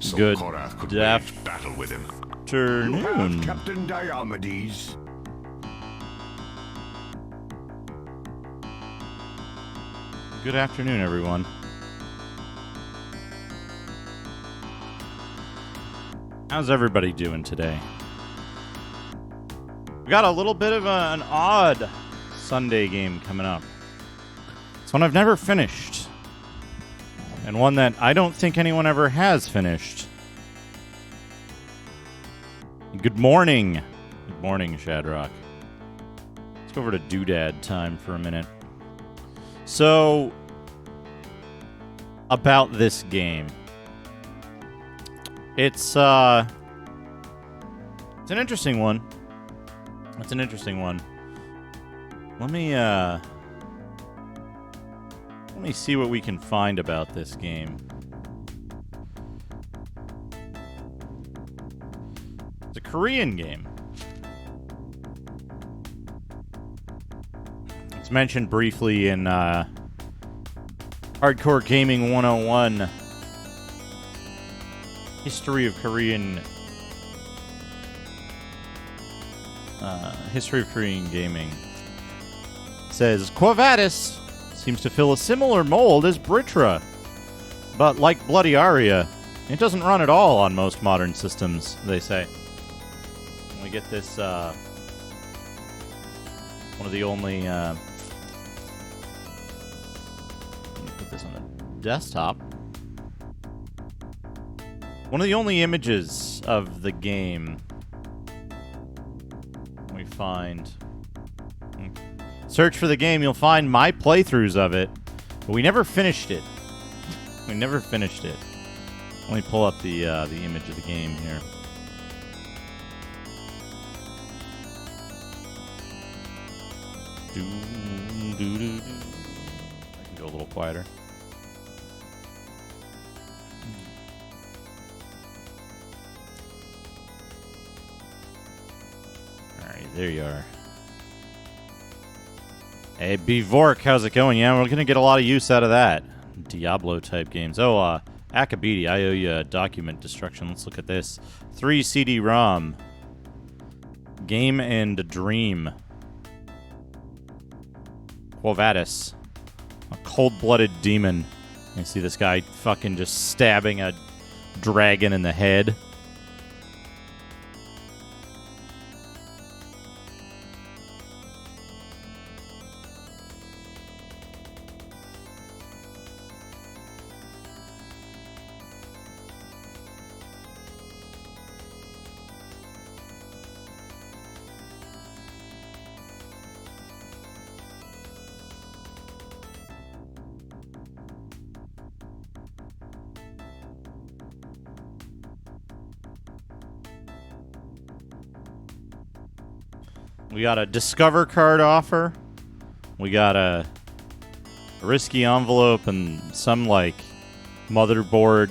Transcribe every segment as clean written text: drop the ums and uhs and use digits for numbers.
So Good Korath could wage battle with him. afternoon. Captain Diomedes. Good afternoon, everyone. How's everybody doing today? We got a little bit of an odd Sunday game coming up. It's one I've never finished, and one that I don't think anyone ever has finished. Good morning. Good morning, Shadrock. Let's go over to Doodad time for a minute. So, about this game. It's an interesting one. It's an interesting one. Let me see what we can find about this game. It's a Korean game. It's mentioned briefly in Hardcore Gaming 101. History of Korean gaming. It says Vadis seems to fill a similar mold as Britra, but like Bloody Aria, it doesn't run at all on most modern systems, they say. And we get this one of the only let me put this on the desktop. One of the only images of the game we find. Search for the game, you'll find my playthroughs of it, but we never finished it. We never finished it. Let me pull up the image of the game here. I can go a little quieter. There you are. Hey, Bevork, how's it going? Yeah, we're going to get a lot of use out of that. Diablo-type games. Oh, Akabidi, I owe you a document destruction. Let's look at this. 3 CD-ROM. Game and Dream. Vadis. A cold-blooded demon. You see this guy fucking just stabbing a dragon in the head. We got a Discover card offer. We got a risky envelope and some, like, motherboard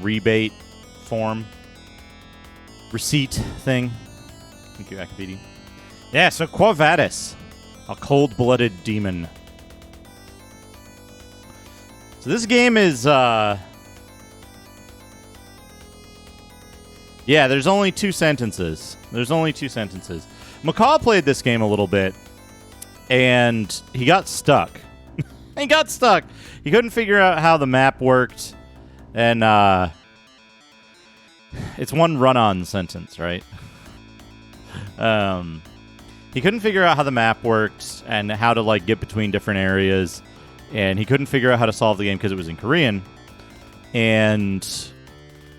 rebate form. Receipt thing. Thank you, Akabidi. Yeah, so Vadis. A cold-blooded demon. So this game is, yeah, there's only 2 sentences. McCall played this game a little bit, and he got stuck. He couldn't figure out how the map worked, and it's one run-on sentence, right? He couldn't figure out how the map worked and how to, like, get between different areas, and he couldn't figure out how to solve the game because it was in Korean. And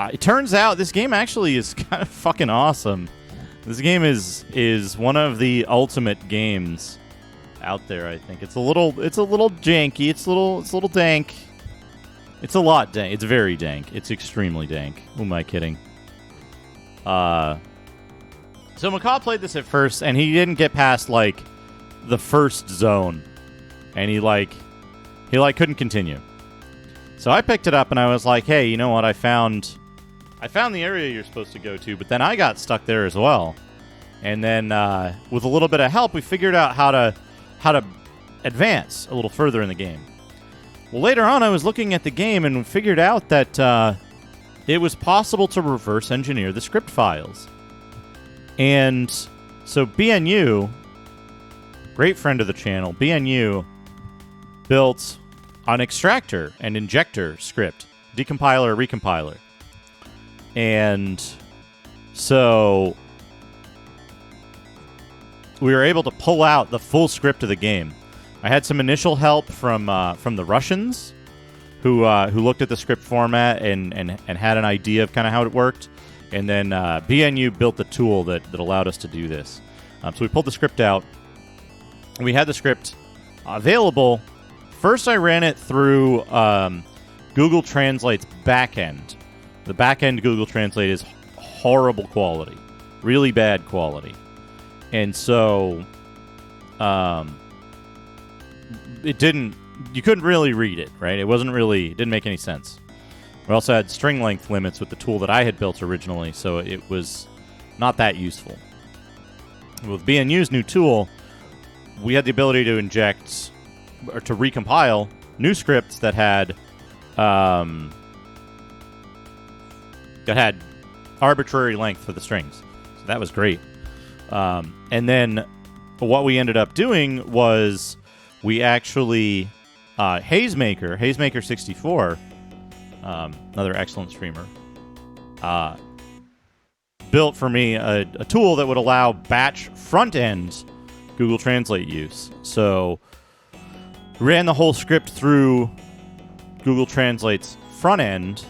it turns out this game actually is kind of fucking awesome. This game is one of the ultimate games out there, I think. It's a little janky, it's a little dank. It's a lot dank. It's very dank. It's extremely dank. Who am I kidding? So McCaw played this at first, and he didn't get past, like, the first zone. And he couldn't continue. So I picked it up, and I was like, hey, you know what? I found the area you're supposed to go to, but then I got stuck there as well. And then with a little bit of help, we figured out how to advance a little further in the game. Well, later on, I was looking at the game and figured out that it was possible to reverse engineer the script files. And so BNU, great friend of the channel, BNU built an extractor and injector script, decompiler, recompiler. And so we were able to pull out the full script of the game. I had some initial help from the Russians, who looked at the script format and had an idea of kind of how it worked. And then BNU built the tool that allowed us to do this. So we pulled the script out. We had the script available. First, I ran it through Google Translate's backend. The backend Google Translate is horrible quality, really bad quality. And so it didn't... You couldn't really read it, right? It didn't make any sense. We also had string length limits with the tool that I had built originally, so it was not that useful. With BNU's new tool, we had the ability to inject or to recompile new scripts that had arbitrary length for the strings. So that was great. And then what we ended up doing was we actually Hazemaker 64, another excellent streamer, built for me a tool that would allow batch front-end Google Translate use. So ran the whole script through Google Translate's front end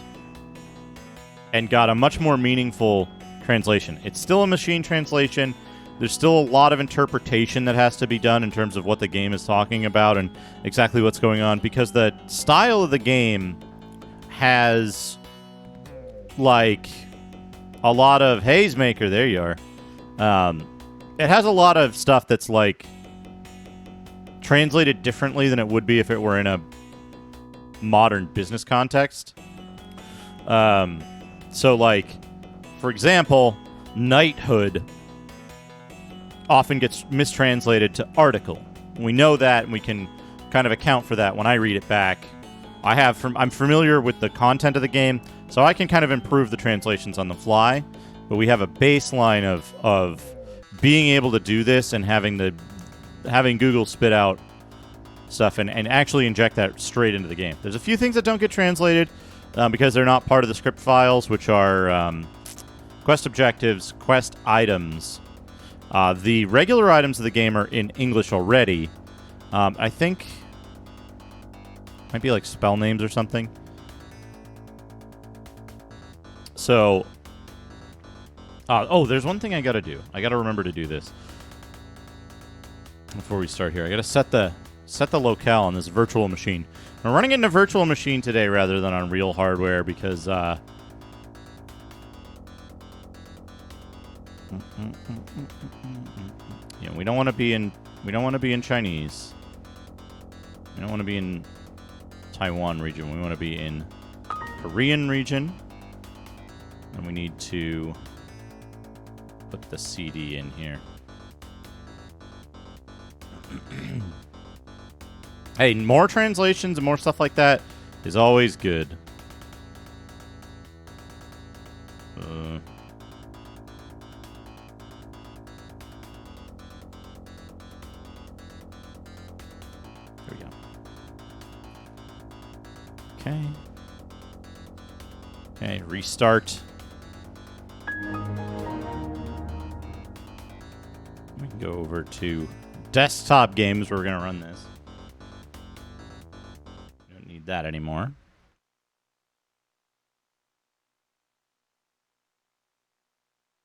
and got a much more meaningful translation. It's still a machine translation. There's still a lot of interpretation that has to be done in terms of what the game is talking about and exactly what's going on, because the style of the game has, like, a lot of... Hazemaker, there you are. It has a lot of stuff that's, like, translated differently than it would be if it were in a modern business context. So, like, for example, knighthood often gets mistranslated to article. We know that, and we can kind of account for that when I read it back. I'm familiar with the content of the game, so I can kind of improve the translations on the fly. But we have a baseline of being able to do this and having Google spit out stuff and actually inject that straight into the game. There's a few things that don't get translated because they're not part of the script files, which are quest objectives, quest items. The regular items of the game are in English already. I think might be like spell names or something. So, there's one thing I gotta do. I gotta remember to do this before we start here. I gotta set the locale on this virtual machine. I'm running into virtual machine today rather than on real hardware because yeah, we don't want to be in Chinese. We don't want to be in Taiwan region. We want to be in Korean region. And we need to put the CD in here. Hey, more translations and more stuff like that is always good. There we go. Okay. Okay, restart. We can go over to desktop games where we're going to run this. Don't need that anymore.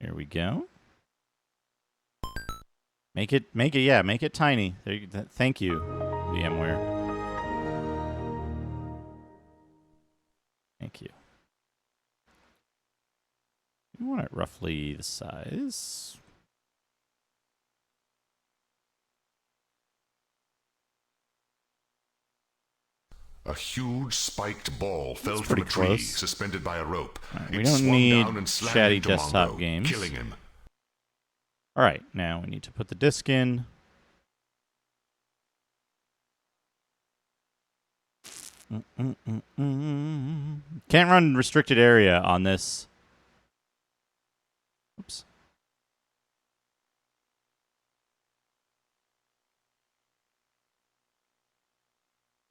Here we go. Make it tiny. There you, thank you, VMware. Thank you. You want it roughly the size. A huge spiked ball fell That's from a pretty tree, close. suspended by a rope. Right, It we don't swung need down and slammed chatty into desktop Mongo, games. killing him. All right, now we need to put the disk in. Can't run restricted area on this. Oops.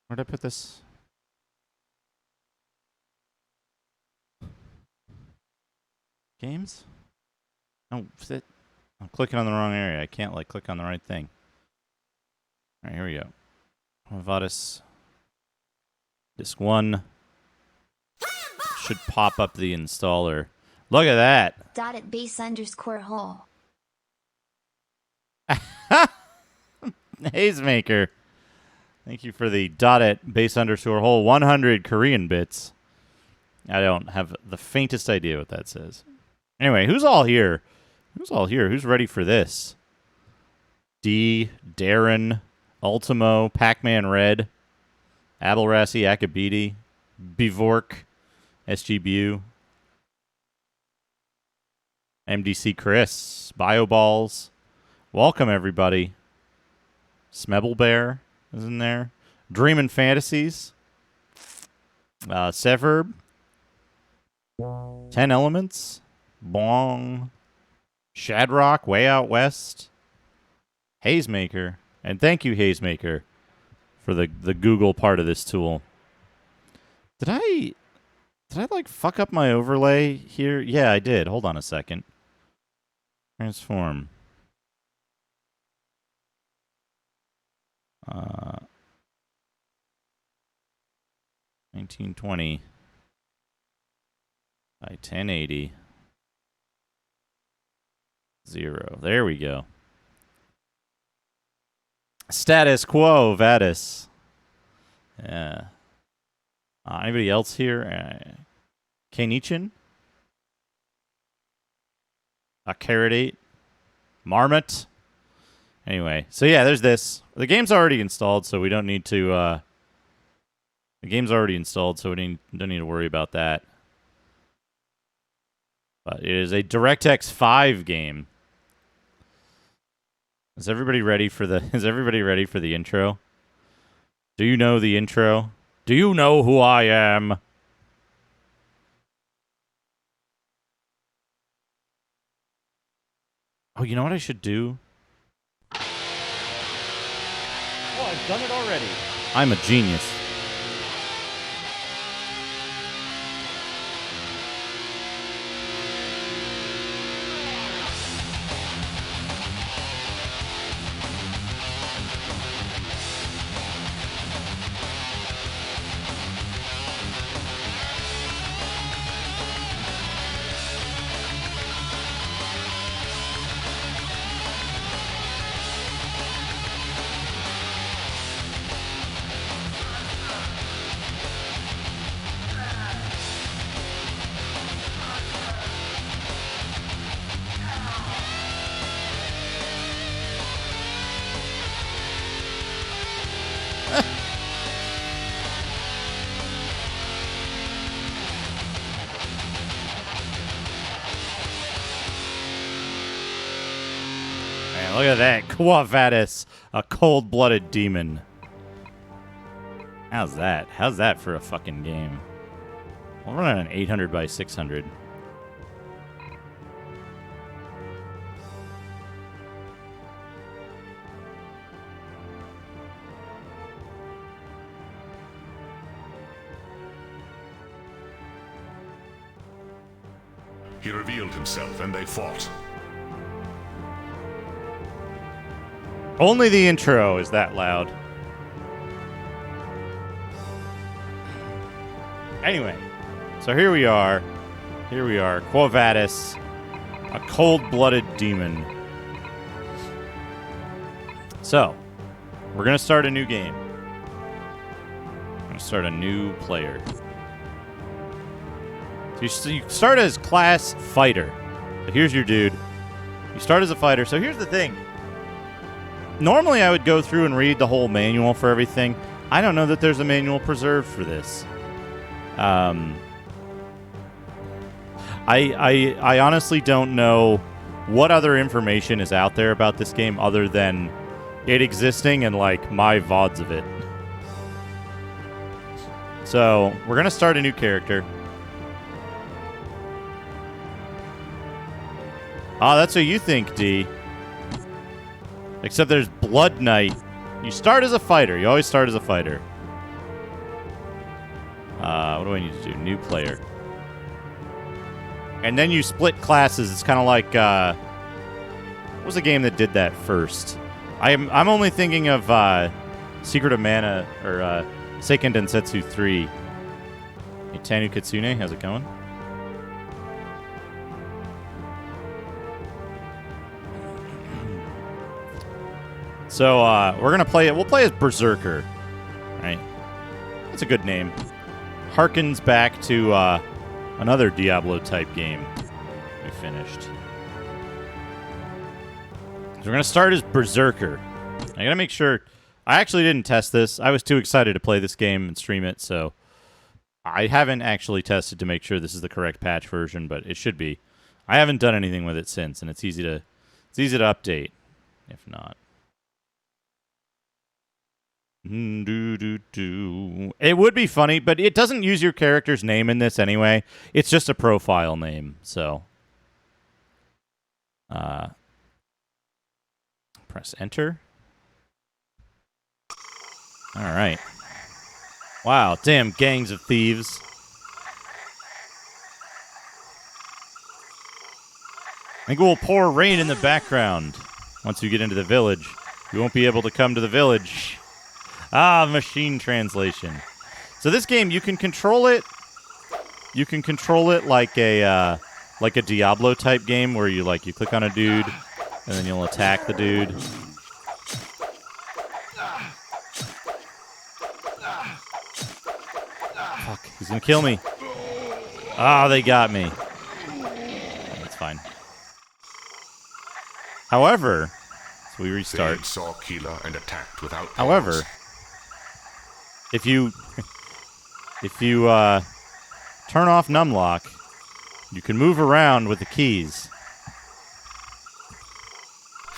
Where'd I put this? Games? Oh, sit. I'm clicking on the wrong area. I can't like click on the right thing. All right, here we go. Vadis. Disk 1 should pop up the installer. Look at that. @base_hole. Hazemaker. Thank you for the .@base_hole 100 Korean bits. I don't have the faintest idea what that says. Anyway, who's all here? Who's all here? Who's ready for this? D, Darren, Ultimo, Pac-Man Red, Abelrassi, Akabidi, Bivork, SGBU, MDC Chris, Bioballs. Welcome, everybody. Smebble Bear is in there. Dreamin' Fantasies. Severb. 10 Elements. Bong. Shadrock, Way Out West. Hazemaker. And thank you, Hazemaker, for the Google part of this tool. Did I like fuck up my overlay here? Yeah, I did. Hold on a second. Transform. 1920 by 1080. 0. There we go. Status quo, Vadis. Yeah. Anybody else here? Kanichin? Caradate? Marmot? Anyway, so yeah, there's this. The game's already installed, so we don't need to... the game's already installed, so we don't need to worry about that. But it is a DirectX 5 game. Is everybody ready for the intro? Do you know the intro? Do you know who I am? Oh, you know what I should do? Oh, I've done it already. I'm a genius. Look at that. Vadis, a cold-blooded demon. How's that? How's that for a fucking game? I'll run an 800 by 600. He revealed himself, and they fought. Only the intro is that loud. Anyway, so here we are. Here we are. Quo Vadis, a cold-blooded demon. So, we're going to start a new game. We're going to start a new player. So you start as class fighter. So here's your dude. You start as a fighter. So here's the thing. Normally I would go through and read the whole manual for everything. I don't know that there's a manual preserved for this. I honestly don't know what other information is out there about this game other than it existing and like my VODs of it. So, we're going to start a new character. Ah, that's what you think, D. Except there's Blood Knight. You start as a fighter. You always start as a fighter. What do I need to do? New player. And then you split classes. It's kind of like, what was the game that did that first? I'm only thinking of Secret of Mana or Seiken Densetsu 3. Hey, Tanu Kitsune, how's it going? So we're gonna play it. We'll play as Berserker, right? That's a good name. Harkens back to another Diablo type game we finished. So we're gonna start as Berserker. I gotta make sure. I actually didn't test this. I was too excited to play this game and stream it, so I haven't actually tested to make sure this is the correct patch version, but it should be. I haven't done anything with it since, and it's easy to update. If not. It would be funny, but it doesn't use your character's name in this anyway. It's just a profile name, so press enter. All right. Wow, damn gangs of thieves. I think we'll pour rain in the background. Once you get into the village, you won't be able to come to the village. Ah, machine translation. So this game, you can control it. You can control it like a Diablo type game where you click on a dude and then you'll attack the dude. Fuck, he's gonna kill me. Ah, they got me. That's fine. However, so we restart. Thade saw Keela and attacked without pause. However, if you turn off numlock, you can move around with the keys.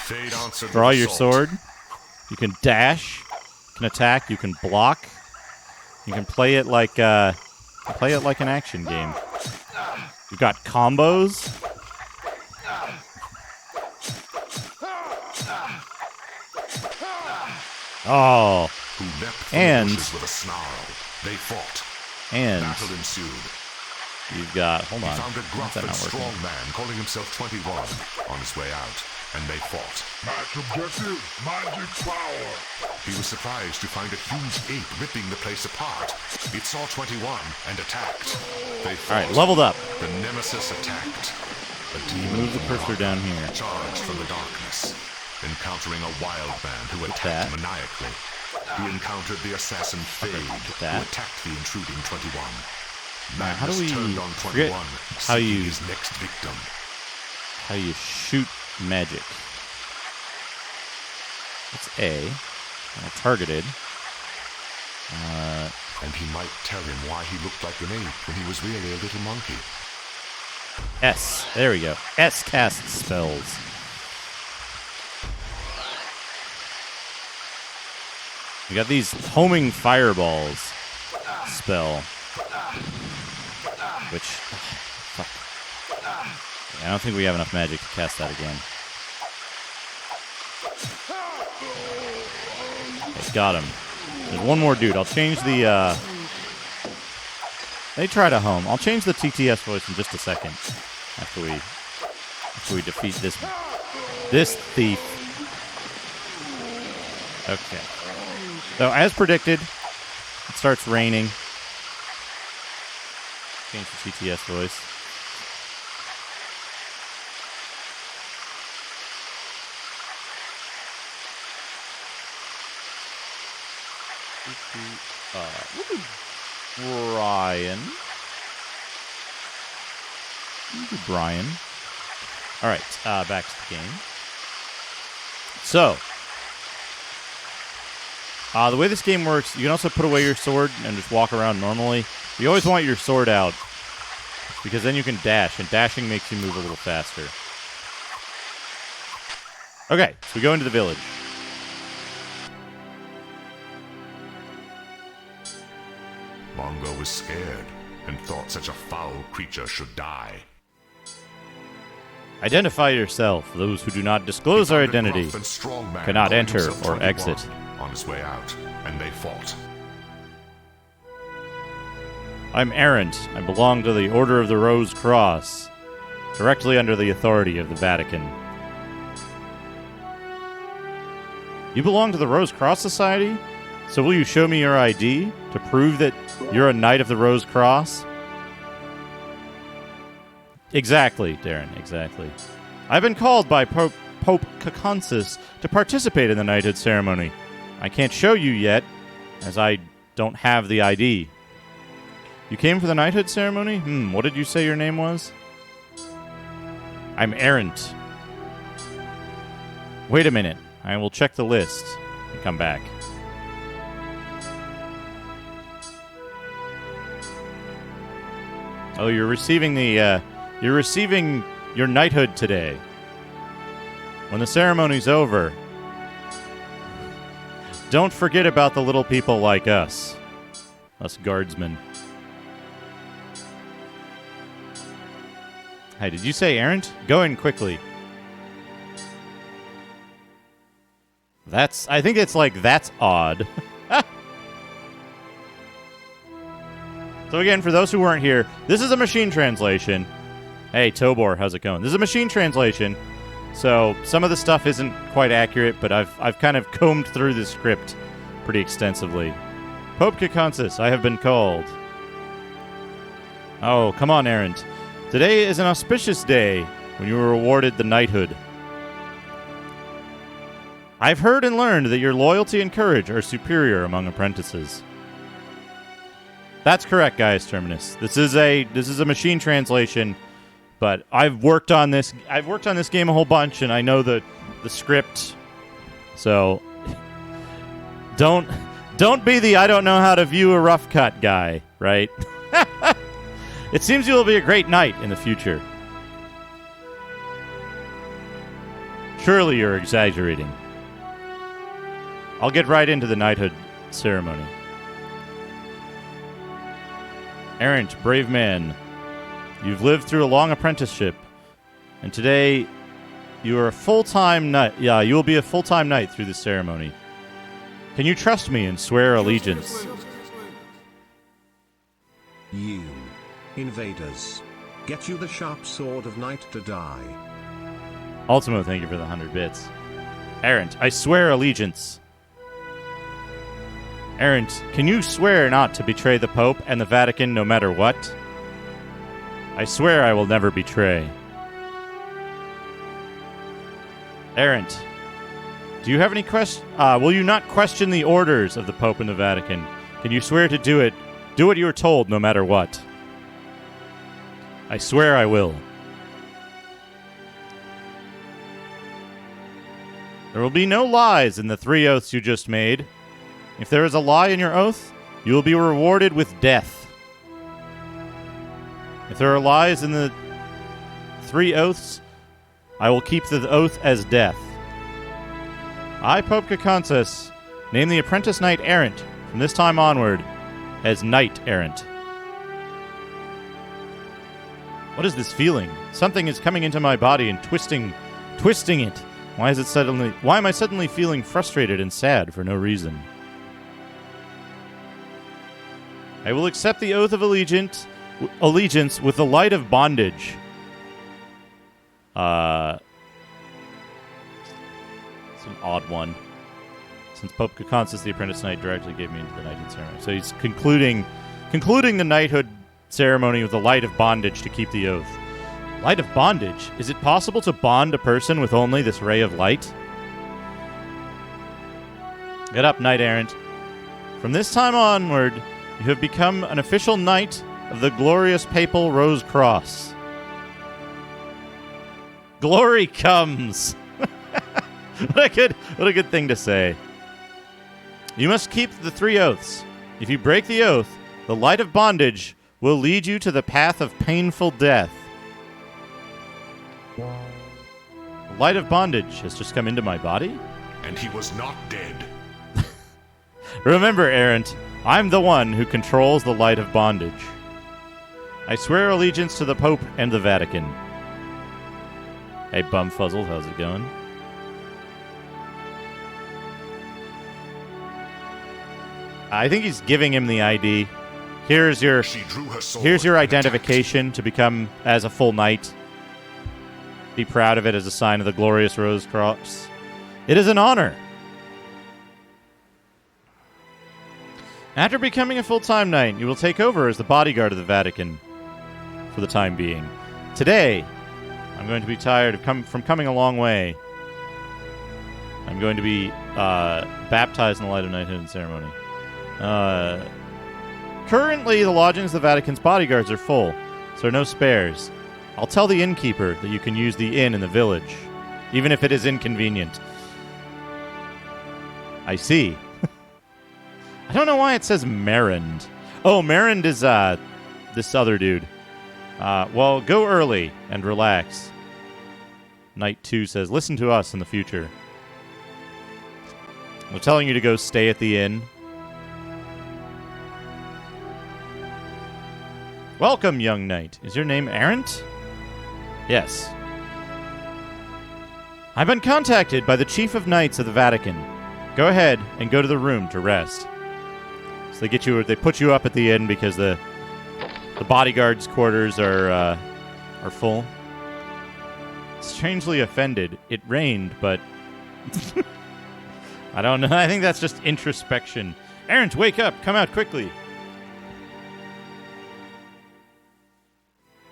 Thade answered Draw with your assault. sword. You can dash. You can attack. You can block. You can play it like an action game. You've got combos. Oh. Who leapt from And- the bushes with a snarl. They fought. And Battle ensued. you've got... Hold He on. found a Why gruff is that and not working? strong man calling himself 21 on his way out, and they fought. Match objective, magic power. He was surprised to find a huge ape ripping the place apart. It saw 21 and attacked. They All fought. right, leveled up. The nemesis attacked. The demon Move the cursor down here. charged from the darkness, encountering a wild man who that. attacked maniacally. He encountered the assassin Thade, that. who attacked the intruding 21. Now, how do Madness we turned on forget 21, how seeking you- his next victim. How you shoot magic. That's A. Targeted. And he might tell him why he looked like an ape when he was really a little monkey. S. There we go. S casts spells. We got these homing fireballs spell. Which... fuck. I don't think we have enough magic to cast that again. Okay, got him. There's one more dude. I'll change the... They try to home. I'll change the TTS voice in just a second. After we defeat this thief. Okay. So as predicted, it starts raining. Change the TTS voice. Brian. Brian. All right, back to the game. So, the way this game works, you can also put away your sword and just walk around normally. You always want your sword out, because then you can dash, and dashing makes you move a little faster. Okay, so we go into the village. Mongo was scared and thought such a foul creature should die. Identify yourself. Those who do not disclose their identity cannot enter or exit. On his way out, and they fought. I'm Errant. I belong to the Order of the Rose Cross, directly under the authority of the Vatican. You belong to the Rose Cross Society? So will you show me your ID to prove that you're a Knight of the Rose Cross? Exactly, Darren, exactly. I've been called by Pope Caconsis to participate in the knighthood ceremony. I can't show you yet, as I don't have the ID. You came for the knighthood ceremony? What did you say your name was? I'm Errant. Wait a minute. I will check the list and come back. Oh, you're receiving your knighthood today. When the ceremony's over, don't forget about the little people like us guardsmen. Hey, did you say errant? Go in quickly. I think it's like, that's odd. So again, for those who weren't here, this is a machine translation. Hey, Tobor, how's it going? This is a machine translation, so some of the stuff isn't quite accurate, but I've kind of combed through the script pretty extensively. Pope Caconsis, I have been called. Oh, come on, Errant. Today is an auspicious day when you were awarded the knighthood. I've heard and learned that your loyalty and courage are superior among apprentices. That's correct, guys, Terminus. This is a machine translation, but I've worked on this game a whole bunch, and I know the script. So don't be the I don't know how to view a rough cut guy, right? It seems you will be a great knight in the future. Surely you're exaggerating. I'll get right into the knighthood ceremony. Errant, brave man, you've lived through a long apprenticeship, and today you are a full-time knight. Yeah, you will be a full-time knight through the ceremony. Can you trust me and swear allegiance? You, invaders, get you the sharp sword of night to die. Ultimo, thank you for the 100 bits. Errant, I swear allegiance. Errant, can you swear not to betray the Pope and the Vatican no matter what? I swear I will never betray. Errant, do you have any questions? Will you not question the orders of the Pope and the Vatican? Can you swear to do what you are told no matter what? I swear I will. There will be no lies in the 3 oaths you just made. If there is a lie in your oath, you will be rewarded with death. If there are lies in the 3 oaths, I will keep the oath as death. I, Pope Caconsis, name the apprentice knight Errant from this time onward as Knight Errant. What is this feeling? Something is coming into my body and twisting it. Why am I suddenly feeling frustrated and sad for no reason? I will accept the oath of allegiance with the light of bondage. It's an odd one. Since Pope Caconsis, the apprentice knight, directly gave me into the knighthood ceremony. So he's concluding the knighthood ceremony with the light of bondage to keep the oath. Light of bondage? Is it possible to bond a person with only this ray of light? Get up, knight errant. From this time onward, you have become an official knight of the glorious papal Rose Cross. Glory comes! What a good thing to say. You must keep the 3 oaths. If you break the oath, the light of bondage will lead you to the path of painful death. The light of bondage has just come into my body? And he was not dead. Remember, Errant, I'm the one who controls the light of bondage. I swear allegiance to the Pope and the Vatican. Hey, Bumfuzzle, how's it going? I think he's giving him the ID. Here's your She drew her sword here's your and attacked. identification to become as a full knight. Be proud of it as a sign of the glorious Rose Cross. It is an honor. After becoming a full-time knight, you will take over as the bodyguard of the Vatican for the time being. Today, I'm going to be tired of from coming a long way. I'm going to be baptized in the light of knighthood and ceremony. Currently, the lodgings of the Vatican's bodyguards are full, so there are no spares. I'll tell the innkeeper that you can use the inn in the village, even if it is inconvenient. I see. I don't know why it says Merend. Oh, Merend is this other dude. Well, go early and relax. Knight 2 says, listen to us in the future. We're telling you to go stay at the inn. Welcome, young knight. Is your name Arendt? Yes. I've been contacted by the Chief of Knights of the Vatican. Go ahead and go to the room to rest. So they put you up at the inn because the bodyguards' quarters are full. Strangely offended. It rained, but I don't know. I think that's just introspection. Arendt, wake up! Come out quickly.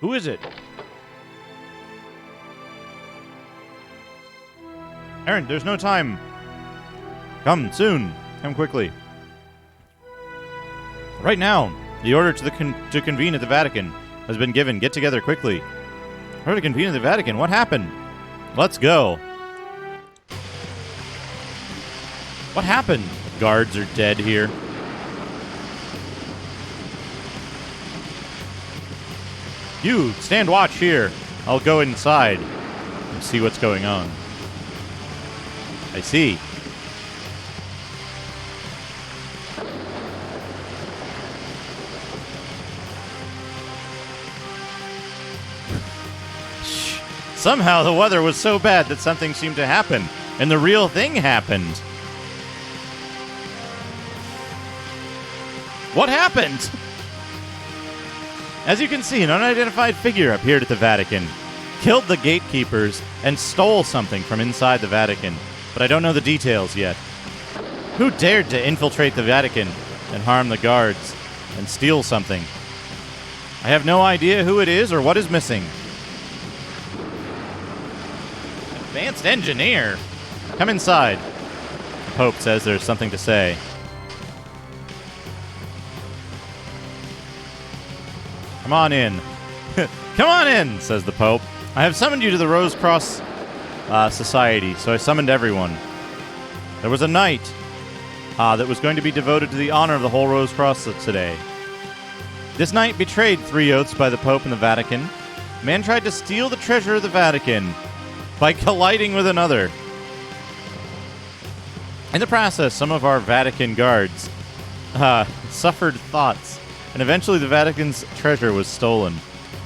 Who is it? Arendt, there's no time. Come soon. Come quickly. Right now, the order to convene at the Vatican has been given. Get together quickly. Order to convene at the Vatican? What happened? Let's go. What happened? Guards are dead here. You, stand watch here. I'll go inside and see what's going on. I see. Somehow the weather was so bad that something seemed to happen, and the real thing happened. What happened? As you can see, an unidentified figure appeared at the Vatican, killed the gatekeepers, and stole something from inside the Vatican, but I don't know the details yet. Who dared to infiltrate the Vatican and harm the guards and steal something? I have no idea who it is or what is missing. Advanced engineer? Come inside. The Pope says there's something to say. Come on in. Come on in, says the Pope. I have summoned you to the Rose Cross Society, so I summoned everyone. There was a night that was going to be devoted to the honor of the whole Rose Cross today. This night betrayed 3 oaths by the Pope and the Vatican. A man tried to steal the treasure of the Vatican by colliding with another. In the process, some of our Vatican guards suffered thoughts, and eventually the Vatican's treasure was stolen.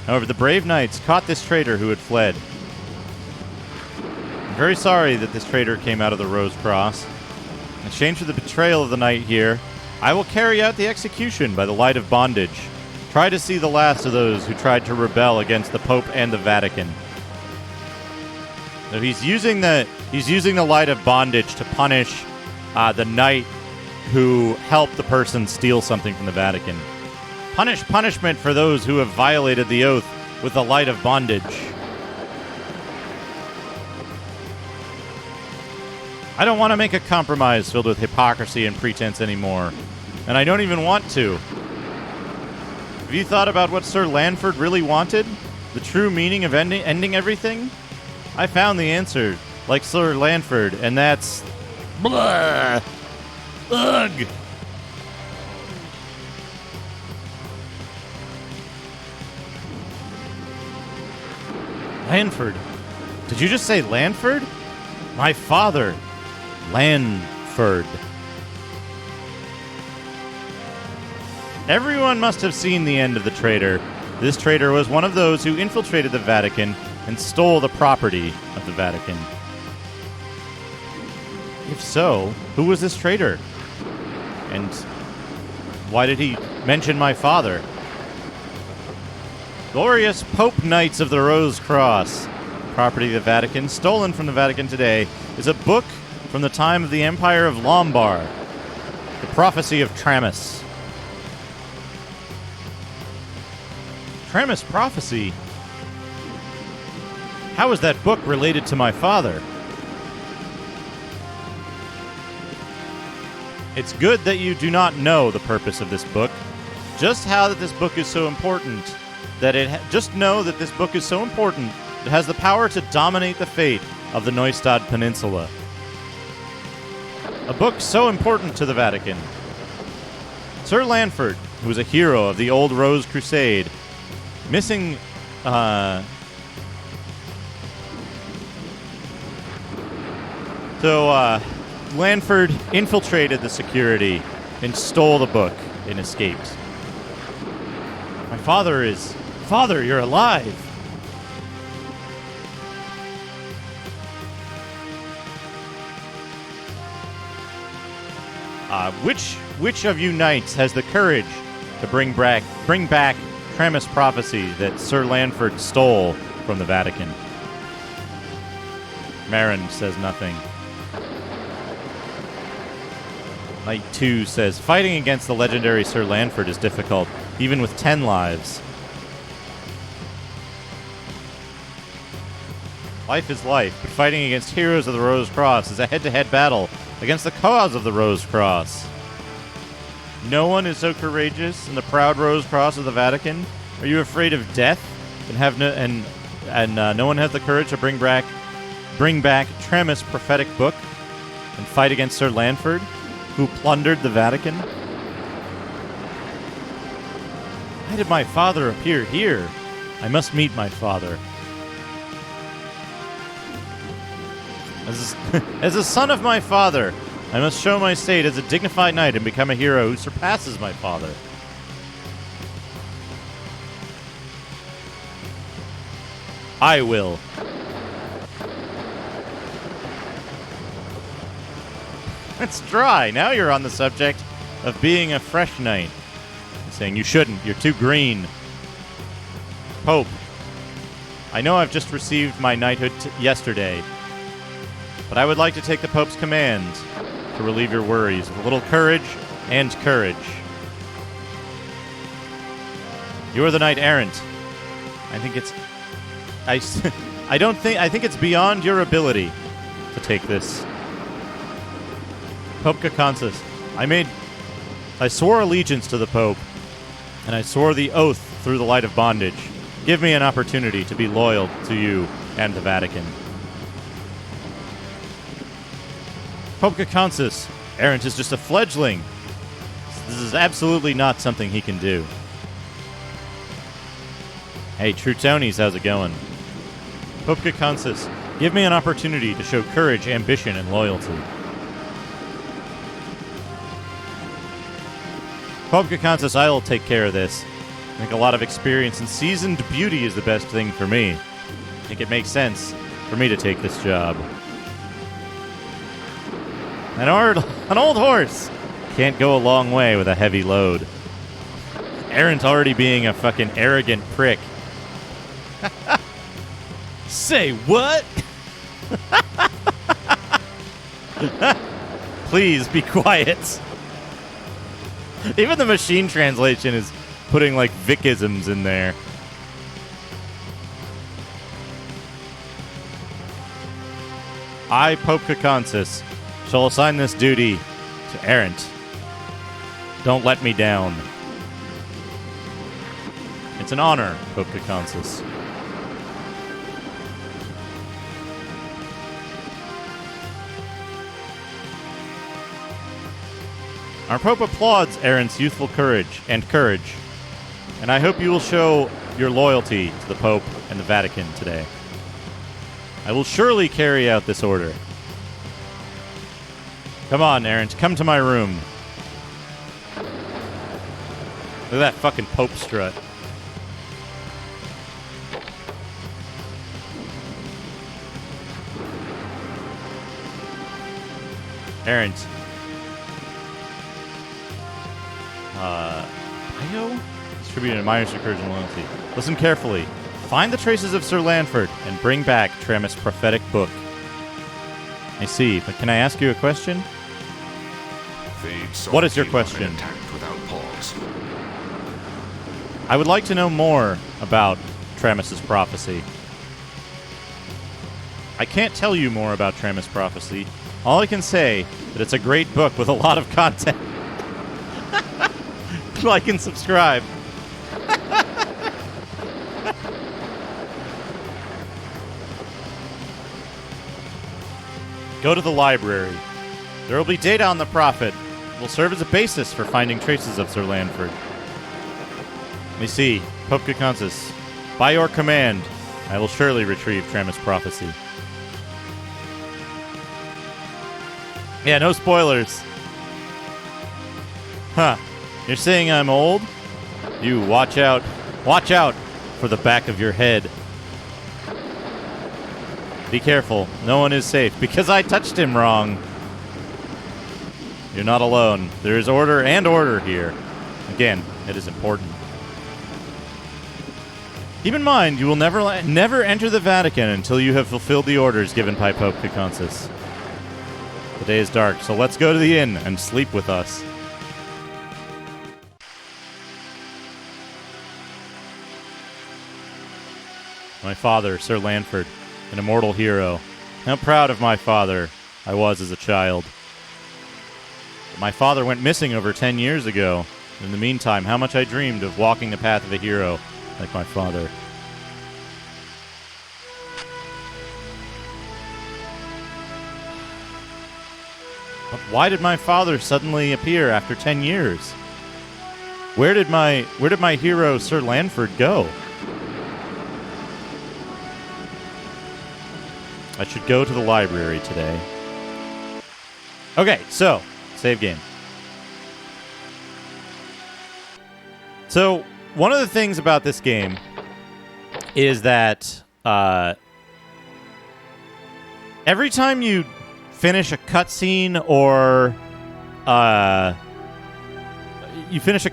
However, the brave knights caught this traitor who had fled. I'm very sorry that this traitor came out of the Rose Cross. In exchange for the betrayal of the knight here, I will carry out the execution by the light of bondage. Try to see the last of those who tried to rebel against the Pope and the Vatican. So he's using the light of bondage to punish the knight who helped the person steal something from the Vatican. Punishment for those who have violated the oath with the light of bondage. I don't want to make a compromise filled with hypocrisy and pretense anymore, and I don't even want to. Have you thought about what Sir Lanford really wanted? The true meaning of ending everything? I found the answer, like Sir Lanford, and that's... blah! Ugh! Lanford? Did you just say Lanford? My father, Lanford. Everyone must have seen the end of the traitor. This traitor was one of those who infiltrated the Vatican and stole the property of the Vatican. If so, who was this traitor? And why did he mention my father? Glorious Pope Knights of the Rose Cross, property of the Vatican, stolen from the Vatican today, is a book from the time of the Empire of Lombard, the Prophecy of Tramus. Tramus Prophecy? How is that book related to my father? It's good that you do not know the purpose of this book. Just how that this book is so important. Just know that this book is so important, it has the power to dominate the fate of the Neustadt Peninsula. A book so important to the Vatican. Sir Lanford, who was a hero of the Old Rose Crusade, missing... Lanford infiltrated the security and stole the book and escaped. My father is... Father, you're alive! Which of you knights has the courage to bring back Tramus prophecy that Sir Lanford stole from the Vatican? Marin says nothing. Knight 2 says, fighting against the legendary Sir Lanford is difficult, even with 10 lives. Life is life, but fighting against heroes of the Rose Cross is a head-to-head battle against the cause of the Rose Cross. No one is so courageous in the proud Rose Cross of the Vatican. Are you afraid of death and have no one has the courage to bring back Tramus' prophetic book and fight against Sir Lanford, who plundered the Vatican? Why did my father appear here? I must meet my father. As a son of my father, I must show my state as a dignified knight and become a hero who surpasses my father. I will. It's dry. Now you're on the subject of being a fresh knight. I'm saying you shouldn't. You're too green. Pope, I know I've just received my knighthood yesterday, but I would like to take the Pope's command to relieve your worries with a little courage and courage. You are the knight errant. I think it's beyond your ability to take this. Pope Caconsis, I swore allegiance to the Pope, and I swore the oath through the light of bondage. Give me an opportunity to be loyal to you and the Vatican. Pope Caconsis, Errant is just a fledgling. This is absolutely not something he can do. Hey, True Tony's, how's it going? Pope Caconsis, give me an opportunity to show courage, ambition, and loyalty. Pope Caconsis, I'll take care of this. I think a lot of experience and seasoned beauty is the best thing for me. I think it makes sense for me to take this job. An old horse can't go a long way with a heavy load. Errant already being a fucking arrogant prick. Say what? Please be quiet. Even the machine translation is putting like Vicisms in there. I, Pope Caconsis, shall assign this duty to Errant. Don't let me down. It's an honor, Pope Caconsis. Our Pope applauds Errant's youthful courage, and I hope you will show your loyalty to the Pope and the Vatican today. I will surely carry out this order. Come on, Errant, come to my room. Look at that fucking Pope strut. Errands. Bio? Distributed in minor recursion loyalty. Listen carefully. Find the traces of Sir Lanford and bring back Tramis' prophetic book. I see, but can I ask you a question? What is your question? Attacked without pause. I would like to know more about Tramis' prophecy. I can't tell you more about Tramis' prophecy. All I can say that it's a great book with a lot of content. Like and subscribe. Go to the library. There will be data on the prophet. It will serve as a basis for finding traces of Sir Lanford. Let me see. Pope Caconsis. By your command, I will surely retrieve Tramis' prophecy. Yeah, no spoilers. Huh. You're saying I'm old? You watch out. Watch out for the back of your head. Be careful. No one is safe because I touched him wrong. You're not alone. There is order and order here. Again, it is important. Keep in mind, you will never enter the Vatican until you have fulfilled the orders given by Pope Caconsis. The day is dark, so let's go to the inn and sleep with us. My father, Sir Lanford, an immortal hero. How proud of my father I was as a child. My father went missing over 10 years ago. In the meantime, how much I dreamed of walking the path of a hero like my father. But why did my father suddenly appear after 10 years? Where did my hero Sir Lanford go? I should go to the library today. Okay, so save game. So one of the things about this game is that every time you finish a cutscene or you finish a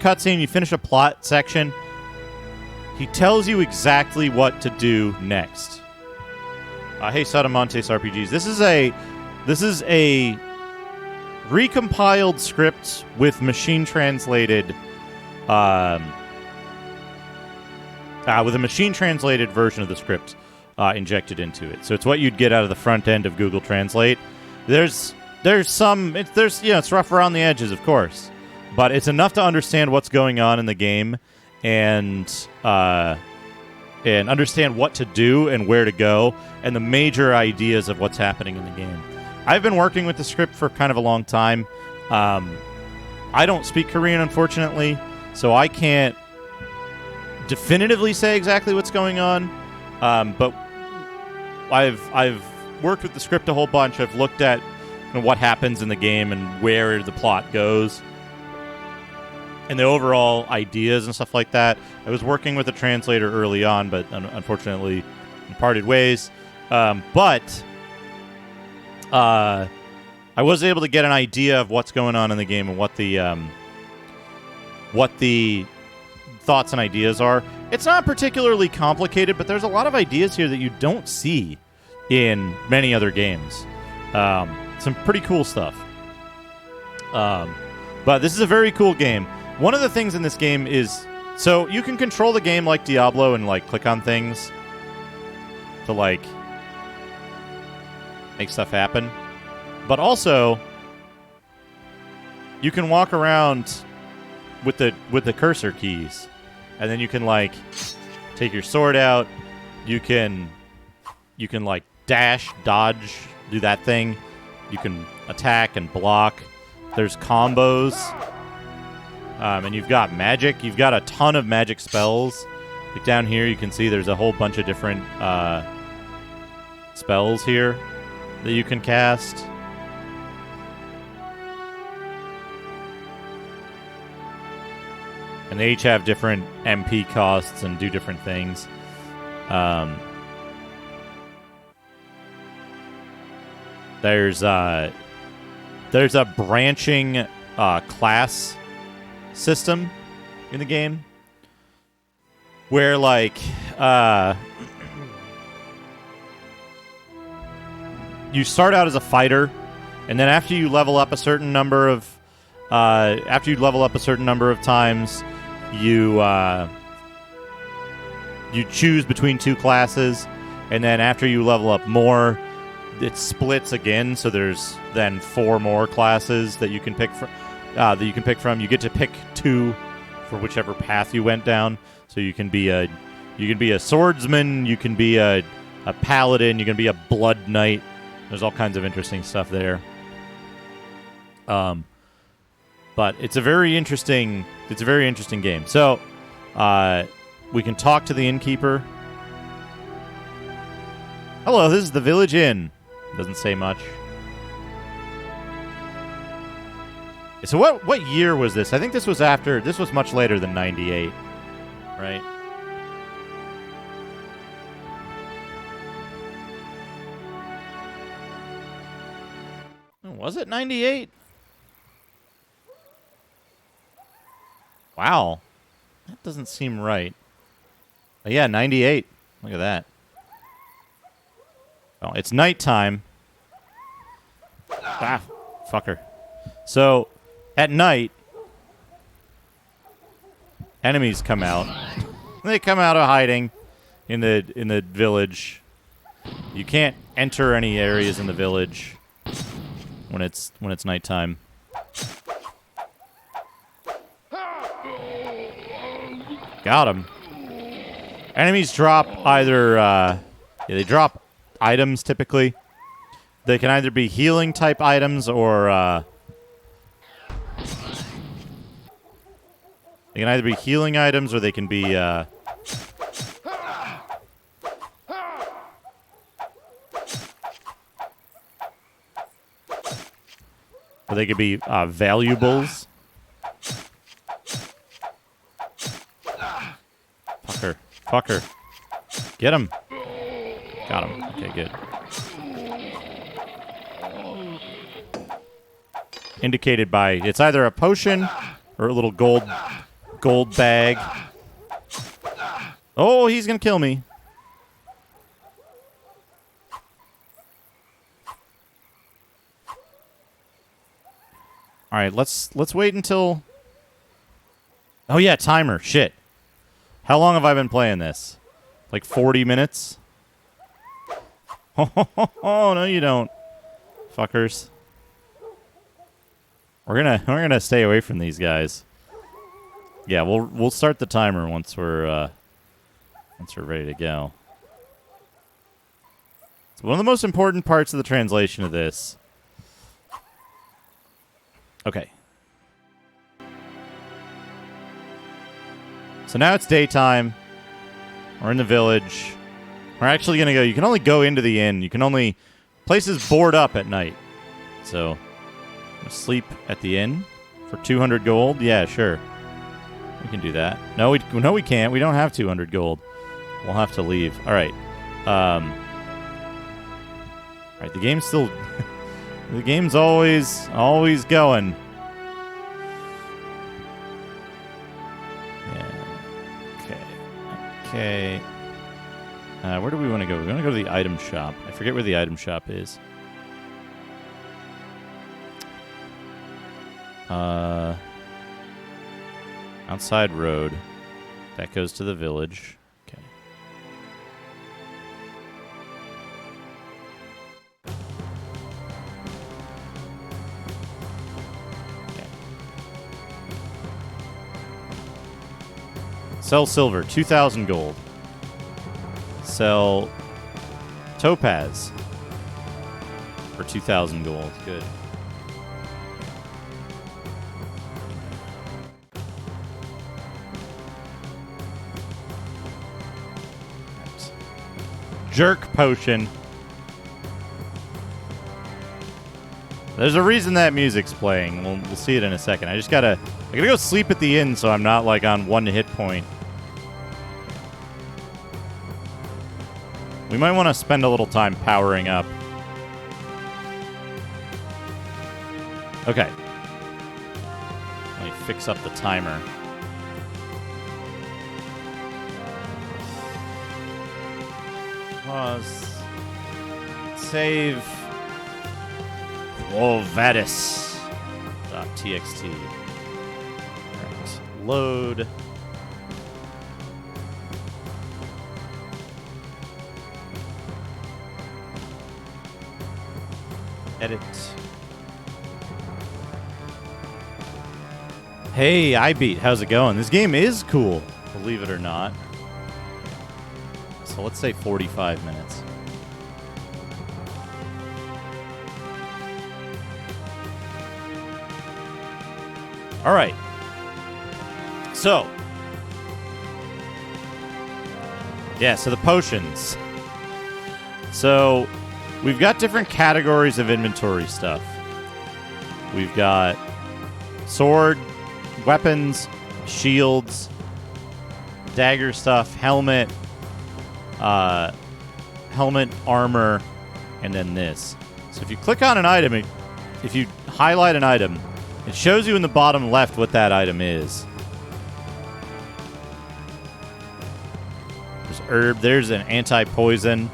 plot section, he tells you exactly what to do next. Hey, Sadamontes RPGs. This is a recompiled script with machine translated with a machine translated version of the script injected into it. So it's what you'd get out of the front end of Google Translate. It's rough around the edges, of course, but it's enough to understand what's going on in the game and understand what to do and where to go and the major ideas of what's happening in the game. I've been working with the script for kind of a long time. I don't speak Korean, unfortunately, so I can't definitively say exactly what's going on. But I've worked with the script a whole bunch. I've looked at what happens in the game and where the plot goes and the overall ideas and stuff like that. I was working with a translator early on, but unfortunately parted ways. But I was able to get an idea of what's going on in the game and what the thoughts and ideas are. It's not particularly complicated, but there's a lot of ideas here that you don't see in many other games. Some pretty cool stuff. But this is a very cool game. One of the things in this game is, so you can control the game like Diablo and like click on things to like make stuff happen. But also, you can walk around with the cursor keys, and then you can like take your sword out. You can like dash, dodge, do that thing. You can attack and block. There's combos. And you've got magic. You've got a ton of magic spells. Like down here, you can see there's a whole bunch of different spells here that you can cast. And they each have different MP costs and do different things. There's a branching class system in the game where, like, you start out as a fighter, and then after you level up a certain number of times, you choose between two classes, and then after you level up more, it splits again. So there's then 4 more classes that you can pick from. You get to pick 2 for whichever path you went down. So you can be a swordsman, you can be a paladin, you can be a blood knight. There's all kinds of interesting stuff there. But it's a very interesting game. So we can talk to the innkeeper. Hello, this is the Village Inn. Doesn't say much. So what year was this? I think this was much later than 98, right? Was it 98? Wow. That doesn't seem right. Oh, yeah, 98. Look at that. Oh, it's nighttime. Ah, fucker. So, at night, enemies come out. They come out of hiding in the village. You can't enter any areas in the village when it's nighttime. Got him. Enemies drop either they drop items typically. They can either be healing type items or they can either be healing items or they can be or they could be valuables. Fucker. Get him. Got him. Okay, good. Indicated by, it's either a potion or a little gold bag. Oh, he's gonna kill me. All right, let's wait until. Oh yeah, timer. Shit. How long have I been playing this? Like 40 minutes? Oh, no you don't. Fuckers. We're gonna stay away from these guys. Yeah, we'll start the timer once we're ready to go. It's one of the most important parts of the translation of this. Okay. So now it's daytime. We're in the village. We're actually going to go. You can only go into the inn. You can only. Places board up at night. So, sleep at the inn for 200 gold? Yeah, sure. We can do that. No, we can't. We don't have 200 gold. We'll have to leave. All right. All right, the game's still. The game's always going. Okay. Where do we want to go? We want to go to the item shop. I forget where the item shop is. Outside road. That goes to the village. Okay. Sell silver, 2,000 gold. Sell topaz for 2,000 gold. Good. Right. Jerk potion. There's a reason that music's playing. We'll see it in a second. I just gotta I gotta go sleep at the inn so I'm not, like, on 1 hit point. We might want to spend a little time powering up. Okay. Let me fix up the timer. Pause. Save. Oh, Vadis. .txt. Alright. Load. Edit. Hey, iBeat, how's it going? This game is cool, believe it or not. So let's say 45 minutes. All right. So. Yeah, so the potions. So, we've got different categories of inventory stuff. We've got sword, weapons, shields, dagger stuff, helmet, armor, and then this. So if you click on an item, if you highlight an item, it shows you in the bottom left what that item is. There's herb, there's an anti-poison,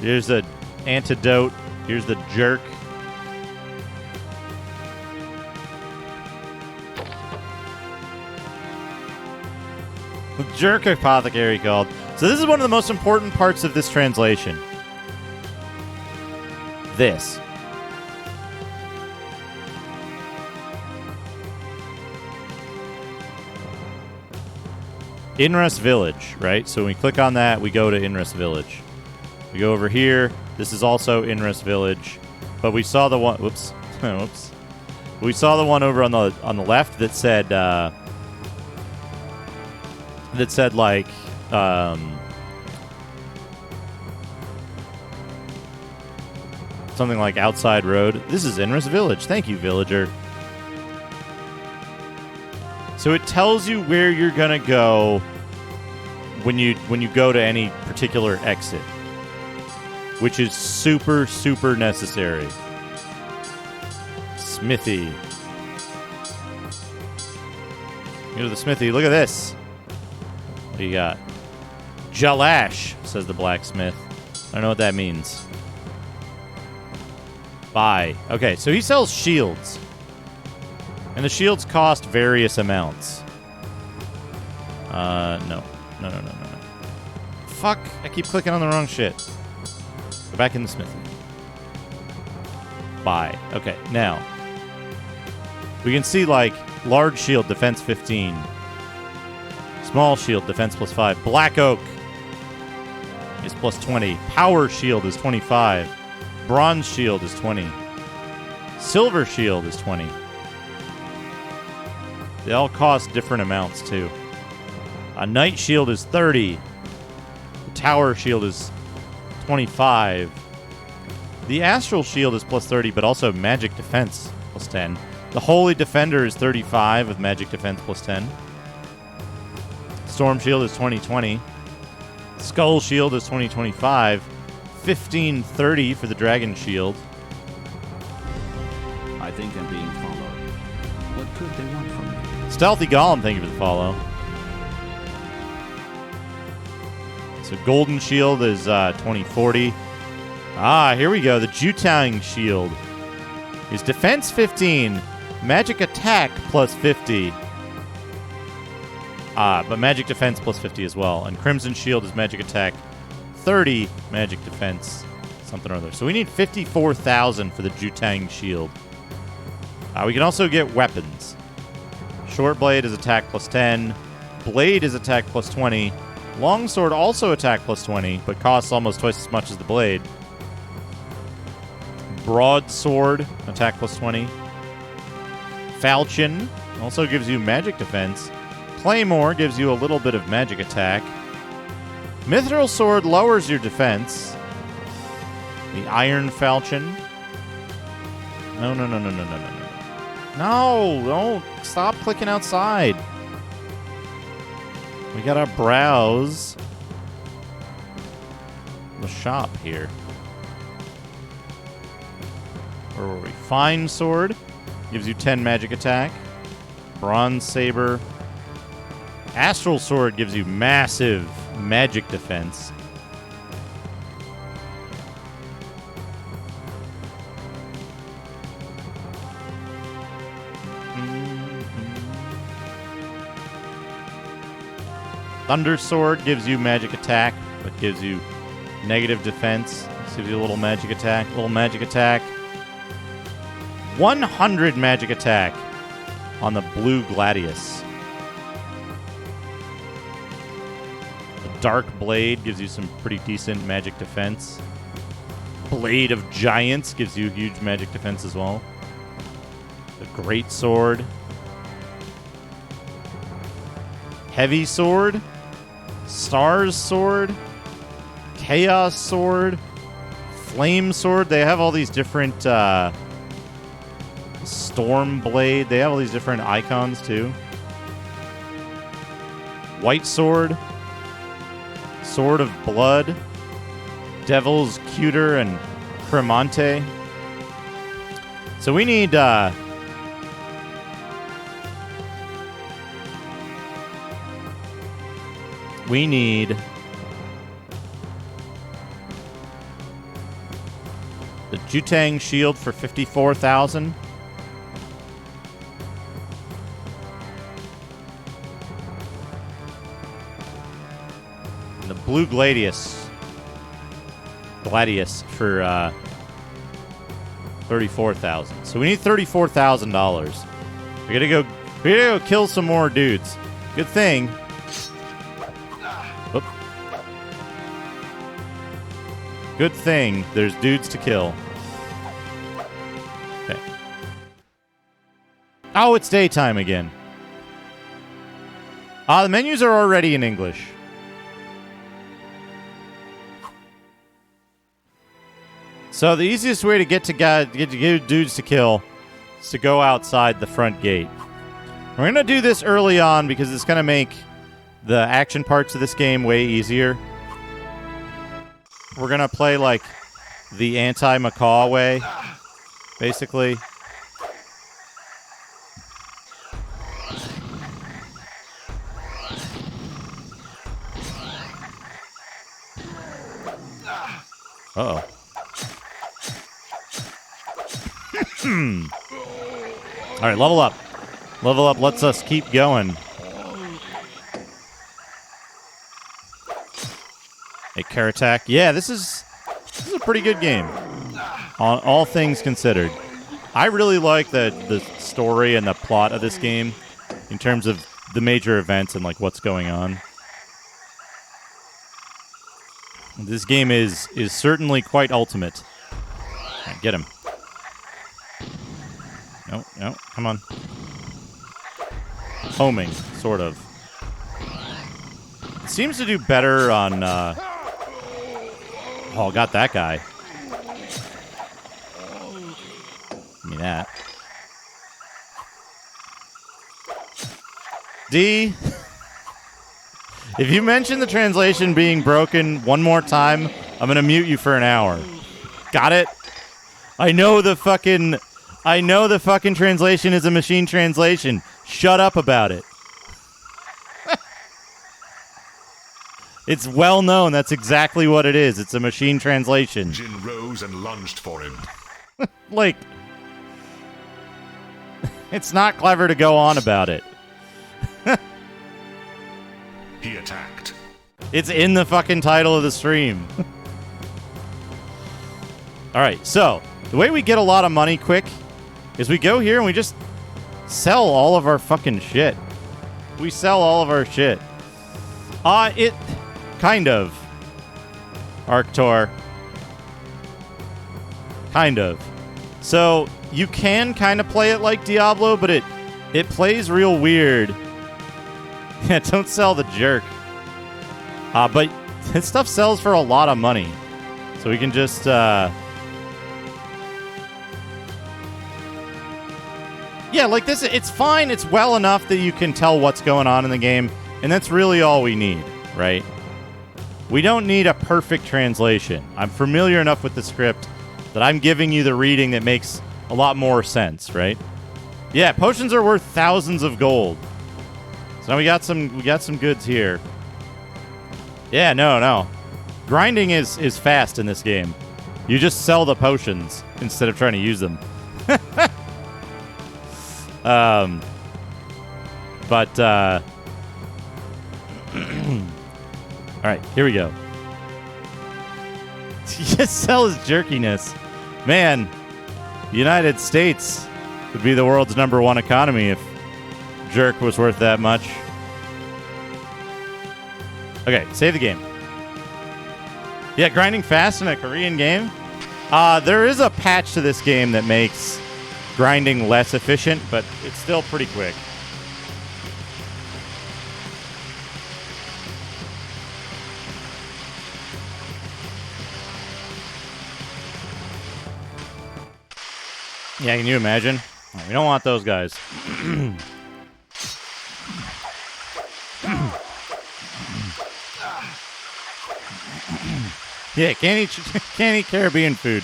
there's an antidote, here's the jerk. The jerk apothecary called. So this is one of the most important parts of this translation. This. Inrest Village, right? So when we click on that, we go to Inrest Village. We go over here. This is also Inrest Village. But we saw the one... Whoops. Whoops. We saw the one over on the left that said... like... something like Outside Road. This is Inrest Village. Thank you, villager. So it tells you where you're gonna go when you go to any particular exit, which is super, super necessary. Smithy. Go to the smithy. Look at this. What do you got? Jalash, says the blacksmith. I don't know what that means. Buy. Okay, so he sells shields. And the shields cost various amounts. No. No. Fuck, I keep clicking on the wrong shit. Go back in the smithy. Buy. Okay, now. We can see, like, large shield, defense 15. Small shield, defense plus 5. Black oak is plus 20. Power shield is 25. Bronze shield is 20. Silver shield is 20. They all cost different amounts, too. A knight shield is 30. The tower shield is 25. The astral shield is plus 30, but also magic defense plus 10. The holy defender is 35 with magic defense plus 10. Storm shield is 2020. Skull shield is 2025. 1530 for the dragon shield. I think I'm being followed. What could they want from me? Stealthy Golem, thank you for the follow. So Golden Shield is 2040. Ah, here we go. The Jutang Shield is defense 15, magic attack plus 50. But magic defense plus 50 as well. And Crimson Shield is magic attack 30, magic defense something or other. So we need 54,000 for the Jutang Shield. We can also get weapons. Short blade is attack plus 10. Blade is attack plus 20. Longsword also attack plus 20, but costs almost twice as much as the blade. Broadsword, attack plus 20. Falchion also gives you magic defense. Claymore gives you a little bit of magic attack. Mithril Sword lowers your defense. The Iron Falchion. No. No, don't. Stop clicking outside. We gotta browse the shop here. Where were we? Fine Sword gives you 10 magic attack. Bronze Saber. Astral Sword gives you massive magic defense. Thunder Sword gives you magic attack, but gives you negative defense. This gives you a little magic attack, 100 magic attack on the blue Gladius. The Dark Blade gives you some pretty decent magic defense. Blade of Giants gives you huge magic defense as well. The Great Sword. Heavy Sword. Stars Sword. Chaos Sword. Flame Sword. They have all these different... Storm Blade. They have all these different icons, too. White Sword. Sword of Blood. Devil's Cuter and Cremante. So we need... we need... the Jutang Shield for 54,000. And the Blue Gladius for 34,000. So we need $34,000. We gotta go kill some more dudes. Good thing. Oop. Good thing there's dudes to kill. Okay. Oh, it's daytime again. The menus are already in English. So the easiest way to get dudes to kill is to go outside the front gate. We're going to do this early on because it's going to make the action parts of this game way easier. We're going to play like the anti-macaw way, basically. Uh-oh. All right, level up. Level up lets us keep going. A care attack. Yeah, this is a pretty good game. All things considered. I really like the story and the plot of this game in terms of the major events and like what's going on. This game is certainly quite ultimate. Right, get him. No, come on. Homing, sort of. It seems to do better on... Oh, got that guy. Give me that. D, if you mention the translation being broken one more time, I'm going to mute you for an hour. Got it? I know the fucking translation is a machine translation. Shut up about it. It's well known. That's exactly what it is. It's a machine translation. Jin rose and lunged for him. Like, it's not clever to go on about it. He attacked. It's in the fucking title of the stream. All right, so the way we get a lot of money quick is we go here and we just sell all of our fucking shit. We sell all of our shit. It kind of. Arctor. Kind of. So you can kind of play it like Diablo, but it plays real weird. Yeah, don't sell the jerk. But this stuff sells for a lot of money. So we can just... Yeah, like this, it's fine. It's well enough that you can tell what's going on in the game, and that's really all we need, right? We don't need a perfect translation. I'm familiar enough with the script that I'm giving you the reading that makes a lot more sense, right? Yeah, potions are worth thousands of gold. So now we got some goods here. Yeah, no. Grinding is fast in this game. You just sell the potions instead of trying to use them. All right, here we go. Just sell his jerkiness. Man, the United States would be the world's #1 economy if jerk was worth that much. Okay, save the game. Yeah, grinding fast in a Korean game. There is a patch to this game that makes grinding less efficient, but it's still pretty quick. Yeah, can you imagine? We don't want those guys. Yeah, can't eat Caribbean food.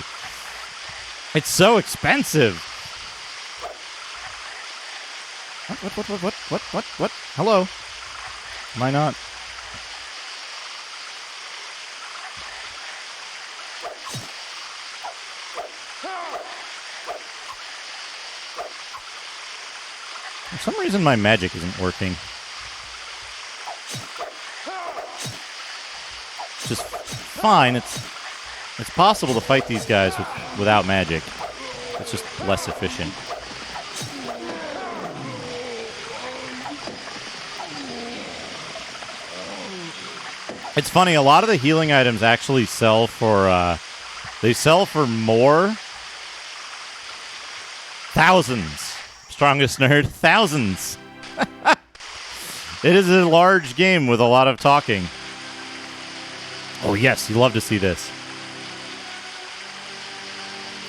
It's so expensive. What? Hello? Am I not? For some reason, my magic isn't working. It's just fine. It's possible to fight these guys without magic. It's just less efficient. It's funny, a lot of the healing items actually sell for, they sell for more. Thousands. Strongest nerd, thousands. It is a large game with a lot of talking. Oh, yes, you love to see this.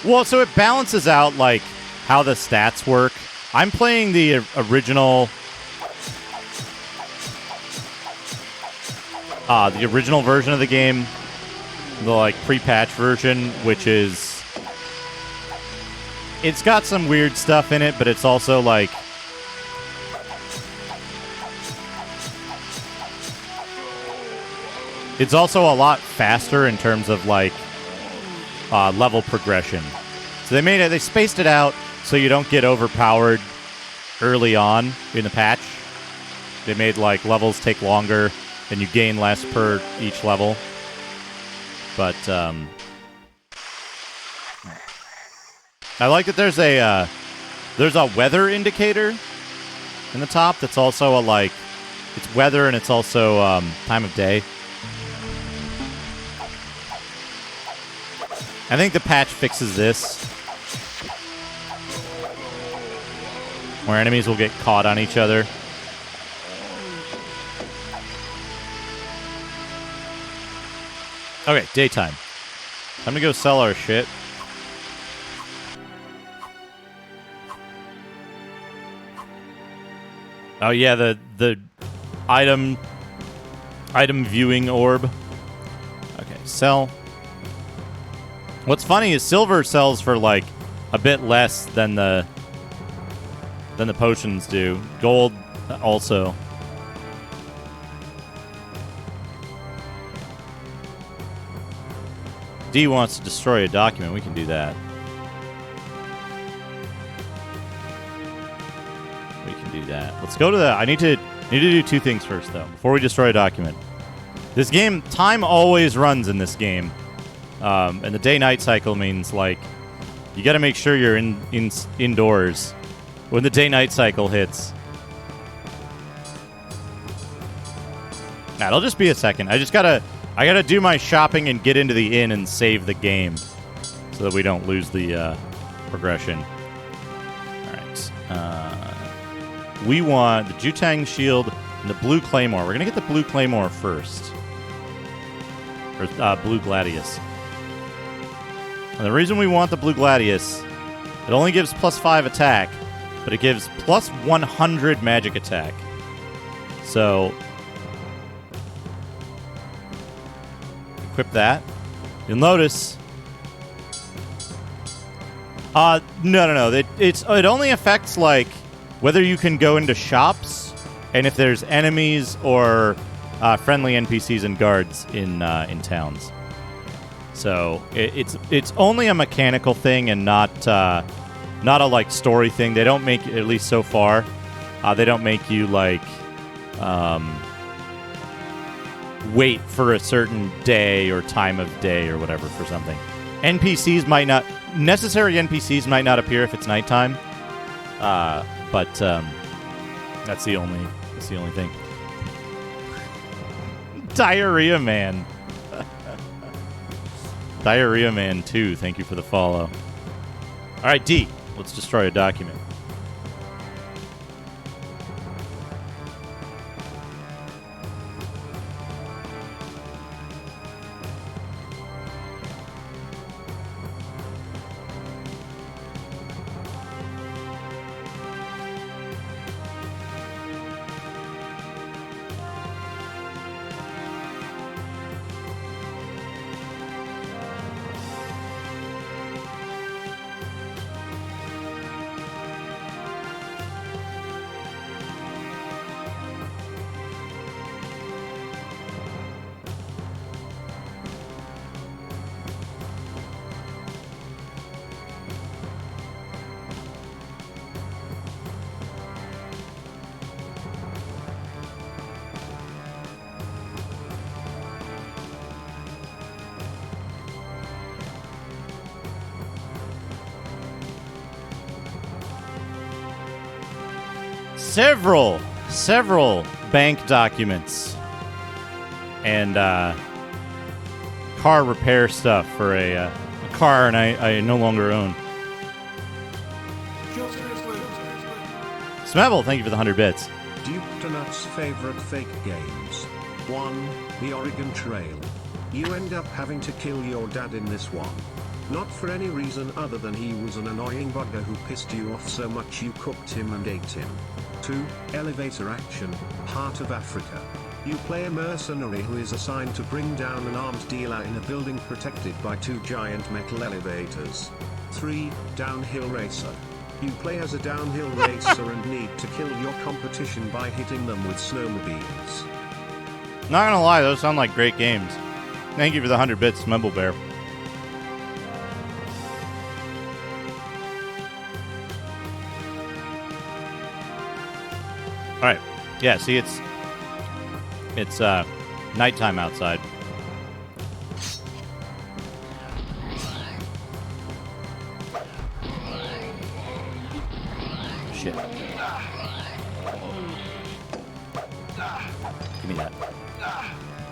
Well, so it balances out, like, how the stats work. I'm playing the original... the original version of the game. The, like, pre-patch version, which is... It's got some weird stuff in it, but it's also, like... It's also a lot faster in terms of, like, level progression. So they spaced it out so you don't get overpowered early on in the patch. They made, like, levels take longer and you gain less per each level. But, I like that there's a weather indicator in the top that's also it's weather and it's also, time of day. I think the patch fixes this, where enemies will get caught on each other. Okay, daytime. Time to go sell our shit. Oh yeah, the item viewing orb. Okay, sell. What's funny is silver sells for like a bit less than the potions do. Gold also. D wants to destroy a document. We can do that. We can do that. Let's go to the... I need to do two things first, though, before we destroy a document. This game, time always runs in this game. And the day-night cycle means, like, you got to make sure you're indoors when the day-night cycle hits. Nah, it'll just be a second. I gotta do my shopping and get into the inn and save the game so that we don't lose the progression. All right. We want the Jutang Shield and the Blue Claymore. We're gonna get the Blue Claymore first. Or Blue Gladius. And the reason we want the Blue Gladius, it only gives +5 attack, but it gives plus 100 magic attack. So, equip that. You'll notice. No. It only affects like whether you can go into shops and if there's enemies or friendly NPCs and guards in towns. So it's only a mechanical thing and not a like story thing. They don't make, at least so far, they don't make you like wait for a certain day or time of day or whatever for something. NPCs might not, necessary NPCs might not appear if it's nighttime, but that's the only thing. Diarrhea Man. Diarrhea Man 2, thank you for the follow. All right, D, let's destroy a document. Several bank documents and car repair stuff for a car I no longer own. Smebble, thank you for the 100 bits. Duke Donut's favorite fake games. 1. The Oregon Trail. You end up having to kill your dad in this one. Not for any reason other than he was an annoying bugger who pissed you off so much you cooked him and ate him. 2. Elevator Action, Heart of Africa. You play a mercenary who is assigned to bring down an armed dealer in a building protected by 2 giant metal elevators. 3. Downhill Racer. You play as a downhill racer and need to kill your competition by hitting them with snowmobiles. Not gonna lie, those sound like great games. Thank you for the 100 bits, Smebble Bear. All right. Yeah, see, it's nighttime outside. Shit. Give me that.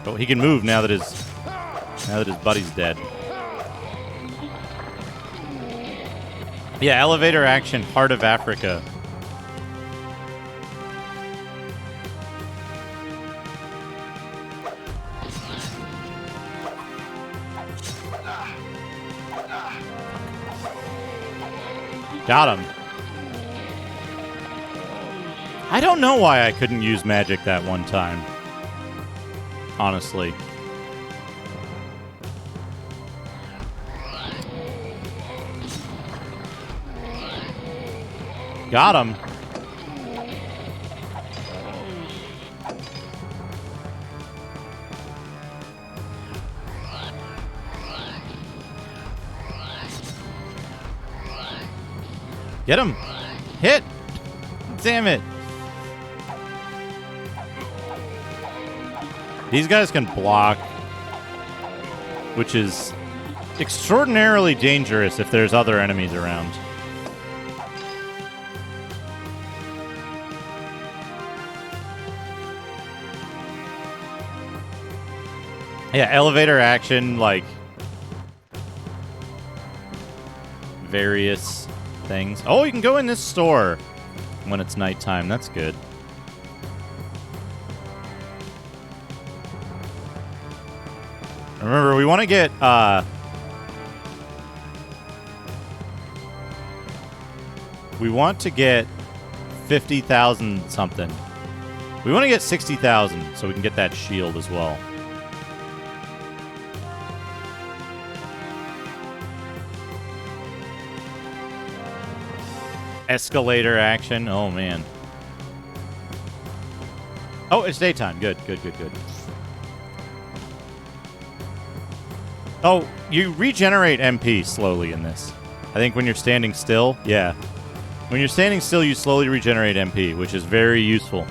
Oh, he can move now that his buddy's dead. Yeah, elevator action, Heart of Africa. Got him. I don't know why I couldn't use magic that one time. Honestly. Got him. Get him. Hit. Damn it. These guys can block, which is extraordinarily dangerous if there's other enemies around. Yeah, elevator action, like various things. Oh, you can go in this store when it's nighttime. That's good. Remember, we want to get 50,000 something. We want to get 60,000 so we can get that shield as well. Escalator action. Oh, man. Oh, it's daytime. Good, good, good, good. Oh, you regenerate MP slowly in this. I think when you're standing still, yeah. When you're standing still, you slowly regenerate MP, which is very useful.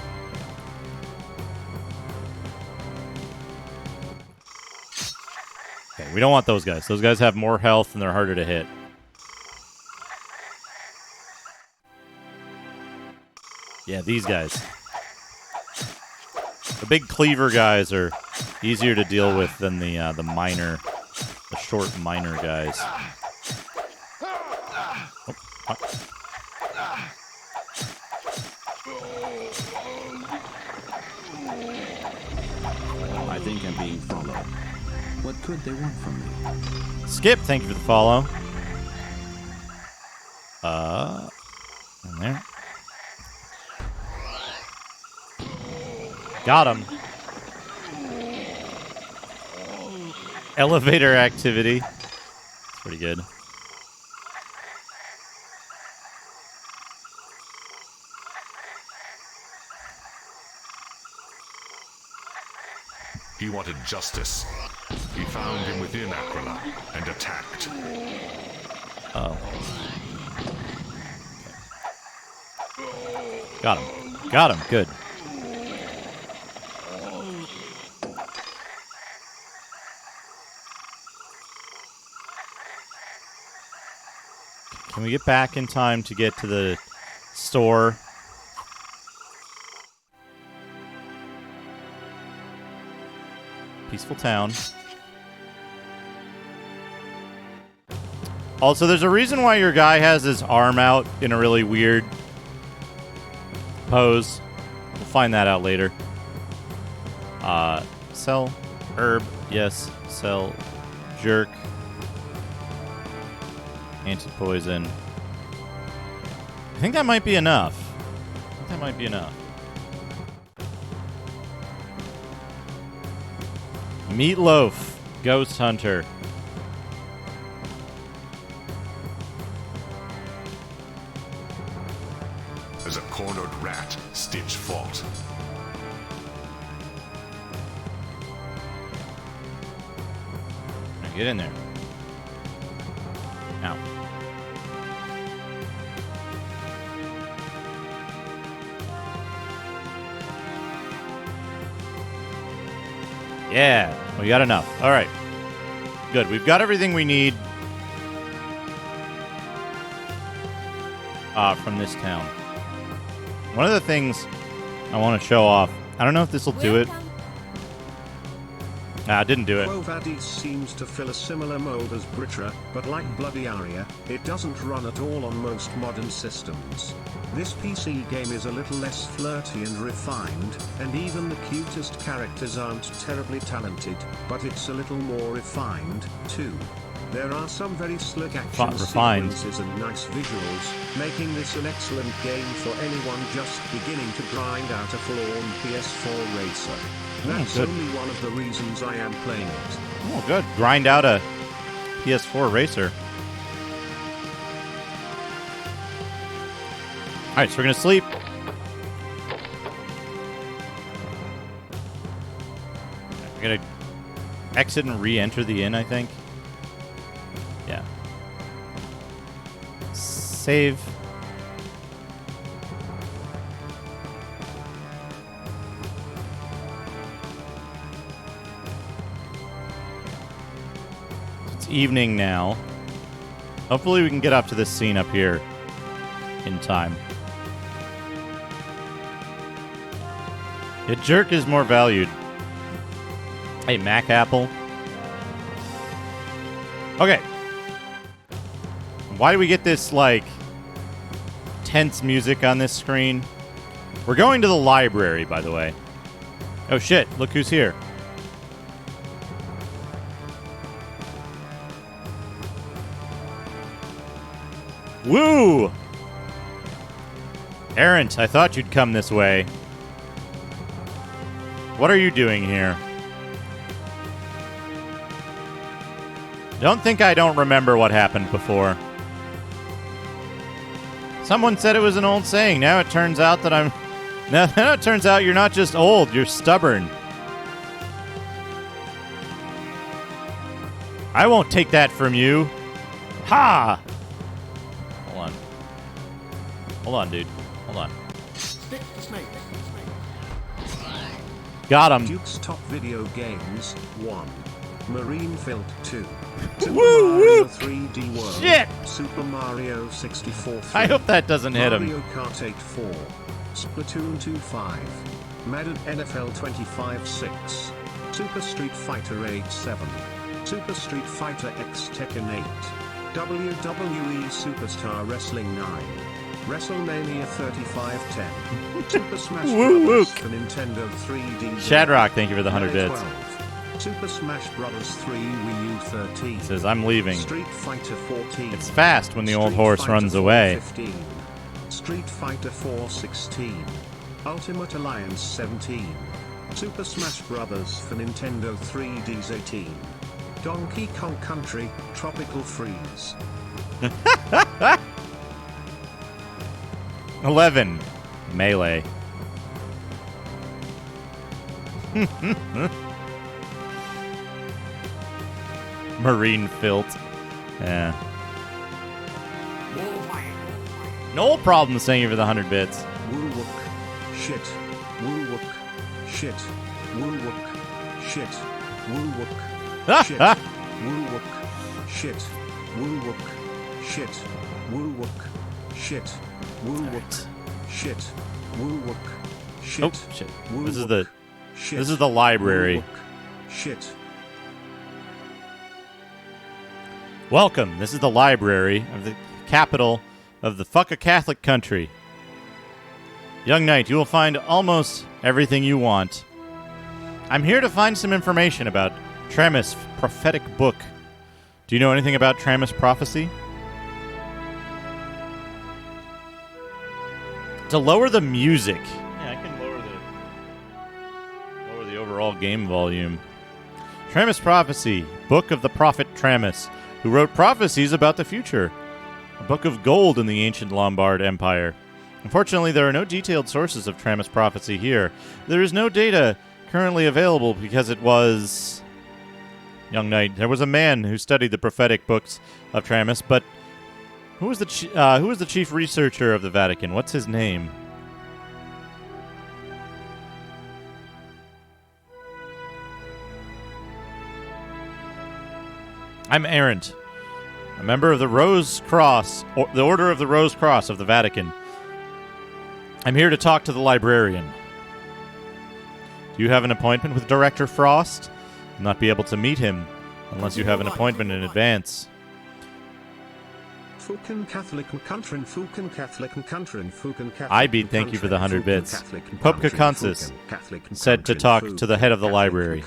Okay, we don't want those guys. Those guys have more health and they're harder to hit. Yeah, these guys. The big cleaver guys are easier to deal with than the short minor guys. Oh, I think I'm being followed. What could they want from me? Skip, thank you for the follow. In there. Got him. Elevator activity. That's pretty good. He wanted justice. He found him within Aquila and attacked. Oh. Got him. Got him. Good. Can we get back in time to get to the store? Peaceful town. Also, there's a reason why your guy has his arm out in a really weird pose. We'll find that out later. Sell herb. Yes. Sell jerk. Anti-poison. I think that might be enough. Meatloaf. Ghost Hunter. As a cornered rat, Stitch fought. Now get in there. Now. Yeah, we got enough. All right. Good. We've got everything we need from this town. One of the things I want to show off, I don't know if this will do it. Nah, it didn't do it. Vadis seems to fill a similar mold as Britra, but like Bloody Aria, it doesn't run at all on most modern systems. This PC game is a little less flirty and refined, and even the cutest characters aren't terribly talented, but it's a little more refined, too. There are some very slick action sequences and nice visuals, making this an excellent game for anyone just beginning to grind out a full-on PS4 racer. That's only one of the reasons I am playing it. Oh, good. Grind out a PS4 racer. All right, so we're going to sleep. We're going to exit and re-enter the inn, I think. Yeah. Save. It's evening now. Hopefully we can get up to this scene up here in time. A jerk is more valued. Hey, Mac Apple. Okay. Why do we get this, like, tense music on this screen? We're going to the library, by the way. Oh, shit. Look who's here. Woo! Errant, I thought you'd come this way. What are you doing here? Don't think I don't remember what happened before. Someone said it was an old saying. Now it turns out that I'm... Now it turns out you're not just old, you're stubborn. I won't take that from you. Ha! Hold on. Hold on, dude. Hold on. Got him. Duke's Top Video Games 1. Marine Filt 2. Super Woo, Mario woo. 3D World. Shit! Super Mario 64 3. I hope that doesn't hit him. Mario Kart 8 4. Splatoon 2 5. Madden NFL 25 6. Super Street Fighter 8 7. Super Street Fighter X Tekken 8. WWE Superstar Wrestling 9. WrestleMania 35 10. Super Smash Woo, woo. Bros. for Nintendo 3D. Shadrock, thank you for the 100 bits. 12. Super Smash Bros. 3 Wii U 13. Says, I'm leaving. Street Fighter 14. It's fast when the old Street horse Fighter runs 4 away. 15. Street Fighter 4 16. Ultimate Alliance 17. Super Smash Bros. for Nintendo 3DS 18. Donkey Kong Country, Tropical Freeze. 11. Melee. Marine Filt. Yeah. No problem saying you for the 100 bits. Woo-wook. Shit. Woo-wook. Shit. Woo-wook. Shit. Woo-wook. Shit. Woo-wook. Shit. Woo-wook. Shit. Woo-wook. Shit. Woo-wook. Shit. Woo-wook. Shit. Oh shit. This is Woo-wook. the Shit. this is the library. Woo-wook. Shit. Welcome. This is the library of the capital of the fucka Catholic country. Young knight, you will find almost everything you want. I'm here to find some information about Tramus' prophetic book. Do you know anything about Tramus' prophecy? To lower the music. Yeah, I can lower the overall game volume. Tramus' prophecy, book of the prophet Tramus, who wrote prophecies about the future. A book of gold in the ancient Lombard Empire. Unfortunately, there are no detailed sources of Tramus' prophecy here. There is no data currently available because it was... Young knight, there was a man who studied the prophetic books of Tramus, but who was the chief researcher of the Vatican? What's his name? I'm Errant, a member of the Rose Cross, or the Order of the Rose Cross of the Vatican. I'm here to talk to the librarian. Do you have an appointment with Director Frost? You'll not be able to meet him unless you have an appointment in advance. Fukin Catholic Country, Fukin Catholic Country, Fukin Catholic. I beat, thank you for the 100 bits. Pope Kakonsis said to talk to the head of the library.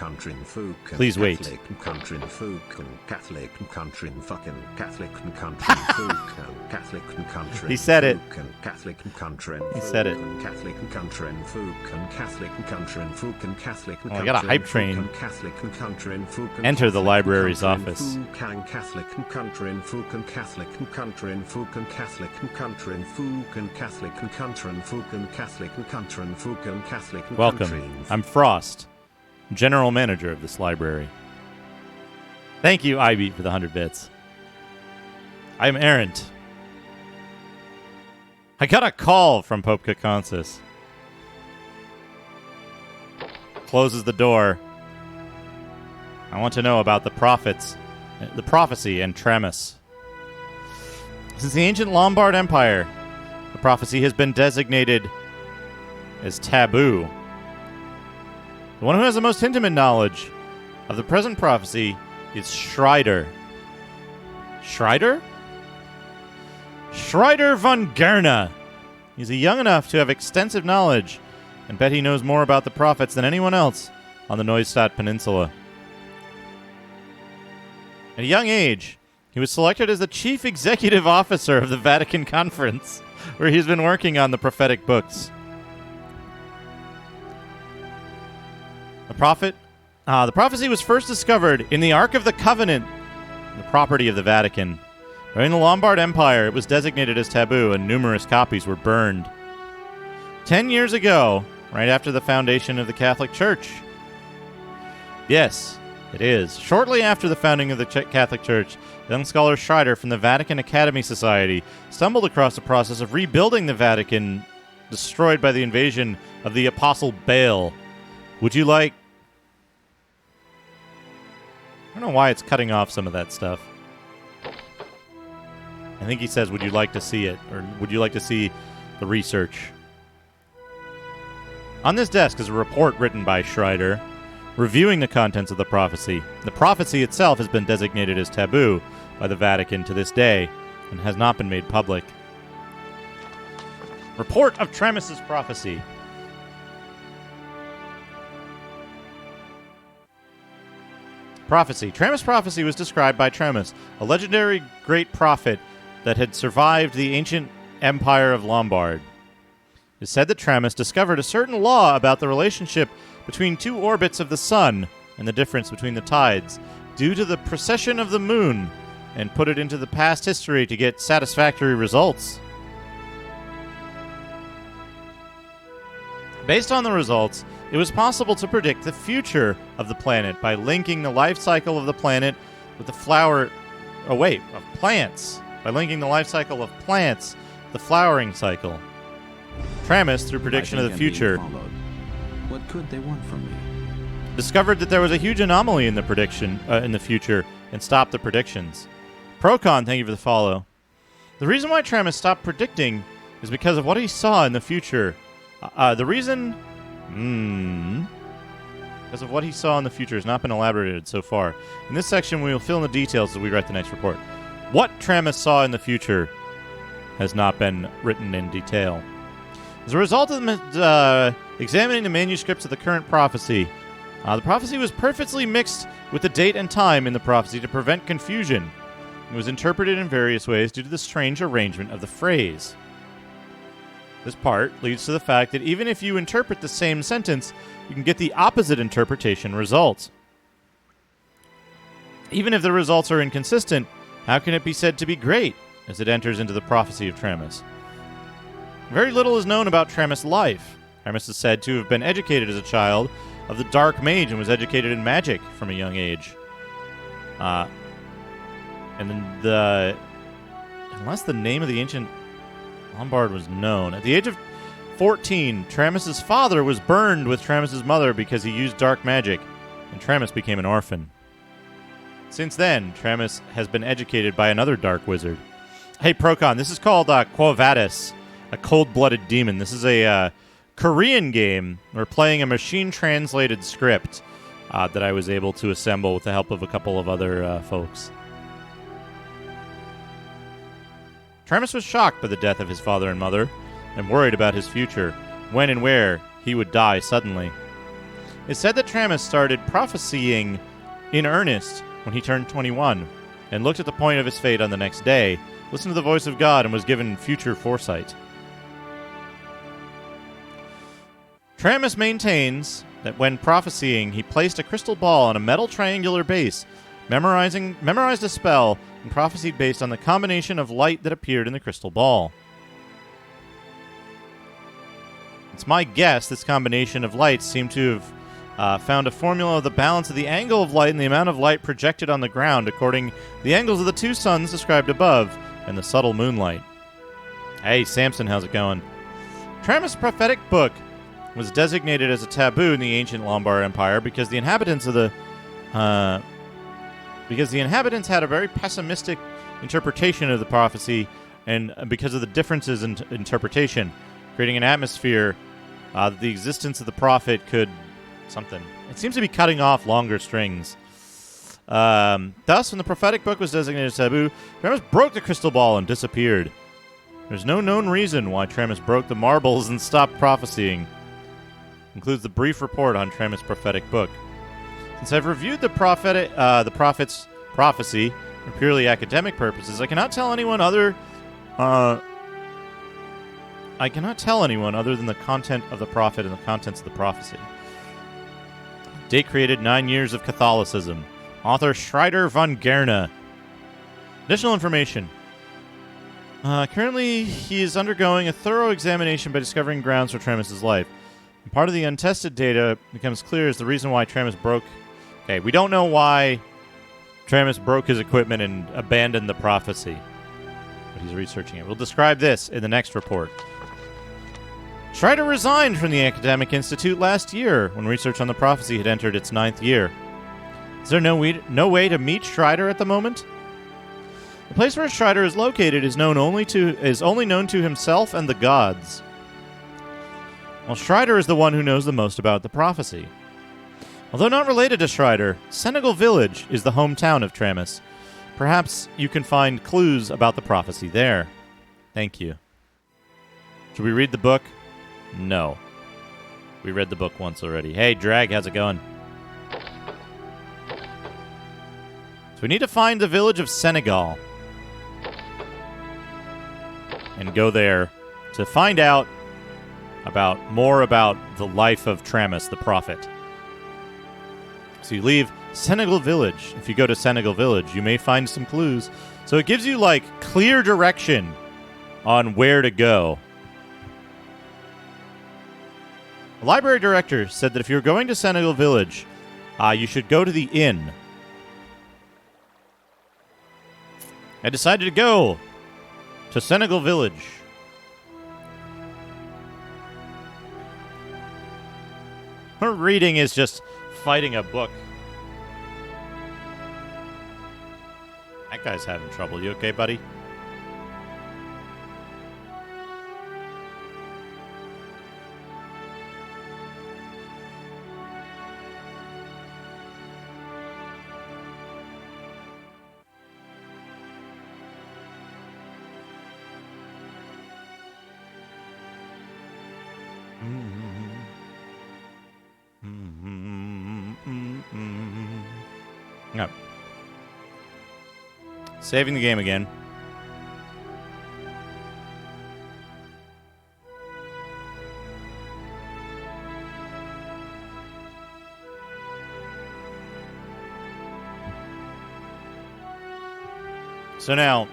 Please wait. Catholic country, fucking Catholic country. He said it. Catholic country. He said it. Catholic country, Fukin Catholic country, Fukin Catholic country. Oh, I got a hype train. Catholic country, Fukin. Enter the library's office. Fukin Catholic country, Fukin Catholic country, Fukin Catholic country, Fukin Catholic country, Fukin Catholic country, Fukin Catholic country. Welcome. I'm Frost, general manager of this library. Thank you, Ivy, for the 100 bits. I'm Errant. I got a call from Pope Kakonsis. Closes the door. I want to know about the prophecy and Tramus. Since the ancient Lombard Empire, the prophecy has been designated as taboo. The one who has the most intimate knowledge of the present prophecy is Schreider. Schreider? Schreider von Gerna. He's young enough to have extensive knowledge, and bet he knows more about the prophets than anyone else on the Neustadt Peninsula. At a young age, He was selected as the chief executive officer of the Vatican Conference, where he's been working on the prophetic books. The prophecy was first discovered in the Ark of the Covenant, the property of the Vatican. During the Lombard Empire, it was designated as taboo, and numerous copies were burned. 10 years ago, right after the foundation of the Catholic Church. Yes, it is. Shortly after the founding of the Catholic Church, young scholar Schreider from the Vatican Academy Society stumbled across the process of rebuilding the Vatican destroyed by the invasion of the Apostle Baal. Would you like... I don't know why it's cutting off some of that stuff. I think he says, would you like to see it? Or would you like to see the research? On this desk is a report written by Schreider reviewing the contents of the prophecy. The prophecy itself has been designated as taboo by the Vatican to this day and has not been made public. Report of Tramus's prophecy. Prophecy. Tramus' prophecy was described by Tramus, a legendary great prophet that had survived the ancient empire of Lombard. It is said that Tramus discovered a certain law about the relationship between two orbits of the sun and the difference between the tides due to the precession of the moon, and put it into the past history to get satisfactory results. Based on the results, it was possible to predict the future of the planet by linking the life cycle of the planet with the plants. By linking the life cycle of plants, the flowering cycle. Tramus, through prediction of the future, What could they want from me? discovered that there was a huge anomaly in the prediction in the future and stopped the predictions. Procon, thank you for the follow. The reason why Tramus stopped predicting is because of what he saw in the future. Because of what he saw in the future has not been elaborated so far. In this section, we will fill in the details as we write the next report. What Tramus saw in the future has not been written in detail. As a result of examining the manuscripts of the current prophecy, the prophecy was perfectly mixed with the date and time in the prophecy to prevent confusion. It was interpreted in various ways due to the strange arrangement of the phrase. This part leads to the fact that even if you interpret the same sentence, you can get the opposite interpretation results. Even if the results are inconsistent, how can it be said to be great as it enters into the prophecy of Tramus? Very little is known about Tramus' life. Tramus is said to have been educated as a child of the Dark Mage and was educated in magic from a young age. Unless the name of the ancient Lombard was known. At the age of 14, Tramus' father was burned with Tramus' mother because he used dark magic, and Tramus became an orphan. Since then, Tramus has been educated by another dark wizard. Hey, Procon, this is called Vadis, a cold-blooded demon. This is a Korean game. We're playing a machine-translated script that I was able to assemble with the help of a couple of other folks. Tramus was shocked by the death of his father and mother, and worried about his future, when and where he would die suddenly. It's said that Tramus started prophesying in earnest when he turned 21, and looked at the point of his fate on the next day, listened to the voice of God, and was given future foresight. Tramus maintains that when prophesying, he placed a crystal ball on a metal triangular base, memorized a spell, and prophesied based on the combination of light that appeared in the crystal ball. It's my guess this combination of lights seemed to have found a formula of the balance of the angle of light and the amount of light projected on the ground according to the angles of the two suns described above and the subtle moonlight. Hey, Samson, how's it going? Tramus' prophetic book was designated as a taboo in the ancient Lombard Empire because the inhabitants had a very pessimistic interpretation of the prophecy, and because of the differences in interpretation, creating an atmosphere that the existence of the prophet could something. It seems to be cutting off longer strings. Thus, when the prophetic book was designated as taboo, Tramus broke the crystal ball and disappeared. There's no known reason why Tramus broke the marbles and stopped prophesying. Includes the brief report on Tramus' prophetic book. Since I've reviewed the prophet's prophecy for purely academic purposes, I cannot tell anyone other than the content of the prophet and the contents of the prophecy. Date created 9 years of Catholicism. Author Schreider von Gerne. Additional information. Currently, he is undergoing a thorough examination by discovering grounds for Tramus's life. And part of the untested data becomes clear as the reason why Tramus broke... Okay, we don't know why Tramus broke his equipment and abandoned the prophecy. But he's researching it. We'll describe this in the next report. Schreider resigned from the Academic Institute last year when research on the prophecy had entered its 9th year. Is there no way to meet Schreider at the moment? The place where Schreider is located is only known to himself and the gods. Well, Schreider is the one who knows the most about the prophecy. Although not related to Schreider, Senegal Village is the hometown of Tramus. Perhaps you can find clues about the prophecy there. Thank you. Should we read the book? No. We read the book once already. Hey, Drag, how's it going? So we need to find the village of Senegal. And go there to find out more about the life of Tramus, the prophet. So you leave Senegal Village. If you go to Senegal Village, you may find some clues. So it gives you, like, clear direction on where to go. The library director said that if you're going to Senegal Village, you should go to the inn. I decided to go to Senegal Village. Her reading is just fighting a book. That guy's having trouble. You okay, buddy? Yep. Saving the game again. So now,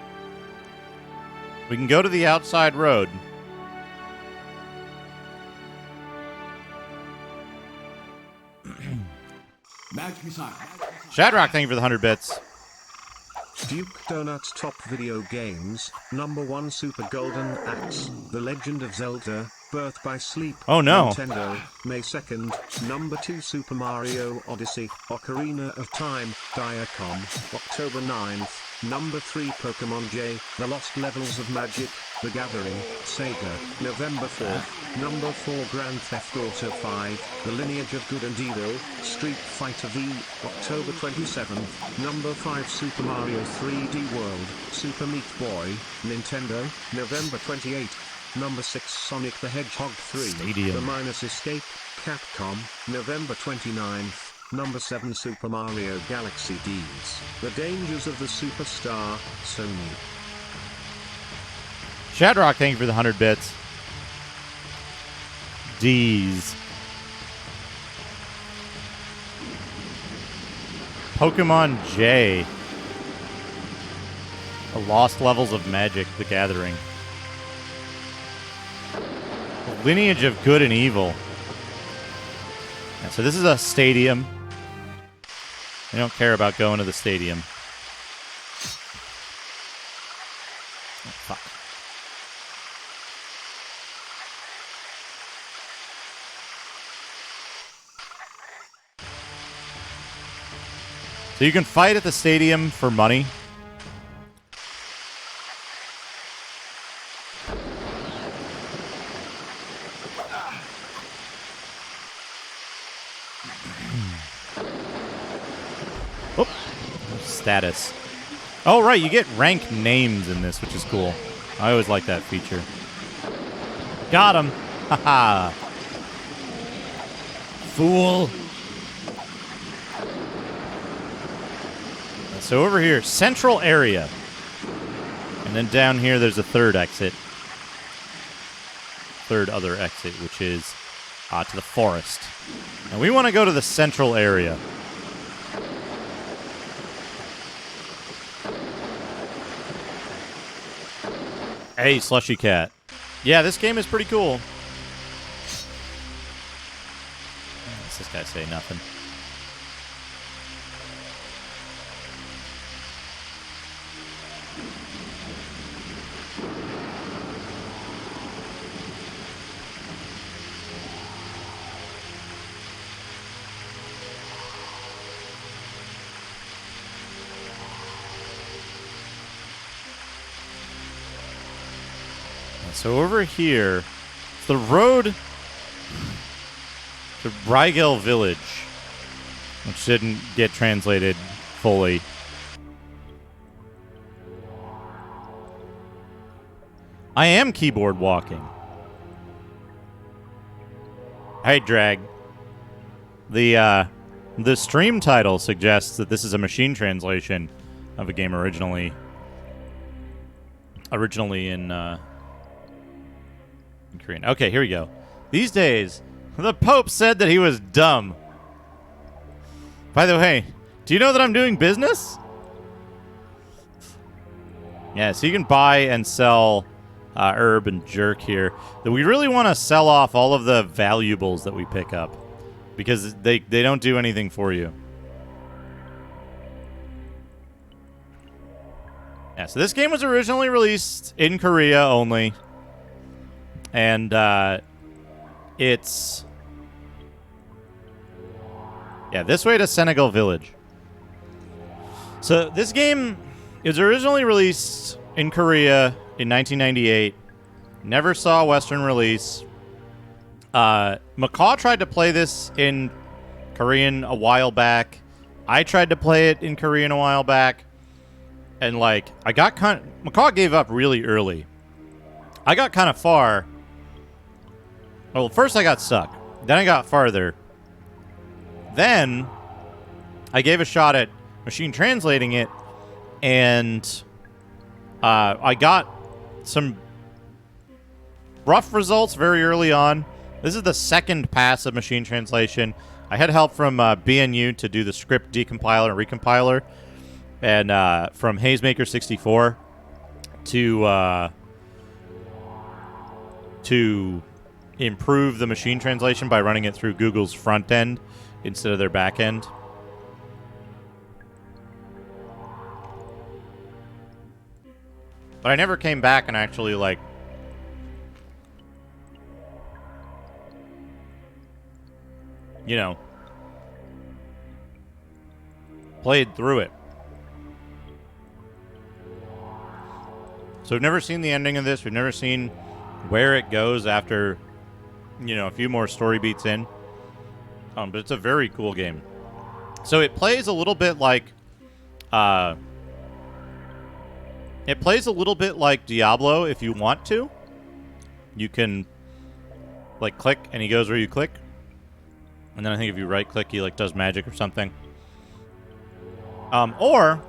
we can go to the outside road. Shadrock, thank you for the 100 bits. Duke Donuts Top Video Games, #1 Super Golden Axe, The Legend of Zelda, Birth by Sleep. Oh no. Nintendo, May 2nd, #2 Super Mario Odyssey, Ocarina of Time, Diacom, October 9th, #3 Pokemon J, The Lost Levels of Magic, The Gathering, Sega, November 4th, #4 Grand Theft Auto 5, The Lineage of Good and Evil, Street Fighter V, October 27th, #5 Super Mario 3D World, Super Meat Boy, Nintendo, November 28th, #6 Sonic the Hedgehog 3, Stadium. The Minus Escape, Capcom, November 29th, #7 Super Mario Galaxy D's, The Dangers of the Superstar, Sony. Shadrock, thank you for the 100 bits. D's. Pokemon J. The Lost Levels of Magic, The Gathering. The Lineage of Good and Evil. Yeah, so this is a stadium. I don't care about going to the stadium. Oh, fuck. So you can fight at the stadium for money. Oh, status. Oh, right, you get rank names in this, which is cool. I always like that feature. Got him. Haha. Fool. So over here, central area. And then down here, there's a third exit. Third other exit, which is to the forest. And we want to go to the central area. Hey, Slushy Cat. Yeah, this game is pretty cool. What's this guy say? Nothing. So over here, the road to Brygel Village, which didn't get translated fully. I am keyboard walking. Hey, Drag. The stream title suggests that this is a machine translation of a game originally in Korean. Okay, here we go. These days, the Pope said that he was dumb. By the way, do you know that I'm doing business? Yeah, so you can buy and sell herb and jerk here. We really want to sell off all of the valuables that we pick up because they don't do anything for you. Yeah, so this game was originally released in Korea only. And it's... yeah, this way to Senegal Village. So this game is originally released in Korea in 1998. Never saw a Western release. Macaw tried to play this in Korean a while back. I tried to play it in Korean a while back. And, like, Macaw gave up really early. I got kind of far. Well, first I got stuck. Then I got farther. Then I gave a shot at machine translating it, and I got some rough results very early on. This is the second pass of machine translation. I had help from BNU to do the script decompiler and recompiler, and from Hazemaker64 to improve the machine translation by running it through Google's front end instead of their back end. But I never came back and actually, like, you know, played through it. So we've never seen the ending of this. We've never seen where it goes after, you know, a few more story beats in. But it's a very cool game. So it plays a little bit like Diablo if you want to. You can, like, click and he goes where you click. And then I think if you right click, he, like, does magic or something. Or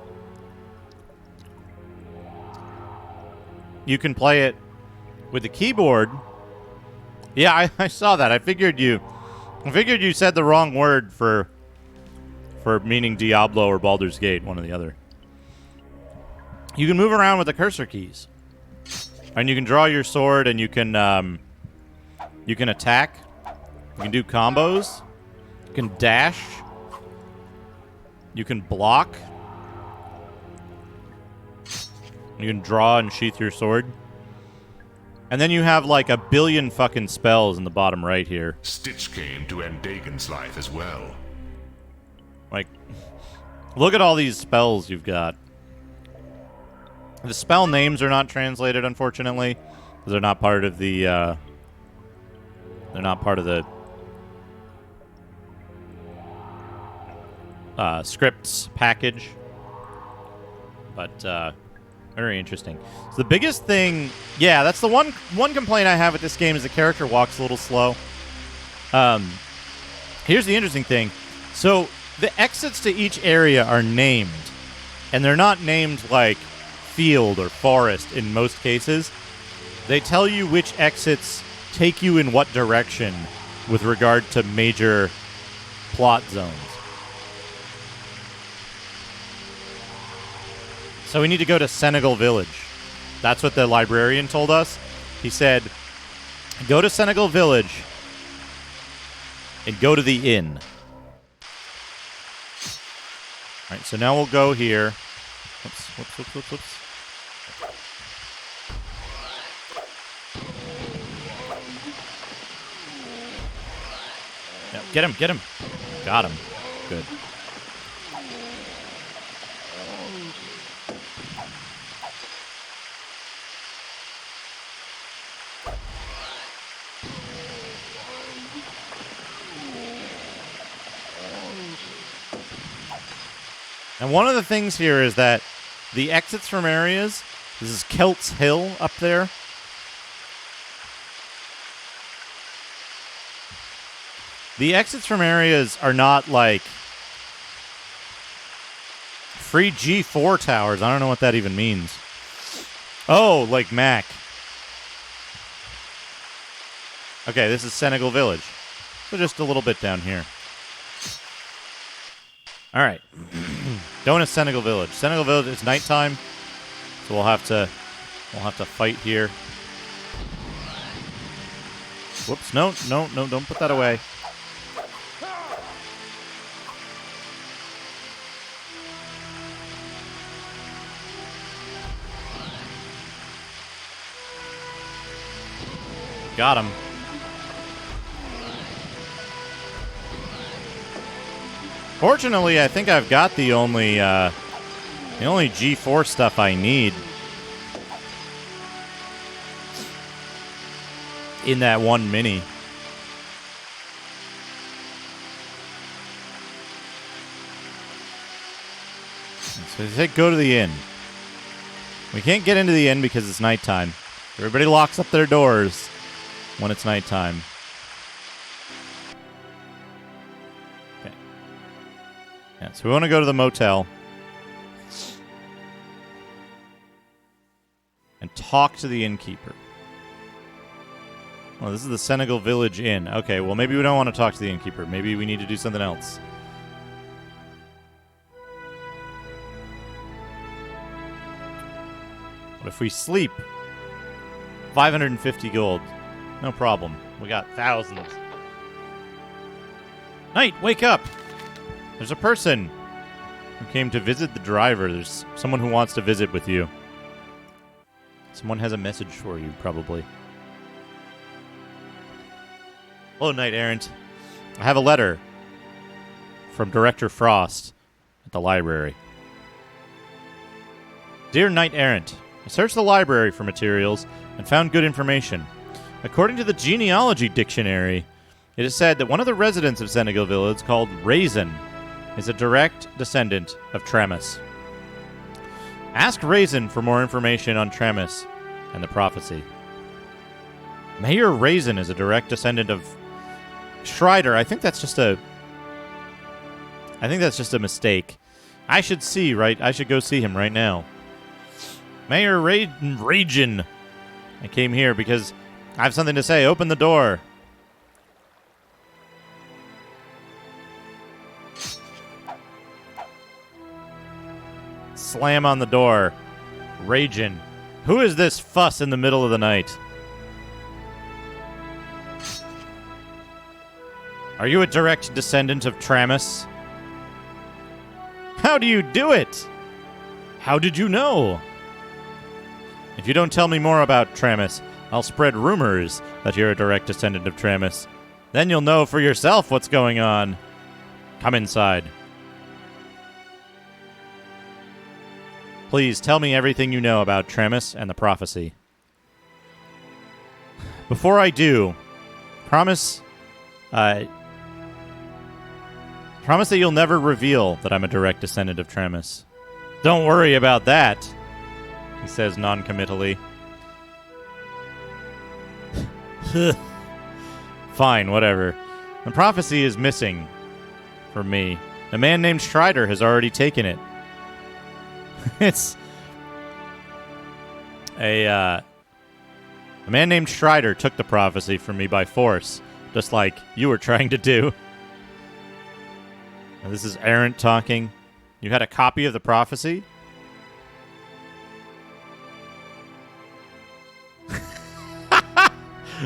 you can play it with the keyboard. Yeah, I saw that. I figured you said the wrong word for meaning Diablo or Baldur's Gate, one or the other. You can move around with the cursor keys, and you can draw your sword, and you can attack. You can do combos. You can dash. You can block. You can draw and sheath your sword. And then you have, like, a billion fucking spells in the bottom right here. Stitch came to end Dagon's life as well. Like, look at all these spells you've got. The spell names are not translated, unfortunately, because they're not part of the, scripts package. But, very interesting. So the biggest thing, yeah, that's the one complaint I have with this game is the character walks a little slow. Here's the interesting thing. So the exits to each area are named. And they're not named like field or forest in most cases. They tell you which exits take you in what direction with regard to major plot zones. So we need to go to Senegal Village. That's what the librarian told us. He said, go to Senegal Village and go to the inn. All right, so now we'll go here. Whoops. Yep, get him. Got him. Good. And one of the things here is that the exits from areas, this is Kelt's Hill up there. The exits from areas are not like free G4 towers. I don't know what that even means. Oh, like Mac. Okay, this is Senegal Village. So just a little bit down here. All right. Going to Senegal Village. Senegal Village, it's nighttime, so we'll have to fight here. Whoops, no, don't put that away. Got him. Fortunately, I think I've got the only G4 stuff I need in that one mini. So they say go to the inn. We can't get into the inn because it's nighttime. Everybody locks up their doors when it's nighttime. Yeah, so we want to go to the motel and talk to the innkeeper. Well, this is the Senegal Village Inn. Okay, well, maybe we don't want to talk to the innkeeper. Maybe we need to do something else. What if we sleep? 550 gold. No problem. We got thousands. Knight, wake up! There's a person who came to visit the driver. There's someone who wants to visit with you. Someone has a message for you, probably. Hello, Knight Errant. I have a letter from Director Frost at the library. Dear Knight Errant, I searched the library for materials and found good information. According to the genealogy dictionary, it is said that one of the residents of Senegal Village, called Raisin, is a direct descendant of Tramus. Ask Raisin for more information on Tramus and the prophecy. Mayor Raisin is a direct descendant of Schreider. I think that's just a mistake. I should go see him right now. Mayor Ragin. I came here because I have something to say. Open the door. Slam on the door. Ragin. Who is this fuss in the middle of the night? Are you a direct descendant of Tramus? How do you do it? How did you know? If you don't tell me more about Tramus, I'll spread rumors that you're a direct descendant of Tramus. Then you'll know for yourself what's going on. Come inside. Please tell me everything you know about Tramus and the prophecy. Before I do, promise that you'll never reveal that I'm a direct descendant of Tramus. Don't worry about that, he says non-committally. Fine, whatever. The prophecy is missing from me. A man named Schreider has already taken it. It's a man named Strider took the prophecy from me by force, just like you were trying to do. And this is Errant talking. You had a copy of the prophecy?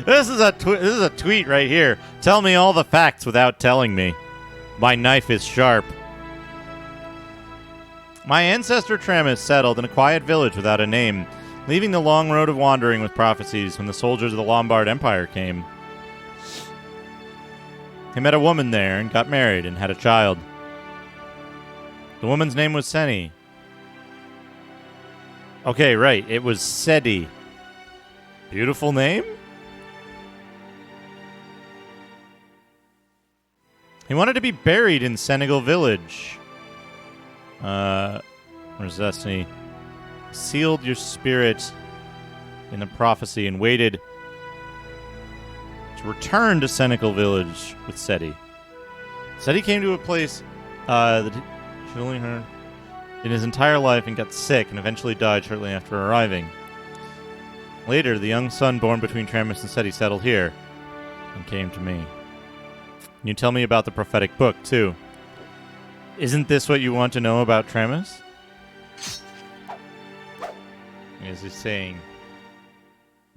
This is a tweet right here. Tell me all the facts without telling me. My knife is sharp. My ancestor Tramus settled in a quiet village without a name, leaving the long road of wandering with prophecies when the soldiers of the Lombard Empire came. He met a woman there and got married and had a child. The woman's name was Seni. Okay, right. It was Sedi. Beautiful name? He wanted to be buried in Senegal village. Where's Destiny? Sealed your spirit in the prophecy and waited to return to Senegal village with Seti. Seti came to a place that he'd only heard in his entire life and got sick and eventually died shortly after arriving. Later, the young son born between Tramus and Seti settled here and came to me. Can you tell me about the prophetic book, too? Isn't this what you want to know about Tramus? As he's saying,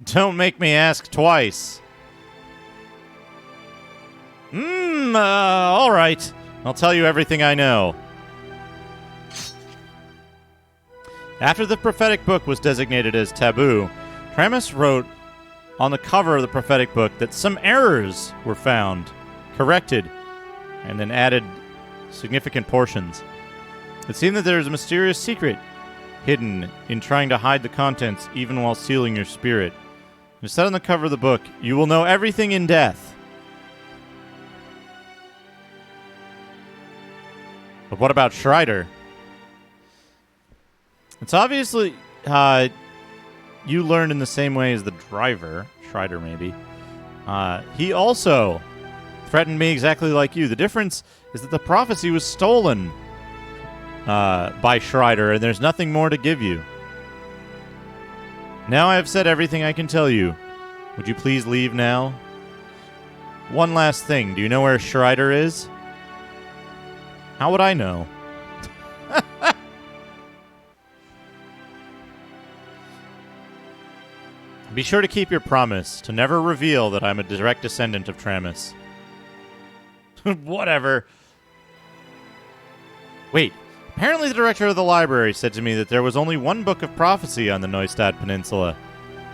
don't make me ask twice. All right. I'll tell you everything I know. After the prophetic book was designated as taboo, Tramus wrote on the cover of the prophetic book that some errors were found, corrected, and then added significant portions. It seemed that there is a mysterious secret hidden in trying to hide the contents even while sealing your spirit. It said on the cover of the book, you will know everything in death. But what about Strider? It's obviously you learned in the same way as the driver, Strider maybe. He also threatened me exactly like you. The difference is that the prophecy was stolen by Strider, and there's nothing more to give you. Now I have said everything I can tell you. Would you please leave now? One last thing. Do you know where Strider is? How would I know? Be sure to keep your promise to never reveal that I'm a direct descendant of Tramus. Whatever. Wait. Apparently the director of the library said to me that there was only one book of prophecy on the Neustadt Peninsula.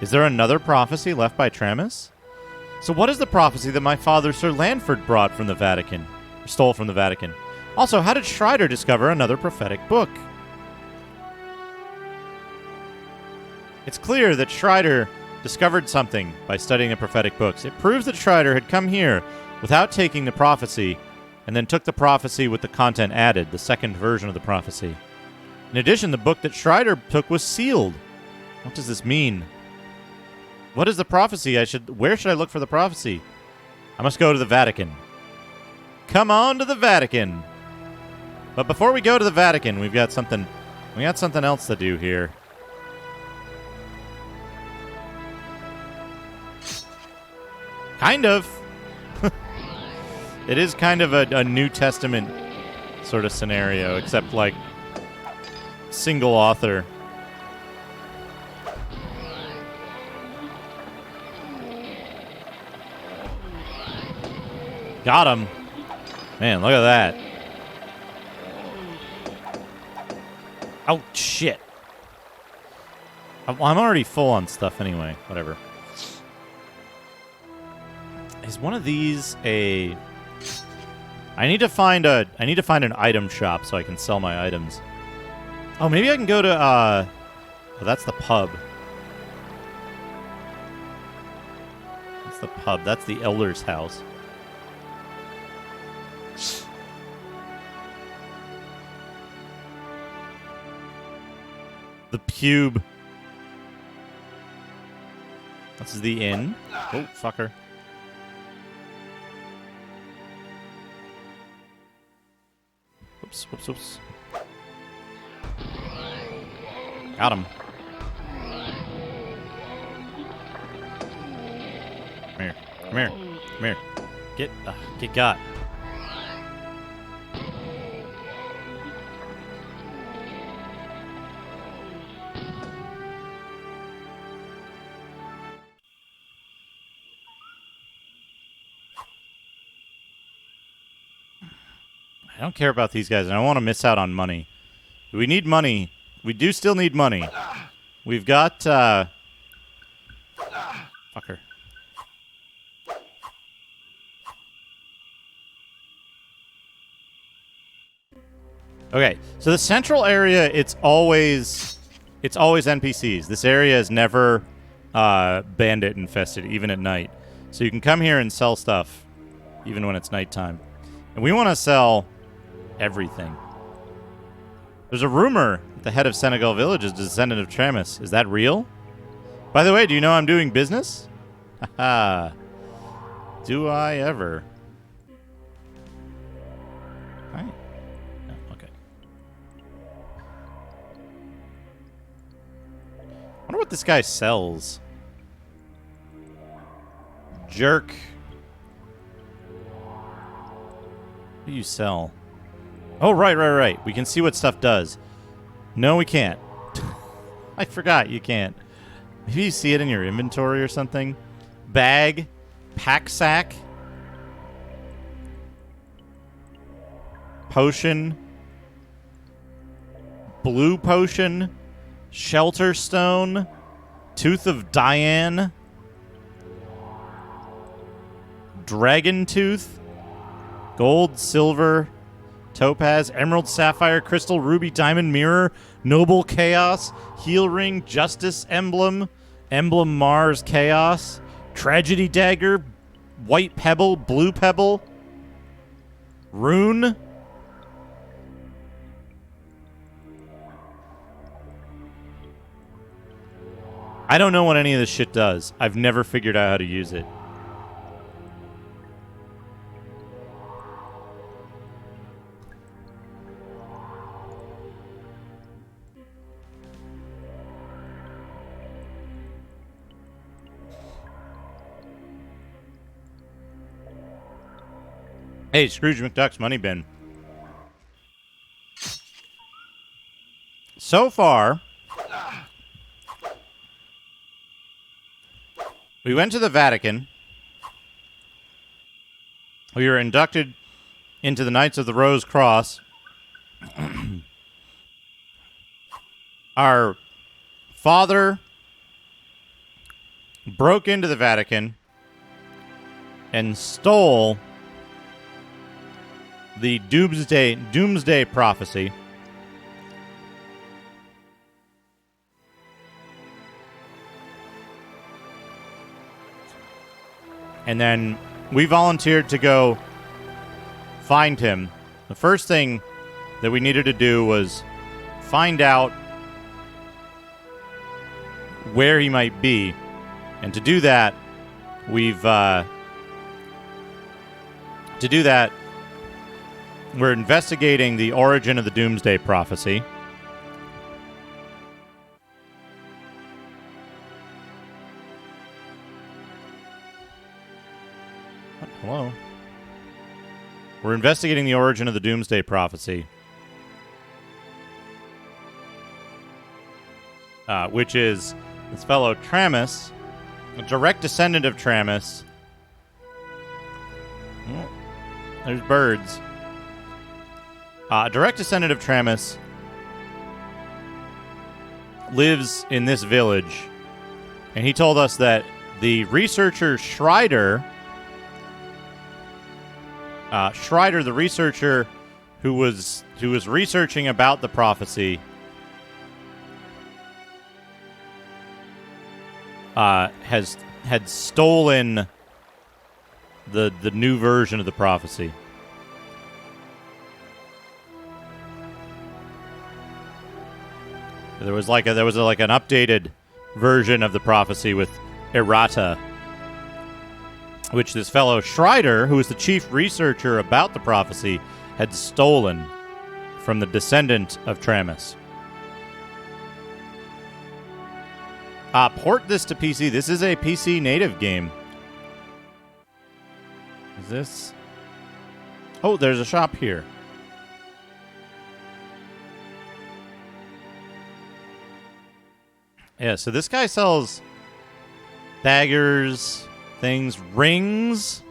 Is there another prophecy left by Tramus? So what is the prophecy that my father Sir Lanford brought from the Vatican? Or stole from the Vatican? Also, how did Strider discover another prophetic book? It's clear that Strider discovered something by studying the prophetic books. It proves that Strider had come here without taking the prophecy, and then took the prophecy with the content added, the second version of the prophecy. In addition, the book that Strider took was sealed. What does this mean? What is the prophecy? Where should I look for the prophecy? I must go to the Vatican. Come on to the Vatican. But before we go to the Vatican, we got something else to do here. Kind of. It is kind of a New Testament sort of scenario, except like single author. Got him. Man, look at that. Oh, shit. I'm already full on stuff anyway. Whatever. Is one of these a... I need to find an item shop so I can sell my items. Oh, maybe I can go to, oh, that's the pub. That's the pub. That's the elder's house. The pube. This is the inn. Oh, fucker. Oops. Got him. Come here. Come here. Come here. Get got. I don't care about these guys, and I don't want to miss out on money. We need money. We do still need money. We've got, Fucker. Okay, so the central area, it's always NPCs. This area is never bandit infested, even at night. So you can come here and sell stuff, even when it's nighttime. And we want to sell everything. There's a rumor that the head of Senegal Village is a descendant of Tramus. Is that real? By the way, do you know I'm doing business? Haha. Do I ever? Right. No, okay. I wonder what this guy sells. Jerk. What do you sell? Oh, right. We can see what stuff does. No, we can't. I forgot you can't. Maybe you see it in your inventory or something. Bag. Pack sack. Potion. Blue potion. Shelter stone. Tooth of Diane. Dragon tooth. Gold, silver, topaz, emerald, sapphire, crystal, ruby, diamond, mirror, noble chaos, heel ring, justice emblem, emblem Mars chaos, tragedy dagger, white pebble, blue pebble, rune. I don't know what any of this shit does. I've never figured out how to use it. Hey, Scrooge McDuck's money bin. So far, we went to the Vatican. We were inducted into the Knights of the Rose Cross. Our father broke into the Vatican and stole the Doomsday Prophecy. And then we volunteered to go find him. The first thing that we needed to do was find out where he might be. And to do that, we're investigating the origin of the Doomsday Prophecy. What? Hello? We're investigating the origin of the Doomsday Prophecy. Which is this fellow Tramus, a direct descendant of Tramus. Oh, there's birds. A direct descendant of Tramus lives in this village, and he told us that the researcher Schreider, the researcher who was researching about the prophecy, had stolen the new version of the prophecy. There was like an updated version of the prophecy with errata, which this fellow Schreider, who was the chief researcher about the prophecy, had stolen from the descendant of Tramus. Port this to PC. This is a PC native game. Is this? Oh, there's a shop here. Yeah, so this guy sells daggers, things, rings.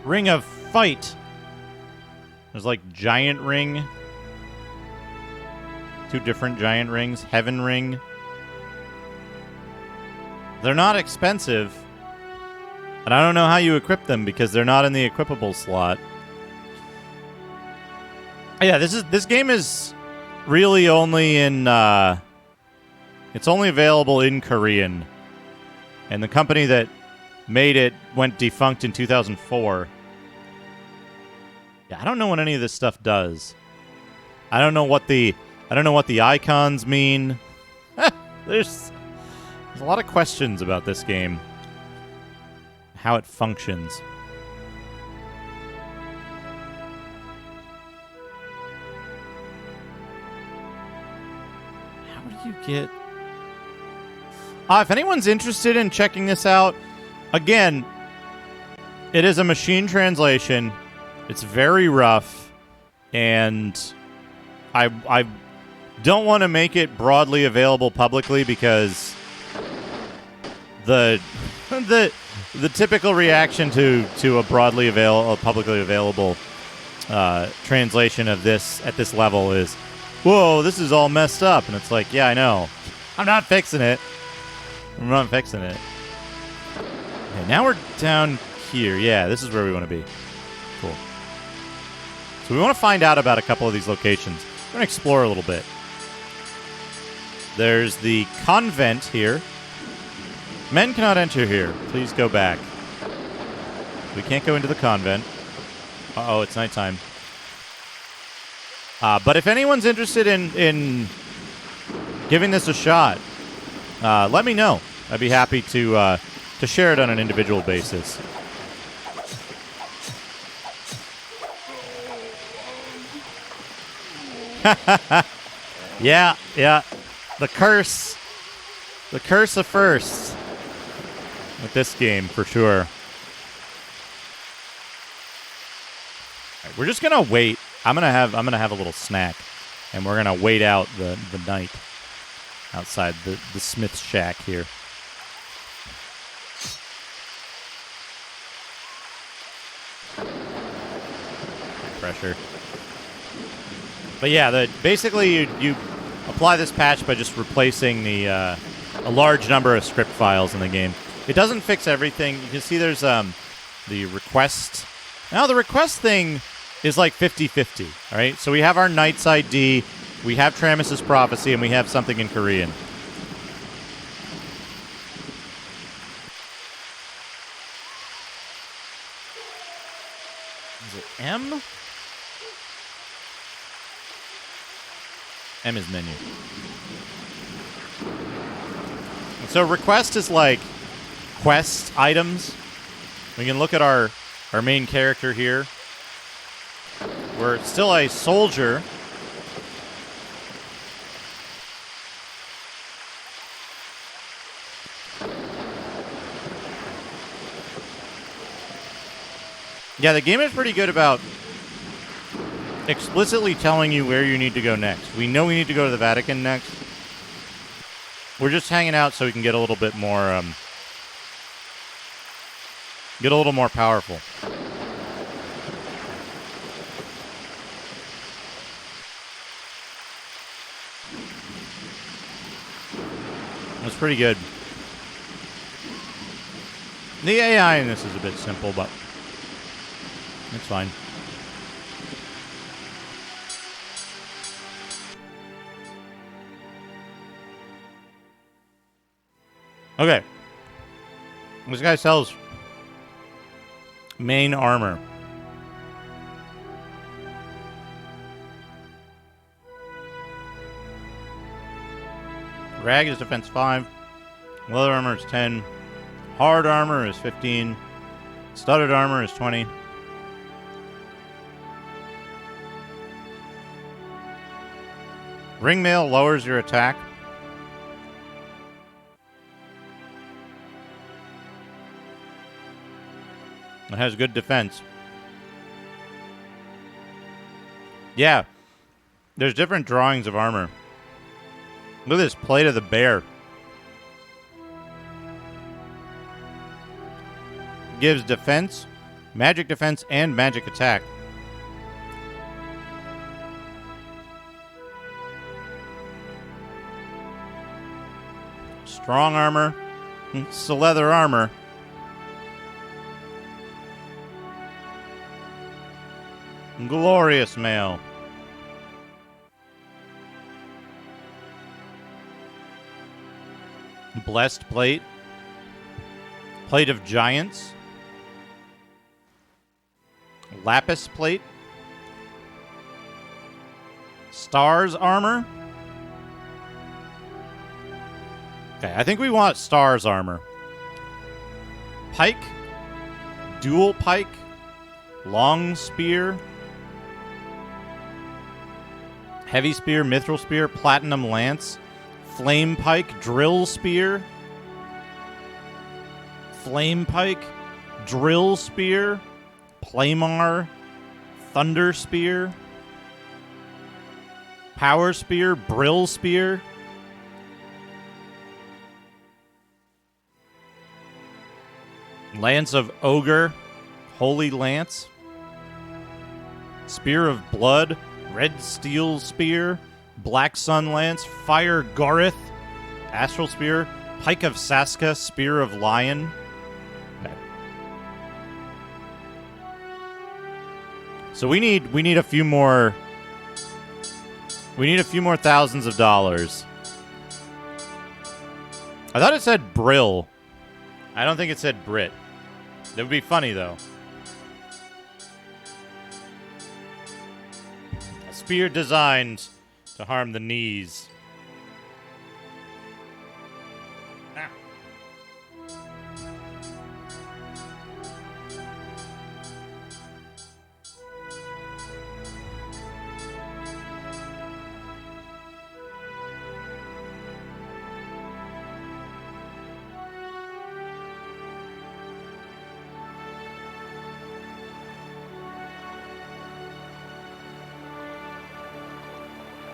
Ring of Fight. There's like giant ring. 2 different giant rings. Heaven ring. They're not expensive. And I don't know how you equip them because they're not in the equipable slot. Yeah, this game is really only in it's only available in Korean. And the company that made it went defunct in 2004. Yeah, I don't know what any of this stuff does. I don't know what the icons mean. There's a lot of questions about this game. How it functions. How do you get... if anyone's interested in checking this out, again, it is a machine translation. It's very rough, and I don't want to make it broadly available publicly because the typical reaction to a publicly available translation of this at this level is, whoa, this is all messed up. And it's like, yeah, I know. I'm not fixing it. I'm not fixing it. Okay, now we're down here. Yeah, this is where we want to be. Cool. So we want to find out about a couple of these locations. We're going to explore a little bit. There's the convent here. Men cannot enter here. Please go back. We can't go into the convent. Uh-oh, it's nighttime. But if anyone's interested in giving this a shot, let me know. I'd be happy to share it on an individual basis. Yeah. The curse of first with this game for sure. All right, we're just gonna wait. I'm gonna have a little snack, and we're gonna wait out the night outside the smith's shack here. Pressure. But yeah, basically you apply this patch by just replacing a large number of script files in the game. It doesn't fix everything. You can see there's the request. Now the request thing is like 50-50, all right? So we have our Knight's ID, we have Tramus's Prophecy, and we have something in Korean. Is it M? M is menu. And so request is like quest items. We can look at our main character here. We're still a soldier. Yeah, the game is pretty good about explicitly telling you where you need to go next. We know we need to go to the Vatican next. We're just hanging out so we can get a little bit more, powerful. That's pretty good. The AI in this is a bit simple, but it's fine. Okay. This guy sells main armor. Rag is defense 5. Leather armor is 10. Hard armor is 15. Studded armor is 20. Ring mail lowers your attack. It has good defense. Yeah. There's different drawings of armor. Look at this plate of the bear. Gives defense, magic defense, and magic attack. Strong armor. It's the leather armor. Glorious mail. Blessed plate. Plate of giants. Lapis plate. Stars armor. Okay, I think we want stars armor. Pike. Dual pike. Long spear. Heavy spear, mithril spear, platinum lance. Flame pike, drill spear. Flame pike, drill spear. Playmar, thunder spear. Power spear, brill spear. Lance of ogre, holy lance. Spear of blood, red steel spear. Black sun lance, fire Gorith, astral spear. Pike of Saska, spear of lion. Okay. So we need a few more. We need a few more thousands of dollars. I thought it said Brill. I don't think it said Brit. That would be funny, though. A spear designed to harm the knees.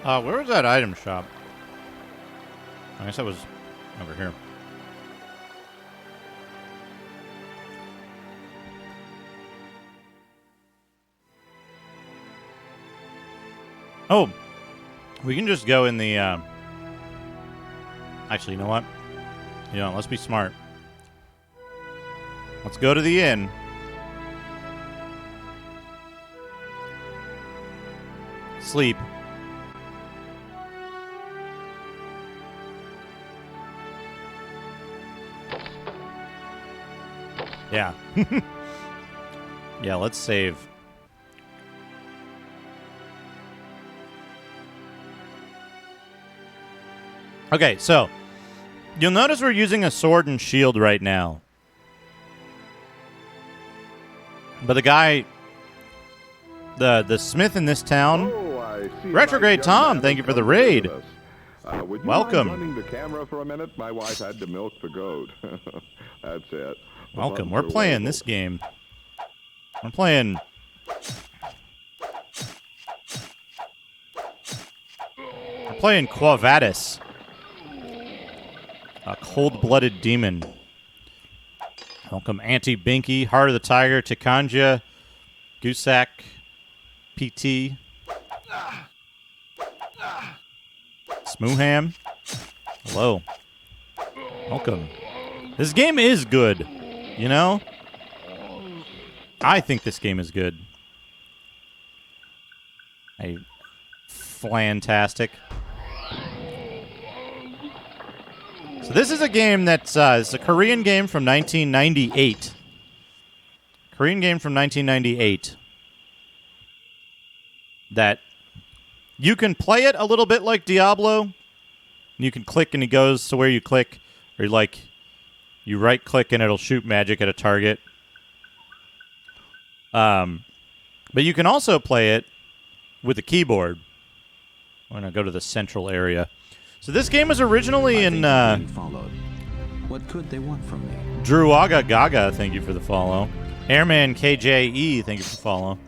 Ah. Where was that item shop? I guess that was over here. Oh, we can just go in the, Actually, you know what? You know, let's be smart. Let's go to the inn. Sleep. Yeah. Yeah, let's save. Okay, so you'll notice we're using a sword and shield right now. But the guy, the smith in this town, Retrograde Tom, thank you for the raid. Would you Welcome. mind running the camera for a minute? My wife had to milk the goat. That's it. Welcome. We're playing this game. We're playing. We're playing Vadis, a cold-blooded demon. Welcome, Auntie Binky, Heart of the Tiger, Tikanja, Gusak, PT, Smooham. Hello. Welcome. This game is good. You know? I think this game is good. Fantastic. So this is a game that's it's a Korean game from 1998. Korean game from 1998. That you can play it a little bit like Diablo. You can click and it goes to where you click, or you right click and it'll shoot magic at a target. But you can also play it with a keyboard. We're gonna go to the central area. So this game was originally in Followed. What could they want from me? Druaga Gaga, thank you for the follow. Airman KJE, thank you for following.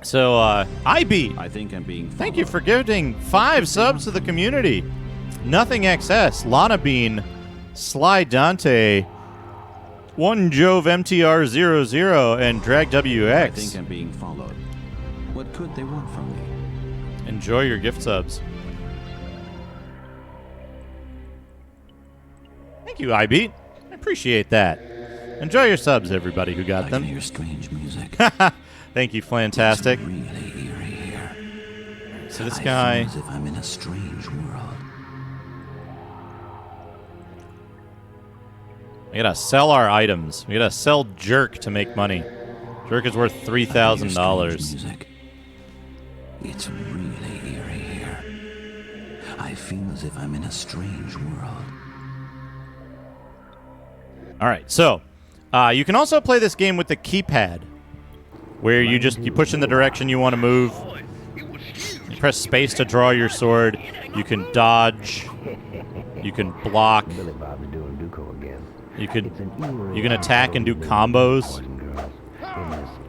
So, IB, I think I'm being followed. thank you for giving 5 subs to the community. Nothing XS, Lana Bean, Sly Dante, One Jove MTR00, and Drag WX. I think I'm being followed. What could they want from me? Enjoy your gift subs. Thank you, IB. I appreciate that. Enjoy your subs, everybody who got I them. can hear strange music. Thank you, Fantastic. It's really eerie here. So this I guy... feel as if I'm in a strange world. We gotta sell our items. We gotta sell Jerk to make money. Jerk is worth $3,000. Music. It's really eerie here. I feel as if I'm in a strange world. All right, so you can also play this game with the keypad, where you push in the direction you want to move. You press space to draw your sword. You can dodge. You can block. You can attack and do combos.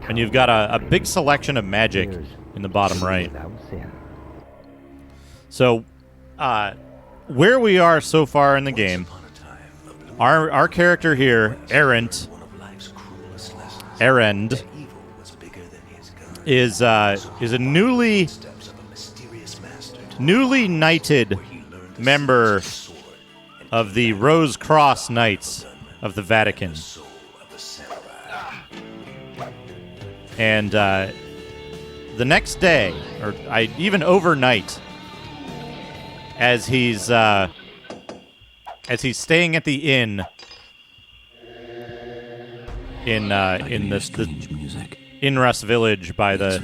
And you've got a big selection of magic in the bottom right. So, where we are so far in the game, our character here, Erend, is a newly knighted member of the Rose Cross Knights of the Vatican. And the next day, or even overnight, as he's staying at the inn in the music. Inrus village by the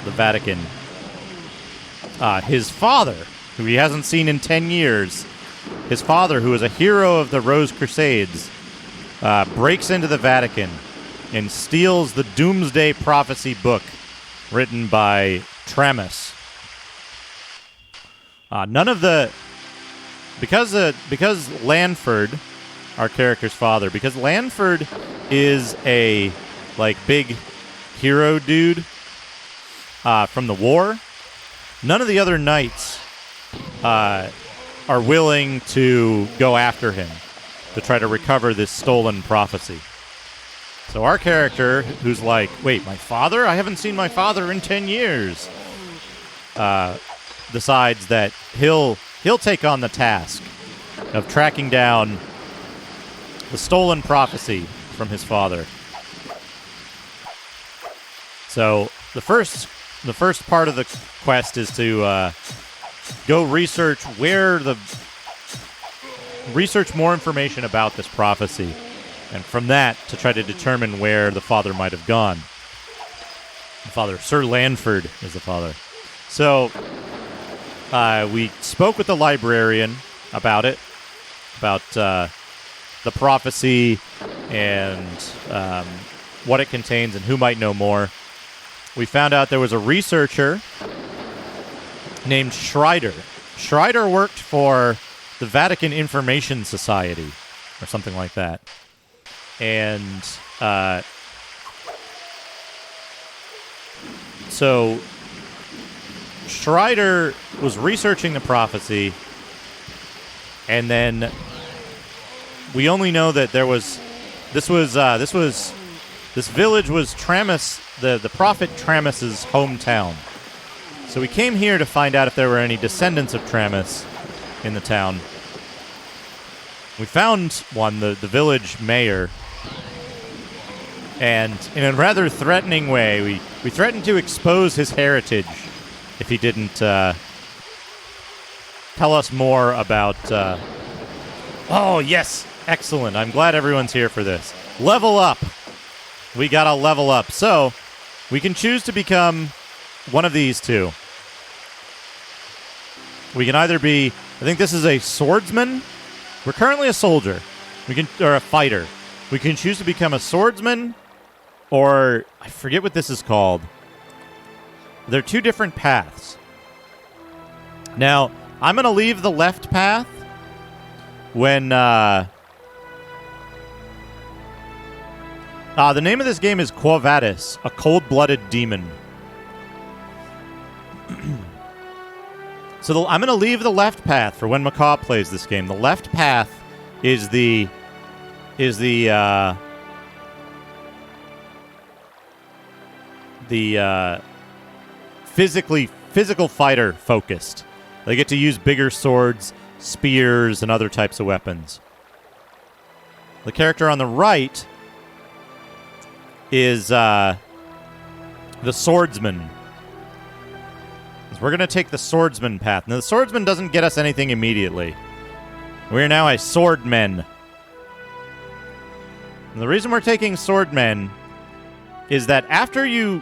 Vatican. His father, who he hasn't seen in 10 years, his father, who is a hero of the Rose Crusades, breaks into the Vatican and steals the Doomsday Prophecy book written by Tramus. Because Lanford, our character's father, because Lanford is a big hero dude from the war, none of the other knights are willing to go after him to try to recover this stolen prophecy. So our character, who's like, wait, my father? I haven't seen my father in 10 years, decides that he'll take on the task of tracking down the stolen prophecy from his father. So the first part of the quest is to go research more information about this prophecy, and from that to try to determine where the father might have gone. The father, Sir Lanford, is the father. So we spoke with the librarian about it, about the prophecy and what it contains and who might know more. We found out there was a researcher named Schreider. Schreider worked for the Vatican Information Society, or something like that. And so Schreider was researching the prophecy, and then we only know that this village was Tramus, the prophet Tramus's hometown. So we came here to find out if there were any descendants of Tramus in the town. We found one, the village mayor, and in a rather threatening way, we threatened to expose his heritage if he didn't tell us more about... Oh, yes! Excellent. I'm glad everyone's here for this. Level up! We gotta level up. So, we can choose to become one of these two. We can either be... I think this is a swordsman. We're currently a soldier. Or a fighter. We can choose to become a swordsman, or... I forget what this is called. There are two different paths. Now, I'm going to leave the left path when... the name of this game is Vadis, a cold-blooded demon. So I'm going to leave the left path for when Macaw plays this game. The left path is the physical fighter focused. They get to use bigger swords, spears, and other types of weapons. The character on the right is the swordsman. So we're going to take the swordsman path. Now, the swordsman doesn't get us anything immediately. We are now a swordmen. And the reason we're taking swordmen is that after you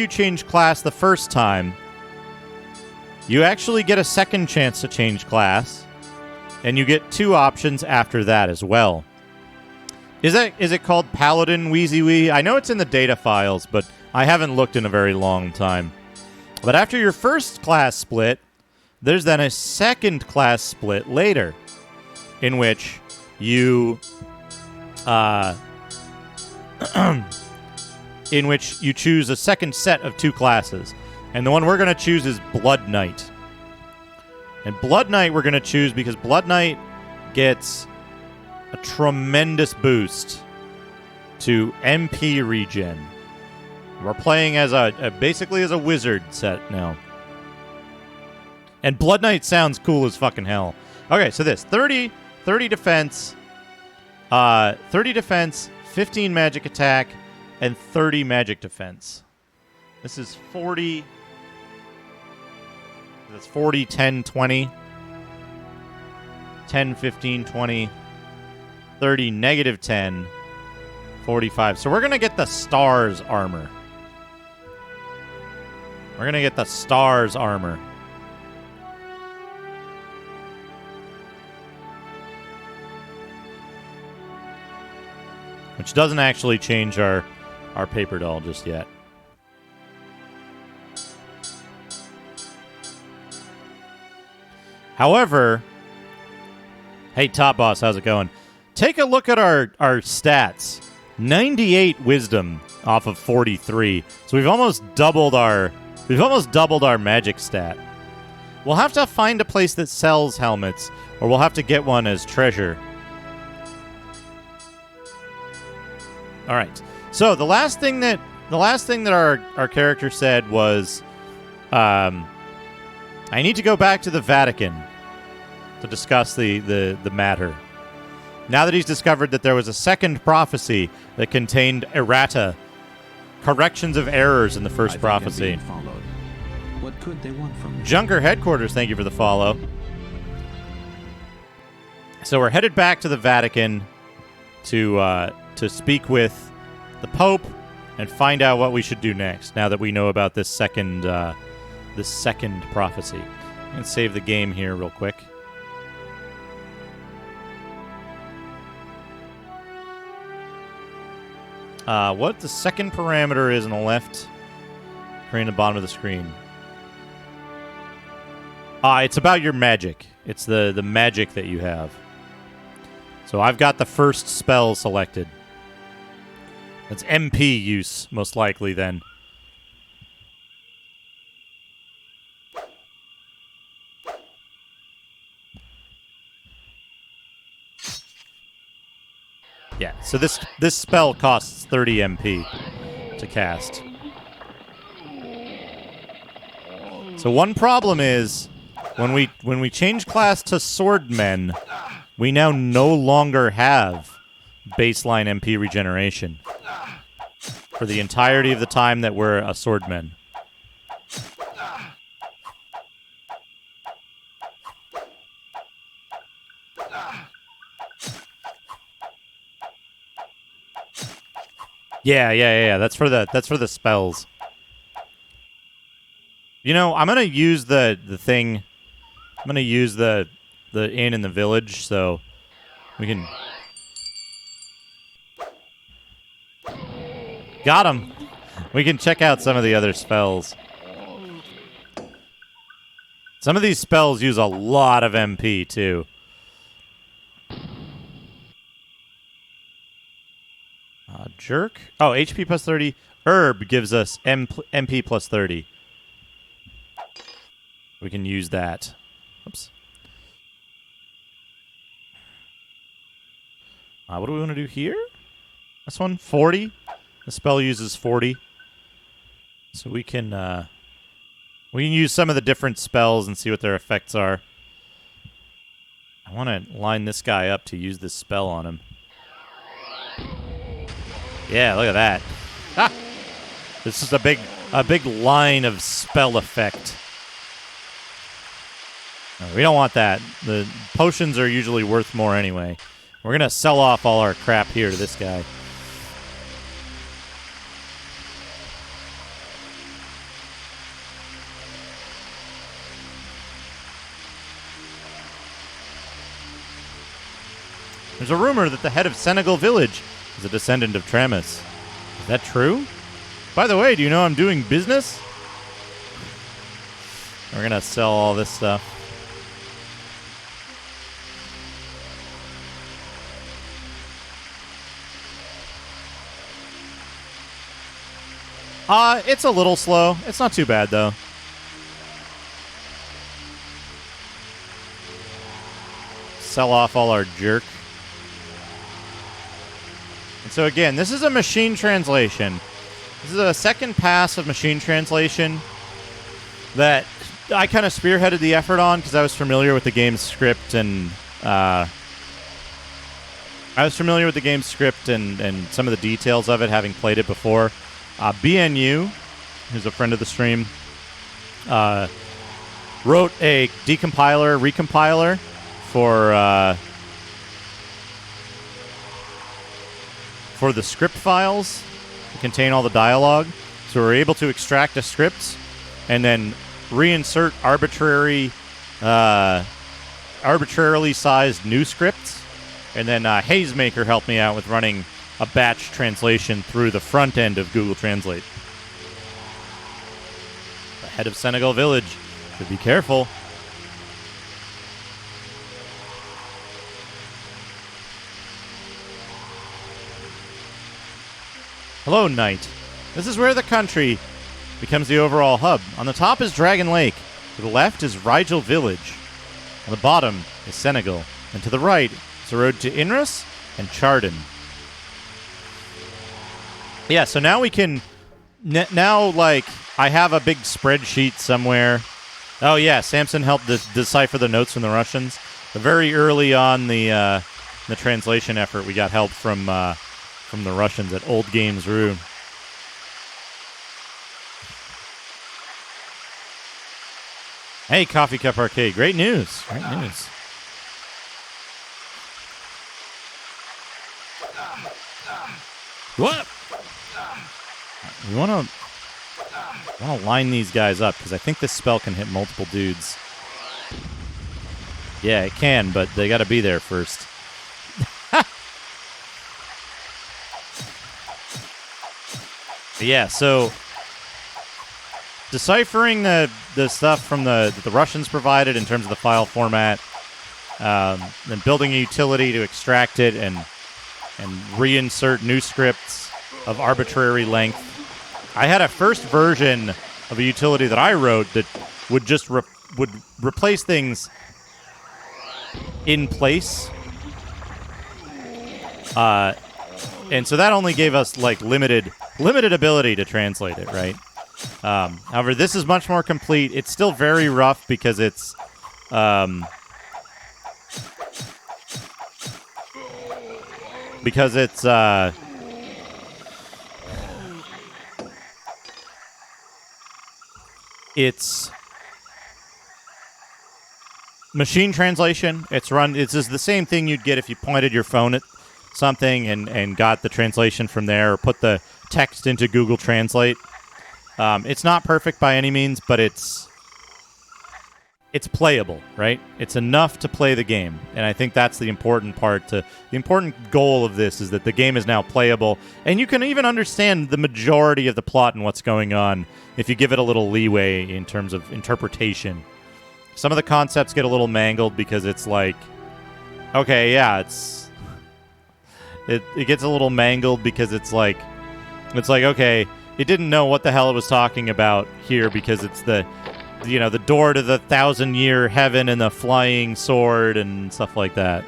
change class the first time, you actually get a second chance to change class, and you get 2 options after that as well. Is it called Paladin Wheezy Wee? I know it's in the data files, but I haven't looked in a very long time. But after your first class split, there's then a second class split later, in which you choose a second set of 2 classes. And the one we're going to choose is Blood Knight. And Blood Knight we're going to choose because Blood Knight gets a tremendous boost to MP regen. We're playing as basically as a wizard set now. And Blood Knight sounds cool as fucking hell. Okay, so this 30 defense, 15 magic attack, and 30 magic defense. This is 40. That's 40, 10, 20. 10, 15, 20. 30, negative 10. 45. So we're going to get the Stars armor. We're going to get the Stars armor. Which doesn't actually change our paper doll just yet. However, hey, Top Boss, how's it going? Take a look at our stats. 98 wisdom off of 43. So we've almost doubled our magic stat. We'll have to find a place that sells helmets, or we'll have to get one as treasure. All right. So the last thing that our character said was, I need to go back to the Vatican to discuss the matter. Now that he's discovered that there was a second prophecy that contained errata, corrections of errors in the first prophecy. What could they want from me? Junker Headquarters, thank you for the follow. So we're headed back to the Vatican to speak with the Pope and find out what we should do next. Now that we know about this second prophecy, I'm gonna save the game here real quick. What the second parameter is on the left, right in the bottom of the screen. It's about your magic. It's the magic that you have. So I've got the first spell selected. That's MP use, most likely, then. Yeah, so this spell costs 30 MP to cast. So one problem is when we change class to swordmen, we now no longer have baseline MP regeneration for the entirety of the time that we're a swordman. Yeah. That's for the spells. You know, I'm gonna use the thing. I'm gonna use the inn in the village, so we can. Got him. We can check out some of the other spells. Some of these spells use a lot of MP, too. Jerk. Oh, HP plus 30. Herb gives us MP plus 30. We can use that. Oops. What do we want to do here? This one, 40. The spell uses 40. So we can use some of the different spells and see what their effects are. I want to line this guy up to use this spell on him. Yeah, look at that. Ah! This is a big line of spell effect. No, we don't want that. The potions are usually worth more anyway. We're going to sell off all our crap here to this guy. There's a rumor that the head of Senegal Village is a descendant of Tramus. Is that true? By the way, do you know I'm doing business? We're going to sell all this stuff. It's a little slow. It's not too bad, though. Sell off all our jerk. And so again, this is a machine translation. This is a second pass of machine translation that I kind of spearheaded the effort on because I was familiar with the game's script and some of the details of it, having played it before. BNU, who's a friend of the stream, wrote a recompiler for the script files to contain all the dialogue. So we're able to extract a script and then reinsert arbitrarily sized new scripts. And then Hazemaker helped me out with running a batch translation through the front end of Google Translate. The head of Senegal Village. Should be careful. Hello, Knight. This is where the country becomes the overall hub. On the top is Dragon Lake. To the left is Rigel Village. On the bottom is Senegal. And to the right is the road to Inrus and Chardon. Yeah, so now we can... Now, like, I have a big spreadsheet somewhere. Oh, yeah, Samson helped decipher the notes from the Russians. Very early on the translation effort, we got help from the Russians at Old Games Room. Hey, Coffee Cup Arcade. Great news. Great news. What? We want to line these guys up because I think this spell can hit multiple dudes. Yeah, it can, but they got to be there first. Yeah, so deciphering the stuff from the Russians provided in terms of the file format, then building a utility to extract it and reinsert new scripts of arbitrary length. I had a first version of a utility that I wrote that would just would replace things in place. And so that only gave us like limited ability to translate it, right? However, this is much more complete. It's still very rough because it's it's machine translation. It's just the same thing you'd get if you pointed your phone at something and got the translation from there, or put the text into Google Translate. It's not perfect by any means, but it's playable, right? It's enough to play the game, and I think that's the important part. The important goal of this is that the game is now playable, and you can even understand the majority of the plot and what's going on if you give it a little leeway in terms of interpretation. some of the concepts get a little mangled because it's like, okay, yeah, it gets a little mangled because it's like, okay, it didn't know what the hell it was talking about here because it's the door to the 1,000-year heaven and the flying sword and stuff like that.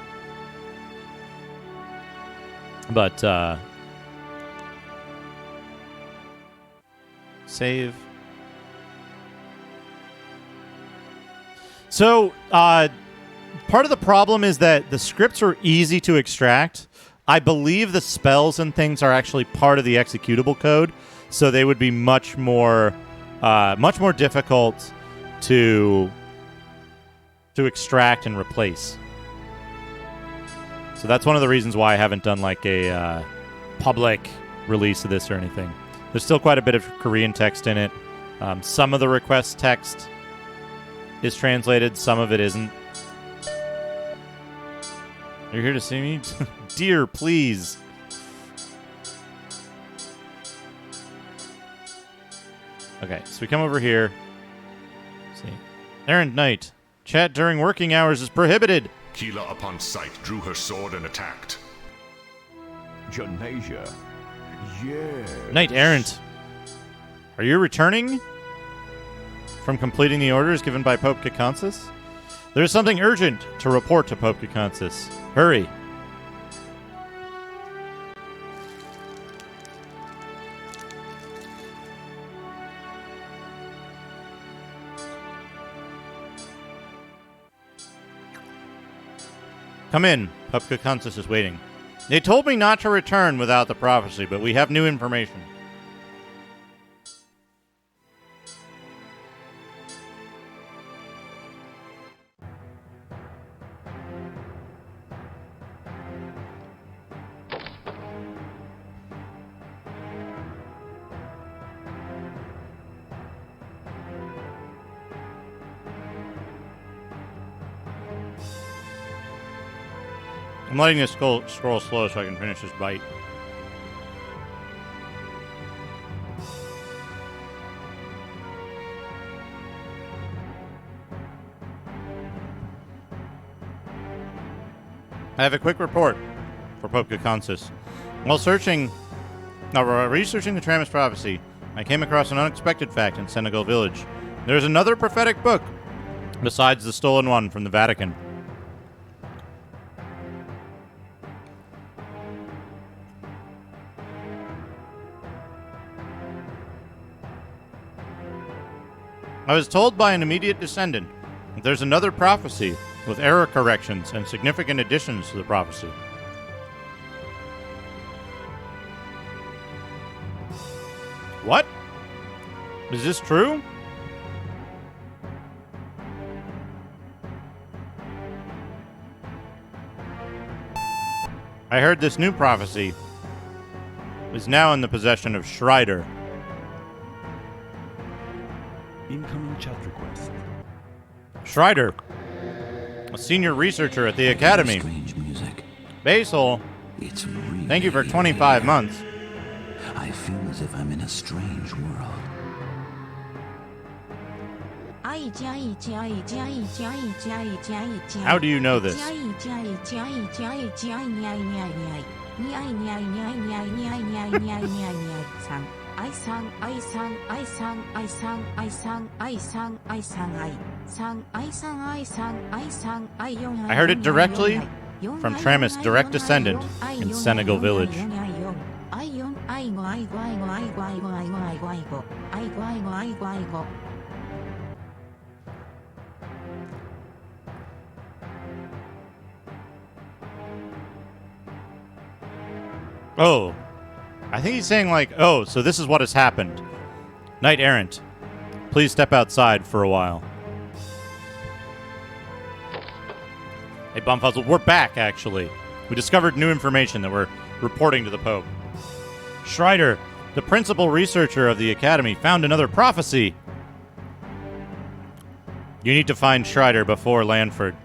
But, save. So, part of the problem is that the scripts are easy to extract. I believe the spells and things are actually part of the executable code, so they would be much more difficult to extract and replace. So that's one of the reasons why I haven't done like a public release of this or anything. There's still quite a bit of Korean text in it. Some of the request text is translated, some of it isn't. You're here to see me? Dear, please. Okay, so we come over here. Let's see. Errant Knight. Chat during working hours is prohibited. Keela, upon sight, drew her sword and attacked. Janasia. Yes. Knight Errant. Are you returning from completing the orders given by Pope Kakonsis? There is something urgent to report to Pope Kakonsis. Hurry. Come in. Pope Kakonsis is waiting. They told me not to return without the prophecy, but we have new information. I'm letting this scroll slow so I can finish this bite. I have a quick report for Pope Kakonsis. While researching the Tramis prophecy, I came across an unexpected fact in Senegal village. There is another prophetic book besides the stolen one from the Vatican. I was told by an immediate descendant that there's another prophecy with error corrections and significant additions to the prophecy. What? Is this true? I heard this new prophecy is now in the possession of Schreider. Incoming chat request. Schreider, a senior researcher at the Academy. Strange music. Basil, It's really thank you for 25 here. months. I feel as if I'm in a strange world. How do you know this? I heard it directly from Tramis' direct descendant in Senegal village. Oh, I think he's saying like, oh, so this is what has happened. Knight Errant, please step outside for a while. Hey, Bumfuzzle, we're back, actually. We discovered new information that we're reporting to the Pope. Schreider, the principal researcher of the Academy, found another prophecy. You need to find Schreider before Lanford.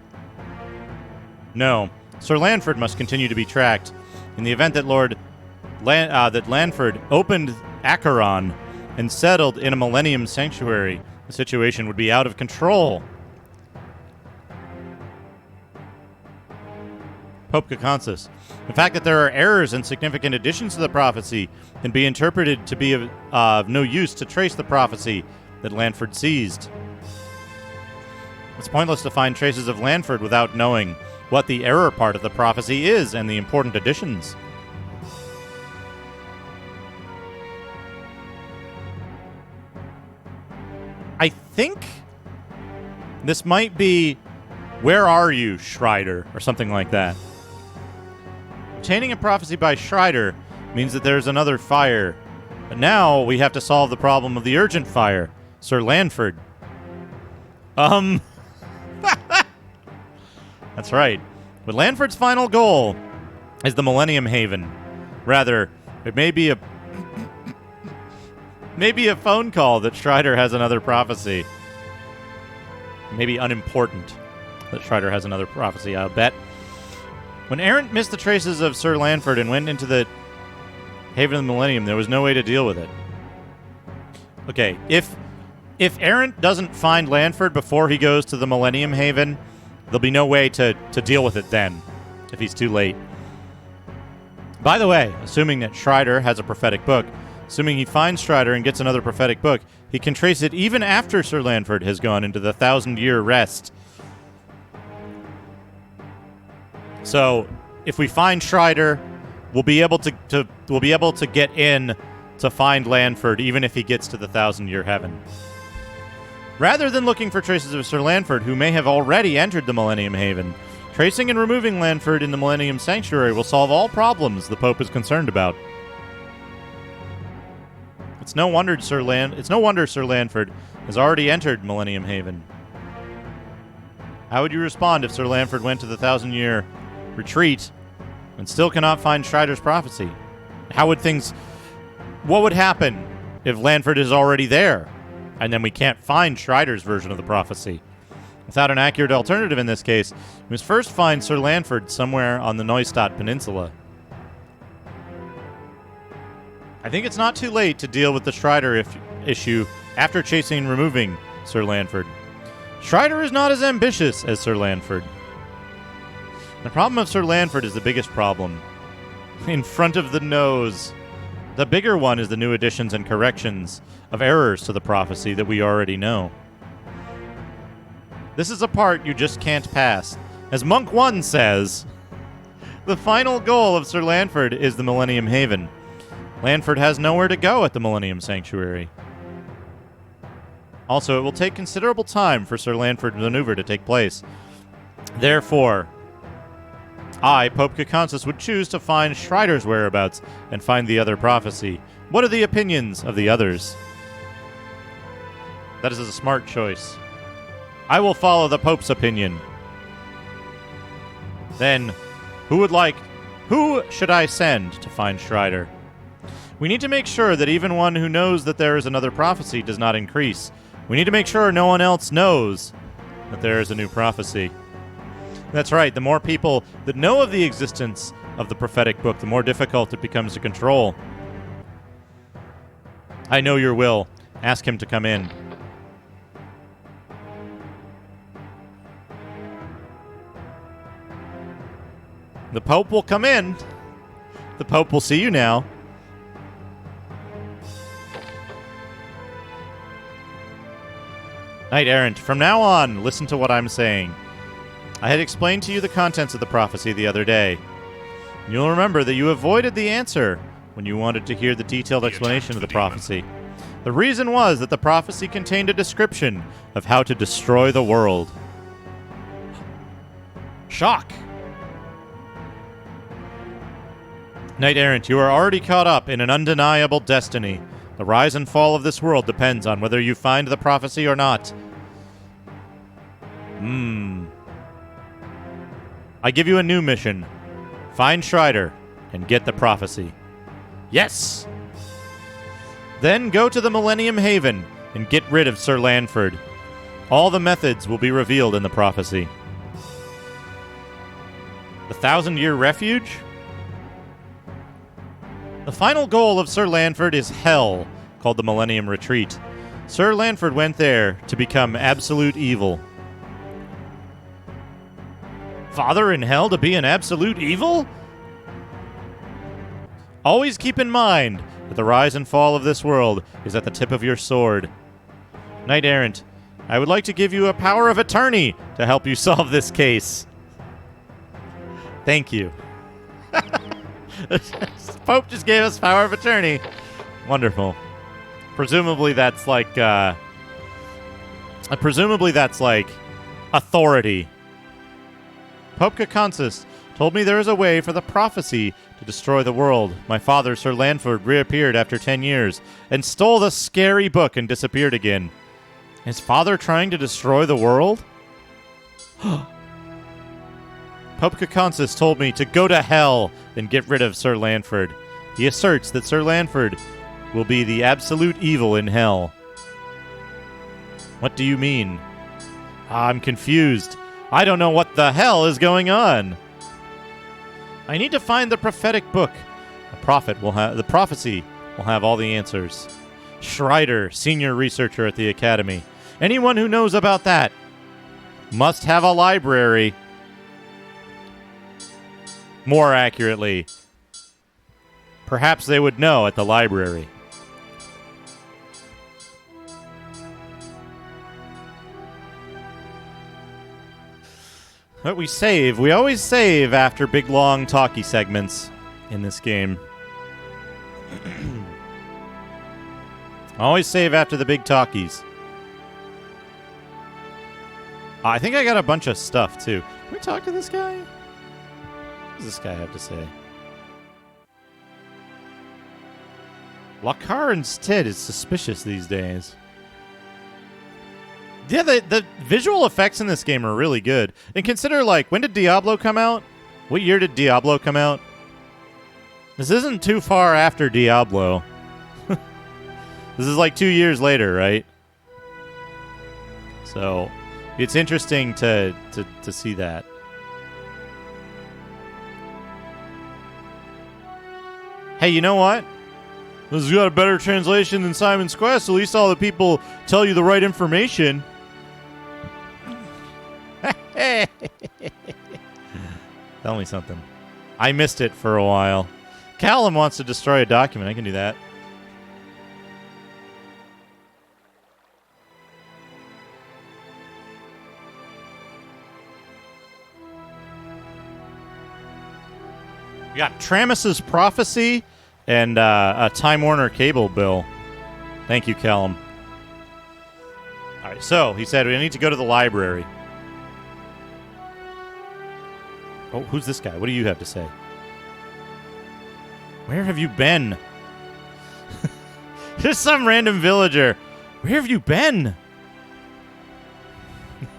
No, Sir Lanford must continue to be tracked. In the event that that Lanford opened Acheron and settled in a Millennium Sanctuary, the situation would be out of control. Pope Caconsus. The fact that there are errors and significant additions to the prophecy can be interpreted to be of no use to trace the prophecy that Lanford seized. It's pointless to find traces of Lanford without knowing what the error part of the prophecy is and the important additions. I think this might be "Where are you, Schreider?" or something like that. Obtaining a prophecy by Schreider means that there's another fire. But now we have to solve the problem of the urgent fire, Sir Lanford. That's right. But Lanford's final goal is the Millennium Haven. Rather, it may be a maybe a phone call that Schreider has another prophecy. Maybe unimportant that Schreider has another prophecy, I'll bet. When Errant missed the traces of Sir Lanford and went into the Haven of the Millennium, there was no way to deal with it. Okay, if Errant doesn't find Lanford before he goes to the Millennium Haven, there'll be no way to deal with it then, if he's too late. By the way, assuming that Schreider has a prophetic book, assuming he finds Schreider and gets another prophetic book, he can trace it even after Sir Lanford has gone into the 1,000-year rest. So, if we find Schreider, we'll be able to get in to find Lanford, even if he gets to the 1,000-year heaven. Rather than looking for traces of Sir Lanford, who may have already entered the Millennium Haven, tracing and removing Lanford in the Millennium Sanctuary will solve all problems the Pope is concerned about. It's no wonder Sir Lanford has already entered Millennium Haven. How would you respond if Sir Lanford went to the 1,000-year retreat and still cannot find Schreider's prophecy? What would happen if Lanford is already there and then we can't find Schreider's version of the prophecy? Without an accurate alternative in this case, we must first find Sir Lanford somewhere on the Neustadt Peninsula. I think it's not too late to deal with the Schreider issue after chasing and removing Sir Lanford. Schreider is not as ambitious as Sir Lanford. The problem of Sir Lanford is the biggest problem. In front of the nose. The bigger one is the new additions and corrections of errors to the prophecy that we already know. This is a part you just can't pass. As Monk 1 says, the final goal of Sir Lanford is the Millennium Haven. Lanford has nowhere to go at the Millennium Sanctuary. Also, it will take considerable time for Sir Lanford's maneuver to take place. Therefore, I, Pope Caconsus, would choose to find Schreider's whereabouts and find the other prophecy. What are the opinions of the others? That is a smart choice. I will follow the Pope's opinion. Then, who should I send to find Schreider? We need to make sure that even one who knows that there is another prophecy does not increase. We need to make sure no one else knows that there is a new prophecy. That's right, the more people that know of the existence of the prophetic book, the more difficult it becomes to control. I know your will. Ask him to come in. The Pope will come in. The Pope will see you now. Knight Errant, from now on, listen to what I'm saying. I had explained to you the contents of the prophecy the other day. You'll remember that you avoided the answer when you wanted to hear the detailed explanation of the prophecy. The reason was that the prophecy contained a description of how to destroy the world. Shock! Knight Errant, you are already caught up in an undeniable destiny. The rise and fall of this world depends on whether you find the prophecy or not. I give you a new mission. Find Schreider and get the prophecy. Yes! Then go to the Millennium Haven and get rid of Sir Lanford. All the methods will be revealed in the prophecy. The 1,000-year refuge? The final goal of Sir Lanford is hell, called the Millennium Retreat. Sir Lanford went there to become absolute evil. Father in hell to be an absolute evil? Always keep in mind that the rise and fall of this world is at the tip of your sword. Knight Errant, I would like to give you a power of attorney to help you solve this case. Thank you. Pope just gave us power of attorney. Wonderful. Presumably that's like authority. Pope Caconsis told me there is a way for the prophecy to destroy the world. My father, Sir Lanford, reappeared after 10 years and stole the scary book and disappeared again. Is father trying to destroy the world? Pope Caconsis told me to go to hell and get rid of Sir Lanford. He asserts that Sir Lanford will be the absolute evil in hell. What do you mean? I'm confused. I don't know what the hell is going on. I need to find the prophetic book. The prophecy will have all the answers. Schreider, senior researcher at the Academy. Anyone who knows about that must have a library. More accurately, perhaps they would know at the library. But we save. We always save after big, long, talky segments in this game. Always save after the big talkies. I think I got a bunch of stuff, too. Can we talk to this guy? What does this guy have to say? Lakar instead is suspicious these days. Yeah, the visual effects in this game are really good. And consider, like, when did Diablo come out? What year did Diablo come out? This isn't too far after Diablo. This is like 2 years later, right? So, it's interesting to see that. Hey, you know what? This has got a better translation than Simon's Quest. At least all the people tell you the right information. Tell me something. I missed it for a while. Callum wants to destroy a document. I can do that. We got Tramus's prophecy and a Time Warner cable bill. Thank you, Callum. All right, so he said we need to go to the library. Oh, who's this guy? What do you have to say? Where have you been? Just some random villager. Where have you been?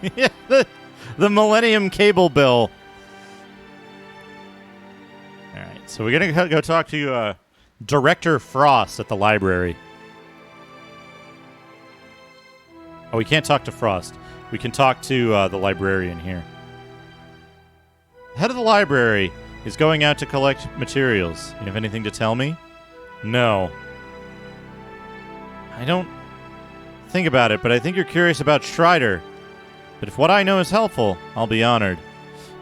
Yeah, the Millennium Cable Bill. All right, so we're going to go talk to Director Frost at the library. Oh, we can't talk to Frost. We can talk to the librarian here. Head of the library is going out to collect materials. You have anything to tell me? No. I don't think about it, but I think you're curious about Schreider. But if what I know is helpful, I'll be honored.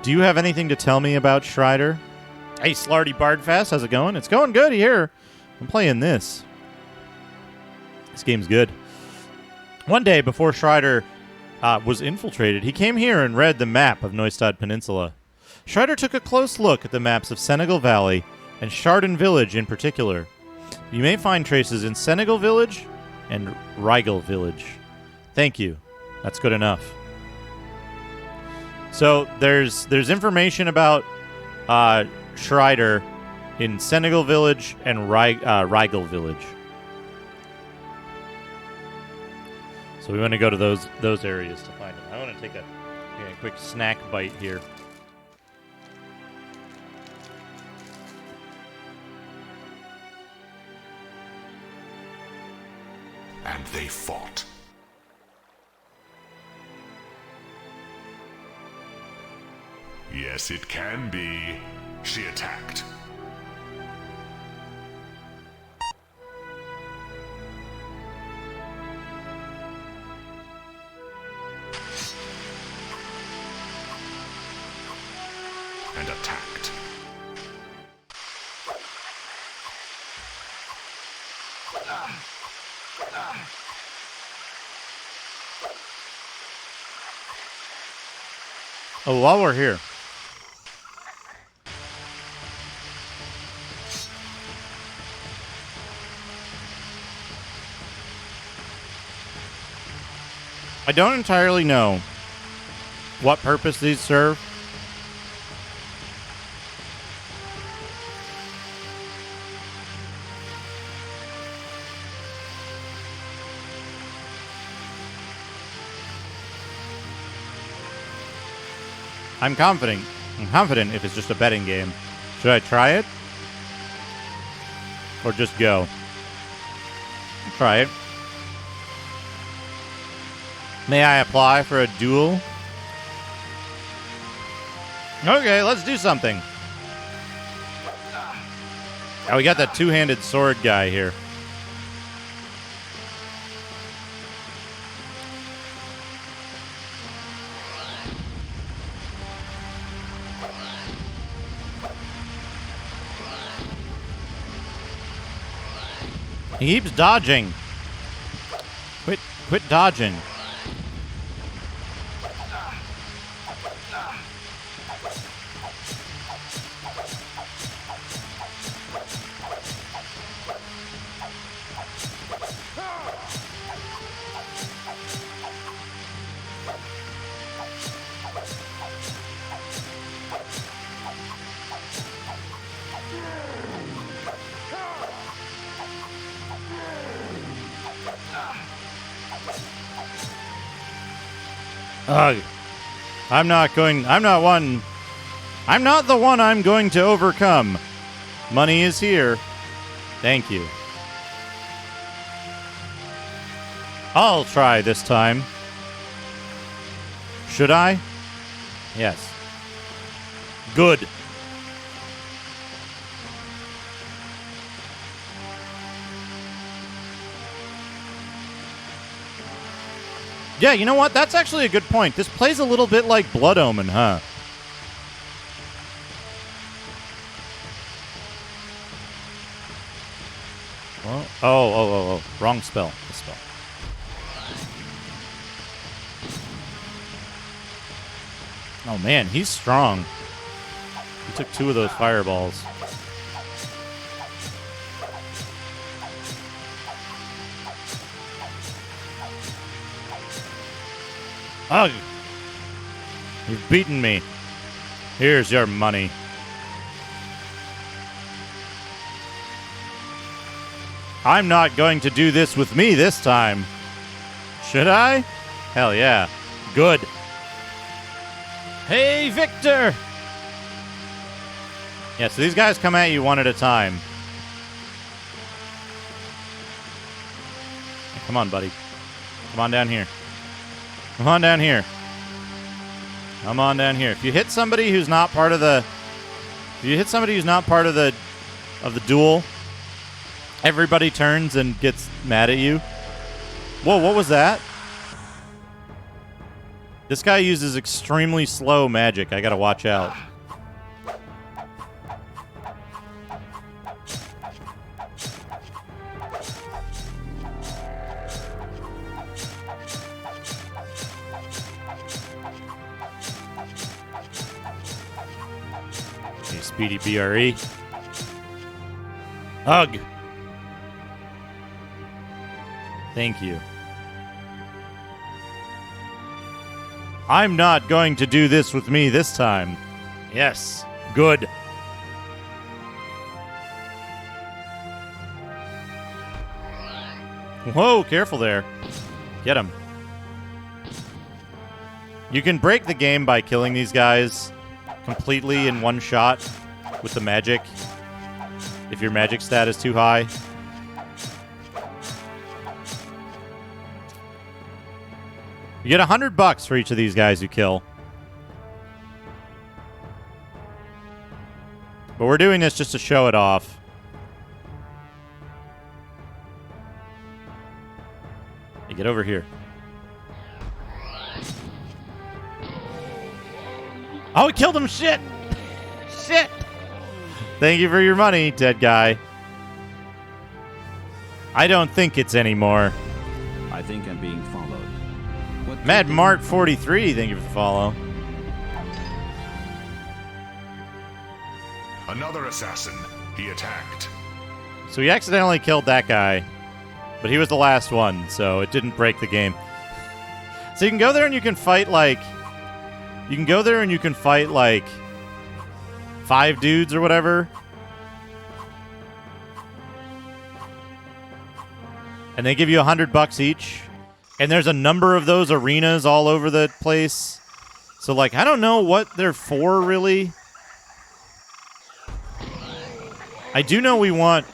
Do you have anything to tell me about Schreider? Hey, Slarty Bardfast, how's it going? It's going good here. I'm playing this. This game's good. One day before Schreider was infiltrated, he came here and read the map of Neustadt Peninsula. Schreider took a close look at the maps of Senegal Valley and Chardon Village in particular. You may find traces in Senegal Village and Rigel Village. Thank you. That's good enough. So there's information about Schreider in Senegal Village and Rigel Village. So we want to go to those areas to find them. I want to take a quick snack bite here. And they fought. Yes, it can be. She attacked. and attacked. Oh, while we're here. I don't entirely know what purpose these serve. I'm confident. I'm confident if it's just a betting game. Should I try it? Or just go? Try it. May I apply for a duel? Okay, let's do something. Oh, we got that two-handed sword guy here. He keeps dodging. Quit dodging. Ugh. I'm not the one I'm going to overcome. Money is here. Thank you. I'll try this time. Should I? Yes. Good. Yeah, you know what? That's actually a good point. This plays a little bit like Blood Omen, huh? Well, oh. Wrong spell. This spell. Oh, man, he's strong. He took 2 of those fireballs. Ugh! You've beaten me. Here's your money. I'm not going to do this with me this time. Should I? Hell yeah. Good. Hey, Victor! Yeah, so these guys come at you one at a time. Hey, come on, buddy. Come on down here. Come on down here. Come on down here. If you hit somebody who's not part of the duel, everybody turns and gets mad at you. Whoa, what was that? This guy uses extremely slow magic. I gotta watch out. Okay, speedy BRE. Hug. Thank you. I'm not going to do this with me this time. Yes. Good. Whoa, careful there. Get him. You can break the game by killing these guys completely in one shot with the magic, if your magic stat is too high. You get $100 for each of these guys you kill. But we're doing this just to show it off. Hey, get over here. Oh, we killed him! Shit! shit! Thank you for your money, dead guy. I don't think it's anymore. I think I'm being followed. What Mad Mark 43, thank you for the follow. Another assassin. He attacked. So he accidentally killed that guy, but he was the last one, so it didn't break the game. So you can go there and you can fight like... You can go there and you can fight like 5 dudes or whatever. And they give you $100 each. And there's a number of those arenas all over the place. So like, I don't know what they're for really. I do know we want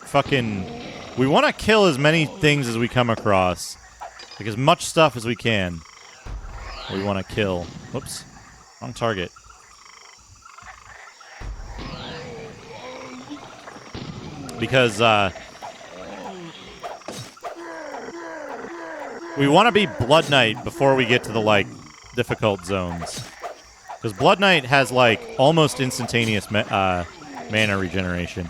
we want to kill as many things as we come across. Like as much stuff as we can. We want to kill. Whoops. Wrong target. Because, we want to be Blood Knight before we get to the, like, difficult zones. Because Blood Knight has, like, almost instantaneous mana regeneration.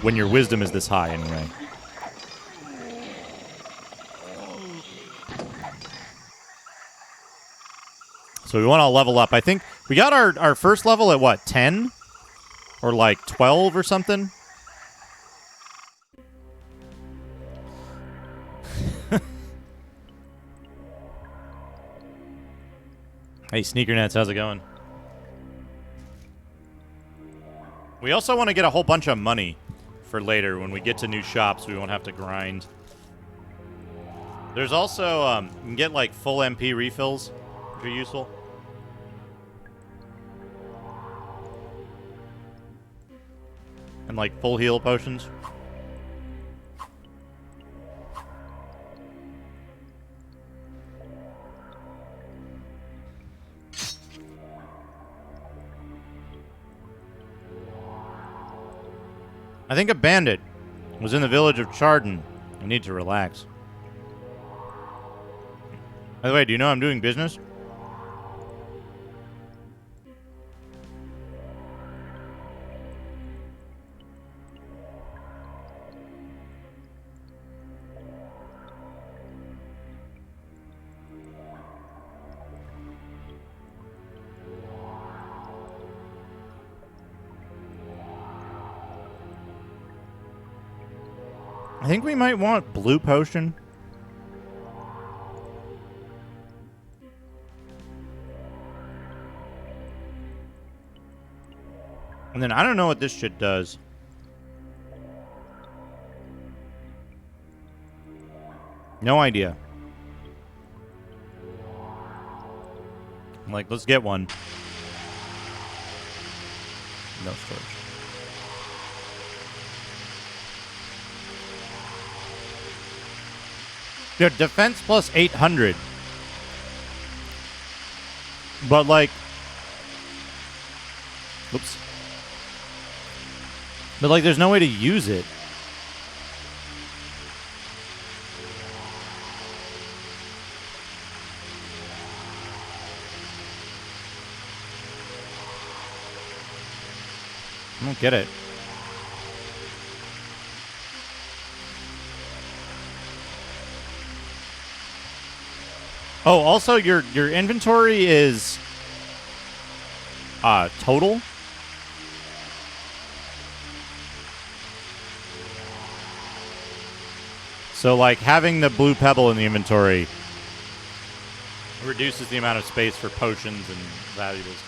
When your wisdom is this high, anyway. So we want to level up. I think we got our first level at, what, 10? Or, like, 12 or something? Hey, Sneakernets, how's it going? We also want to get a whole bunch of money for later. When we get to new shops, we won't have to grind. There's also, you can get, like, full MP refills, which are useful. And, like, full heal potions. I think a bandit was in the village of Chardon. I need to relax. By the way, do you know I'm doing business? I think we might want blue potion. And then I don't know what this shit does. No idea. I'm like, let's get one. No storage. Your defense plus 800. But like... Oops. But like there's no way to use it. I don't get it. Oh, also your inventory is total. So like having the blue pebble in the inventory reduces the amount of space for potions and valuables.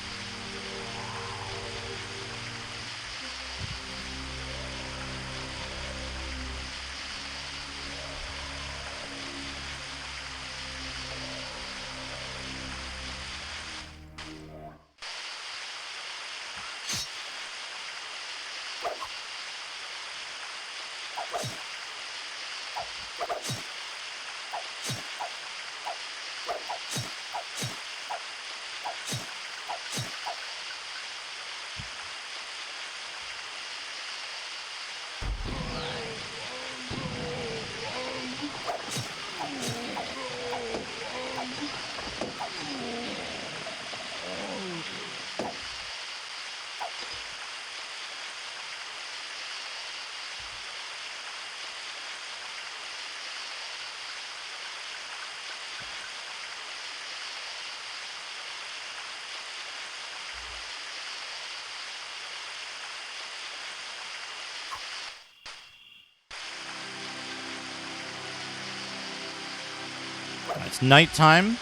It's nighttime.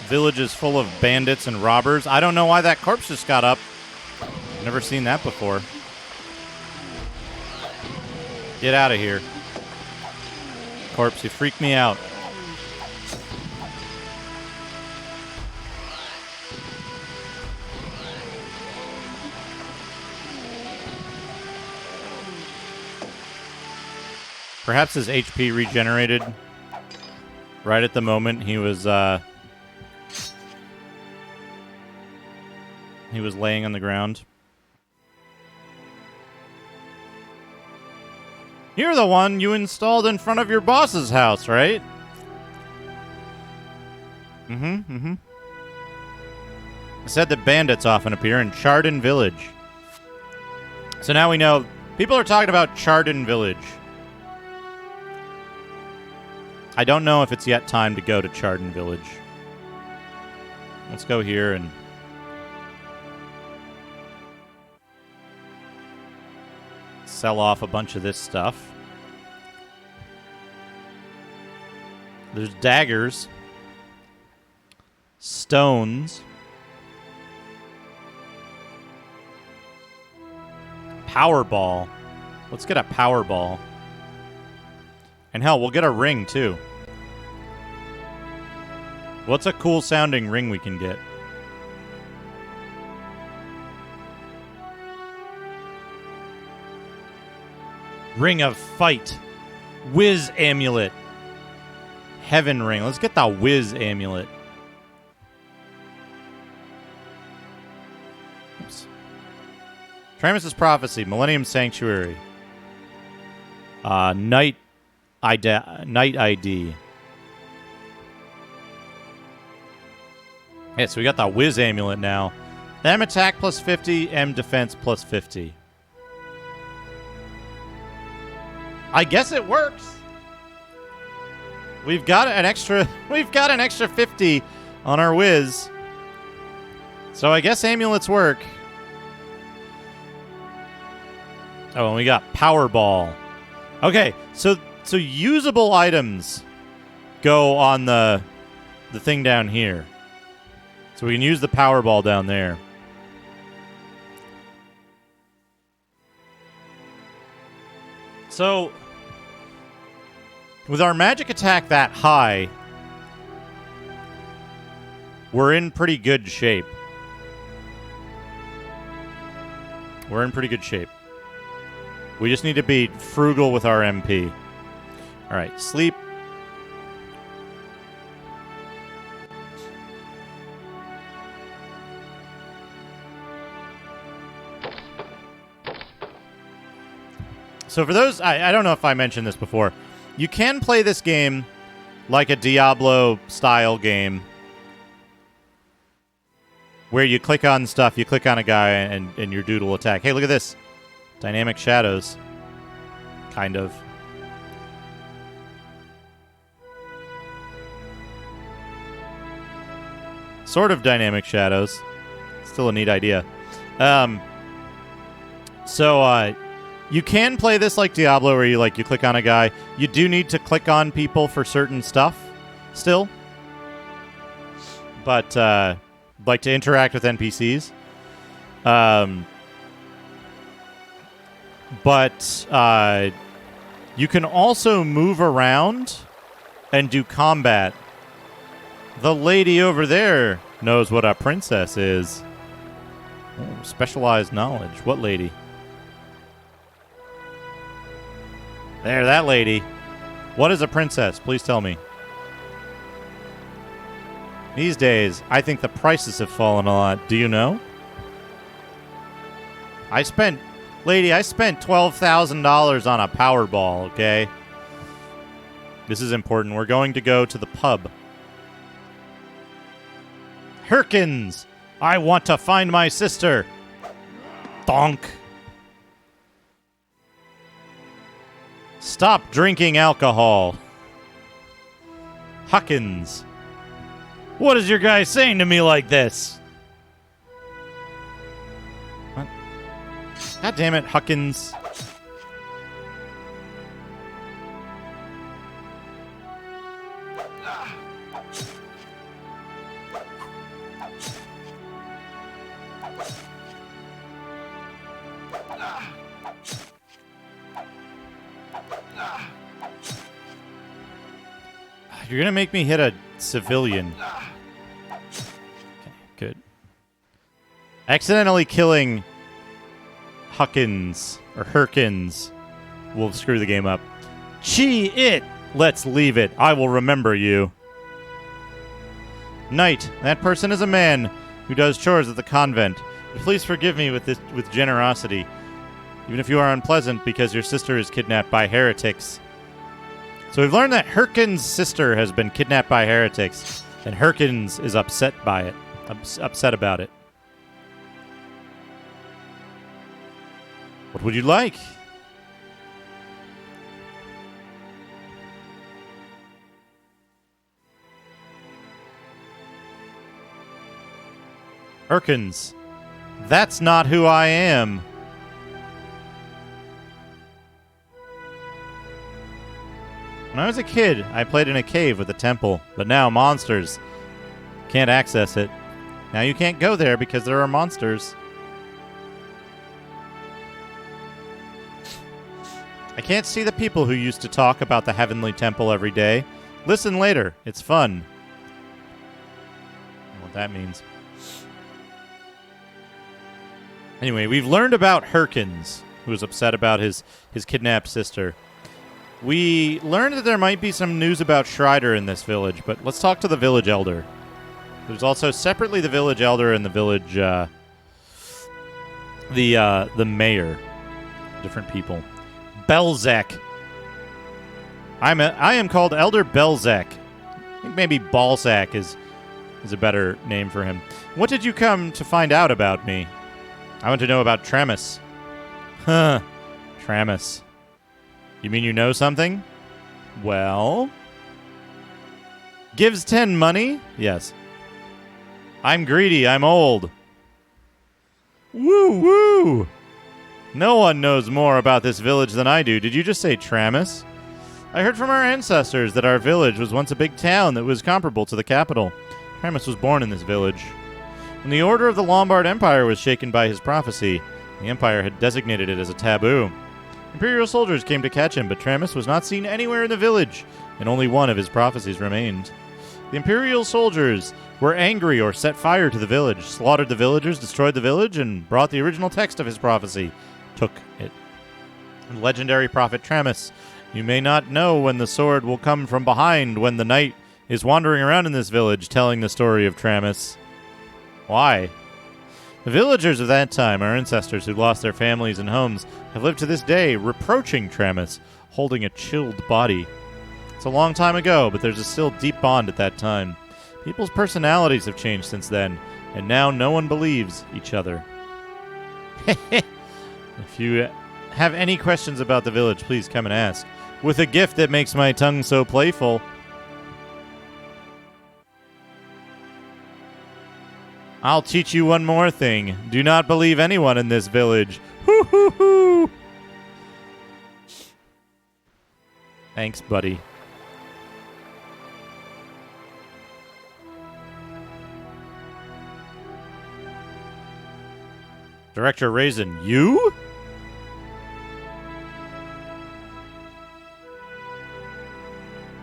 Village is full of bandits and robbers. I don't know why that corpse just got up. Never seen that before. Get out of here. Corpse, you freaked me out. Perhaps his HP regenerated right at the moment he was laying on the ground. You're the one you installed in front of your boss's house, right? I said that bandits often appear in Chardon Village. So now we know people are talking about Chardon Village. I don't know if it's yet time to go to Chardon Village. Let's go here and sell off a bunch of this stuff. There's daggers, stones, power ball. Let's get a power ball. And hell, we'll get a ring too. What's a cool sounding ring we can get? Ring of Fight. Whiz Amulet. Heaven Ring. Let's get the Whiz Amulet. Oops. Tramus's Prophecy. Millennium Sanctuary. Night ID. Yeah, so we got the Whiz Amulet now. M attack plus 50, M defense plus 50. I guess it works. We've got an extra 50 on our Whiz. So I guess amulets work. Oh, and we got Powerball. Okay, so usable items go on the thing down here. So we can use the Powerball down there. So with our magic attack that high, we're in pretty good shape. We're in pretty good shape. We just need to be frugal with our MP. All right, sleep. So for those, I don't know if I mentioned this before, you can play this game like a Diablo-style game where you click on stuff, you click on a guy, and your dude will attack. Hey, look at this. Dynamic shadows. Kind of. Sort of dynamic shadows. Still a neat idea. You can play this like Diablo where you click on a guy. You do need to click on people for certain stuff still. But like to interact with NPCs. But you can also move around and do combat. The lady over there knows what a princess is. Oh, specialized knowledge. What lady? There, that lady. What is a princess? Please tell me. These days, I think the prices have fallen a lot. Do you know? I spent $12,000 on a Powerball, okay? This is important. We're going to go to the pub. Herkins! I want to find my sister! Donk! Stop drinking alcohol! Huckins! What is your guy saying to me like this? What? God damn it, Huckins. You're gonna make me hit a civilian. Okay, good. Accidentally killing Huckins or Herkins will screw the game up. It! Let's leave it. I will remember you. Knight, that person is a man who does chores at the convent. Please forgive me with generosity, even if you are unpleasant because your sister is kidnapped by heretics. So we've learned that Herkins' sister has been kidnapped by heretics, and Herkins is upset by it. Upset about it. What would you like? Herkins, that's not who I am. When I was a kid, I played in a cave with a temple, but now monsters can't access it. Now you can't go there because there are monsters. I can't see the people who used to talk about the heavenly temple every day. Listen later. It's fun. I don't know what that means. Anyway, we've learned about Herkins, who is upset about his kidnapped sister. We learned that there might be some news about Schreider in this village, but let's talk to the village elder. There's also separately the village elder and the village, the mayor. Different people. Belzec. I am called Elder Belzec. I think maybe Balzac is a better name for him. What did you come to find out about me? I want to know about Tramus. Huh. Tramus. You mean you know something? Well? Gives 10 money? Yes. I'm greedy. I'm old. Woo woo! No one knows more about this village than I do. Did you just say Tramus? I heard from our ancestors that our village was once a big town that was comparable to the capital. Tramus was born in this village. When the order of the Lombard Empire was shaken by his prophecy, the Empire had designated it as a taboo. Imperial soldiers came to catch him, but Tramus was not seen anywhere in the village, and only one of his prophecies remained. The Imperial soldiers were angry or set fire to the village, slaughtered the villagers, destroyed the village, and brought the original text of his prophecy. Took it. The legendary prophet Tramus, you may not know when the sword will come from behind when the knight is wandering around in this village telling the story of Tramus. Why? The villagers of that time, our ancestors who lost their families and homes, have lived to this day reproaching Tramus, holding a chilled body. It's a long time ago, but there's a still deep bond at that time. People's personalities have changed since then, and now no one believes each other. If you have any questions about the village, please come and ask. With a gift that makes my tongue so playful. I'll teach you one more thing. Do not believe anyone in this village. Hoo hoo hoo! Thanks, buddy. Director Raisin, you?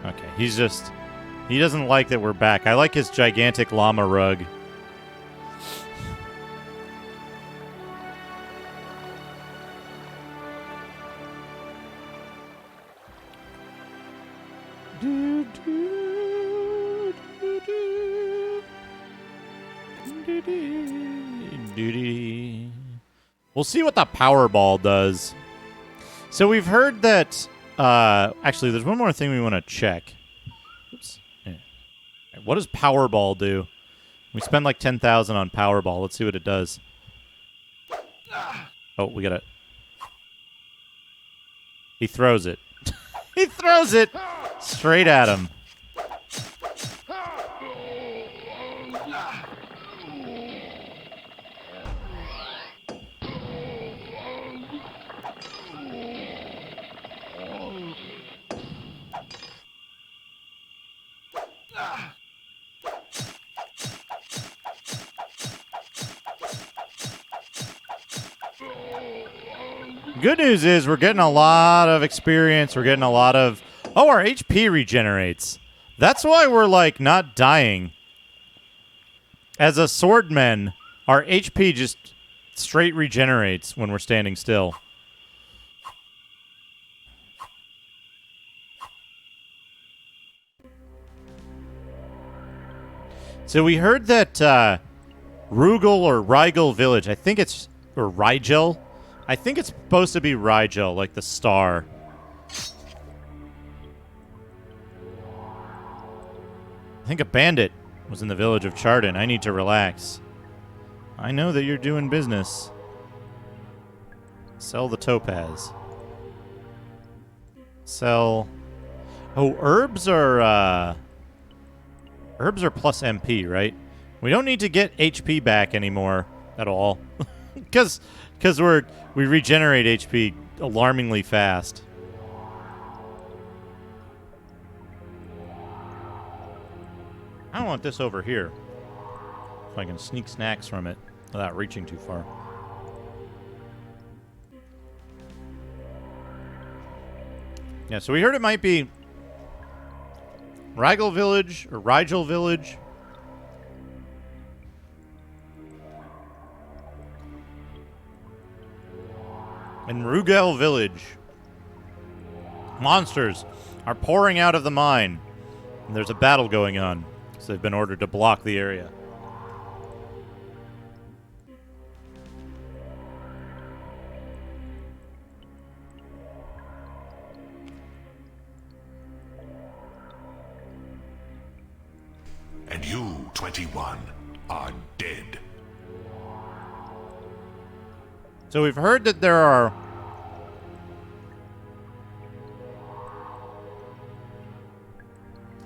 Okay, he doesn't like that we're back. I like his gigantic llama rug. We'll see what the Powerball does. So we've heard that... actually, there's one more thing we want to check. Oops. Yeah. What does Powerball do? We spend like 10,000 on Powerball. Let's see what it does. Oh, we gotta... He throws it. He throws it straight at him. Good news is we're getting a lot of experience. We're getting a lot of... Oh, our HP regenerates. That's why we're, like, not dying. As a swordman, our HP just straight regenerates when we're standing still. So we heard that Rugal or Rigel Village, I think it's... Or Rigel? I think it's supposed to be Rigel, like the star. I think a bandit was in the village of Chardon. I need to relax. I know that you're doing business. Sell the topaz. Sell... Oh, herbs are plus MP, right? We don't need to get HP back anymore at all. Because we regenerate HP alarmingly fast. I want this over here, so I can sneak snacks from it without reaching too far. Yeah, so we heard it might be Rigel Village or Rigel Village. In Rugal Village, monsters are pouring out of the mine. And there's a battle going on, so they've been ordered to block the area. And you, 21, are dead. So we've heard that there are...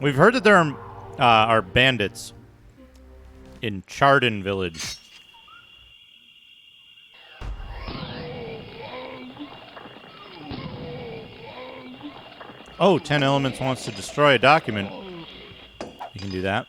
We've heard that there are bandits in Chardon Village. Oh, 10 Elements wants to destroy a document. You can do that.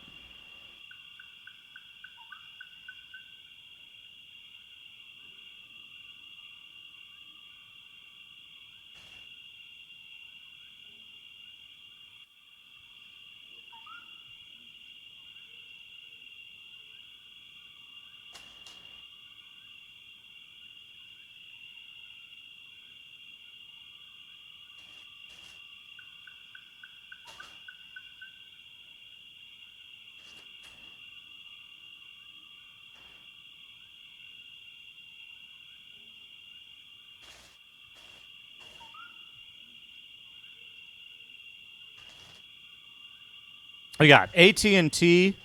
We got AT&T,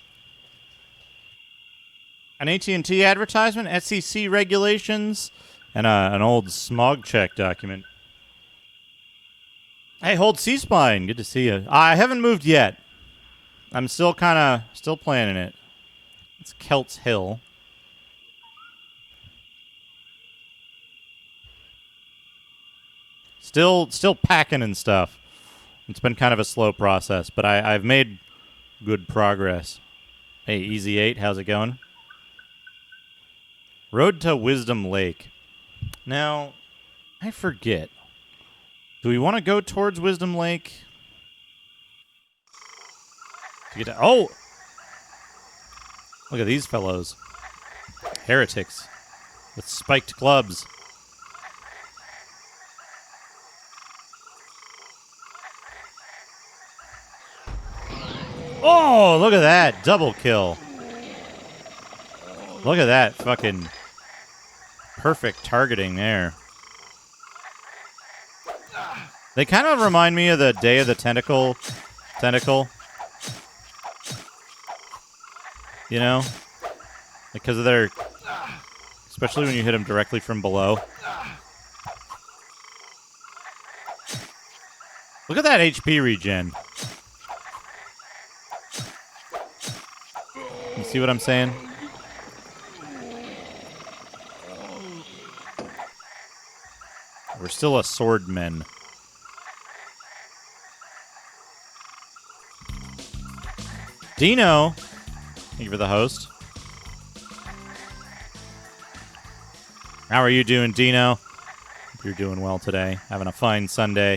an AT&T advertisement, SEC regulations, and an old smog check document. Hey, hold C-Spine. Good to see you. I haven't moved yet. I'm still planning it. It's Kelt's Hill. Still packing and stuff. It's been kind of a slow process, but I've made good progress. Hey, Easy 8, how's it going? Road to Wisdom Lake. Now, I forget. Do we want to go towards Wisdom Lake? Oh! Look at these fellows. Heretics. With spiked clubs. Oh, look at that. Double kill. Look at that fucking perfect targeting there. They kind of remind me of the Day of the Tentacle. You know? Because of their... Especially when you hit them directly from below. Look at that HP regen. You see what I'm saying? We're still a swordman. Dino, thank you for the host. How are you doing, Dino? Hope you're doing well today. Having a fine Sunday.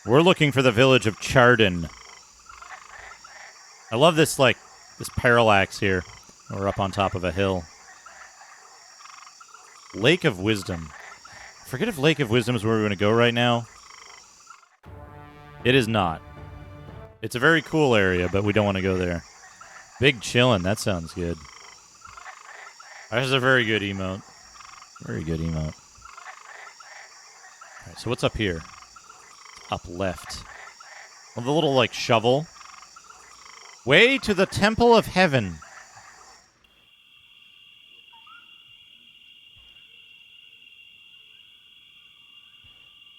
We're looking for the village of Chardon. I love this, this parallax here. We're up on top of a hill. Lake of Wisdom. I forget if Lake of Wisdom is where we're going to go right now. It is not. It's a very cool area, but we don't want to go there. Big Chillin', that sounds good. That is a very good emote. Very good emote. Alright, so what's up here? Up left. Well, the little, shovel. Way to the Temple of Heaven.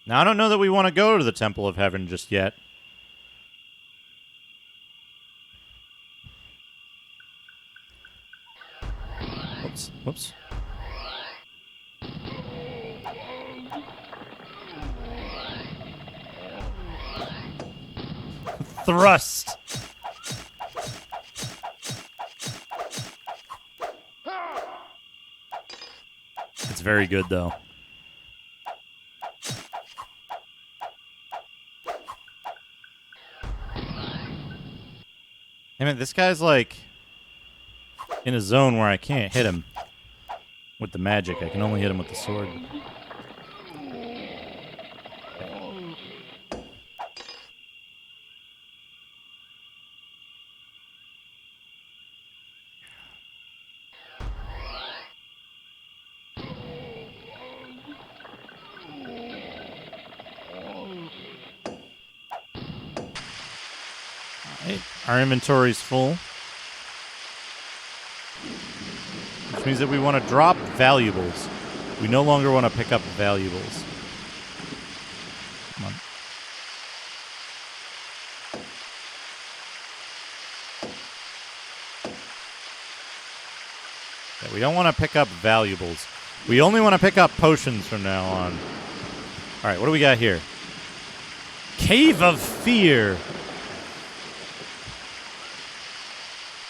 Now, I don't know that we want to go to the Temple of Heaven just yet. Whoops. Whoops. Thrust. It's very good, though. I mean, this guy's, in a zone where I can't hit him with the magic. I can only hit him with the sword. Our inventory's full. Which means that we want to drop valuables. We no longer want to pick up valuables. Come on. Yeah, we don't want to pick up valuables. We only want to pick up potions from now on. Alright, what do we got here? Cave of Fear.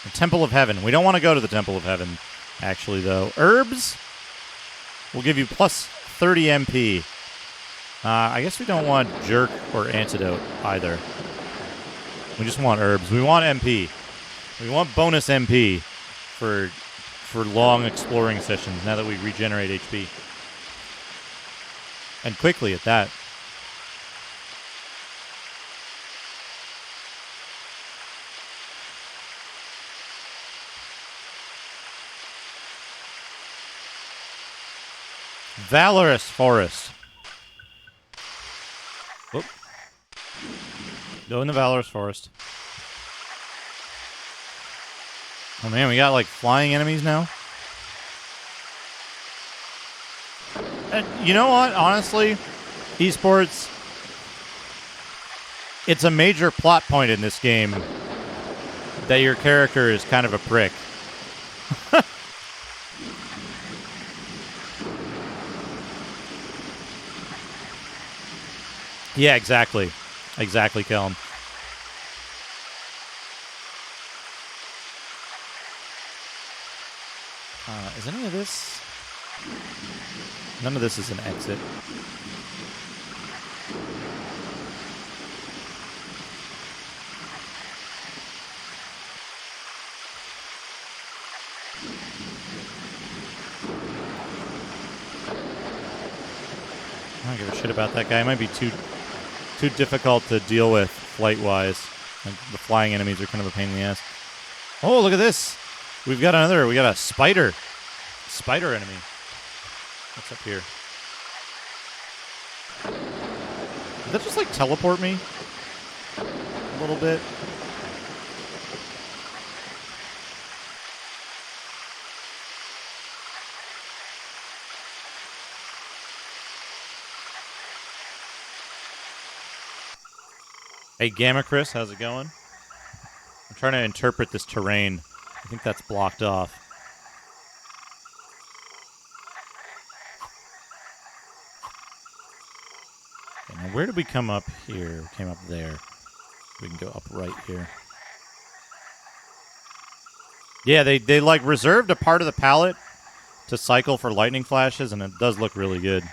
The Temple of Heaven. We don't want to go to the Temple of Heaven, actually, though. Herbs will give you plus 30 MP. I guess we don't want Jerk or Antidote either. We just want herbs. We want MP. We want bonus MP for long exploring sessions now that we regenerate HP. And quickly at that. Valorous Forest. Whoop. Go in the Valorous Forest. Oh man, we got flying enemies now. And you know what? Honestly, esports, it's a major plot point in this game that your character is kind of a prick. Yeah, exactly. Exactly, Kellen. Is any of this... None of this is an exit. I don't give a shit about that guy. It might be too difficult to deal with flight-wise. The flying enemies are kind of a pain in the ass. Oh, look at this! We got a spider. Spider enemy. What's up here? Did that just teleport me? A little bit. Hey, Gamma Chris, how's it going? I'm trying to interpret this terrain. I think that's blocked off. Okay, now where did we come up here? We came up there. We can go up right here. Yeah, they like reserved a part of the palette to cycle for lightning flashes, and it does look really good.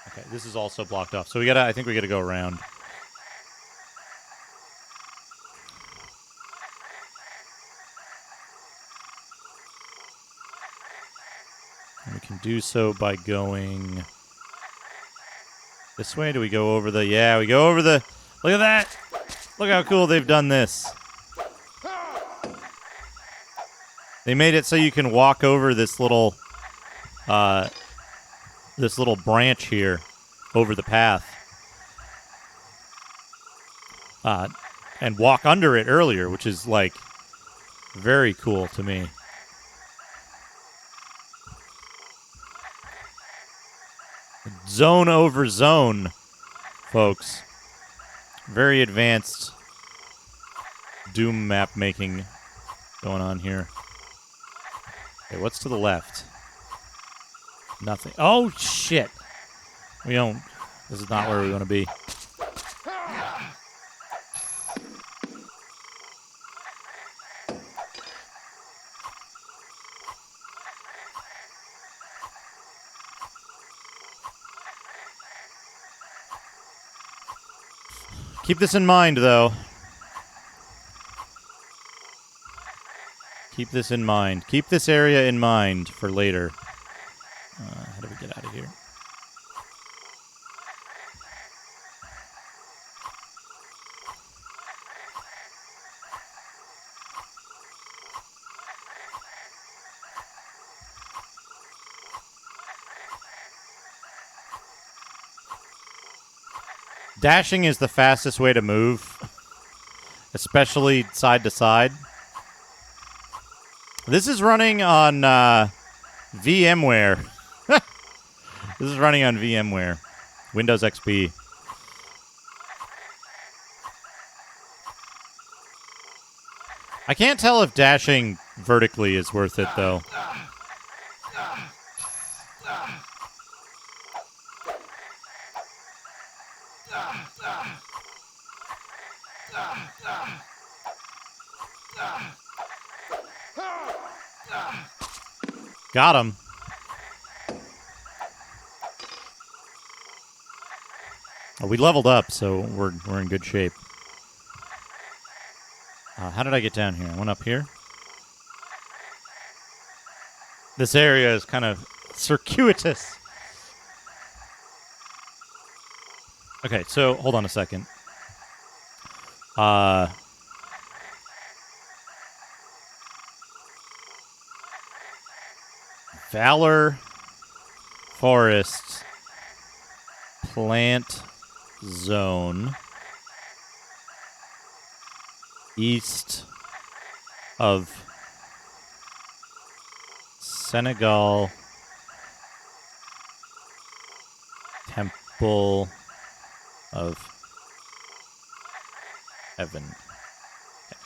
Okay, this is also blocked off. So I think we gotta go around. And we can do so by going this way. Do we go over the... Yeah, we go over the... Look at that! Look how cool they've done this. They made it so you can walk over this little branch here over the path. And walk under it earlier, which is, like, very cool to me. Zone over zone, folks. Very advanced Doom map making going on here. Okay, what's to the left? Nothing. Oh, shit. We don't... This is not where we want to be. Keep this in mind, though. Keep this in mind. Keep this area in mind for later. How do we get out of here? Dashing is the fastest way to move, especially side to side. This is running on VMware. This is running on VMware. Windows XP. I can't tell if dashing vertically is worth it, though. Got him. Oh, we leveled up, so we're in good shape. How did I get down here? I went up here. This area is kind of circuitous. Okay, so hold on a second. Valor Forest Plant Zone east of Senegal Temple of Heaven. Okay.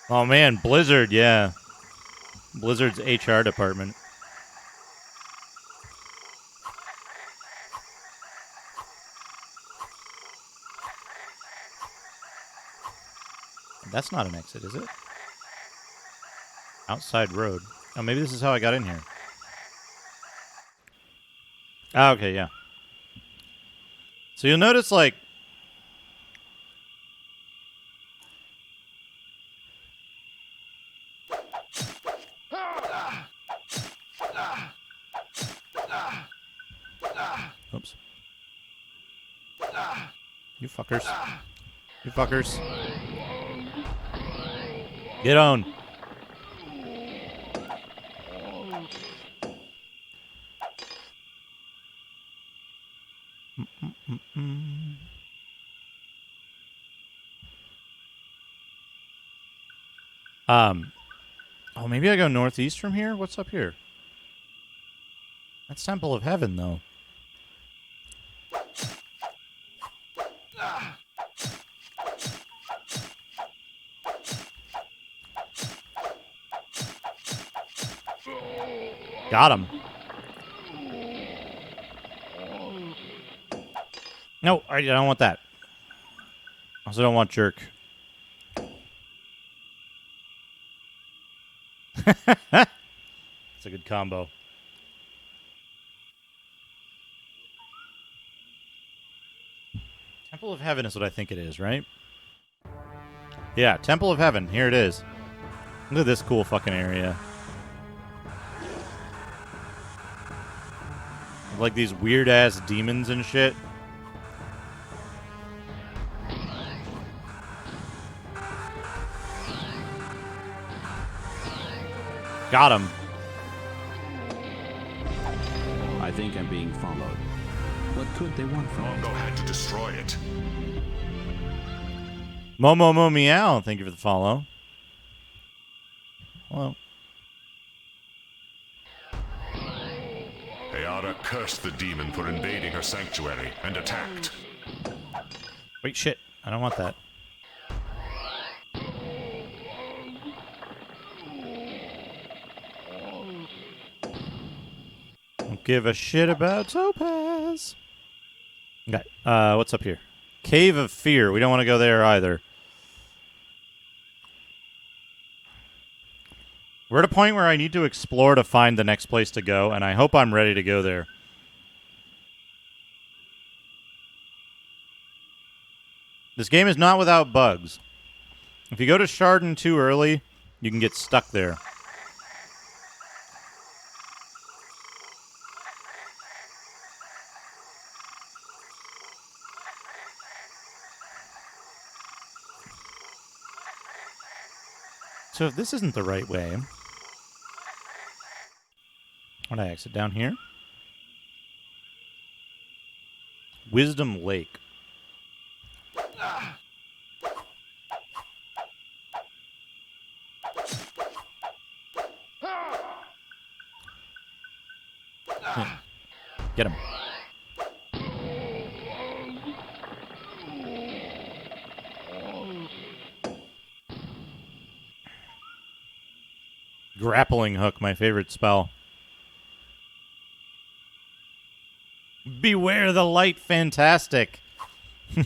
Oh man, Blizzard, yeah. Blizzard's HR department. That's not an exit, is it? Outside road. Oh, maybe this is how I got in here. Ah, okay, yeah. So you'll notice, like... Oops. You fuckers. You fuckers. Get on. Oh, maybe I go northeast from here? What's up here? That's Temple of Heaven, though. Got him. No, I don't want that. I also don't want jerk. It's a good combo. Temple of Heaven is what I think it is, right? Yeah, Temple of Heaven. Here it is. Look at this cool fucking area. Like these weird-ass demons and shit. Got him. I think I'm being followed. What could they want from me? Mongo had to destroy it. Momo Meow, thank you for the follow. Hello. Ayara cursed the demon for invading her sanctuary and attacked. Wait, shit. I don't want that. Don't give a shit about Topaz. Okay, what's up here? Cave of Fear. We don't want to go there either. We're at a point where I need to explore to find the next place to go, and I hope I'm ready to go there. This game is not without bugs. If you go to Chardon too early, you can get stuck there. So if this isn't the right way... Why'd I exit down here? Wisdom Lake. Get him. Grappling hook, my favorite spell. Beware the light, fantastic. Come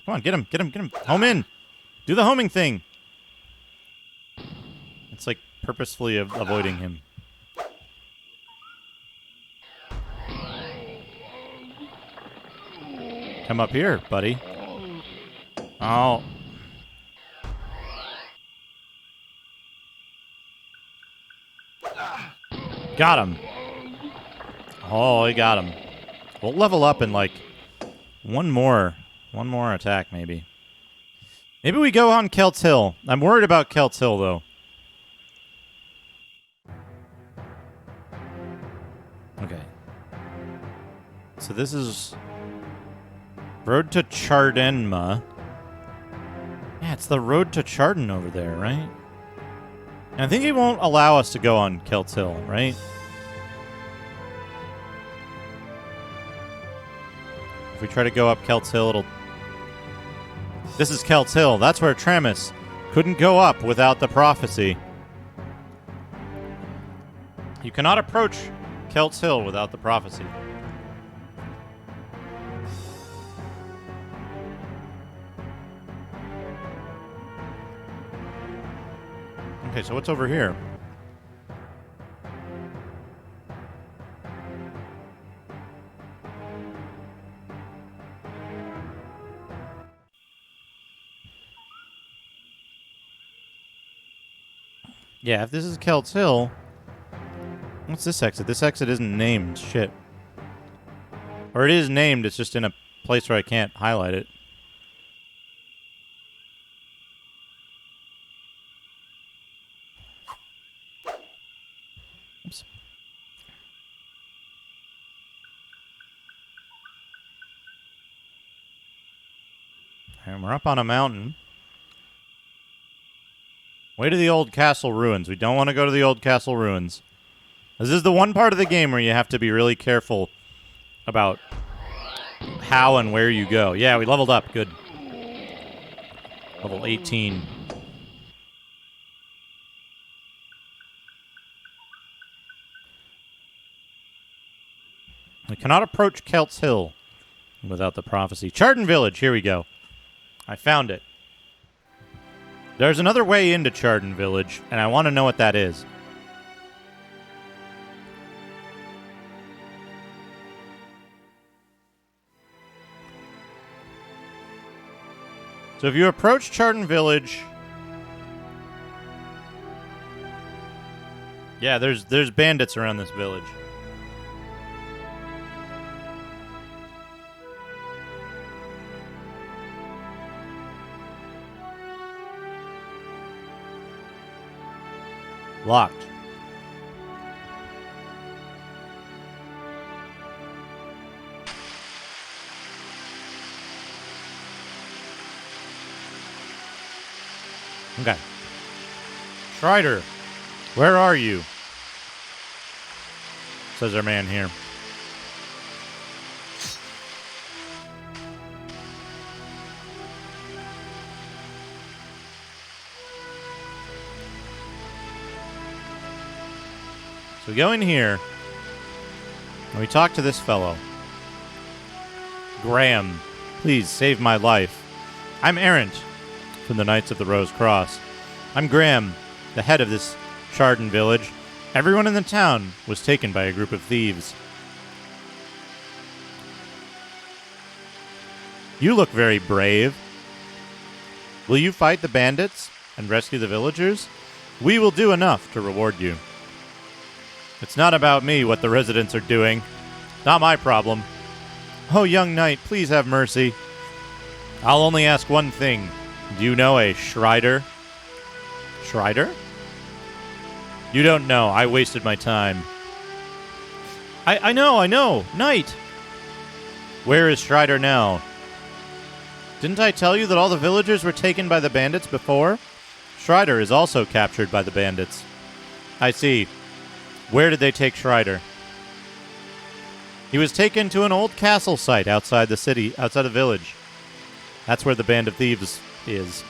on, get him, get him, get him. Home in. Do the homing thing. It's like purposefully avoiding him. Come up here, buddy. Oh. Got him. Oh, he got him. We'll level up in like one more attack, maybe. Maybe we go on Kelt's Hill. I'm worried about Kelt's Hill, though. Okay. So this is Road to Chardenma. Yeah, it's the Road to Chardon over there, right? And I think it won't allow us to go on Kelt's Hill, right? If we try to go up Kelt's Hill, it'll... This is Kelt's Hill. That's where Tramus couldn't go up without the prophecy. You cannot approach Kelt's Hill without the prophecy. Okay, so what's over here? Yeah, if this is Kelt's Hill... What's this exit? This exit isn't named. Shit. Or it is named, it's just in a place where I can't highlight it. Oops. And we're up on a mountain. Way to the old castle ruins. We don't want to go to the old castle ruins. This is the one part of the game where you have to be really careful about how and where you go. Yeah, we leveled up. Good. Level 18. We cannot approach Kelt's Hill without the prophecy. Chardon Village, here we go. I found it. There's another way into Chardon Village, and I want to know what that is. So if you approach Chardon Village... Yeah, there's bandits around this village. Locked. Okay. Strider, where are you? Says our man here. So we go in here, and we talk to this fellow. Graham, please save my life. I'm errant from the Knights of the Rose Cross. I'm Graham, the head of this Chardon village. Everyone in the town was taken by a group of thieves. You look very brave. Will you fight the bandits and rescue the villagers? We will do enough to reward you. It's not about me what the residents are doing. Not my problem. Oh, young knight, please have mercy. I'll only ask one thing. Do you know a Strider? Strider? You don't know. I wasted my time. I know. Knight! Where is Strider now? Didn't I tell you that all the villagers were taken by the bandits before? Strider is also captured by the bandits. I see. Where did they take Strider? He was taken to an old castle site outside the city, outside the village. That's where the band of thieves is.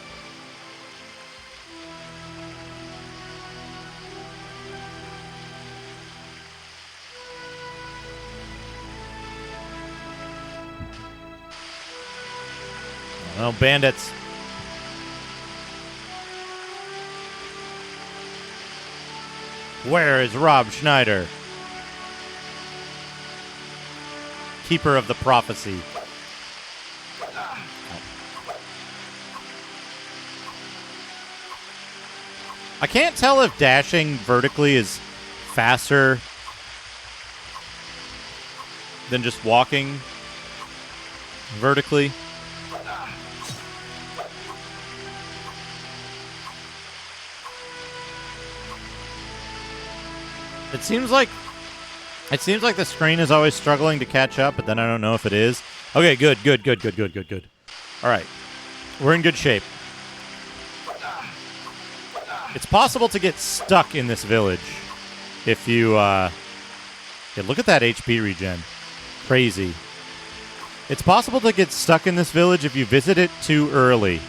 Oh, bandits. Where is Rob Schneider? Keeper of the prophecy. I can't tell if dashing vertically is faster than just walking vertically. It seems like the screen is always struggling to catch up, but then I don't know if it is. Okay, good. All right. We're in good shape. It's possible to get stuck in this village if you yeah, look at that HP regen. Crazy. It's possible to get stuck in this village if you visit it too early.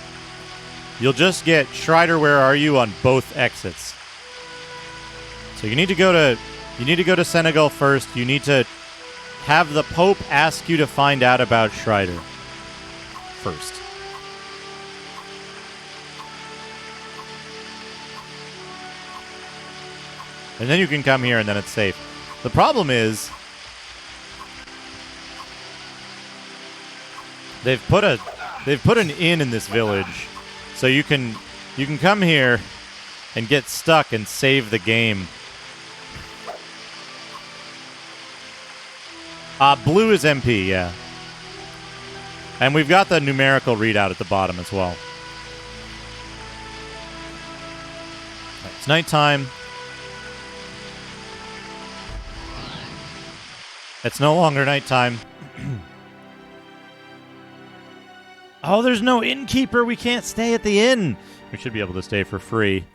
You'll just get Strider, where are you on both exits. So you need to go to Senegal first. You need to have the Pope ask you to find out about Strider first. And then you can come here and then it's safe. The problem is they've put an inn in this village. So you can come here and get stuck and save the game. Blue is MP, yeah. And we've got the numerical readout at the bottom as well. It's nighttime. It's no longer nighttime. Oh, there's no innkeeper. We can't stay at the inn. We should be able to stay for free.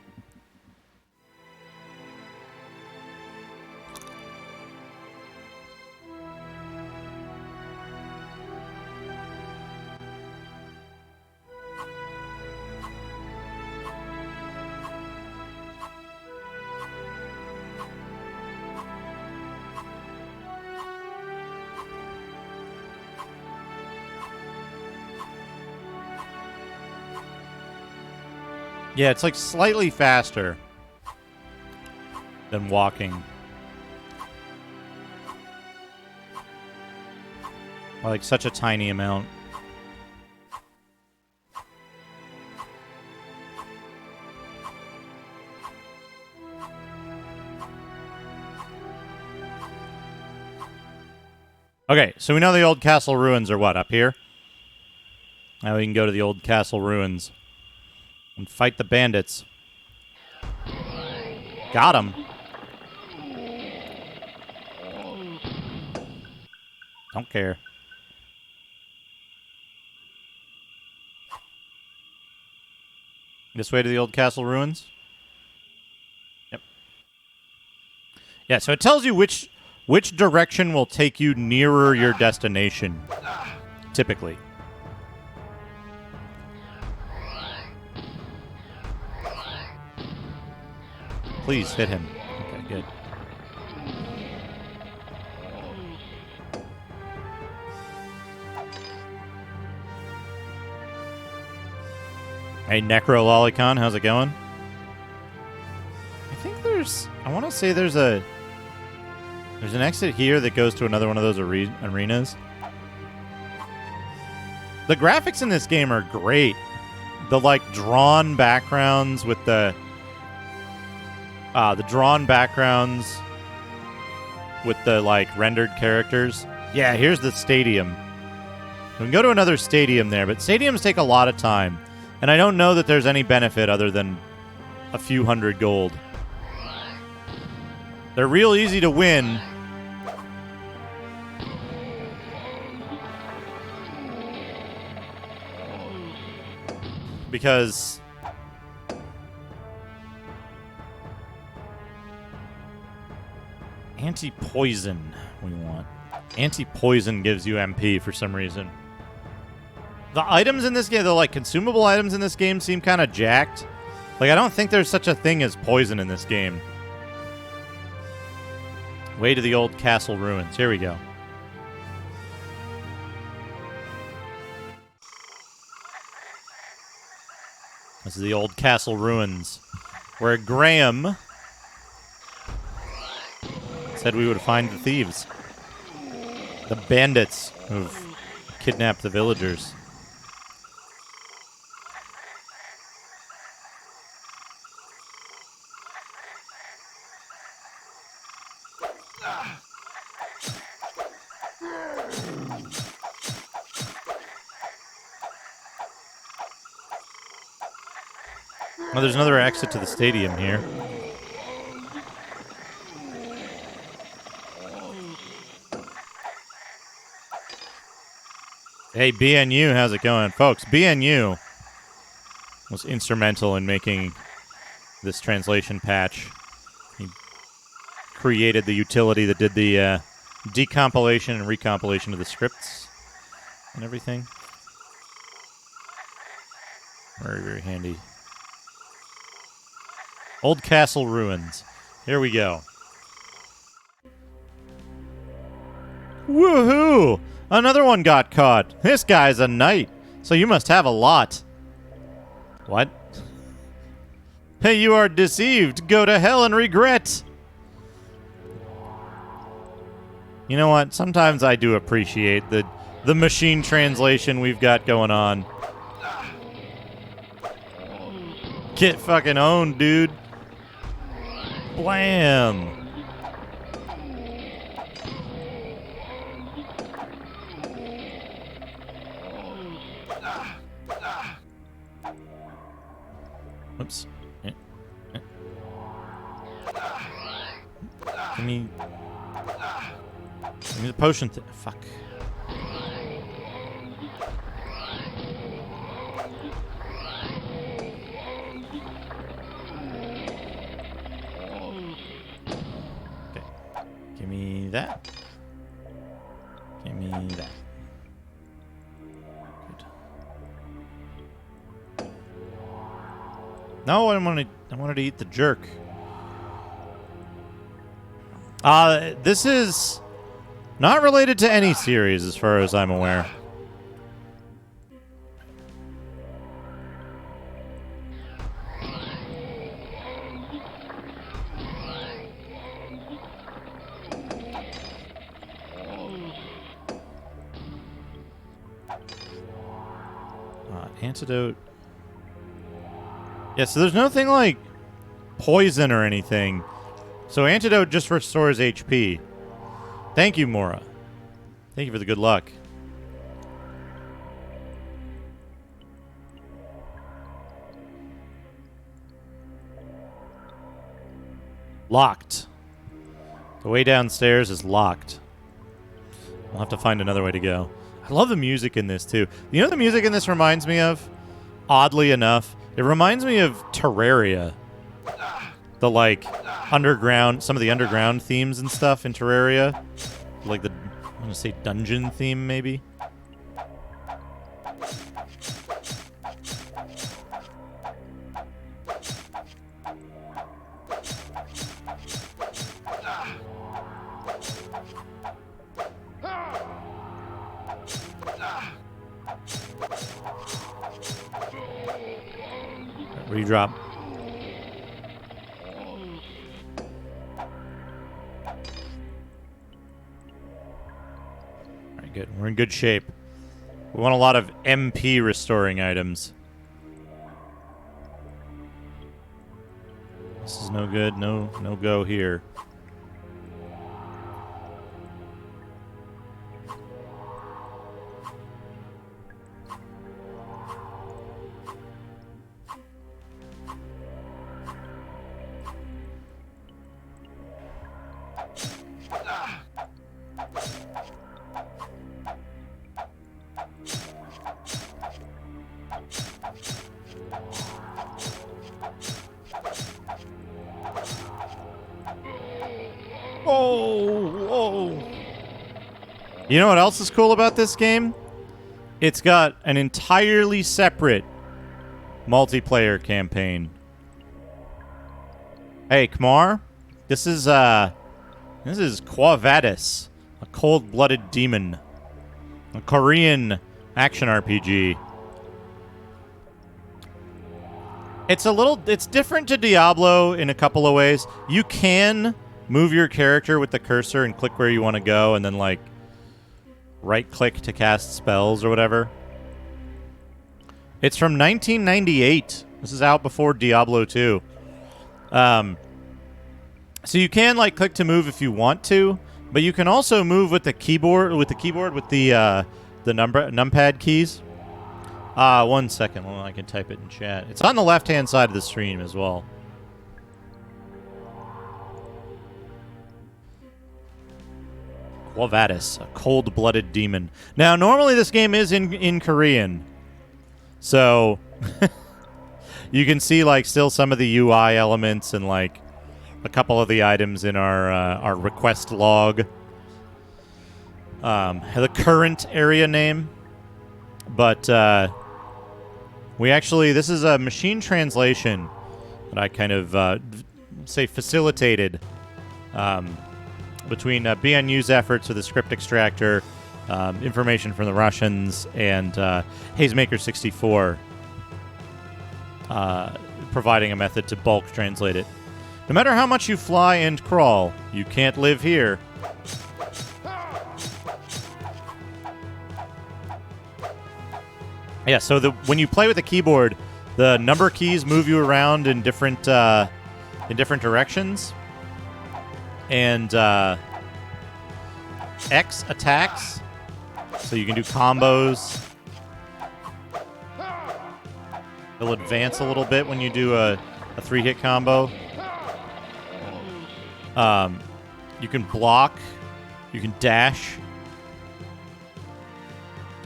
Yeah, it's like slightly faster than walking. Like such a tiny amount. Okay, so we know the old castle ruins are what, up here? Now we can go to the old castle ruins and fight the bandits. Got him. Don't care. This way to the old castle ruins? Yep. Yeah, so it tells you which direction will take you nearer your destination, typically. Please hit him. Okay, good. Hey, Necrololicon, how's it going? I think I want to say there's an exit here that goes to another one of those arenas. The graphics in this game are great. The, like, drawn backgrounds with the like, rendered characters. Yeah, here's the stadium. We can go to another stadium there, but stadiums take a lot of time. And I don't know that there's any benefit other than a few hundred gold. They're real easy to win. Because anti-poison we want. Anti-poison gives you MP for some reason. The items in this game, the like consumable items in this game seem kind of jacked. Like, I don't think there's such a thing as poison in this game. Way to the old castle ruins. Here we go. This is the old castle ruins, where Graham said we would find the thieves. The bandits who've kidnapped the villagers. Oh, there's another exit to the stadium here. Hey, BNU, how's it going? Folks, BNU was instrumental in making this translation patch. He created the utility that did the decompilation and recompilation of the scripts and everything. Very, very handy. Old Castle Ruins. Here we go. Woohoo! Another one got caught. This guy's a knight, so you must have a lot. What? Hey, you are deceived. Go to hell and regret. You know what? Sometimes I do appreciate the machine translation we've got going on. Get fucking owned, dude. Blam. Oops. Give me the potion. Fuck. Give me that. Give me that. Good. No, I wanted to eat the jerk. This is not related to any series as far as I'm aware. Antidote. Yeah, so there's nothing like poison or anything. So antidote just restores HP. Thank you, Mora. Thank you for the good luck. Locked. The way downstairs is locked. We'll have to find another way to go. I love the music in this, too. You know what the music in this reminds me of? Oddly enough, it reminds me of Terraria. The, like, underground, some of the underground themes and stuff in Terraria. Like the, I'm going to say dungeon theme, maybe? Redrop. Alright, good. We're in good shape. We want a lot of MP restoring items. This is no good. No go here. You know what else is cool about this game? It's got an entirely separate multiplayer campaign. Hey, Kmar, this is Vadis, a cold-blooded demon, a Korean action RPG. It's different to Diablo in a couple of ways. You can move your character with the cursor and click where you want to go, and then like right-click to cast spells or whatever. It's from 1998. This is out before Diablo 2. So you can like click to move if you want to, but you can also move with the keyboard with the numpad keys. 1 second. Well, I can type it in chat. It's on the left-hand side of the stream as well. Vadis, a cold-blooded demon. Now, normally this game is in Korean, so you can see like still some of the UI elements and like a couple of the items in our request log. The current area name, but we actually, this is a machine translation that I kind of say facilitated. Between BNU's efforts with the script extractor, information from the Russians, and Hazemaker 64 providing a method to bulk translate it. No matter how much you fly and crawl, you can't live here. Yeah, so when you play with the keyboard, the number keys move you around in different directions. And X attacks, so you can do combos. It'll advance a little bit when you do a 3-hit combo. You can block, you can dash,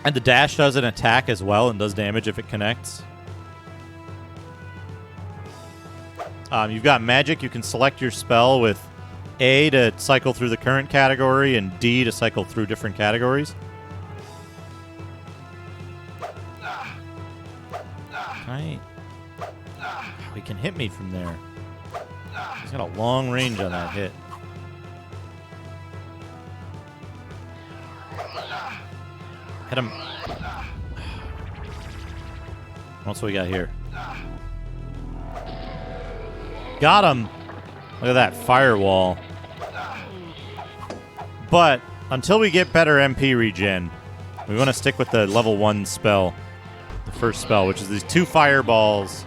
and the dash does an attack as well and does damage if it connects. You've got magic. You can select your spell with A to cycle through the current category and D to cycle through different categories. Right. He can hit me from there. He's got a long range on that hit. Hit him. What's we got here? Got him. Look at that firewall. But until we get better MP regen, we want to stick with the level 1 spell. the first spell, which is these 2 fireballs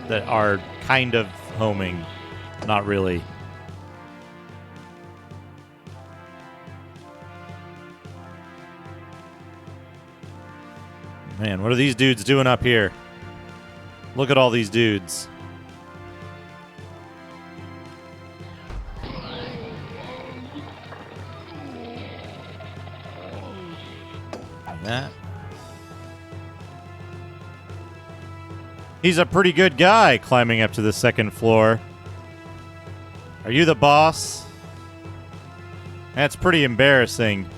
that are kind of homing. Not really. Man, what are these dudes doing up here? Look at all these dudes. Like that. He's a pretty good guy climbing up to the 2nd floor. Are you the boss? That's pretty embarrassing.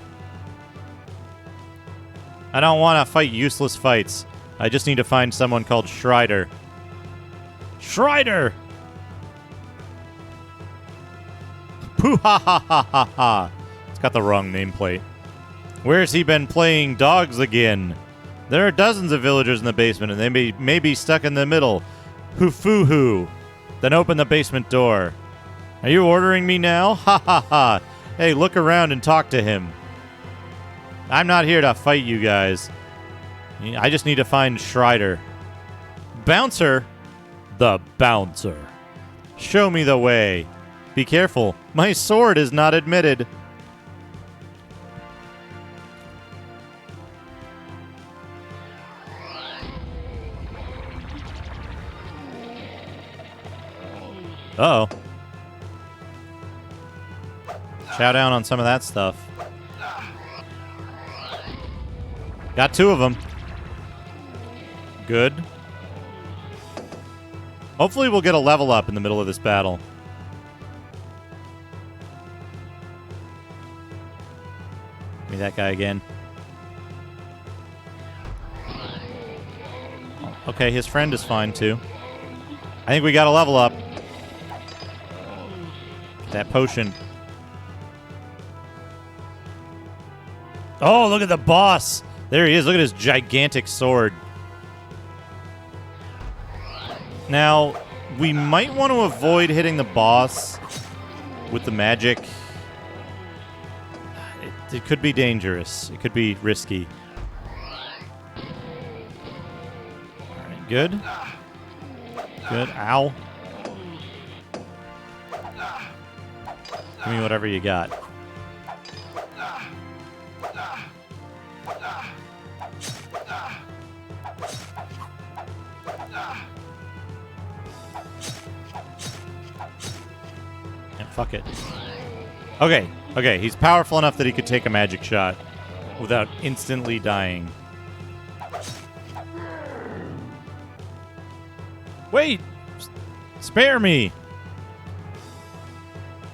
I don't want to fight useless fights. I just need to find someone called Schreider. Schreider! Pooh ha ha ha ha ha. It's got the wrong nameplate. Where's he been playing dogs again? There are dozens of villagers in the basement, and they may be stuck in the middle. Hoo-foo-hoo. Then open the basement door. Are you ordering me now? Ha ha ha. Hey, look around and talk to him. I'm not here to fight you guys. I just need to find Schreider. Bouncer? The bouncer. Show me the way. Be careful. My sword is not admitted. Uh-oh. Chow down on some of that stuff. Got 2 of them. Good. Hopefully we'll get a level up in the middle of this battle. Give me that guy again. Okay, his friend is fine too. I think we got a level up. That potion. Oh, look at the boss. There he is. Look at his gigantic sword. Now, we might want to avoid hitting the boss with the magic. It could be dangerous. It could be risky. All right, good. Good. Ow. Give me whatever you got. Fuck it. Okay, okay, he's powerful enough that he could take a magic shot without instantly dying. Wait! Spare me!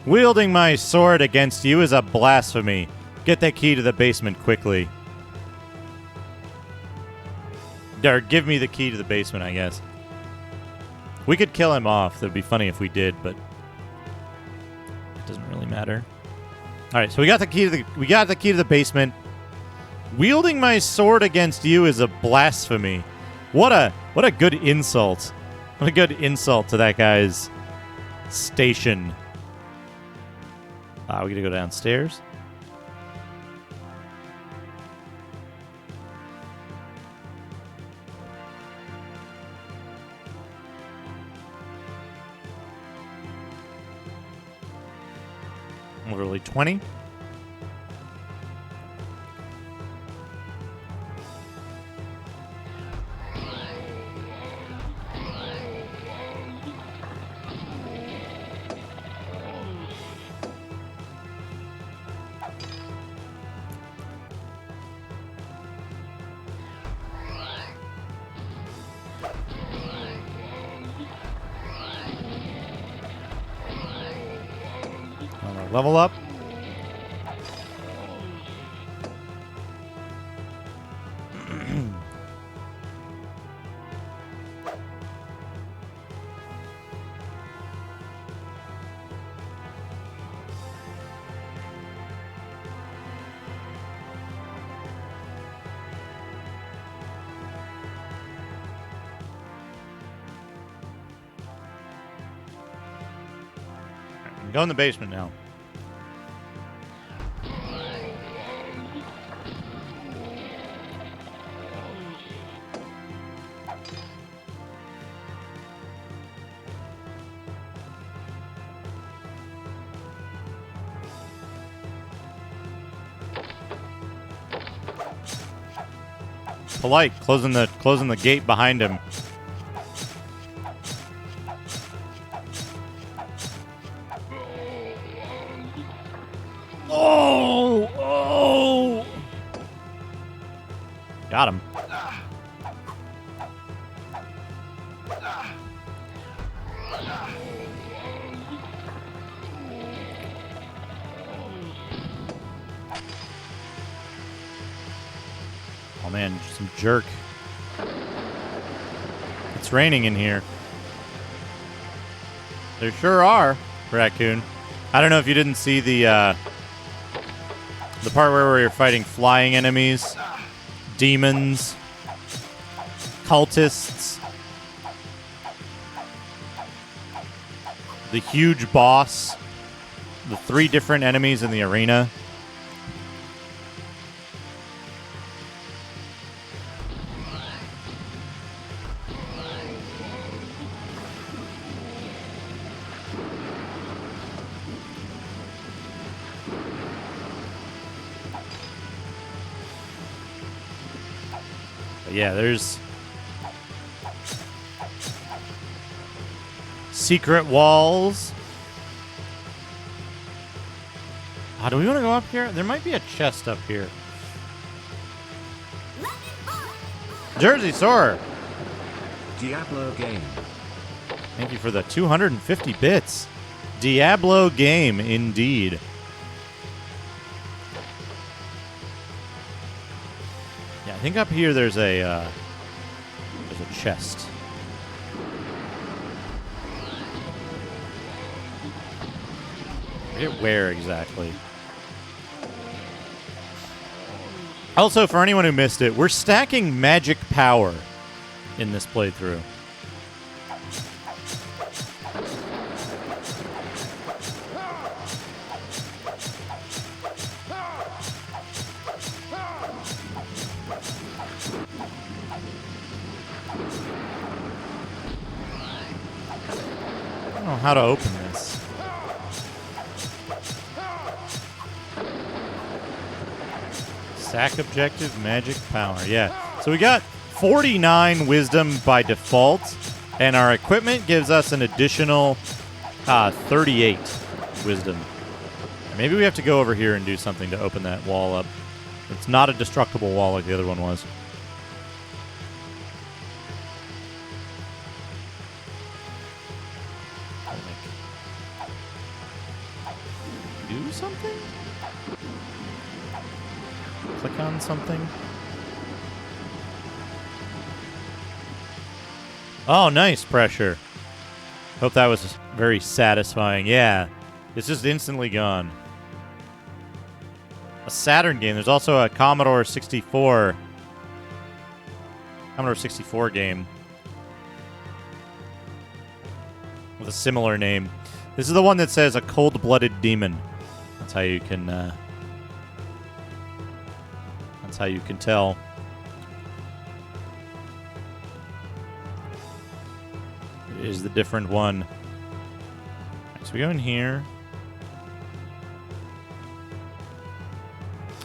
Wielding my sword against you is a blasphemy. Get that key to the basement quickly. Or give me the key to the basement, I guess. We could kill him off. That'd be funny if we did, but doesn't really matter. All right, so we got the key to the basement. Wielding my sword against you is a blasphemy. What a good insult. What a good insult to that guy's station. We gotta go downstairs. Literally 20. Level up. Go in the basement now. polite, closing the gate behind him. Oh! Got him. Oh man, some jerk. It's raining in here. There sure are, Raccoon. I don't know if you didn't see the part where you're fighting flying enemies, demons, cultists, the huge boss, the 3 different enemies in the arena. But yeah, there's secret walls. Do we want to go up here? There might be a chest up here. Jersey Soarer. Diablo game. Thank you for the 250 bits. Diablo game, indeed. Yeah, I think up here there's a chest. I forget where exactly. Also, for anyone who missed it, we're stacking magic power in this playthrough. I don't know how to open this. Stack objective, magic power. Yeah. So we got 49 wisdom by default, and our equipment gives us an additional 38 wisdom. Maybe we have to go over here and do something to open that wall up. It's not a destructible wall like the other one was. Do something? Click on something? Oh, nice pressure. Hope that was very satisfying. Yeah, it's just instantly gone. A Saturn game. There's also a Commodore 64 game with a similar name. This is the one that says a cold-blooded demon. That's how you can. That's how you can tell. It is the different one. So we go in here.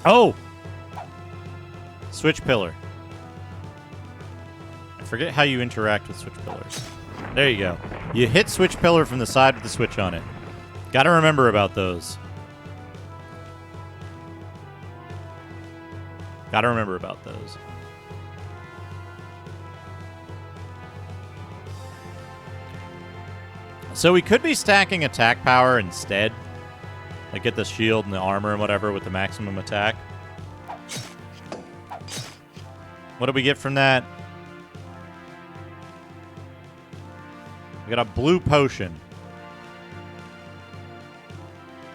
Oh! Switch pillar. I forget how you interact with switch pillars. There you go. You hit switch pillar from the side with the switch on it. Gotta remember about those. Gotta remember about those. So we could be stacking attack power instead. Like get the shield and the armor and whatever with the maximum attack. What do we get from that? We got a blue potion,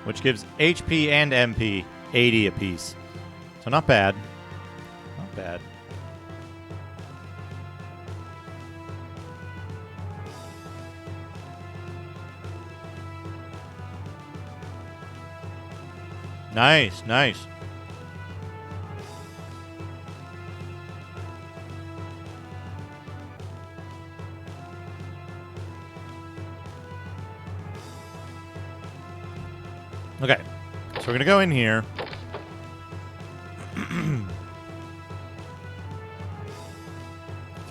which gives HP and MP 80 apiece. So not bad. Not bad. Nice, nice. Okay, so we're going to go in here.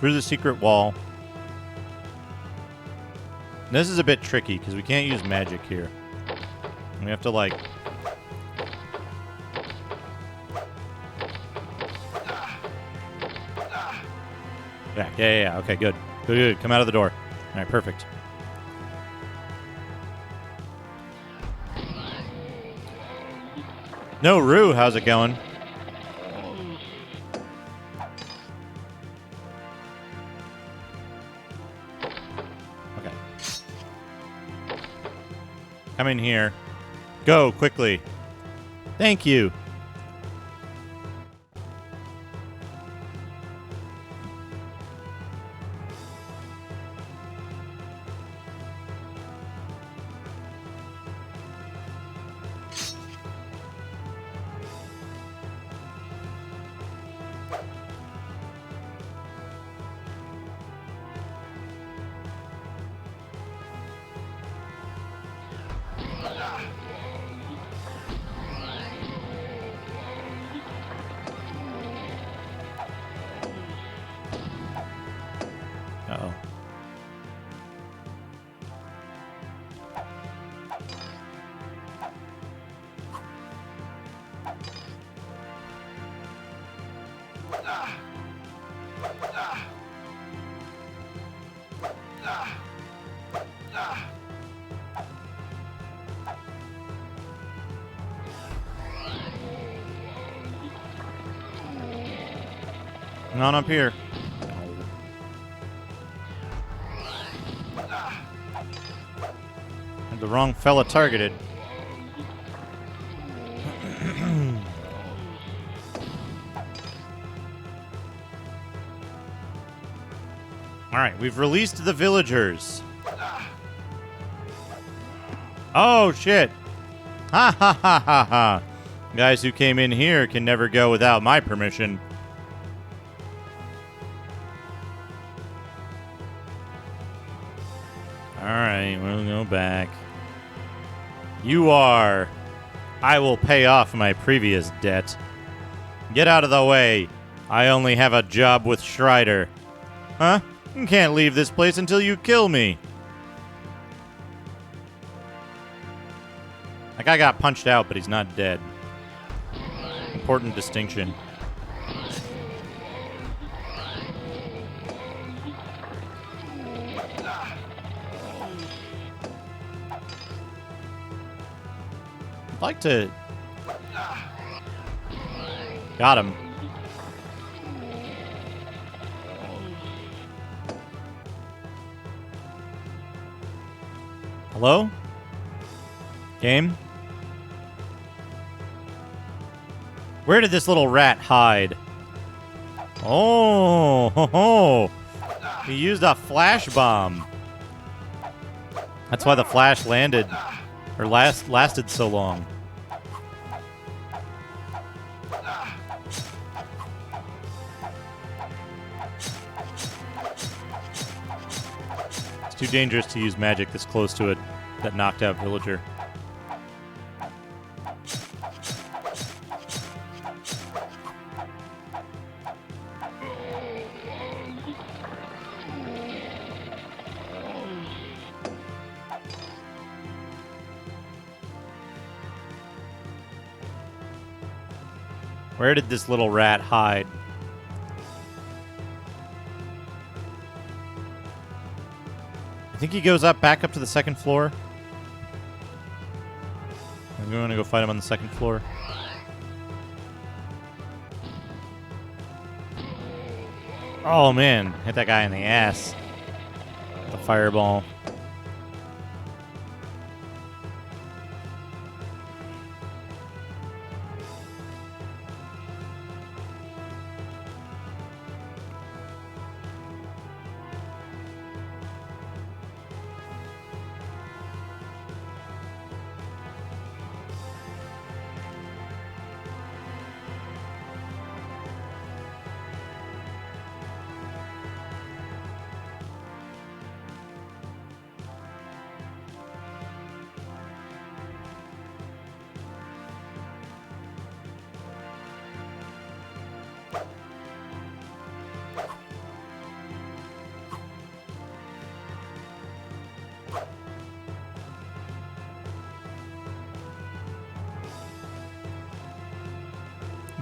through the secret wall. This is a bit tricky because we can't use magic here. We have to, like... Yeah. Okay, good. Good. Come out of the door. All right, perfect. No, Rue, how's it going? Okay. Come in here. Go, quickly. Thank you. Uh-oh. Come on up here. Had the wrong fella targeted. Alright, we've released the villagers. Oh, shit. Ha ha ha ha ha. Guys who came in here can never go without my permission. Alright, we'll go back. You are. I will pay off my previous debt. Get out of the way. I only have a job with Schreider. Huh? You can't leave this place until you kill me. That guy got punched out, but he's not dead. Important distinction. I'd like to... Got him. Hello? Game? Where did this little rat hide? Oh, ho, ho. He used a flash bomb. That's why the flash landed, or lasted so long. It's too dangerous to use magic this close to it that knocked out villager. Where did this little rat hide? I think he goes back up to the second floor. I'm going to go fight him on the second floor. Oh man, hit that guy in the ass. The fireball.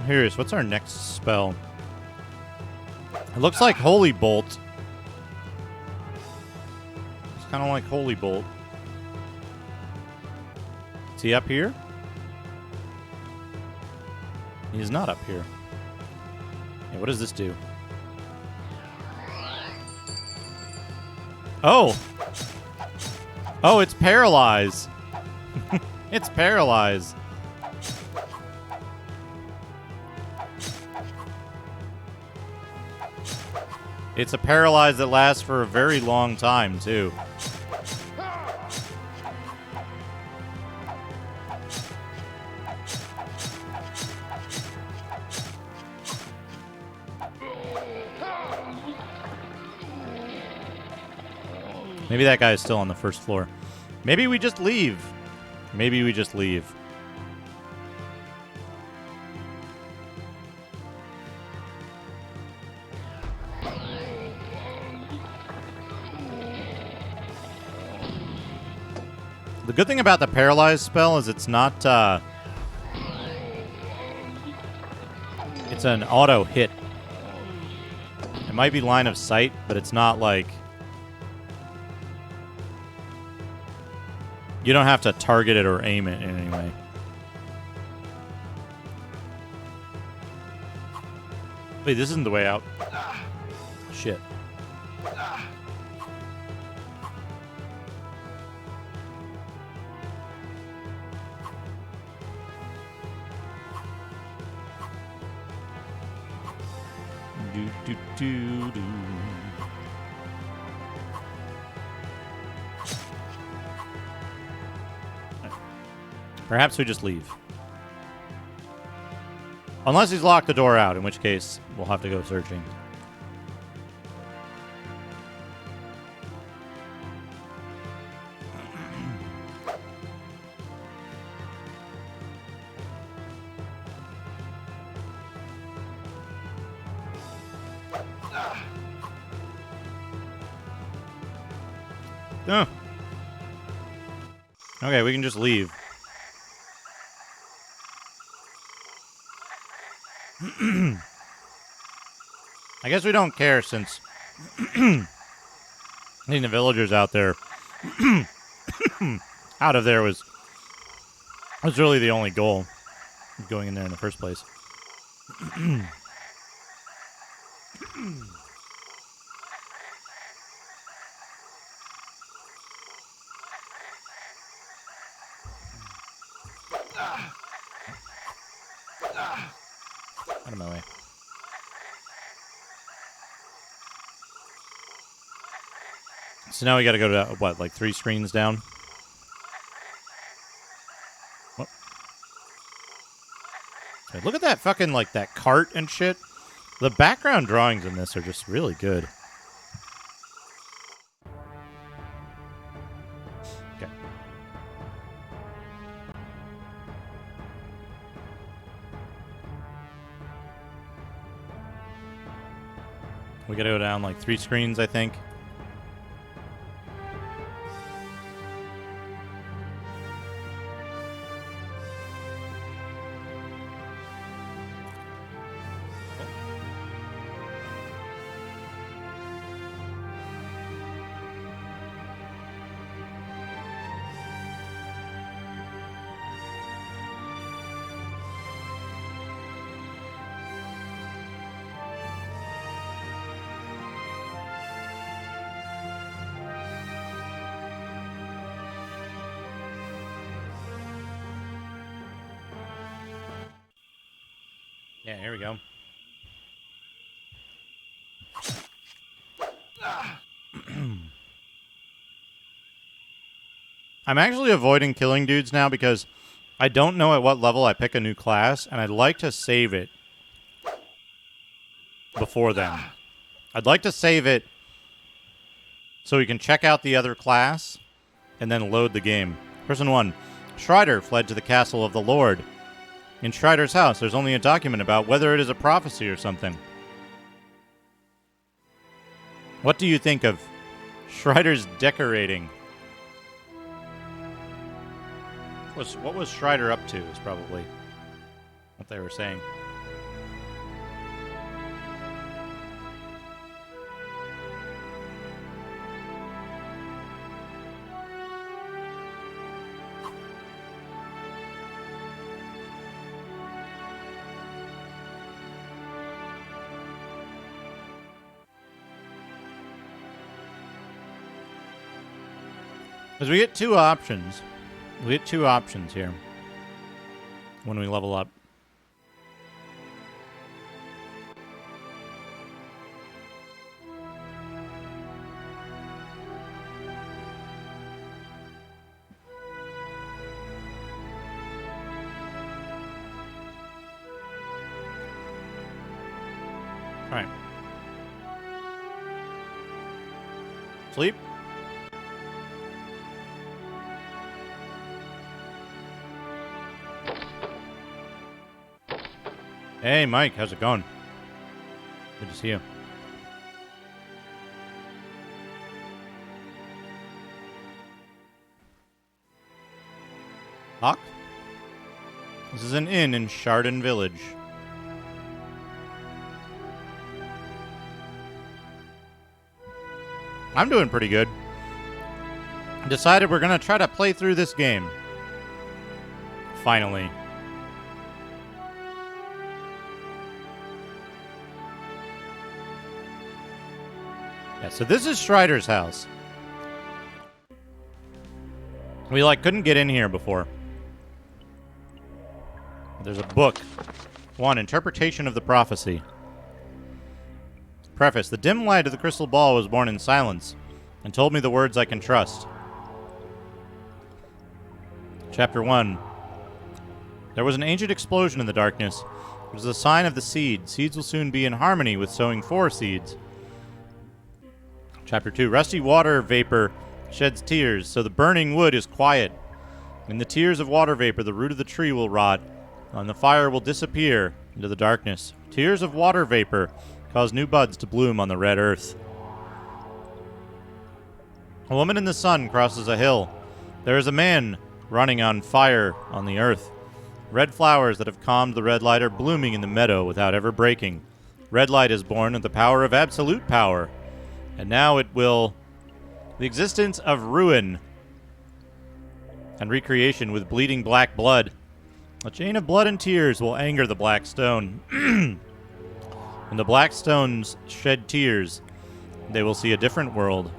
curious, what's our next spell? It looks like Holy Bolt. It's kind of like Holy Bolt. Is he up here? He's not up here. Yeah, what does this do? Oh! Oh, it's Paralyze. It's Paralyze. It's a Paralyze that lasts for a very long time, too. Maybe that guy is still on the first floor. Maybe we just leave. Maybe we just leave. The good thing about the Paralyze spell is it's not, it's an auto hit. It might be line of sight, but it's not like... You don't have to target it or aim it in any way. Wait, this isn't the way out. Shit. Do, do, do, do. Perhaps we just leave. Unless he's locked the door out, in which case we'll have to go searching. Oh. Okay, we can just leave. I guess we don't care since getting the villagers out there out of there was really the only goal of going in there in the first place. Out of my way. So now we gotta go to, what, like 3 screens down? What? Okay, look at that fucking, like, that cart and shit. The background drawings in this are just really good. Okay. We gotta go down, like, 3 screens, I think. Yeah, here we go. I'm actually avoiding killing dudes now because I don't know at what level I pick a new class, and I'd like to save it before then. I'd like to save it so we can check out the other class and then load the game. Person 1. Strider fled to the castle of the Lord. In Strider's house, there's only a document about whether it is a prophecy or something. What do you think of Strider's decorating? What was Strider up to is probably what they were saying. Because we get two options. We get two options here when we level up. All right. Sleep. Hey, Mike, how's it going? Good to see you. Hawk? This is an inn in Chardon Village. I'm doing pretty good. Decided we're going to try to play through this game. Finally. Yeah, so this is Strider's house. We, couldn't get in here before. There's a book. 1. Interpretation of the Prophecy. Preface. The dim light of the crystal ball was born in silence and told me the words I can trust. Chapter 1. There was an ancient explosion in the darkness. It was a sign of the seed. Seeds will soon be in harmony with sowing 4 seeds. Chapter 2. Rusty water vapor sheds tears, so the burning wood is quiet. In the tears of water vapor, the root of the tree will rot, and the fire will disappear into the darkness. Tears of water vapor cause new buds to bloom on the red earth. A woman in the sun crosses a hill. There is a man running on fire on the earth. Red flowers that have calmed the red light are blooming in the meadow without ever breaking. Red light is born of the power of absolute power. And now it will... The existence of ruin and recreation with bleeding black blood. A chain of blood and tears will anger the black stone. When the black stones shed tears, they will see a different world.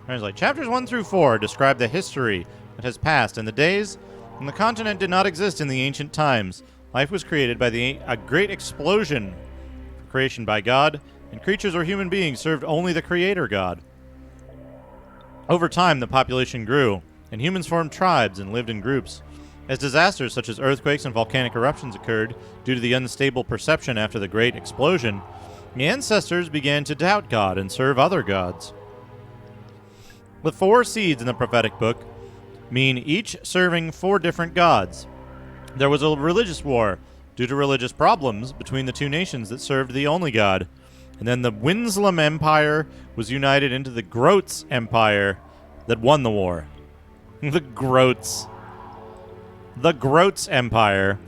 Translate. Chapters 1 through 4 describe the history that has passed and the days when the continent did not exist in the ancient times. Life was created by a great explosion. Creation by God, and creatures or human beings served only the Creator God. Over time, the population grew, and humans formed tribes and lived in groups. As disasters such as earthquakes and volcanic eruptions occurred due to the unstable perception after the Great Explosion, the ancestors began to doubt God and serve other gods. The 4 seeds in the prophetic book mean each serving 4 different gods. There was a religious war due to religious problems between the 2 nations that served the only god. And then the Winslam Empire was united into the Groats Empire that won the war. The Groats Empire,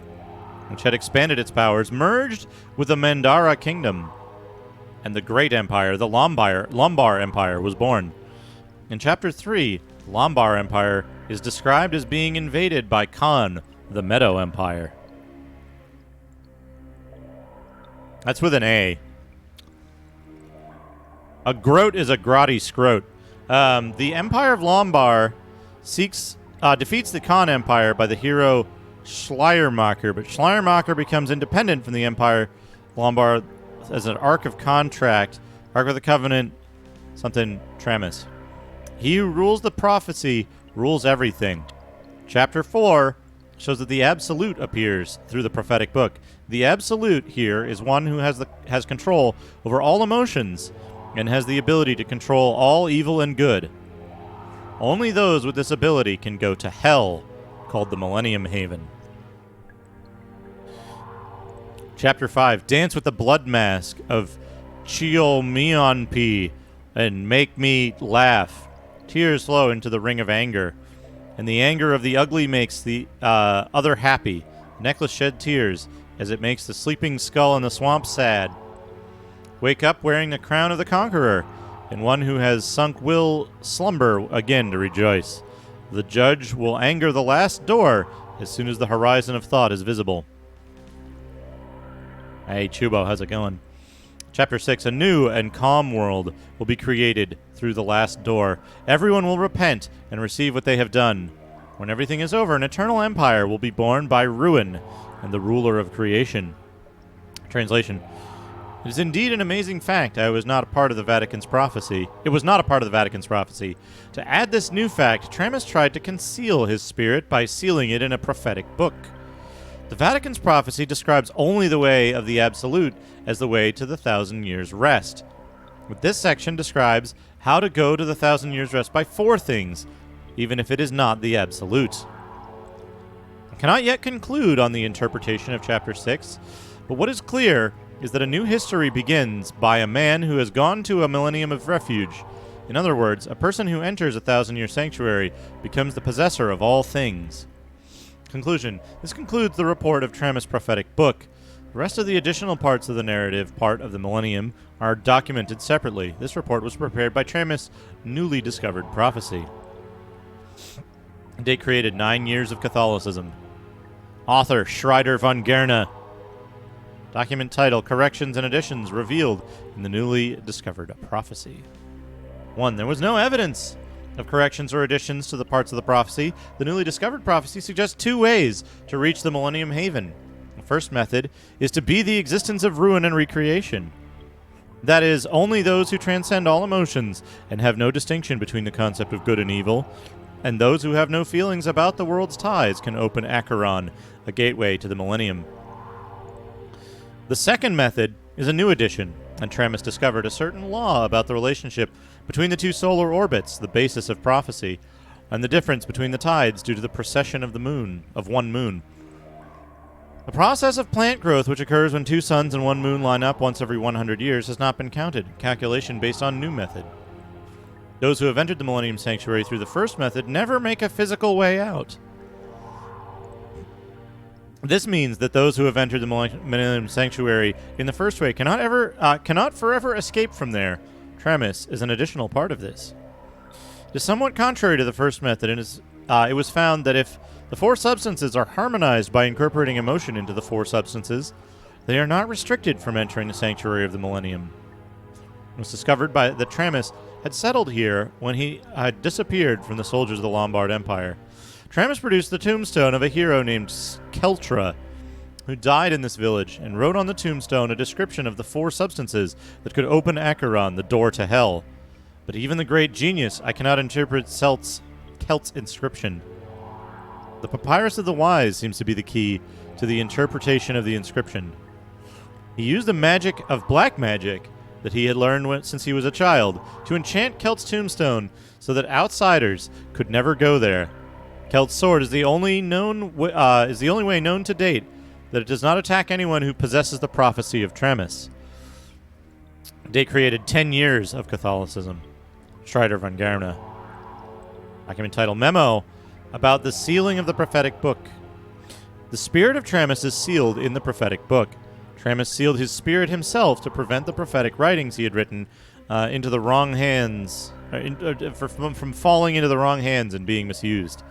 which had expanded its powers, merged with the Mandara Kingdom. And the Great Empire, the Lombar Empire, was born. In Chapter 3, the Lombar Empire is described as being invaded by Khan, the Meadow Empire. That's with an A. A groat is a grotty scrote. The Empire of Lombar defeats the Khan Empire by the hero Schleiermacher, but Schleiermacher becomes independent from the Empire Lombard as an Ark of Contract, Ark of the Covenant, something Tramus. He who rules the prophecy rules everything. Chapter 4 shows that the Absolute appears through the prophetic book. The Absolute here is one who has control over all emotions and has the ability to control all evil and good. Only those with this ability can go to hell, called the Millennium Haven. Chapter 5, Dance with the Blood Mask of Chiomionpi and make me laugh. Tears flow into the ring of anger, and the anger of the ugly makes the other happy. The necklace shed tears as it makes the sleeping skull in the swamp sad. Wake up wearing the crown of the conqueror, and one who has sunk will slumber again to rejoice. The judge will anger the last door as soon as the horizon of thought is visible. Hey, Chubo, how's it going? Chapter 6, a new and calm world will be created through through the last door. Everyone will repent and receive what they have done. When everything is over, an eternal empire will be born by ruin and the ruler of creation. Translation. It is indeed an amazing fact I was not a part of the Vatican's prophecy. It was not a part of the Vatican's prophecy. To add this new fact, Tramus tried to conceal his spirit by sealing it in a prophetic book. The Vatican's prophecy describes only the way of the Absolute as the way to the 1,000 years rest. But this section describes how to go to the 1,000 years rest by 4 things, even if it is not the Absolute. I cannot yet conclude on the interpretation of Chapter 6, but what is clear is that a new history begins by a man who has gone to a millennium of refuge. In other words, a person who enters a 1,000-year sanctuary becomes the possessor of all things. Conclusion. This concludes the report of Tramus' prophetic book. The rest of the additional parts of the narrative part of the millennium are documented separately. This report was prepared by Tramus' newly discovered prophecy. Date created 9 years of Catholicism. Author Schreider von Gerne. Document title, Corrections and Additions Revealed in the Newly Discovered Prophecy. 1. There was no evidence of corrections or additions to the parts of the prophecy. The newly discovered prophecy suggests 2 ways to reach the Millennium Haven. The first method is to be the existence of ruin and recreation. That is, only those who transcend all emotions and have no distinction between the concept of good and evil, and those who have no feelings about the world's ties can open Acheron, a gateway to the Millennium. The second method is a new addition, and Tramus discovered a certain law about the relationship between the 2 solar orbits, the basis of prophecy, and the difference between the tides due to the precession of one moon. The process of plant growth, which occurs when 2 suns and 1 moon line up once every 100 years, has not been counted. Calculation based on new method. Those who have entered the Millennium Sanctuary through the first method never make a physical way out. This means that those who have entered the Millennium Sanctuary in the first way cannot forever escape from there. Tramus is an additional part of this. It is somewhat contrary to the first method, and it was found that if the 4 substances are harmonized by incorporating emotion into the 4 substances, they are not restricted from entering the Sanctuary of the Millennium. It was discovered that Tramus had settled here when he had disappeared from the soldiers of the Lombard Empire. Tramus produced the tombstone of a hero named Keltra, who died in this village, and wrote on the tombstone a description of the 4 substances that could open Acheron, the door to hell. But even the great genius, I cannot interpret Celt's inscription. The Papyrus of the Wise seems to be the key to the interpretation of the inscription. He used the magic of black magic that he had learned since he was a child to enchant Kelt's tombstone so that outsiders could never go there. Kelt's sword is the only way known to date that it does not attack anyone who possesses the prophecy of Tramus. Date created 10 years of Catholicism. Schreider von Gerne. Document title, Memo about the sealing of the prophetic book. The spirit of Tramus is sealed in the prophetic book. Tramus sealed his spirit himself to prevent the prophetic writings he had written into the wrong hands, from falling into the wrong hands and being misused.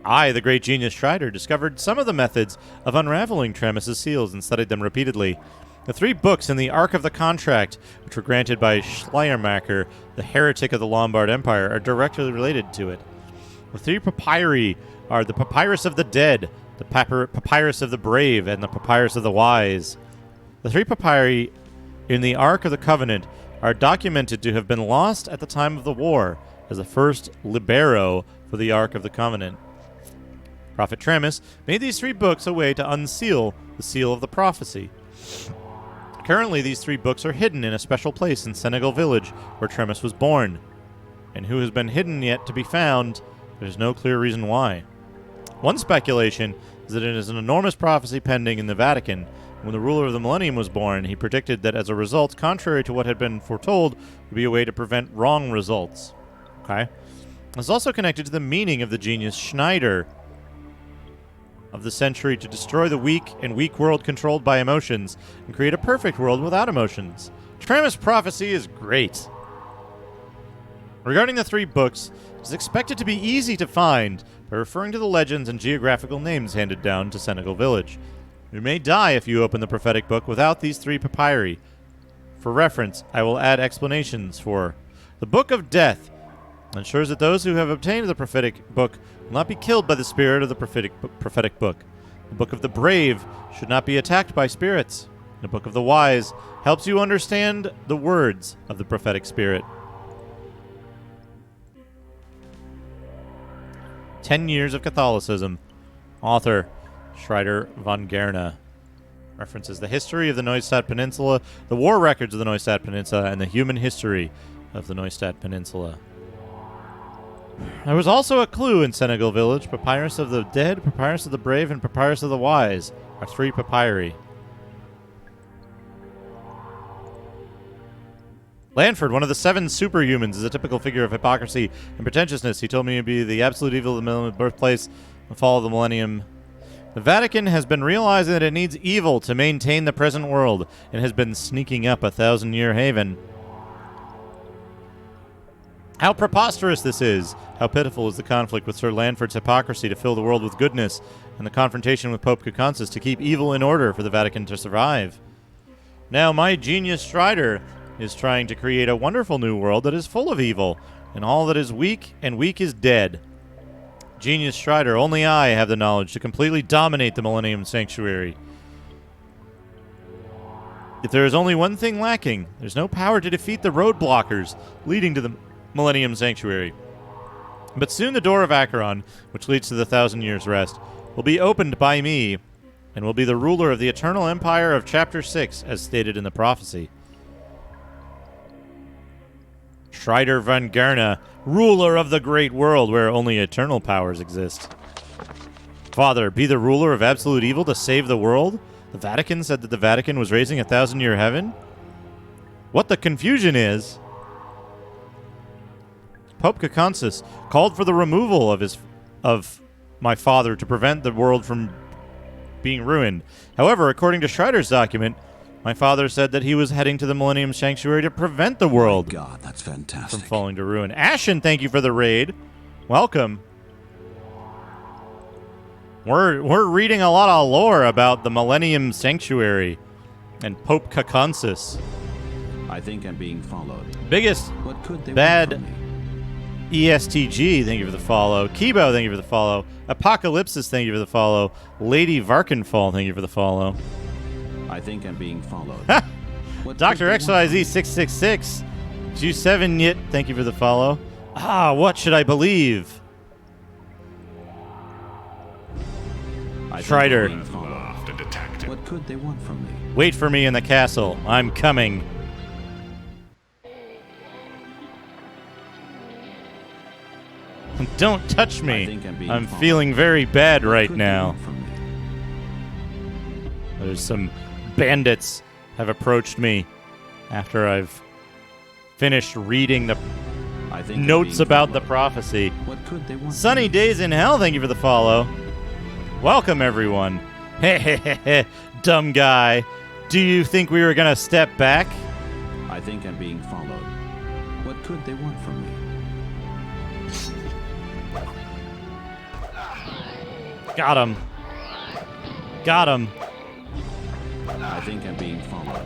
I, the great genius Schreider, discovered some of the methods of unraveling Tramus' seals and studied them repeatedly. The 3 books in the Ark of the Contract, which were granted by Schleiermacher, the heretic of the Lombard Empire, are directly related to it. The 3 papyri are the Papyrus of the Dead, the Papyrus of the Brave, and the Papyrus of the Wise. The 3 papyri in the Ark of the Covenant are documented to have been lost at the time of the war as the first libero for the Ark of the Covenant. Prophet Tramus made these 3 books a way to unseal the seal of the prophecy. Currently, these 3 books are hidden in a special place in Senegal Village where Tramus was born, and who has been hidden yet to be found. There's no clear reason why. One speculation is that it is an enormous prophecy pending in the Vatican. When the ruler of the millennium was born, he predicted that as a result, contrary to what had been foretold, would be a way to prevent wrong results. Okay? It's also connected to the meaning of the genius Schneider of the century to destroy the weak and weak world controlled by emotions and create a perfect world without emotions. Tramus' prophecy is great. Regarding the 3 books, it is expected to be easy to find by referring to the legends and geographical names handed down to Senegal Village. You may die if you open the prophetic book without these 3 papyri. For reference, I will add explanations for The Book of Death ensures that those who have obtained the prophetic book will not be killed by the spirit of the prophetic book. The Book of the Brave should not be attacked by spirits. The Book of the Wise helps you understand the words of the prophetic spirit. 10 Years of Catholicism. Author, Schreider von Gerne. References the history of the Neustadt Peninsula, the war records of the Neustadt Peninsula, and the human history of the Neustadt Peninsula. There was also a clue in Senegal Village. Papyrus of the Dead, Papyrus of the Brave, and Papyrus of the Wise are 3 papyri. Lanford, one of the 7 superhumans, is a typical figure of hypocrisy and pretentiousness. He told me to be the absolute evil of the birthplace and fall of the millennium. The Vatican has been realizing that it needs evil to maintain the present world and has been sneaking up a 1,000-year haven. How preposterous this is! How pitiful is the conflict with Sir Lanford's hypocrisy to fill the world with goodness, and the confrontation with Pope Caconsis to keep evil in order for the Vatican to survive. Now my genius Strider is trying to create a wonderful new world that is full of evil, and all that is weak, and weak is dead. Genius Strider, only I have the knowledge to completely dominate the Millennium Sanctuary. If there is only one thing lacking, there's no power to defeat the roadblockers leading to the Millennium Sanctuary. But soon the door of Acheron, which leads to the 1,000 Years' Rest, will be opened by me, and will be the ruler of the eternal empire of Chapter 6, as stated in the prophecy. Schreider von Gerne, ruler of the great world where only eternal powers exist. Father, be the ruler of absolute evil to save the world? The Vatican said that the Vatican was raising a 1,000-year heaven? What the confusion is... Pope Caconsis called for the removal of my father to prevent the world from being ruined. However, according to Schreider's document, my father said that he was heading to the Millennium Sanctuary to prevent the world God, that's fantastic. from falling to ruin. Ashen, thank you for the raid. Welcome. We're reading a lot of lore about the Millennium Sanctuary and Pope Caconsis. I think I'm being followed. Biggest What could they bad want from me? ESTG, thank you for the follow. Kibo, thank you for the follow. Apocalypsis, thank you for the follow. Lady Varkenfall, thank you for the follow. I think I'm being followed. What Dr. could they want XYZ666, G7 Yit, thank you for the follow. Ah, what should I believe? from me? I think Schreider. I'm being followed. Laughed and attacked him. What could they want from me? Wait for me in the castle. I'm coming. Don't touch I me. think I'm being I'm followed. feeling very bad What right could they now. want from me? There's some bandits have approached me after I've finished reading the I think I'm notes being about the followed. prophecy. What could they want? Sunny from me? Days in Hell, thank you for the follow. Welcome, everyone. Hehehe, dumb guy. Do you think we were going to step back? I think I'm being followed. What could they want from me? Got him. Got him. I think I'm being followed.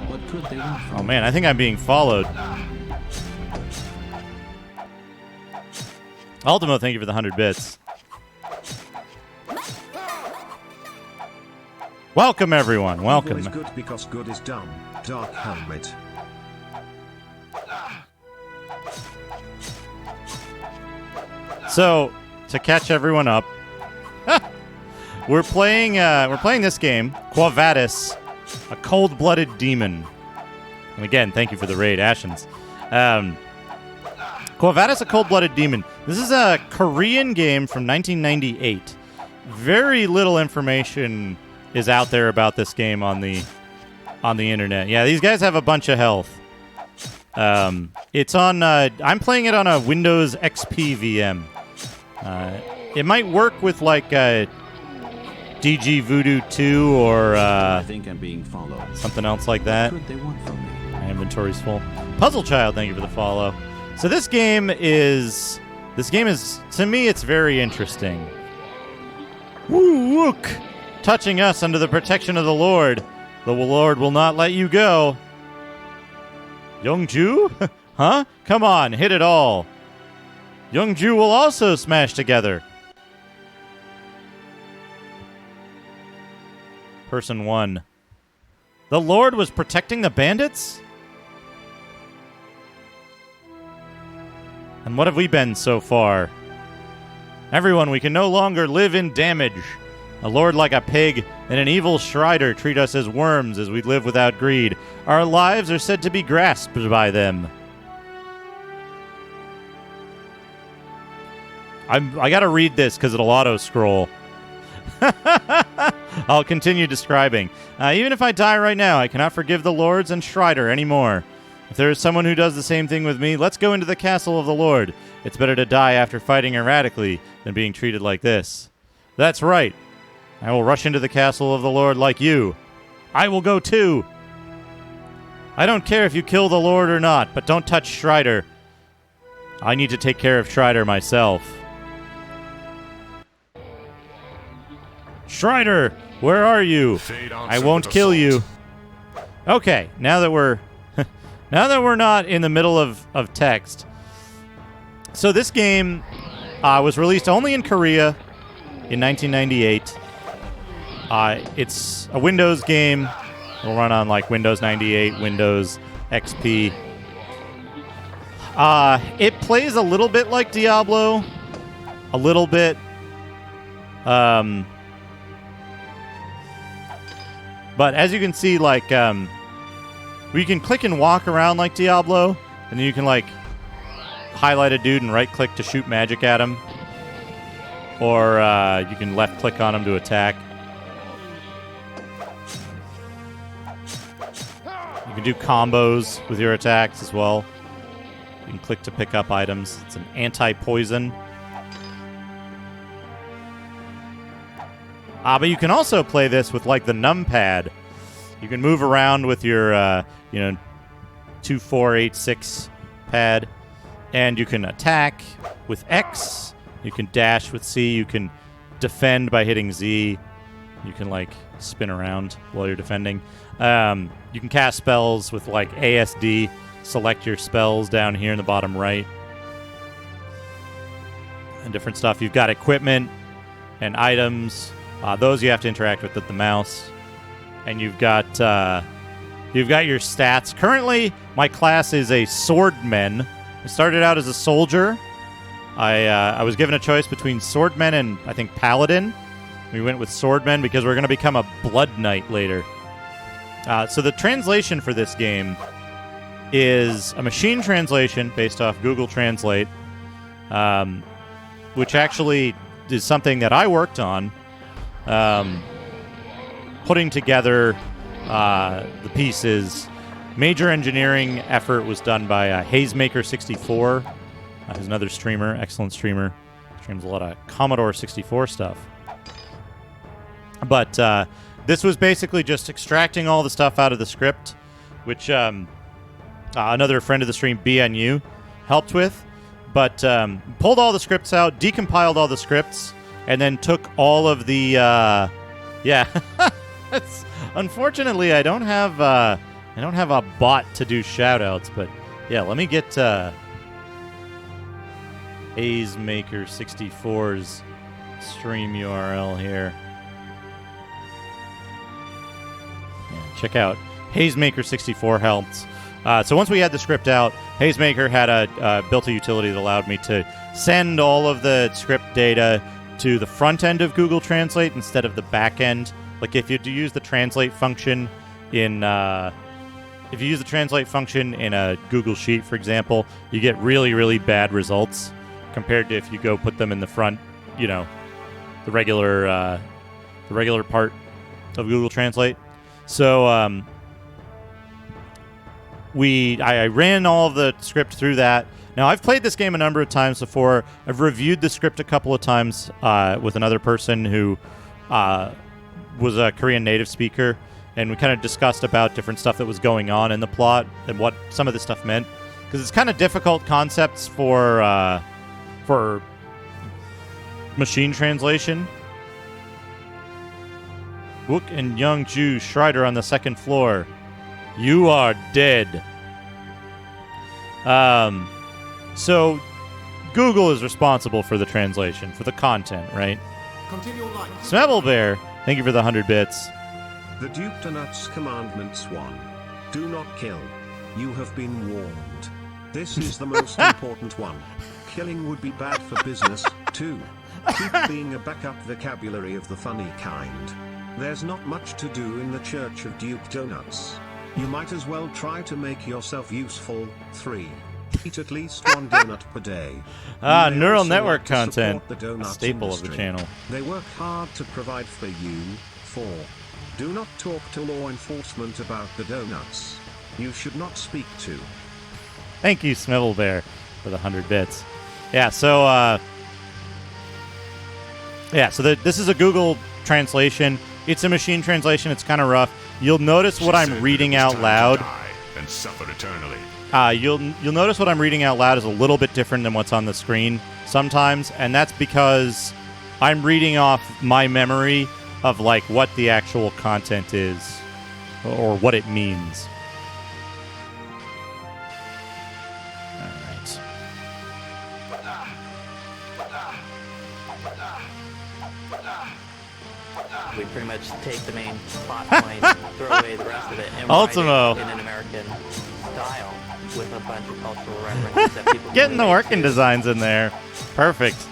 What could they want from Oh, me? man, I think I'm being followed. Ultimo, thank you for the 100 bits. Welcome, everyone. Evil Welcome. is good because good is dumb. Dark Helmet. So, to catch everyone up, we're playing this game, Vadis, a cold-blooded demon. And again, thank you for the raid, Ashens. Vadis, a cold-blooded demon. This is a Korean game from 1998. Very little information is out there about this game on the internet. Yeah, these guys have a bunch of health. It's on. I'm playing it on a Windows XP VM. It might work with like DG Voodoo 2 or I think I'm being followed. something else like that. What could they want from me? My inventory's full. Puzzle Child, thank you for the follow. So this game is to me it's very interesting. Woo wook! Touching us under the protection of the Lord. The Lord will not let you go. Youngju? Huh? Come on, hit it all. Young Jew will also smash together. Person 1. The Lord was protecting the bandits? And what have we been so far? Everyone, we can no longer live in damage. A lord like a pig and an evil Strider treat us as worms as we live without greed. Our lives are said to be grasped by them. I gotta read this because it'll auto-scroll. I'll continue describing. Even if I die right now, I cannot forgive the lords and Strider anymore. If there is someone who does the same thing with me, let's go into the castle of the Lord. It's better to die after fighting erratically than being treated like this. That's right. I will rush into the castle of the Lord like you. I will go too. I don't care if you kill the Lord or not, but don't touch Strider. I need to take care of Strider myself. Strider, where are you? I won't kill you. Okay, now that we're not in the middle of text. So this game was released only in Korea in 1998. It's a Windows game. It'll run on like Windows 98, Windows XP. It plays a little bit like Diablo. A little bit. But as you can see, like, we can click and walk around like Diablo, and then you can, like, highlight a dude and right-click to shoot magic at him. Or you can left-click on him to attack. You can do combos with your attacks as well. You can click to pick up items. It's an anti-poison. But you can also play this with, like, the numpad. You can move around with your, 2, 4, 8, 6 pad. And you can attack with X. You can dash with C. You can defend by hitting Z. You can, like, spin around while you're defending. You can cast spells with, like, ASD. Select your spells down here in the bottom right. And different stuff. You've got equipment and items. Those you have to interact with the mouse. And you've got your stats. Currently, my class is a swordman. I started out as a soldier. I was given a choice between swordman and, I think, paladin. We went with swordman because we're going to become a blood knight later. So the translation for this game is a machine translation based off Google Translate, which actually is something that I worked on. Putting together the pieces. Major engineering effort was done by Hazemaker64, who's another streamer, excellent streamer. Streams a lot of Commodore 64 stuff. But this was basically just extracting all the stuff out of the script, which another friend of the stream, BNU, helped with. But pulled all the scripts out, decompiled all the scripts, and then took all of the, unfortunately, I don't have a bot to do shoutouts, but yeah, let me get Hazemaker64's stream URL here. Yeah, check out Hazemaker64 helps. So once we had the script out, Hazemaker had built a utility that allowed me to send all of the script data to the front end of Google Translate instead of the back end. Like if you use the translate function in a Google Sheet, for example, you get really, really bad results compared to if you go put them in the front, the regular part of Google Translate. So I ran all of the script through that. Now, I've played this game a number of times before. I've reviewed the script a couple of times with another person who was a Korean native speaker, and we kind of discussed about different stuff that was going on in the plot and what some of this stuff meant. Because it's kind of difficult concepts for machine translation. Wook and Young Ju Schreider on the second floor. You are dead. So Google is responsible for the translation, for the content, right? Smebblebear, thank you for the 100 bits. The Duke Donut's Commandments 1. Do not kill. You have been warned. This is the most important one. Killing would be bad for business, too. Keep being a backup vocabulary of the funny kind. There's not much to do in the Church of Duke Donuts. You might as well try to make yourself useful. 3. Eat at least one donut per day. Neural network content. A staple of the channel. They work hard to provide for you. 4. Do not talk to law enforcement about the donuts. You should not speak to. Thank you, Smebblebear, for the 100 bits. Yeah, so this is a Google translation. It's a machine translation. It's kind of rough. You'll notice what I'm reading out loud. And suffer eternally. You'll notice what I'm reading out loud is a little bit different than what's on the screen sometimes, and that's because I'm reading off my memory of like what the actual content is or what it means. All right. We pretty much take the main plot point, throw away the rest of it, and Ultimo. write it in an American style with a bunch of cultural references that people can Getting the relate working to. designs in there. Perfect.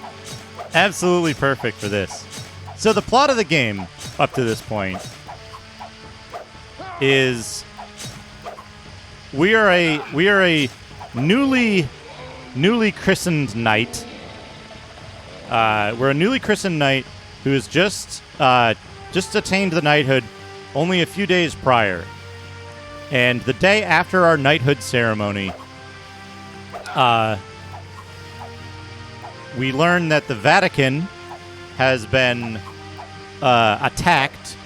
Absolutely perfect for this. So the plot of the game up to this point is we are a newly christened knight. We're a newly christened knight who has just attained the knighthood only a few days prior. And the day after our knighthood ceremony, we learn that the Vatican has been attacked.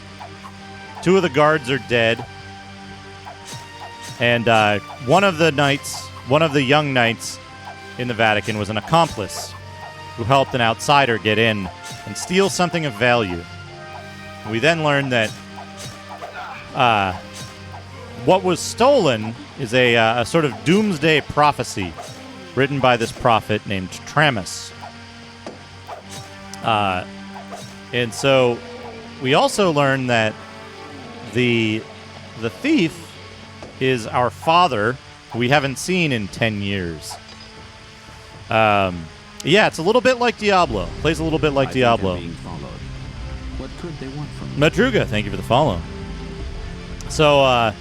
2 of the guards are dead. And one of the young knights in the Vatican was an accomplice who helped an outsider get in and steal something of value. We then learn that what was stolen is a sort of doomsday prophecy written by this prophet named Tramus. And so we also learn that the thief is our father, who we haven't seen in 10 years. Yeah, it's a little bit like Diablo. Plays a little bit like Diablo. Being followed. What could they want from me? Madruga, thank you for the follow. So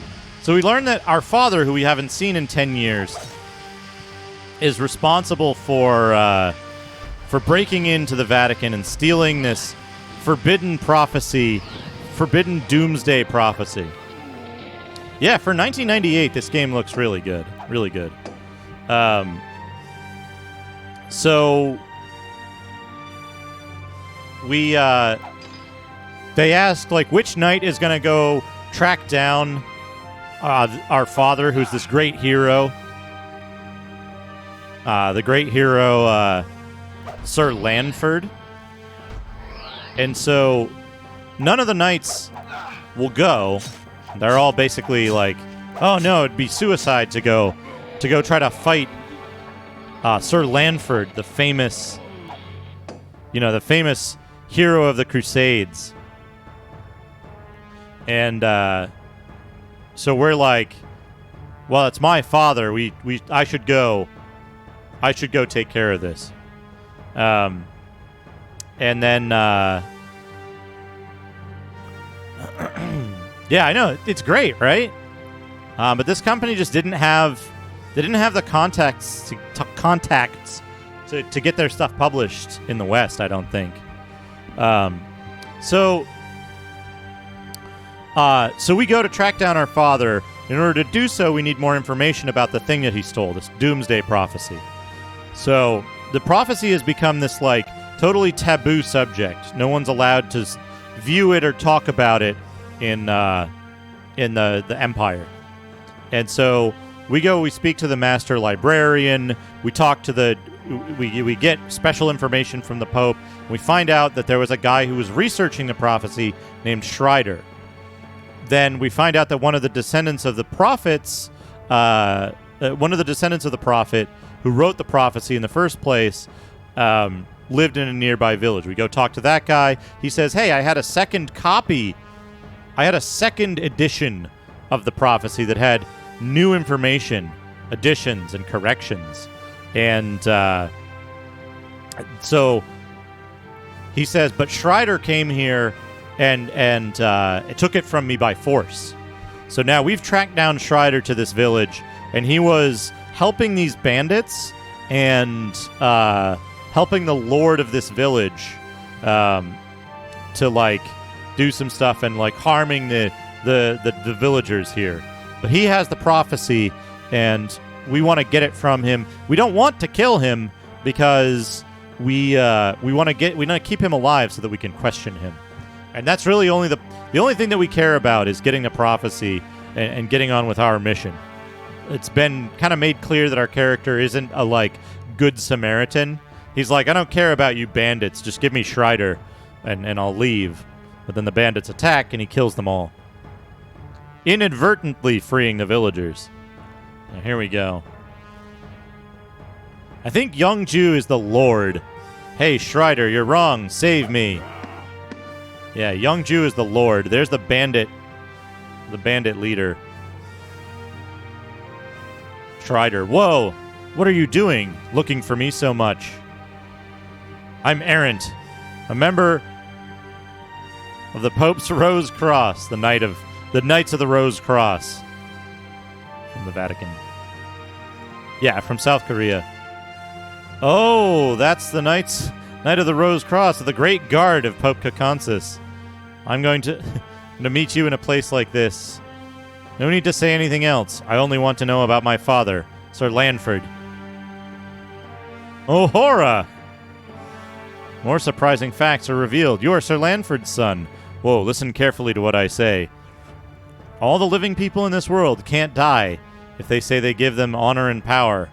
we learned that our father, who we haven't seen in 10 years, is responsible for breaking into the Vatican and stealing this forbidden doomsday prophecy. Yeah, for 1998, this game looks really good. Really good. So they asked, like, which knight is going to go track down our father, who's this great hero. The great hero, Sir Lanford. And so none of the knights will go. They're all basically like, oh no, it'd be suicide to go try to fight Sir Lanford, the famous hero of the Crusades. And so we're like, well, it's my father. I should go take care of this. And then yeah, I know, it's great, right? But this company just didn't have the contacts to get their stuff published in the West, I don't think. So we go to track down our father. In order to do so, we need more information about the thing that he stole, this doomsday prophecy. So the prophecy has become this, like, totally taboo subject. No one's allowed to view it or talk about it in the Empire. And so we speak to the master librarian. We talk to we get special information from the Pope. We find out that there was a guy who was researching the prophecy named Schreider. Then we find out that one of the descendants of the prophets one of the descendants of the prophet who wrote the prophecy in the first place lived in a nearby village. We go talk to that guy. He says, hey, I had a second edition of the prophecy that had new information, additions, and corrections. And so he says, but Schreider came here and it took it from me by force. So now we've tracked down Schreider to this village, and he was helping these bandits and helping the lord of this village to like do some stuff and like harming the villagers here. But he has the prophecy, and we want to get it from him. We don't want to kill him because we want to keep him alive so that we can question him. And that's really the only thing that we care about is getting the prophecy and getting on with our mission. It's been kind of made clear that our character isn't a like good Samaritan. He's like, I don't care about you bandits. Just give me Schreider and I'll leave. But then the bandits attack and he kills them all, inadvertently freeing the villagers. Now, here we go. I think Youngju is the Lord. Hey, Schreider, you're wrong. Save me. Yeah, Youngju is the Lord. There's the bandit leader. Schreider, whoa! What are you doing, looking for me so much? I'm errant, a member of the Pope's Rose Cross, the Knights of the Rose Cross, from the Vatican. Yeah, from South Korea. Oh, that's the Knight of the Rose Cross, of the Great Guard of Pope Kakonsis. I'm going to meet you in a place like this. No need to say anything else. I only want to know about my father, Sir Lanford. Oh, horror! More surprising facts are revealed. You are Sir Lanford's son. Whoa, listen carefully to what I say. All the living people in this world can't die if they say they give them honor and power.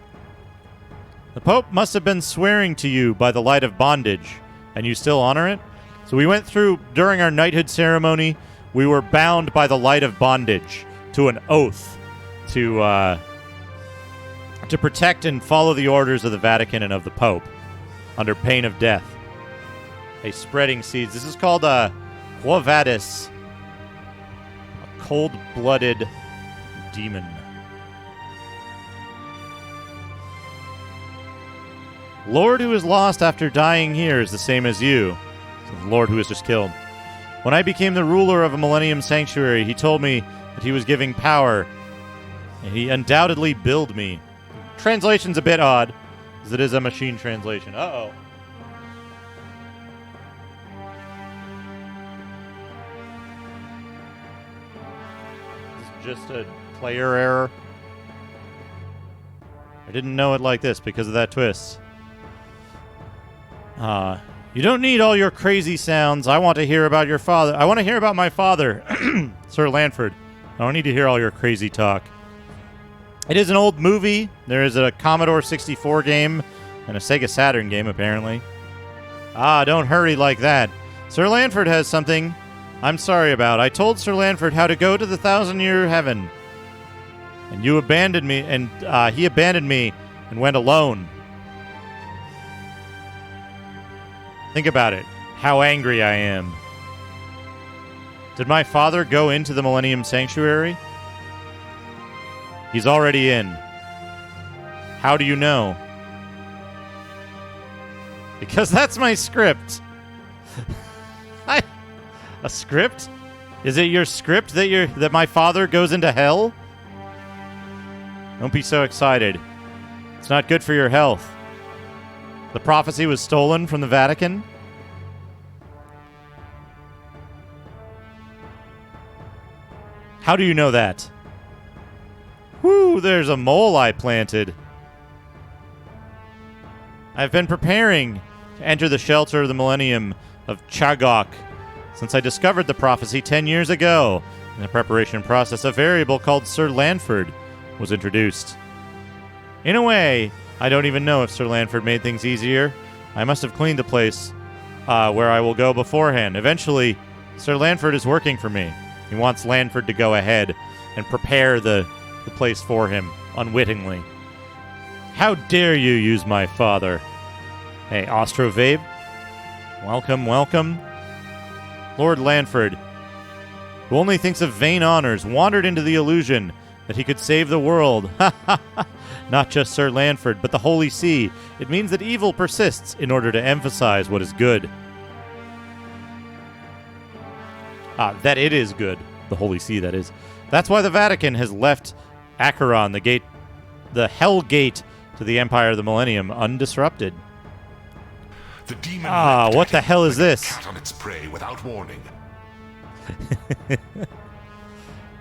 The Pope must have been swearing to you by the light of bondage, and you still honor it? So we went through, during our knighthood ceremony, we were bound by the light of bondage to an oath to protect and follow the orders of the Vatican and of the Pope under pain of death. A spreading seeds. This is called Vadis, a cold-blooded demon. Lord who is lost after dying here is the same as you. So the Lord who was just killed. When I became the ruler of a Millennium Sanctuary, he told me that he was giving power, and he undoubtedly billed me. Translation's a bit odd, because it is a machine translation. Uh-oh. This is just a player error. I didn't know it like this because of that twist. You don't need all your crazy sounds. I want to hear about your father. I want to hear about my father, Sir Lanford. I don't need to hear all your crazy talk. It is an old movie. There is a Commodore 64 game and a Sega Saturn game, apparently. Don't hurry like that. Sir Lanford has something I'm sorry about. I told Sir Lanford how to go to the 1,000-year heaven. And you abandoned me, and he abandoned me and went alone. Think about it. How angry I am. Did my father go into the Millennium Sanctuary? He's already in. How do you know? Because that's my script. A script? Is it your script that my father goes into hell? Don't be so excited. It's not good for your health. The prophecy was stolen from the Vatican? How do you know that? Whoo, there's a mole I planted. I've been preparing to enter the shelter of the Millennium of Chagok since I discovered the prophecy 10 years ago. In the preparation process, a variable called Sir Lanford was introduced. In a way, I don't even know if Sir Lanford made things easier. I must have cleaned the place where I will go beforehand. Eventually, Sir Lanford is working for me. He wants Lanford to go ahead and prepare the place for him. unwittingly. How dare you use my father? Hey, Ostrovabe. Welcome, welcome. Lord Lanford, who only thinks of vain honors, wandered into the illusion that he could save the world. Not just Sir Lanford, but the Holy See. It means that evil persists in order to emphasize what is good. That it is good. The Holy See, that is. That's why the Vatican has left Acheron, the Hell Gate to the Empire of the Millennium, undisrupted. The demon what the hell is like a this? cat on its prey without warning.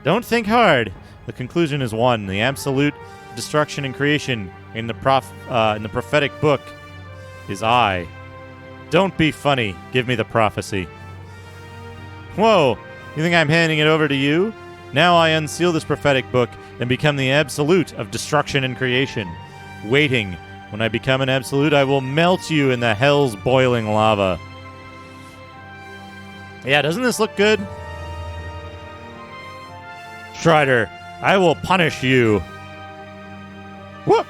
Don't think hard. The conclusion is one: the absolute destruction and creation in the prophetic book is I. Don't be funny. Give me the prophecy. Whoa! You think I'm handing it over to you? Now I unseal this prophetic book and become the absolute of destruction and creation. Waiting. When I become an absolute, I will melt you in the hell's boiling lava. Yeah, doesn't this look good? Strider, I will punish you. Whoop!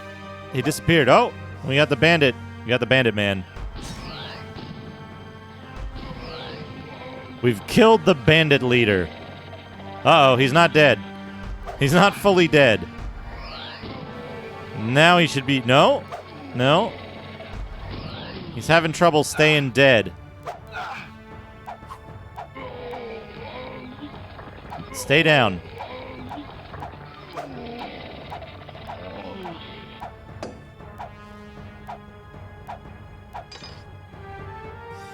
He disappeared. Oh, we got the bandit. We got the bandit man. We've killed the bandit leader. Uh-oh, he's not dead. He's not fully dead. Now he should be... No. No. He's having trouble staying dead. Stay down.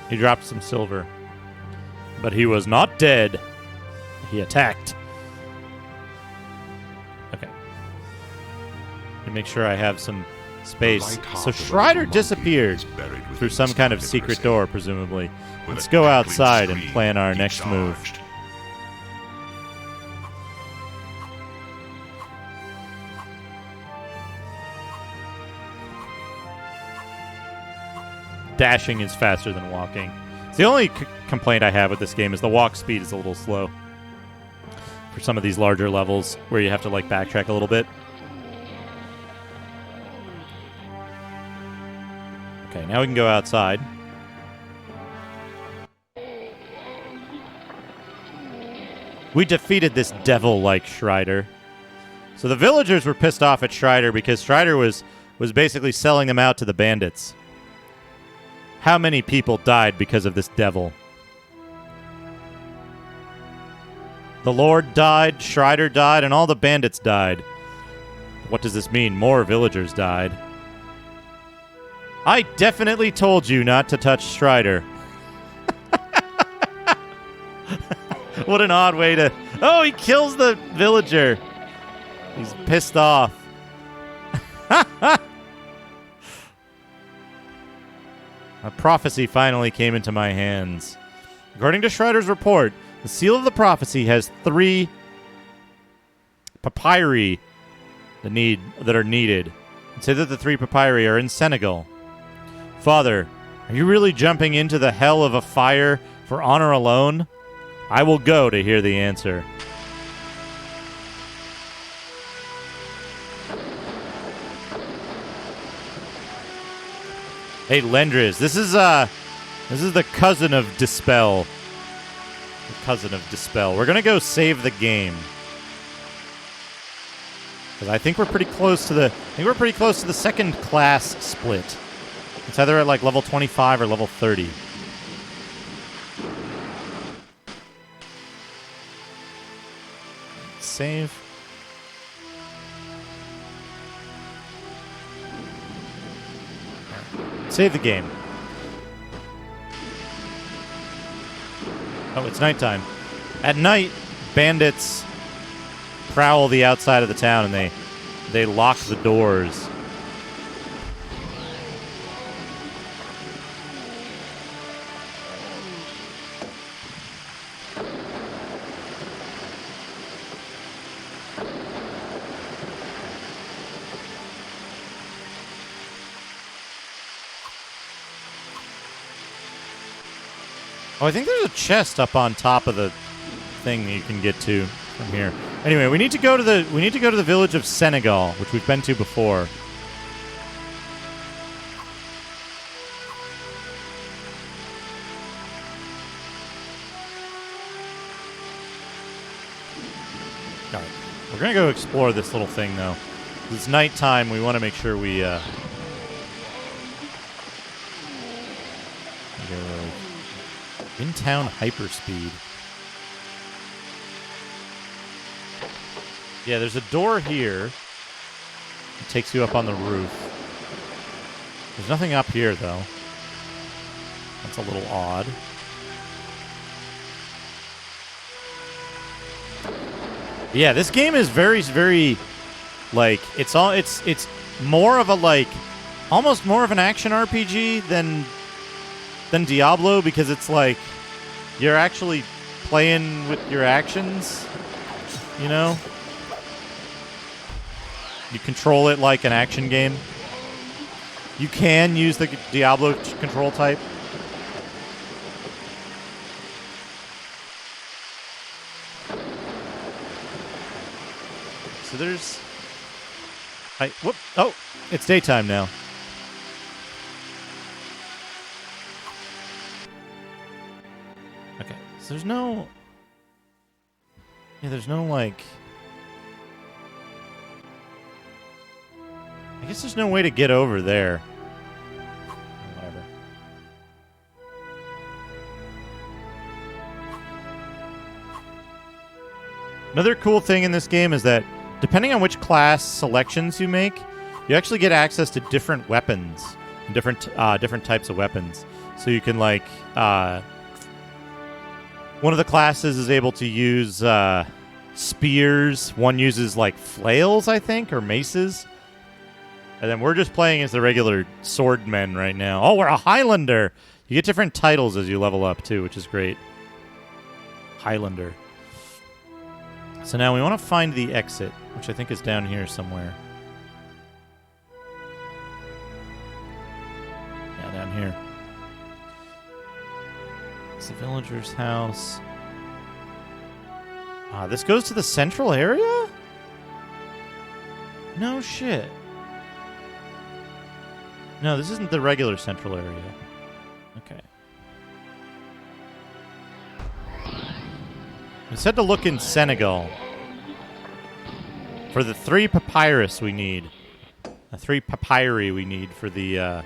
He dropped some silver. But he was not dead. He attacked. Okay. Let me make sure I have some space. So Strider disappeared through some kind of secret door, presumably. Let's go outside and plan our next move. Dashing is faster than walking. The only complaint I have with this game is the walk speed is a little slow for some of these larger levels where you have to like backtrack a little bit. Okay, now we can go outside. We defeated this devil-like Strider. So the villagers were pissed off at Strider because Strider was basically selling them out to the bandits. How many people died because of this devil? The Lord died, Strider died, and all the bandits died. What does this mean? More villagers died. I definitely told you not to touch Strider. What an odd way to... Oh, he kills the villager. He's pissed off. A prophecy finally came into my hands. According to Strider's report, the seal of the prophecy has 3 papyri that are needed. And say that the 3 papyri are in Senegal. Father, are you really jumping into the hell of a fire for honor alone? I will go to hear the answer. Hey, Lendriz, this is the cousin of Dispel. The cousin of Dispel. We're gonna go save the game. Because I think we're pretty close to the second class split. It's either at like level 25 or level 30. Save. Save the game. Oh, it's nighttime. At night, bandits prowl the outside of the town and they lock the doors. Oh, I think there's a chest up on top of the thing that you can get to from here. Anyway, we need to go to the village of Senegal, which we've been to before. All right. We're going to go explore this little thing, though. It's nighttime. We want to make sure we go in-town hyperspeed. Yeah, there's a door here. It takes you up on the roof. There's nothing up here, though. That's a little odd. Yeah, this game is very, very, like, it's more of a, like, almost more of an action RPG than Diablo, because it's like you're actually playing with your actions, you know? You control it like an action game. You can use the Diablo control type. So there's... Oh, it's daytime now. Okay, so there's no... Yeah, there's no, like... I guess there's no way to get over there. Whatever. Another cool thing in this game is that depending on which class selections you make, you actually get access to different weapons and different types of weapons. So you can, like, one of the classes is able to use spears. One uses, like, flails, I think, or maces. And then we're just playing as the regular swordmen right now. Oh, we're a Highlander! You get different titles as you level up, too, which is great. Highlander. So now we want to find the exit, which I think is down here somewhere. Yeah, down here. It's the villager's house. This goes to the central area? No shit. No, this isn't the regular central area. Okay. We said to look in Senegal for the 3 papyrus we need. The 3 papyri we need for the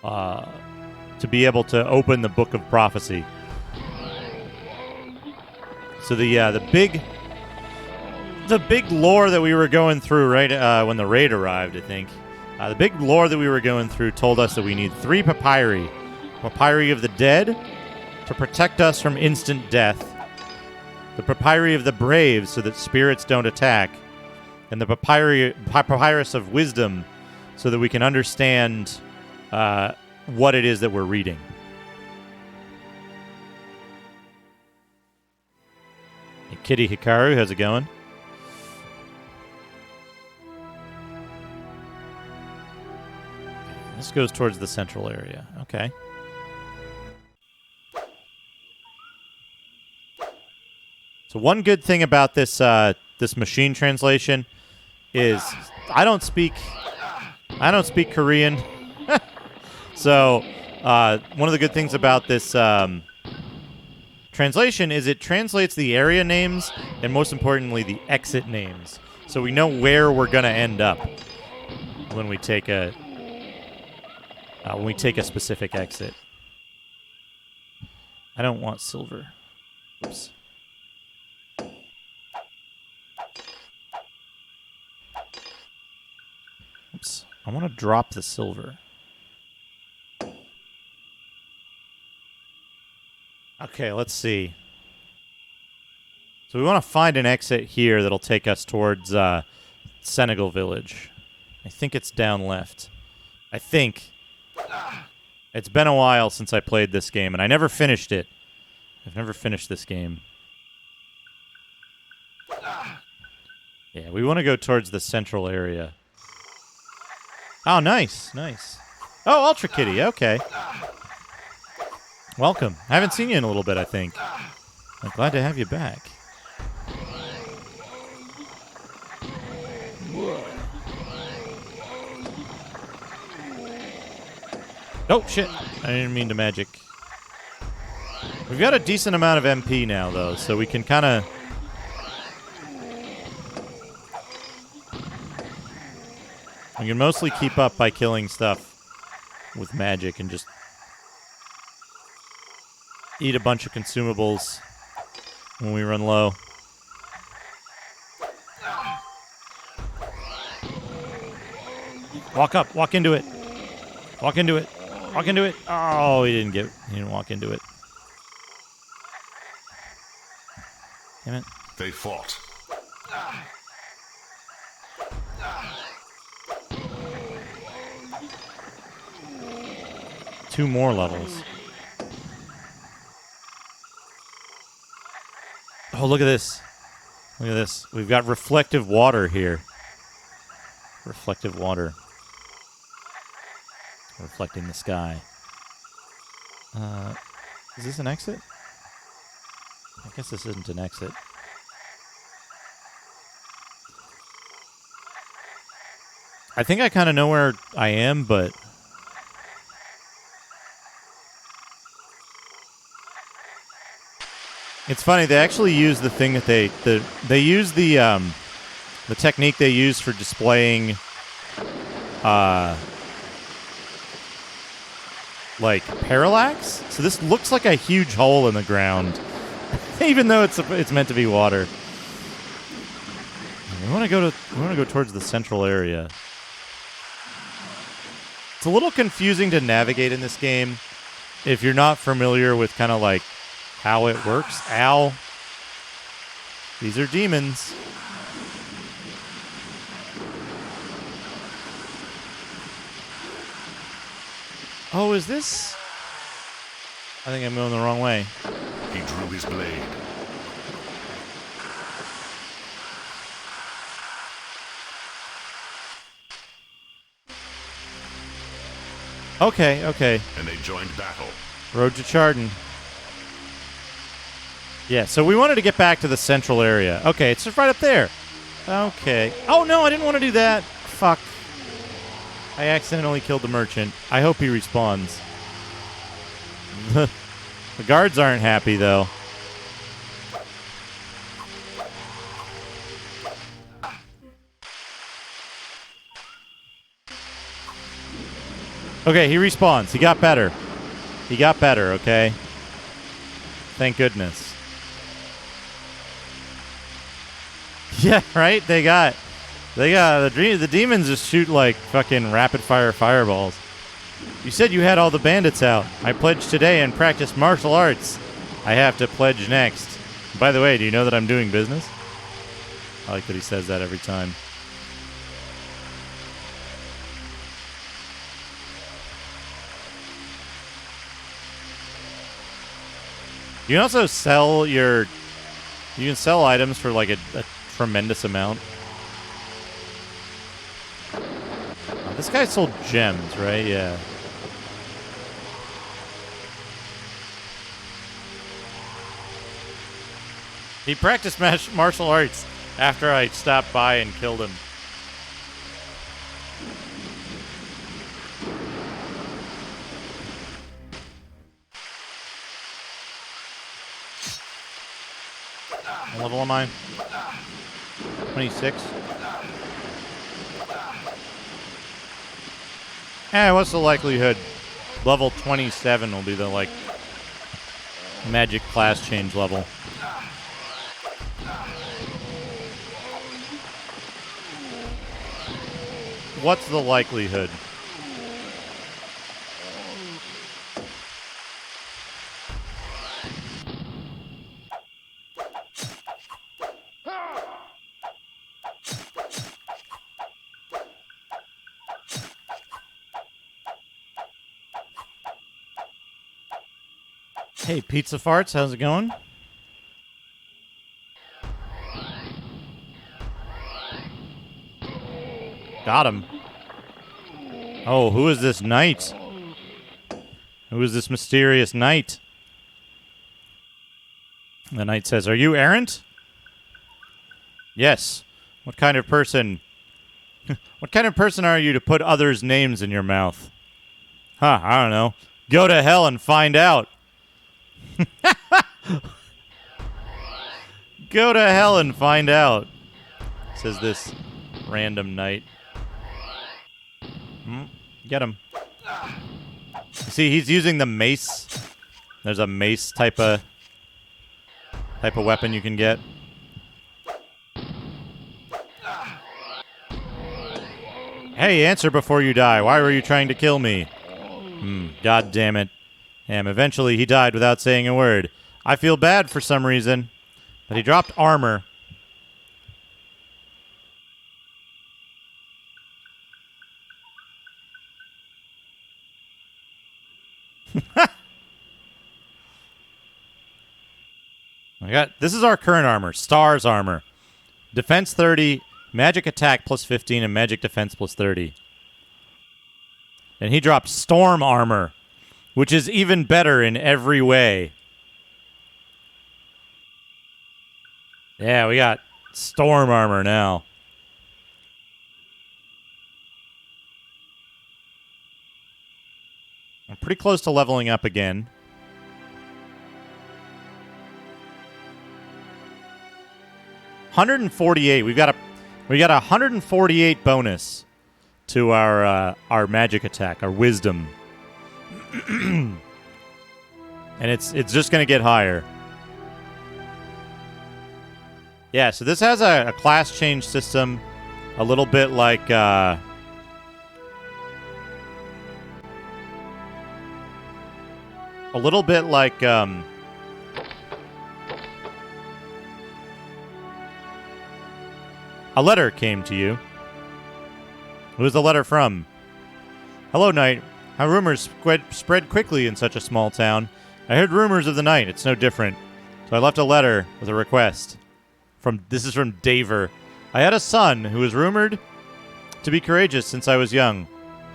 to be able to open the Book of Prophecy. So the big lore that we were going through right when the raid arrived, I think. The big lore that we were going through told us that we need 3 papyri. Papyri of the dead to protect us from instant death. The papyri of the brave so that spirits don't attack. And the papyrus of wisdom so that we can understand what it is that we're reading. Hey, Kitty Hikaru, how's it going? This goes towards the central area. Okay. So one good thing about this this machine translation is I don't speak Korean. So one of the good things about this translation is it translates the area names and, most importantly, the exit names. So we know where we're going to end up when we take a specific exit. I don't want silver. Oops. Oops. I want to drop the silver. Okay, let's see. So we want to find an exit here that'll take us towards Senegal Village. I think it's down left. I think. It's been a while since I played this game, and I never finished it. I've never finished this game. Yeah, we want to go towards the central area. Oh, nice, nice. Oh, Ultra Kitty, okay. Welcome. I haven't seen you in a little bit, I think. I'm glad to have you back. Oh, shit. I didn't mean to magic. We've got a decent amount of MP now, though, so we can kind of... We can mostly keep up by killing stuff with magic and just eat a bunch of consumables when we run low. Walk up, walk into it. Walk into it. Walk into it. Oh, he didn't walk into it. Damn it. They fought. Two more levels. Oh, look at this. Look at this. We've got reflective water here. Reflective water. Reflecting the sky. Is this an exit? I guess this isn't an exit. I think I kind of know where I am, but... It's funny, they actually use the thing that they use the technique they use for displaying like parallax. So this looks like a huge hole in the ground, even though it's meant to be water. We want to go towards the central area. It's a little confusing to navigate in this game if you're not familiar with kind of like how it works. Ow. These are demons. Oh, is this? I think I'm going the wrong way. He drew his blade. Okay, okay. And they joined battle. Road to Chardon. Yeah, so we wanted to get back to the central area. Okay, it's just right up there. Okay. Oh, no, I didn't want to do that. Fuck. I accidentally killed the merchant. I hope he respawns. The guards aren't happy, though. Okay, he respawns. He got better. He got better, okay? Thank goodness. Yeah, right? They got the demons just shoot like fucking rapid fire fireballs. You said you had all the bandits out. I pledged today and practiced martial arts. I have to pledge next. By the way, do you know that I'm doing business? I like that he says that every time. You can also sell you can sell items for like a tremendous amount. Oh, this guy sold gems, right? Yeah. He practiced martial arts after I stopped by and killed him. What level am I? 26. What's the likelihood? Level 27 will be the like magic class change level. What's the likelihood? Hey, Pizza Farts, how's it going? Got him. Oh, who is this knight? Who is this mysterious knight? The knight says, "Are you errant?" "Yes. What kind of person... what kind of person are you to put others' names in your mouth?" "Huh, I don't know. Go to hell and find out." "Go to hell and find out," says this random knight. Get him. See, he's using the mace. There's a mace type of weapon you can get. "Hey, answer before you die. Why were you trying to kill me?" God damn it. Eventually he died without saying a word. I feel bad for some reason, but he dropped armor. This is our current armor. Star's armor. Defense 30, magic attack plus 15, and magic defense plus 30. And he dropped storm armor, which is even better in every way. Yeah, we got storm armor now. I'm pretty close to leveling up again. $148. We got a 148 bonus to our magic attack, our wisdom. And it's just going to get higher. Yeah, so this has a class change system, a little bit like a letter came to you. Who was the letter from? "Hello, Knight. How rumors spread quickly in such a small town. I heard rumors of the night. It's no different. So I left a letter with a request. This is from Daver. I had a son who was rumored to be courageous since I was young.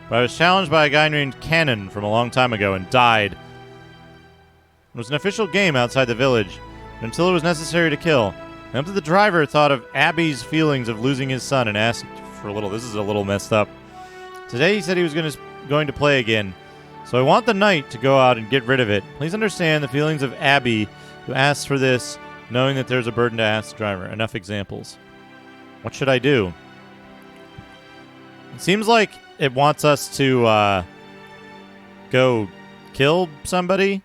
But I was challenged by a guy named Cannon from a long time ago and died. It was an official game outside the village, until it was necessary to kill. And up to the driver thought of Abby's feelings of losing his son and asked for a little. This is a little messed up. Today he said he was going to play again. So I want the knight to go out and get rid of it. Please understand the feelings of Abby, who asks for this, knowing that there's a burden to ask the driver. Enough examples. What should I do? It seems like it wants us to go kill somebody.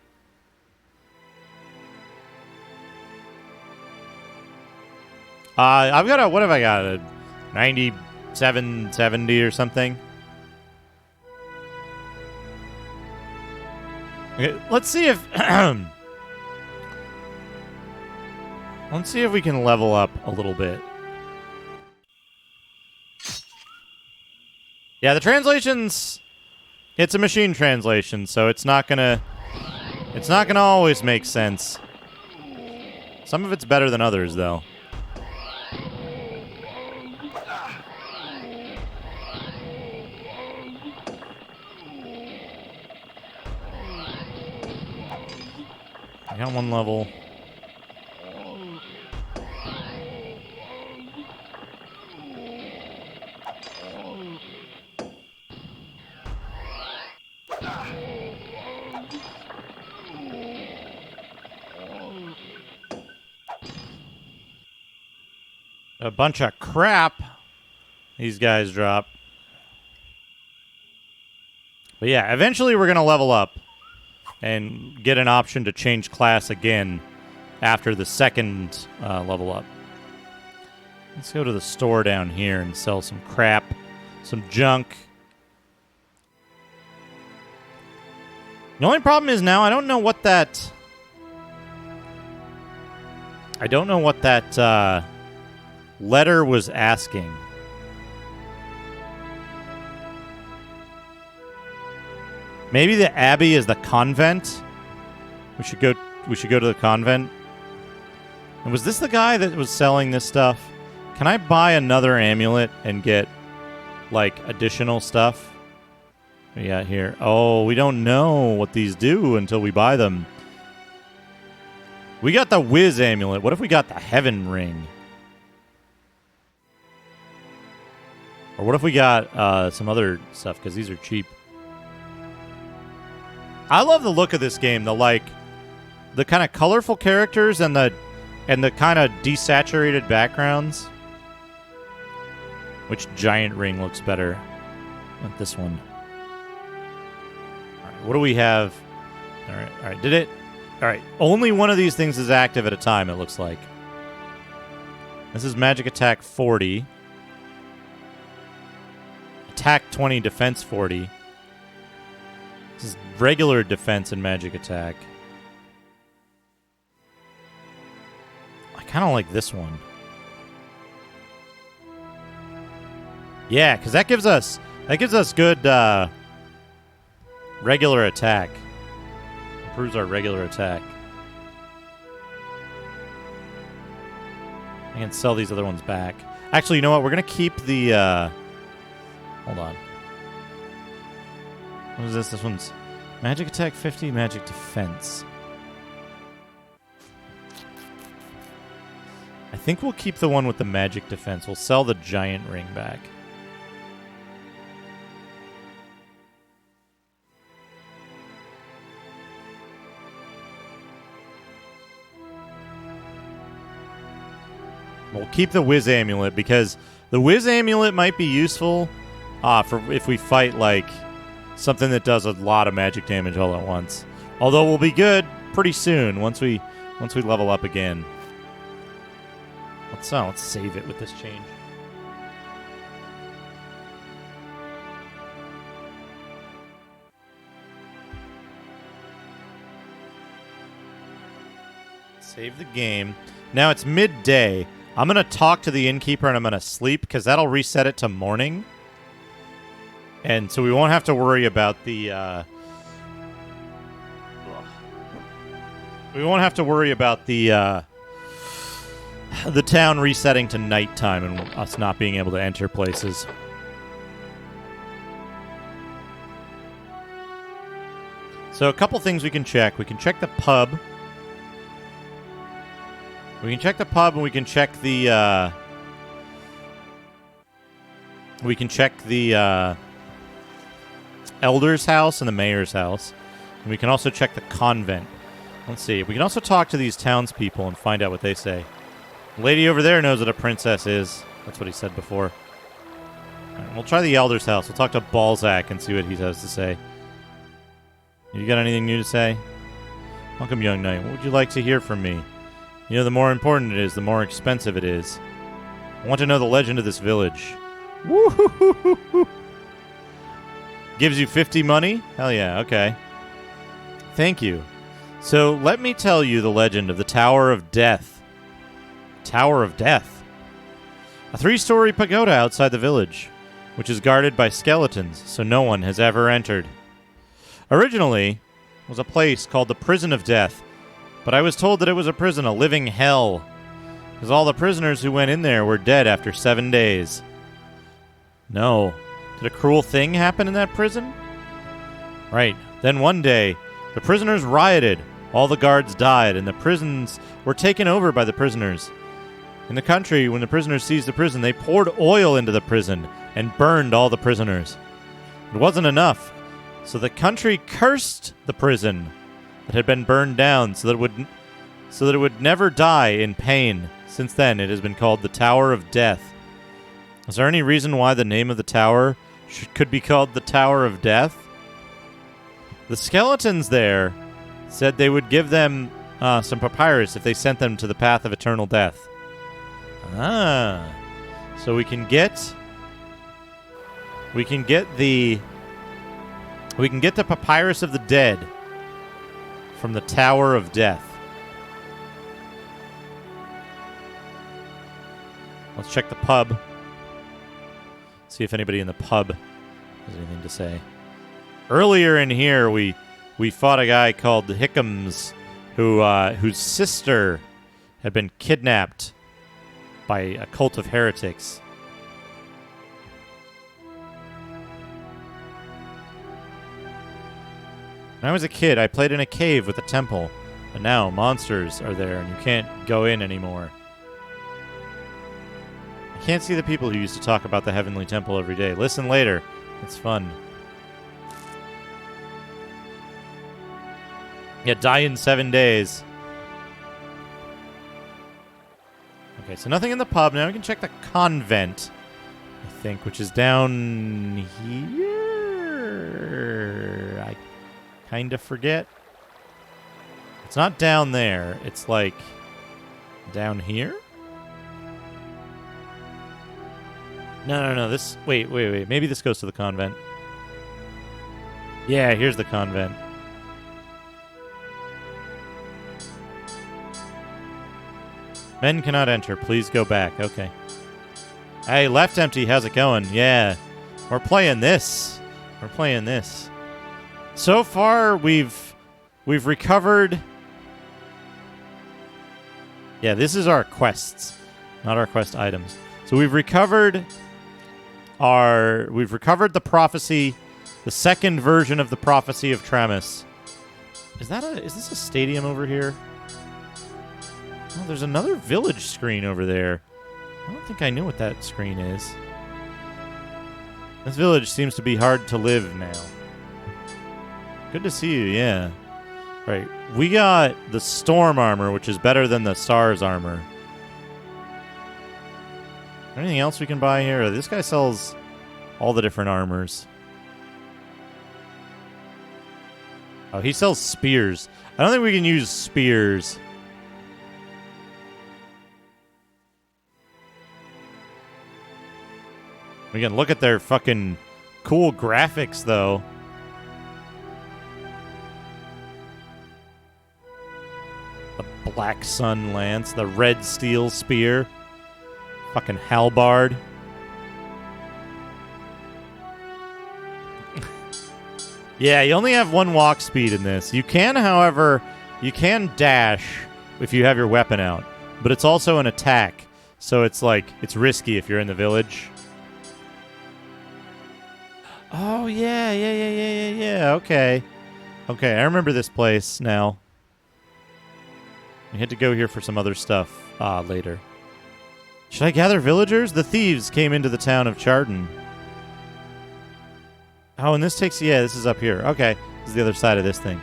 I've got what have I got? A 9770 or something? Okay, let's see if let's see if we can level up a little bit. Yeah, the translations, it's a machine translation, so it's not gonna always make sense. Some of it's better than others, though. I got one level. A bunch of crap these guys drop. But yeah, eventually we're going to level up and get an option to change class again after the second level up. Let's go to the store down here and sell some crap, some junk. The only problem is now I don't know what that letter was asking. Maybe the abbey is the convent. We should go to the convent. And was this the guy that was selling this stuff? Can I buy another amulet and get like additional stuff? What we got here? Oh, we don't know what these do until we buy them. We got the Whiz amulet. What if we got the Heaven ring? Or what if we got some other stuff? Because these are cheap. I love the look of this game. The kind of colorful characters and the kind of desaturated backgrounds. Which giant ring looks better? Not this one. All right, what do we have? All right. Did it? All right. Only one of these things is active at a time, it looks like. This is Magic Attack 40. Attack 20, Defense 40. This is regular defense and Magic Attack. I kind of like this one. Yeah, because that gives us good regular attack. Improves our regular attack. I can sell these other ones back. Actually, you know what? We're gonna keep the. Hold on. What is this? This one's Magic Attack 50, Magic Defense. I think we'll keep the one with the Magic Defense. We'll sell the giant ring back. We'll keep the Whiz amulet because the Whiz amulet might be useful for if we fight like something that does a lot of magic damage all at once. Although we'll be good pretty soon once we level up again. Let's save it with this change. Save the game. Now it's midday. I'm going to talk to the innkeeper and I'm going to sleep because that'll reset it to morning. And so we won't have to worry about the... we won't have to worry about the town resetting to nighttime and us not being able to enter places. So a couple things we can check. We can check the pub. We can check the pub and we can check the elder's house and the mayor's house. And we can also check the convent. Let's see. We can also talk to these townspeople and find out what they say. The lady over there knows what a princess is. That's what he said before. All right, we'll try the elder's house. We'll talk to Balzac and see what he has to say. You got anything new to say? Welcome, young knight. What would you like to hear from me? You know, the more important it is, the more expensive it is. I want to know the legend of this village. Woo-hoo-hoo-hoo-hoo. Gives you 50 money? Hell yeah, okay. Thank you. So, let me tell you the legend of the Tower of Death. Tower of Death. A 3-story pagoda outside the village, which is guarded by skeletons, so no one has ever entered. Originally, it was a place called the Prison of Death, but I was told that it was a prison, a living hell, because all the prisoners who went in there were dead after 7 days. No. Did a cruel thing happen in that prison? Right. Then one day, the prisoners rioted, all the guards died, and the prisons were taken over by the prisoners. In the country, when the prisoners seized the prison, they poured oil into the prison and burned all the prisoners. It wasn't enough, so the country cursed the prison that had been burned down so that it would never die in pain. Since then, it has been called the Tower of Death. Is there any reason why the name of the tower could be called the Tower of Death? The skeletons there said they would give them some papyrus if they sent them to the path of eternal death. Ah. So we can get the papyrus of the dead from the Tower of Death. Let's check the pub. See if anybody in the pub has anything to say. Earlier in here, we fought a guy called Hickams, whose sister had been kidnapped by a cult of heretics. When I was a kid, I played in a cave with a temple. But now monsters are there and you can't go in anymore. I can't see the people who used to talk about the Heavenly Temple every day. Listen later. It's fun. Yeah, die in 7 days. Okay, so nothing in the pub. Now we can check the convent, I think, which is down here. I kind of forget. It's not down there. It's like down here? No. This... Wait. Maybe this goes to the convent. Yeah, here's the convent. Men cannot enter. Please go back. Okay. Hey, left empty. How's it going? Yeah. We're playing this. So far, we've recovered... Yeah, this is our quests, not our quest items. So we've recovered the prophecy, the second version of the prophecy of Tramus. Is this a stadium over here? Oh, there's another village screen over there. I don't think I knew what that screen is. This village seems to be hard to live now. Good to see you, yeah. Right, we got the storm armor, which is better than the stars armor. Anything else we can buy here? This guy sells all the different armors. Oh, he sells spears. I don't think we can use spears. We can look at their fucking cool graphics, though. The Black Sun Lance, the Red Steel Spear, fucking Halbard. Yeah, you only have 1 walk speed in this. You can, however, dash if you have your weapon out, but it's also an attack, so it's like, it's risky if you're in the village. Oh, yeah, okay. Okay, I remember this place now. We had to go here for some other stuff later. Should I gather villagers? The thieves came into the town of Chardon. Oh, and this takes... Yeah, this is up here. Okay, this is the other side of this thing.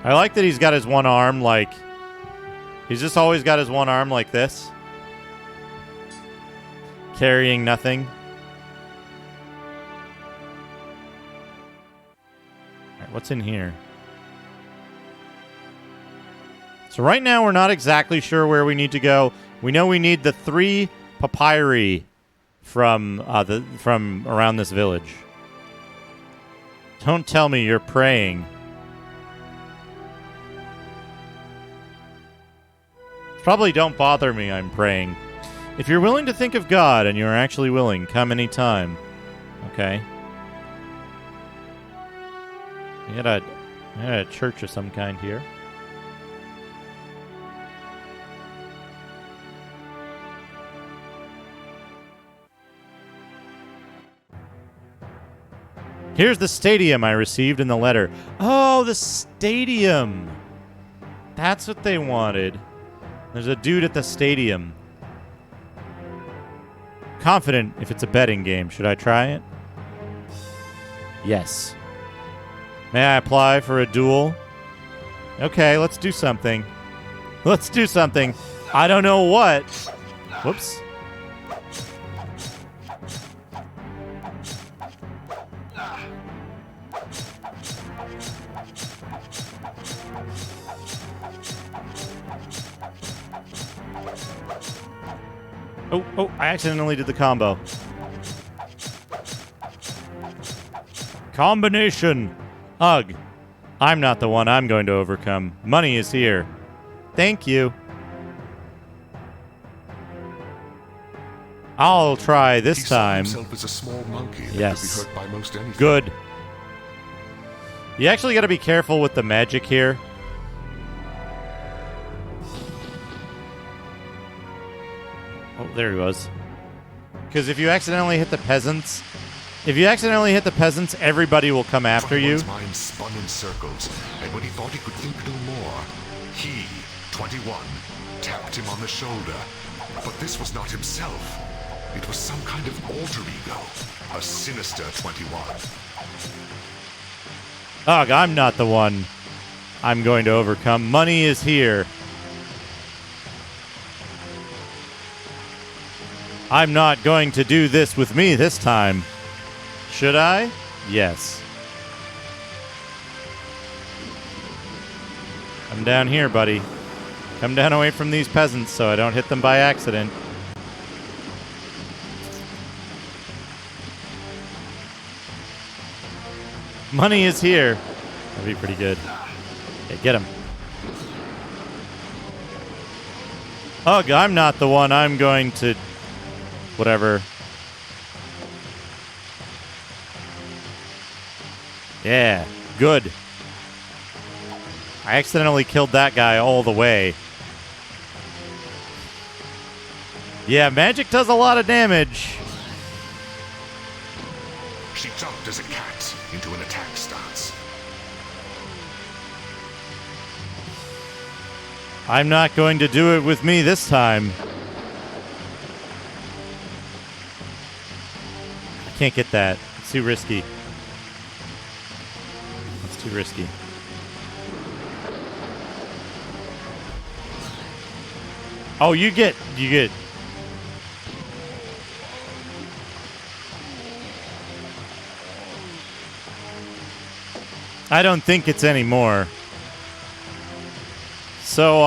I like that he's got his one arm like... He's just always got his one arm like this. Carrying nothing. Alright, what's in here? So right now we're not exactly sure where we need to go. We know we need the 3 papyri from around this village. Don't tell me you're praying. Probably don't bother me, I'm praying. If you're willing to think of God, and you're actually willing, come anytime. Okay. We got a church of some kind here. Here's the stadium I received in the letter. Oh, the stadium. That's what they wanted. There's a dude at the stadium. Confident if it's a betting game. Should I try it? Yes. May I apply for a duel? Okay, let's do something. Let's do something. I don't know what. Whoops. Oh, I accidentally did the combo. Combination. Ugh. I'm not the one I'm going to overcome. Money is here. Thank you. I'll try this time. He saw himself as a small monkey that yes. could be hurt by most anything. Good. You actually got to be careful with the magic here. Oh, there he was. Because if you accidentally hit the peasants, If you accidentally hit the peasants, everybody will come after you. 21's mind spun in circles, and when he thought he could think no more, he, 21, tapped him on the shoulder. But this was not himself. It was some kind of alter ego, a sinister 21. Ugh, I'm not the one I'm going to overcome. Money is here. I'm not going to do this with me this time. Should I? Yes. Come down here, buddy. Come down away from these peasants so I don't hit them by accident. Money is here. That'd be pretty good. Okay, get him. Ugh, I'm not the one. I'm going to... whatever. Yeah, good. I accidentally killed that guy all the way. Yeah, magic does a lot of damage. She jumped as a cat into an attack stance. I'm not going to do it with me this time. I can't get that. It's too risky. It's too risky. Oh, you get. I don't think it's anymore. So,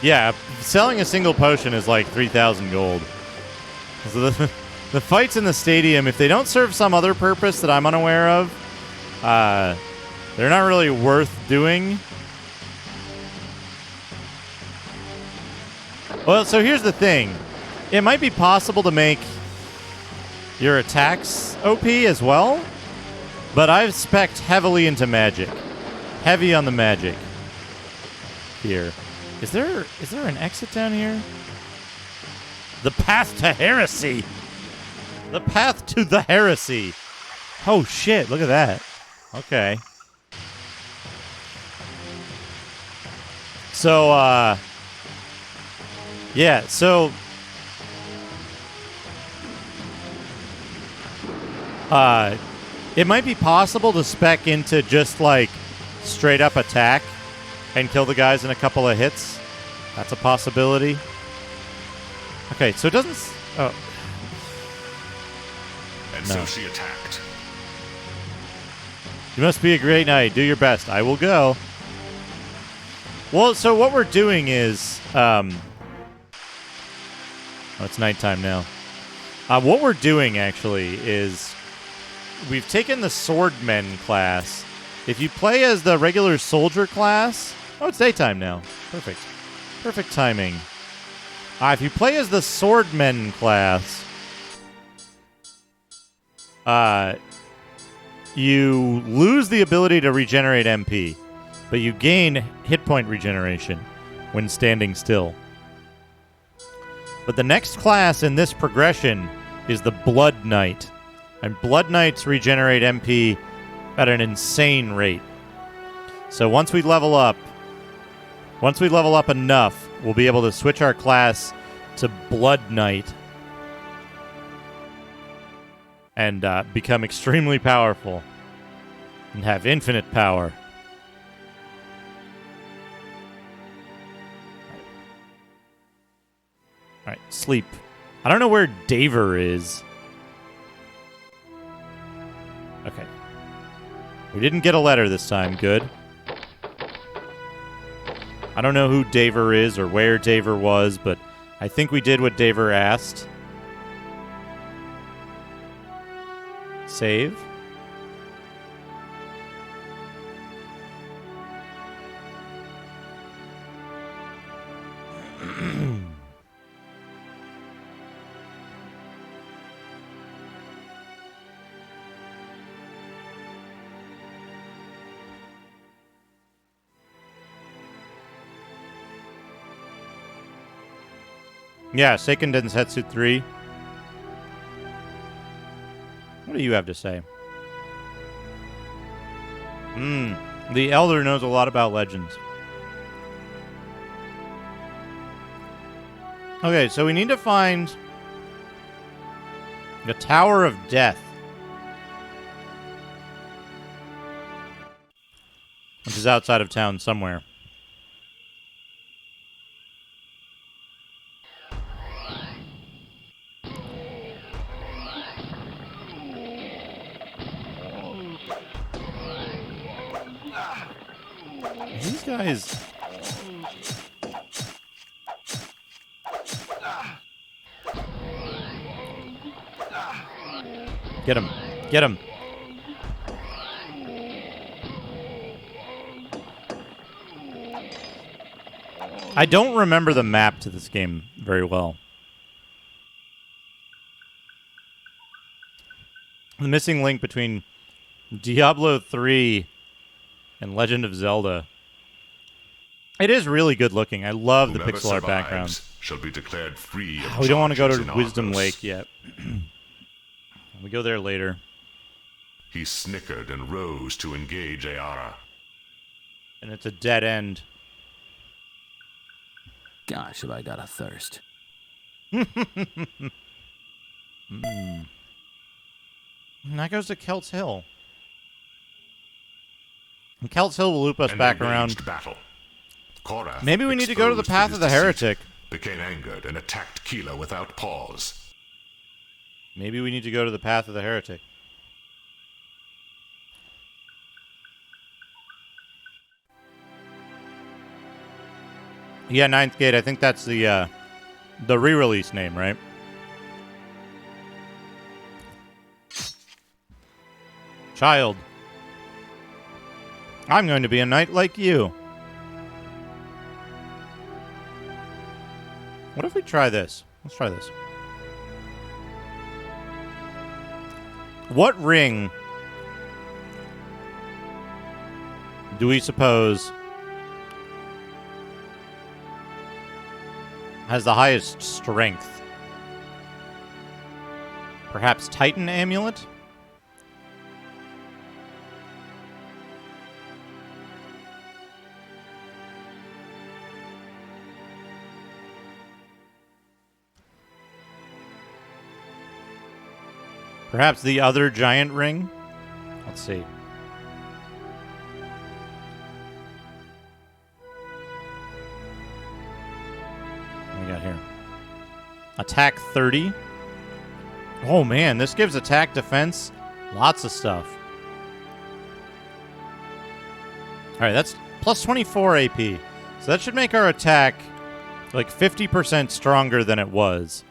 yeah, selling a single potion is like 3,000 gold. So the fights in the stadium, if they don't serve some other purpose that I'm unaware of, they're not really worth doing. Well, so here's the thing. It might be possible to make your attacks OP as well, but I've spec'd heavily into magic. Heavy on the magic. Here. Is there an exit down here? The path to heresy! The path to the heresy! Oh shit, look at that. Okay. So, yeah, so... it might be possible to spec into just, like, straight-up attack and kill the guys in a couple of hits. That's a possibility. Okay, so it doesn't... Oh. And No. so she attacked. You must be a great knight. Do your best. I will go. Well, so what we're doing is... Oh, it's nighttime now. What we're doing, actually, is... We've taken the Swordmen class. If you play as the regular soldier class... Oh, it's daytime now. Perfect. Perfect timing. If you play as the Swordmen class... you lose the ability to regenerate MP, but you gain hit point regeneration when standing still. But the next class in this progression is the Blood Knight. And Blood Knights regenerate MP at an insane rate. So once we level up enough, we'll be able to switch our class to Blood Knight and become extremely powerful and have infinite power. All right, sleep. I don't know where Daver is. Okay. We didn't get a letter this time. Good. I don't know who Daver is or where Daver was, but I think we did what Daver asked. Save. Yeah, Seiken Densetsu 3. What do you have to say? The Elder knows a lot about Legends. Okay, so we need to find the Tower of Death, which is outside of town somewhere. These guys... Get him. Get him. I don't remember the map to this game very well. The missing link between Diablo 3 and Legend of Zelda. It is really good looking. I love the Whoever pixel art background. survives shall be declared free of We don't want to go charges to in Wisdom Argos. Lake yet. We go there later. He snickered and rose to engage Ayara. And it's a dead end. Gosh, have I got a thirst. And that goes to Kelt's Hill. And Kelt's Hill will loop us An back enraged around. battle. Korath, Maybe we need to go to the exposed Path his of the deceit, Heretic. became angered and attacked Kila without pause. Maybe we need to go to the Path of the Heretic. Yeah, Ninth Gate. I think that's the re-release name, right? Child. I'm going to be a knight like you. What if we try this? Let's try this. What ring do we suppose has the highest strength? Perhaps Titan Amulet? Perhaps the other giant ring? Let's see. What do we got here? Attack 30. Oh man, this gives attack, defense, lots of stuff. Alright, that's plus 24 AP. So that should make our attack like 50% stronger than it was.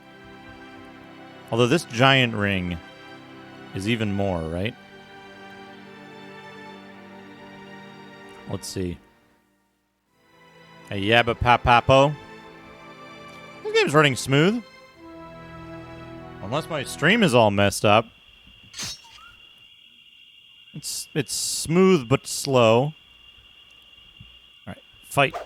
Although this giant ring is even more, right? Let's see. A Yabba Papapo. This game's running smooth. Unless my stream is all messed up. It's smooth but slow. Alright, fight.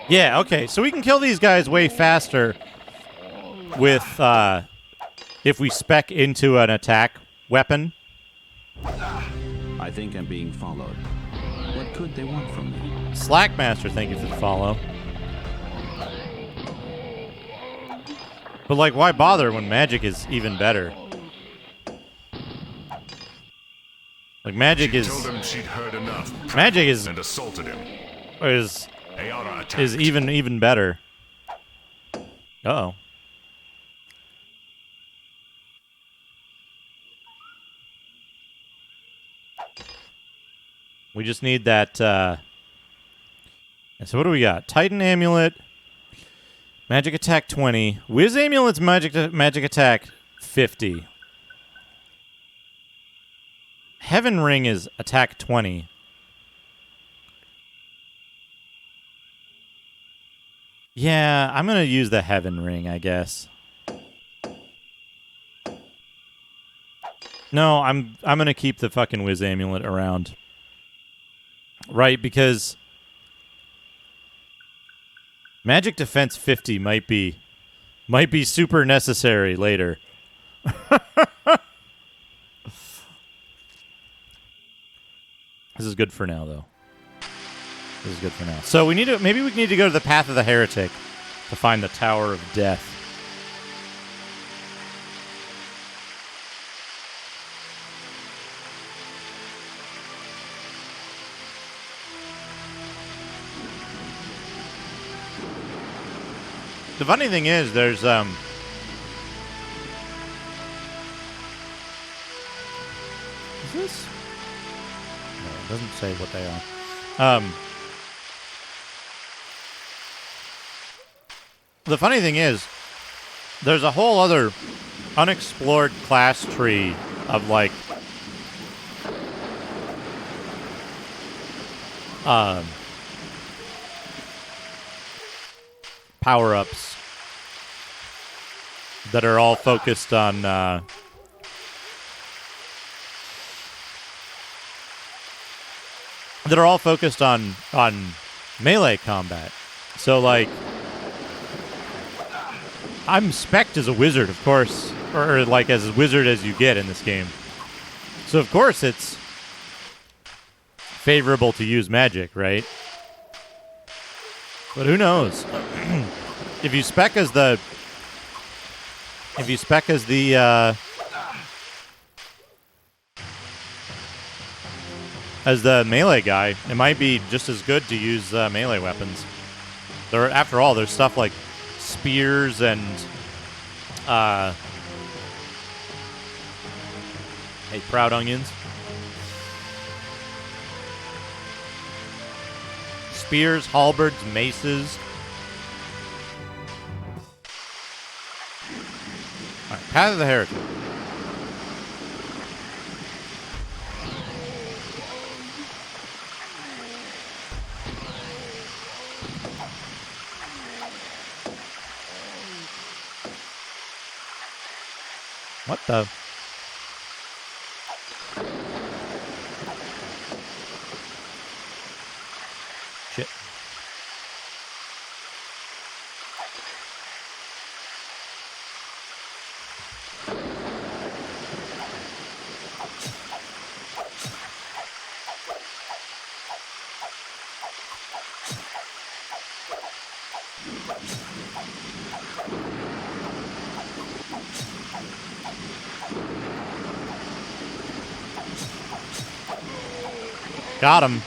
Yeah, okay, so we can kill these guys way faster with, if we spec into an attack weapon. I think I'm being followed. What could they want from me? Slackmaster, thank you for the follow. But, like, why bother when magic is even better? Like, magic She is... told him she'd heard enough. Magic is... And assaulted him. is Ayara attacked. is even better. Uh-oh. We just need that, so what do we got? Titan Amulet, Magic Attack 20. Wiz Amulet's Magic Attack 50. Heaven Ring is Attack 20. Yeah, I'm going to use the Heaven Ring, I guess. No, I'm going to keep the fucking Wiz Amulet around. Right, because magic defense 50 might be super necessary later. This is good for now, though. This is good for now. So maybe we need to go to the Path of the Heretic to find the Tower of Death. The funny thing is, there's Is this? No, it doesn't say what they are. The funny thing is, there's a whole other unexplored class tree of like power-ups that are all focused on melee combat. So like I'm spec'd as a wizard, of course, or like as a wizard as you get in this game. So of course it's favorable to use magic, right? But who knows? If you spec as the melee guy, it might be just as good to use melee weapons. After all, there's stuff like spears and hey, proud onions. Spears, halberds, maces. All right, Path of the Heretic. What the? Shit. Got him.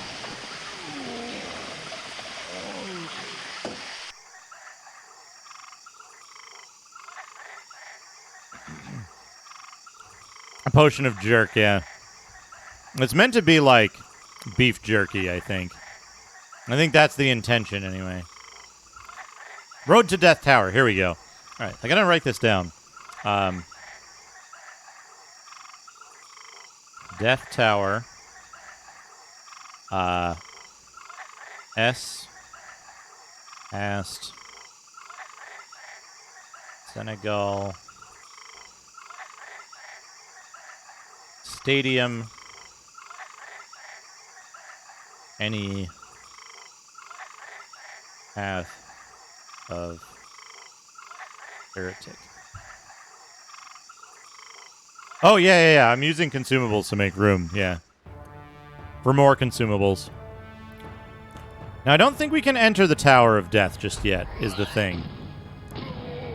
A potion of jerk, yeah. It's meant to be like beef jerky, I think. I think that's the intention, anyway. Road to Death Tower. Here we go. All right, I gotta write this down. Death Tower. S. Ast. Senegal. Stadium. Any path of heretic. Oh, yeah. I'm using consumables to make room, yeah. For more consumables. Now, I don't think we can enter the Tower of Death just yet, is the thing.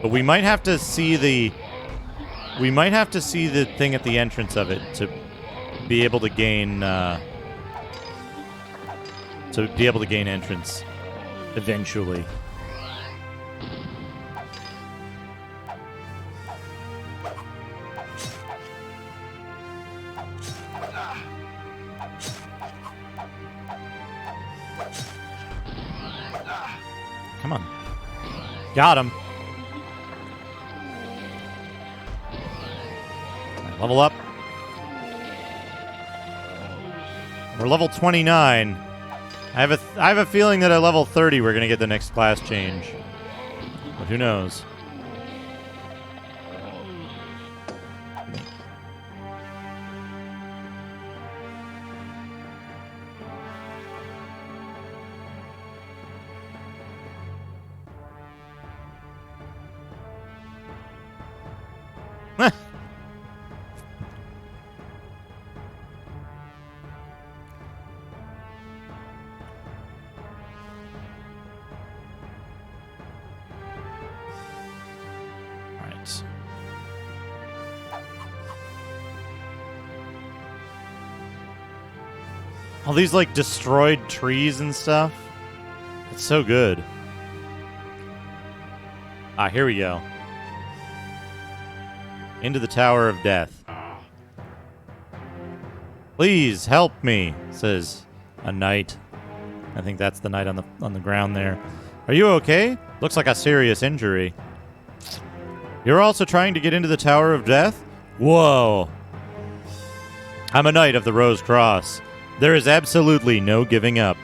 But we might have to see the... We might have to see the thing at the entrance of it to be able to gain... entrance eventually. Come on. Got him. Right, level up. We're level 29. I have a feeling that at level 30 we're going to get the next class change. But who knows? All these, like, destroyed trees and stuff. It's so good. Ah, here we go. Into the Tower of Death. Please help me, says a knight. I think that's the knight on the ground there. Are you okay? Looks like a serious injury. You're also trying to get into the Tower of Death? Whoa. I'm a knight of the Rose Cross. There is absolutely no giving up.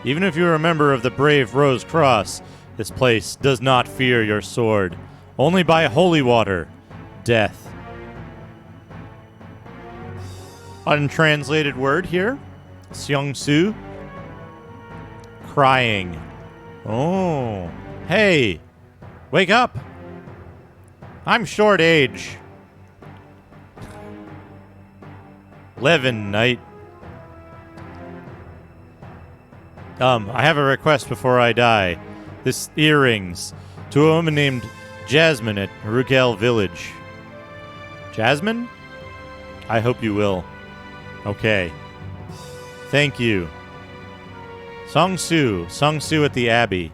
Even if you're a member of the brave Rose Cross, this place does not fear your sword. Only by holy water, death. Untranslated word here. Seong-su. Crying. Oh. Hey. Wake up. I'm short age. Levin, knight. I have a request before I die. This earrings to a woman named Jasmine at Rugel Village. Jasmine? I hope you will. Okay. Thank you. Song-su at the Abbey.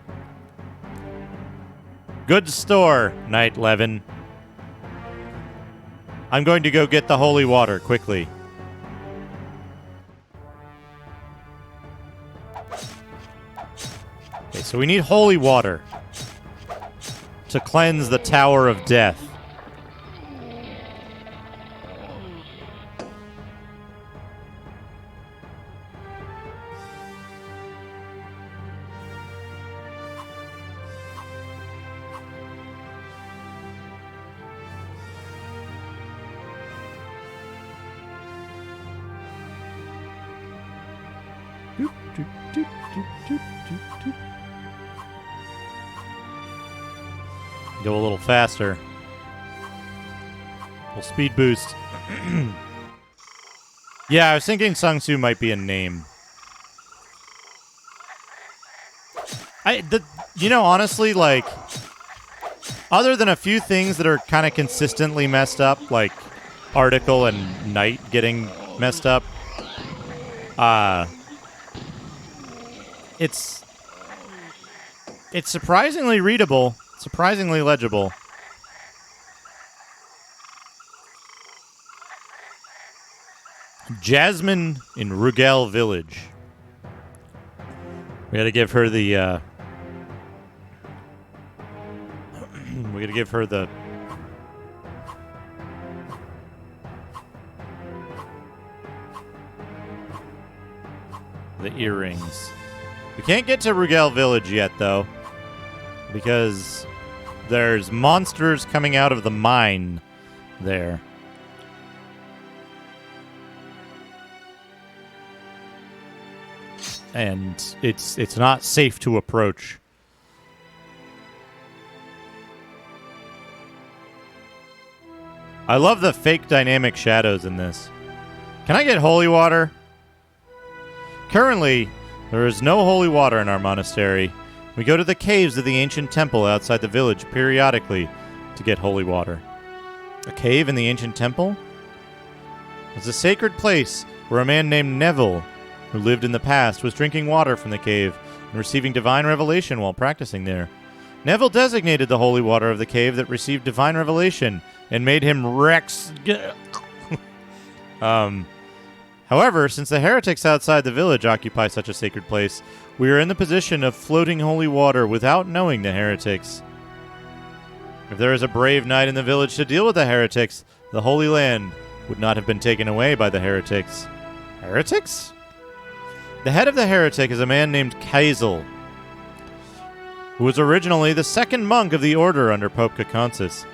Good store, Knight Levin. I'm going to go get the holy water quickly. Okay, so we need holy water to cleanse the Tower of Death. Go a little faster. Little speed boost. Yeah, I was thinking Sung-Soo might be a name. Honestly, like, other than a few things that are kind of consistently messed up, like Article and Knight getting messed up, it's surprisingly readable. Surprisingly legible. Jasmine in Rugel Village. We gotta give her the, we gotta give her the... the earrings. We can't get to Rugel Village yet, though, because there's monsters coming out of the mine there. And it's not safe to approach. I love the fake dynamic shadows in this. Can I get holy water? Currently, there is no holy water in our monastery. We go to the caves of the ancient temple outside the village periodically to get holy water. A cave in the ancient temple? It's a sacred place where a man named Neville, who lived in the past, was drinking water from the cave and receiving divine revelation while practicing there. Neville designated the holy water of the cave that received divine revelation and made him Rex. However, since the heretics outside the village occupy such a sacred place, we are in the position of floating holy water without knowing the heretics. If there is a brave knight in the village to deal with the heretics, the Holy Land would not have been taken away by the heretics. Heretics? The head of the heretic is a man named Kaisel, who was originally the second monk of the order under Pope Kakonsis.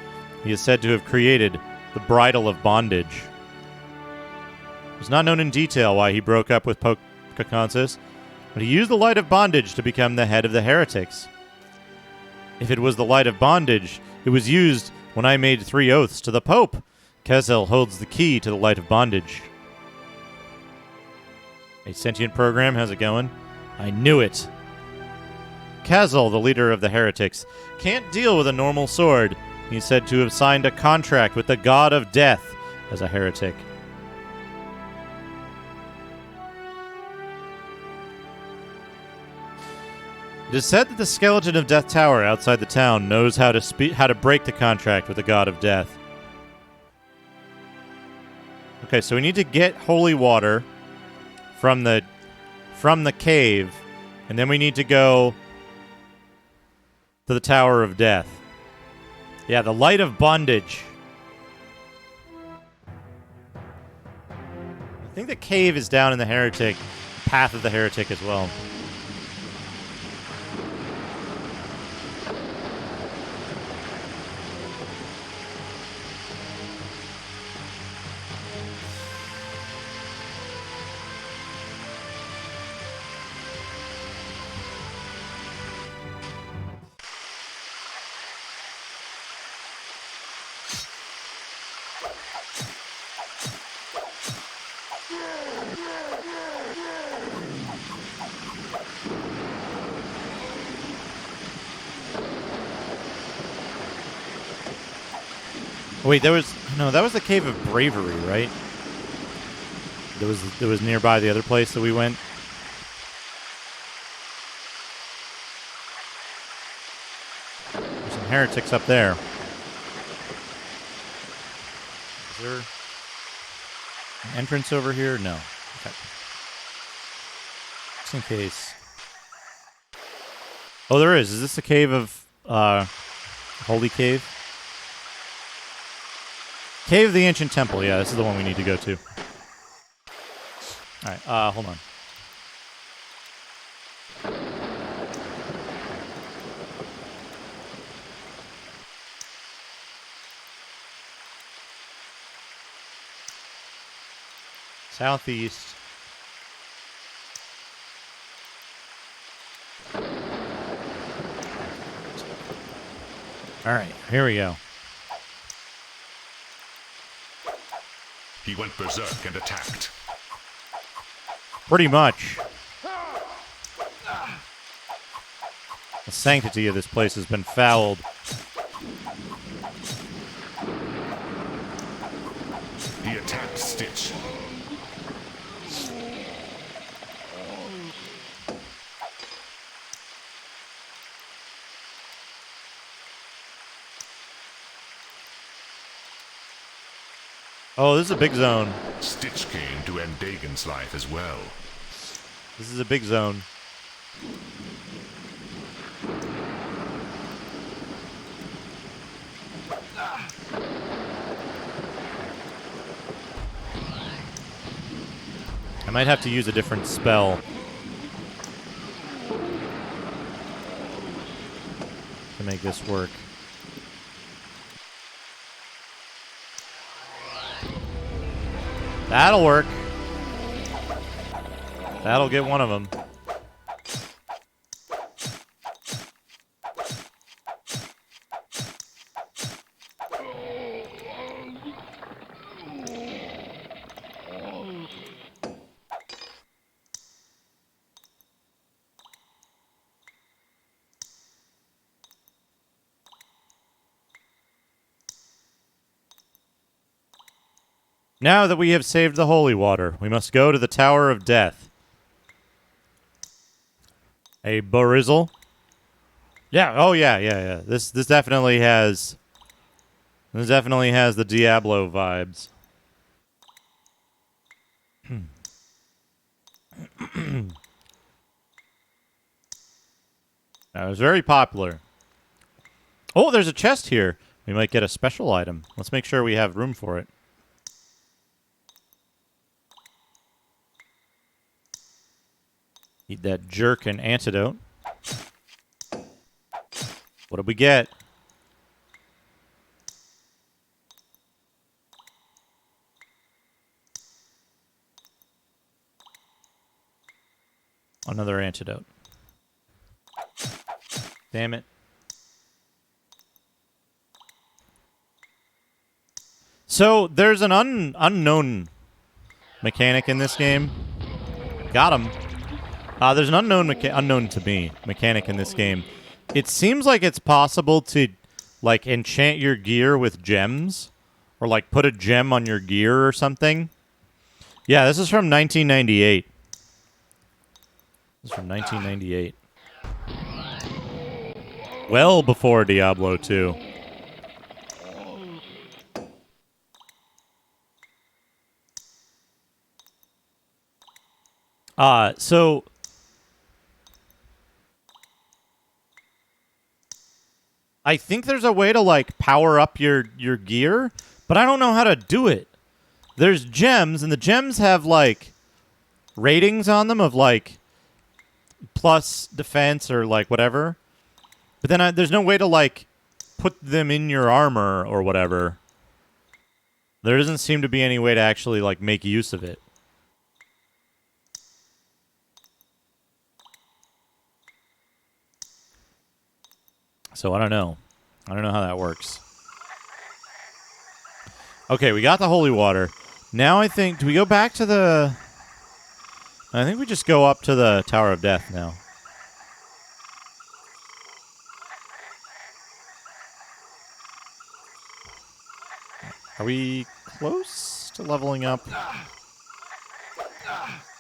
He is said to have created the bridle of bondage. It is not known in detail why he broke up with Pope Kakonsis, but he used the light of bondage to become the head of the heretics. If it was the light of bondage, it was used when I made 3 oaths to the Pope. Kaisel holds the key to the light of bondage. A sentient program, how's it going? I knew it. Kaisel, the leader of the heretics, can't deal with a normal sword. He's said to have signed a contract with the god of death as a heretic. It is said that the skeleton of Death Tower outside the town knows how to break the contract with the god of death. Okay, so we need to get holy water from the cave, and then we need to go to the Tower of Death. Yeah, the light of bondage. I think the cave is down in the heretic, path of the heretic as well. Wait, that was the Cave of Bravery, right? That was nearby the other place that we went. There's some heretics up there. Is there an entrance over here? No. Okay. Just in case. Oh, there is. Is this the cave of Holy Cave? Cave of the Ancient Temple. Yeah, this is the one we need to go to. All right, hold on. Southeast. All right, here we go. He went berserk and attacked. Pretty much. The sanctity of this place has been fouled. He attacked Stitch. Oh, this is a big zone. Stitch came to end Dagon's life as well. This is a big zone. I might have to use a different spell to make this work. That'll work. That'll get one of them. Now that we have saved the holy water, we must go to the Tower of Death. A Barizzle? Yeah, oh yeah. This definitely has the Diablo vibes. That was very popular. Oh, there's a chest here. We might get a special item. Let's make sure we have room for it. Need that jerk and antidote. What did we get? Another antidote. Damn it. So, there's an unknown mechanic in this game. Got him. There's an unknown to me mechanic in this game. It seems like it's possible to, like, enchant your gear with gems or like put a gem on your gear or something. Yeah, this is from 1998. This is from 1998. Well before Diablo 2. So I think there's a way to like power up your gear, but I don't know how to do it. There's gems, and the gems have like ratings on them of like plus defense or like whatever. But then there's no way to like put them in your armor or whatever. There doesn't seem to be any way to actually like make use of it. So I don't know. I don't know how that works. Okay, we got the holy water. Now I think, do we go back to the... I think we just go up to the Tower of Death now. Are we close to leveling up?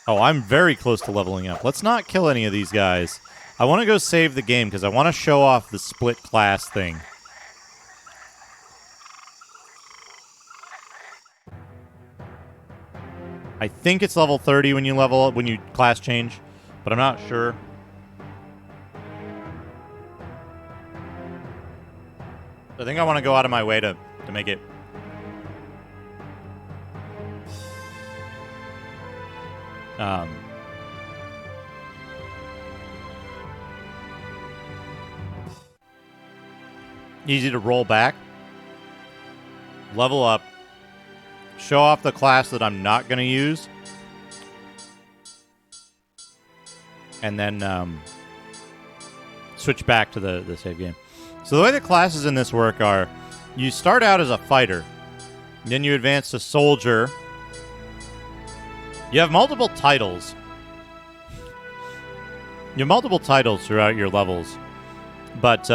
Oh, I'm very close to leveling up. Let's not kill any of these guys. I want to go save the game because I want to show off the split class thing. I think it's level 30 when you level up, when you class change, but I'm not sure. I think I want to go out of my way to make it. Easy to roll back, level up, show off the class that I'm not going to use, and then switch back to the save game. So the way the classes in this work are, you start out as a fighter, then you advance to soldier. You have multiple titles. You have multiple titles throughout your levels, but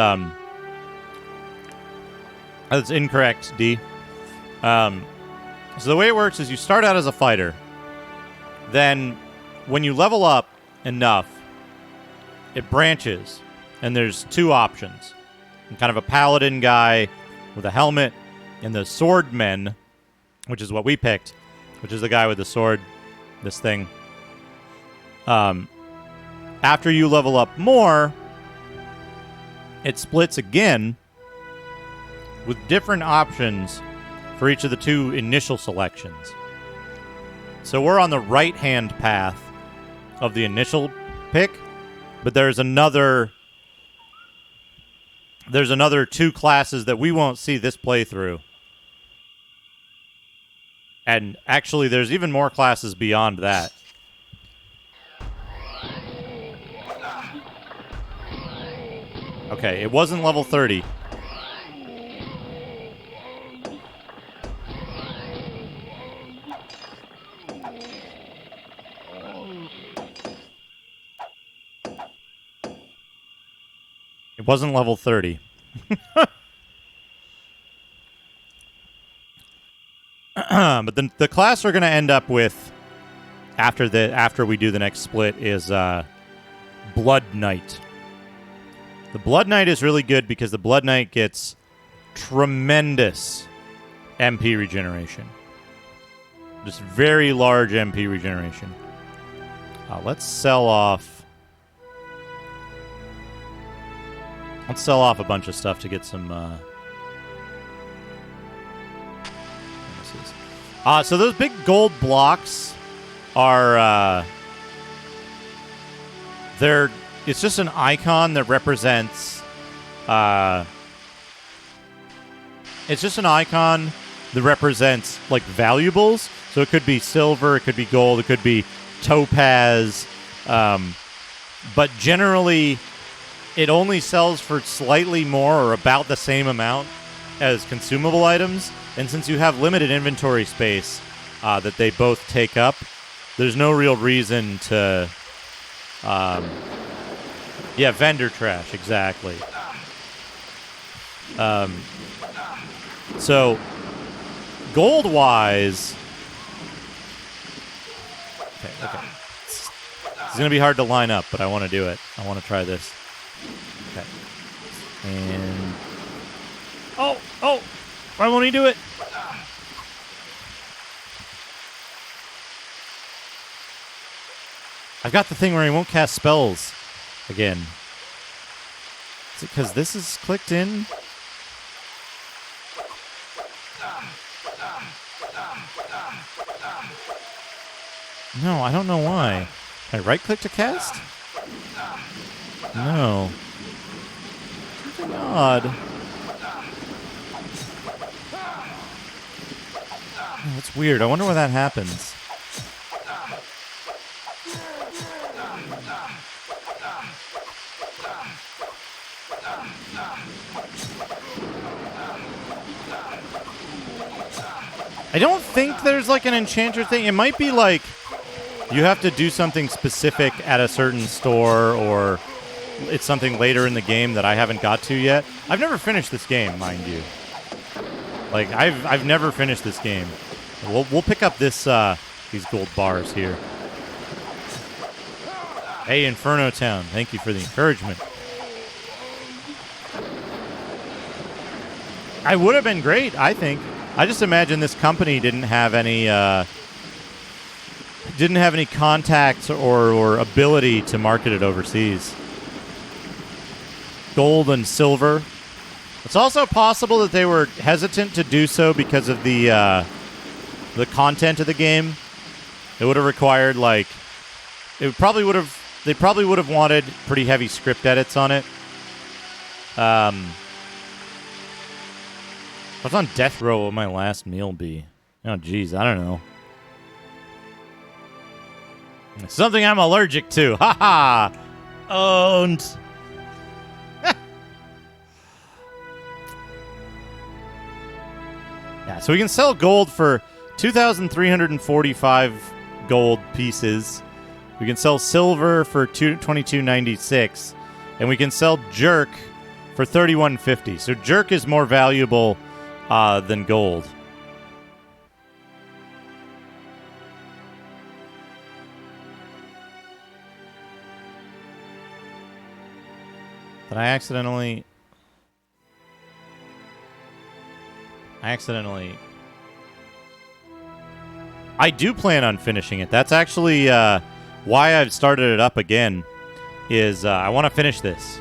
that's incorrect, D. So the way it works is you start out as a fighter. Then when you level up enough, it branches. And there's two options. Kind of a paladin guy with a helmet, and the swordmen, which is what we picked, which is the guy with the sword, this thing. After you level up more, it splits again with different options for each of the two initial selections. So we're on the right-hand path of the initial pick, but there's another two classes that we won't see this playthrough. And actually, there's even more classes beyond that. Okay, it wasn't level 30. It wasn't level 30. But the class we're going to end up with after we do the next split is Blood Knight. The Blood Knight is really good because the Blood Knight gets tremendous MP regeneration. Just very large MP regeneration. Let's sell off. Let's sell off a bunch of stuff to get some. So those big gold blocks are. It's just an icon that represents. It's just an icon that represents like valuables. So it could be silver, it could be gold, it could be topaz, but generally. It only sells for slightly more or about the same amount as consumable items. And since you have limited inventory space that they both take up, there's no real reason to... yeah, vendor trash, exactly. So gold-wise... Okay. It's going to be hard to line up, but I want to do it. I want to try this. Okay. And... Oh! Why won't he do it? I've got the thing where he won't cast spells again. Is it because this is clicked in? No, I don't know why. Can I right-click to cast? No. Something odd. Oh, that's weird. I wonder why that happens. I don't think there's like an enchanter thing. It might be like you have to do something specific at a certain store, or it's something later in the game that I haven't got to yet. I've never finished this game, mind you. Like I've never finished this game. We'll pick up this these gold bars here. Hey, Inferno Town, thank you for the encouragement. I would have been great, I think. I just imagine this company didn't have any contacts or ability to market it overseas. Gold and silver. It's also possible that they were hesitant to do so because of the content of the game. It would have required they probably would have wanted pretty heavy script edits on it. If I was on death row, what would my last meal be? Oh, geez, I don't know. Something I'm allergic to. Ha ha! Owned. Yeah, so we can sell gold for 2,345 gold pieces. We can sell silver for 22.96, and we can sell jerk for 31.50. So jerk is more valuable than gold. But I accidentally... I do plan on finishing it. That's actually why I've started it up again, is I want to finish this.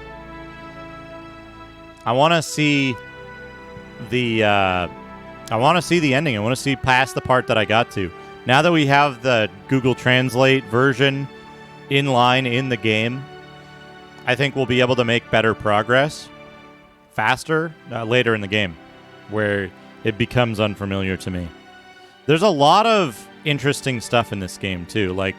I want to see the ending. I want to see past the part that I got to. Now that we have the Google Translate version in line in the game, I think we'll be able to make better progress faster later in the game, where it becomes unfamiliar to me. There's a lot of interesting stuff in this game too, like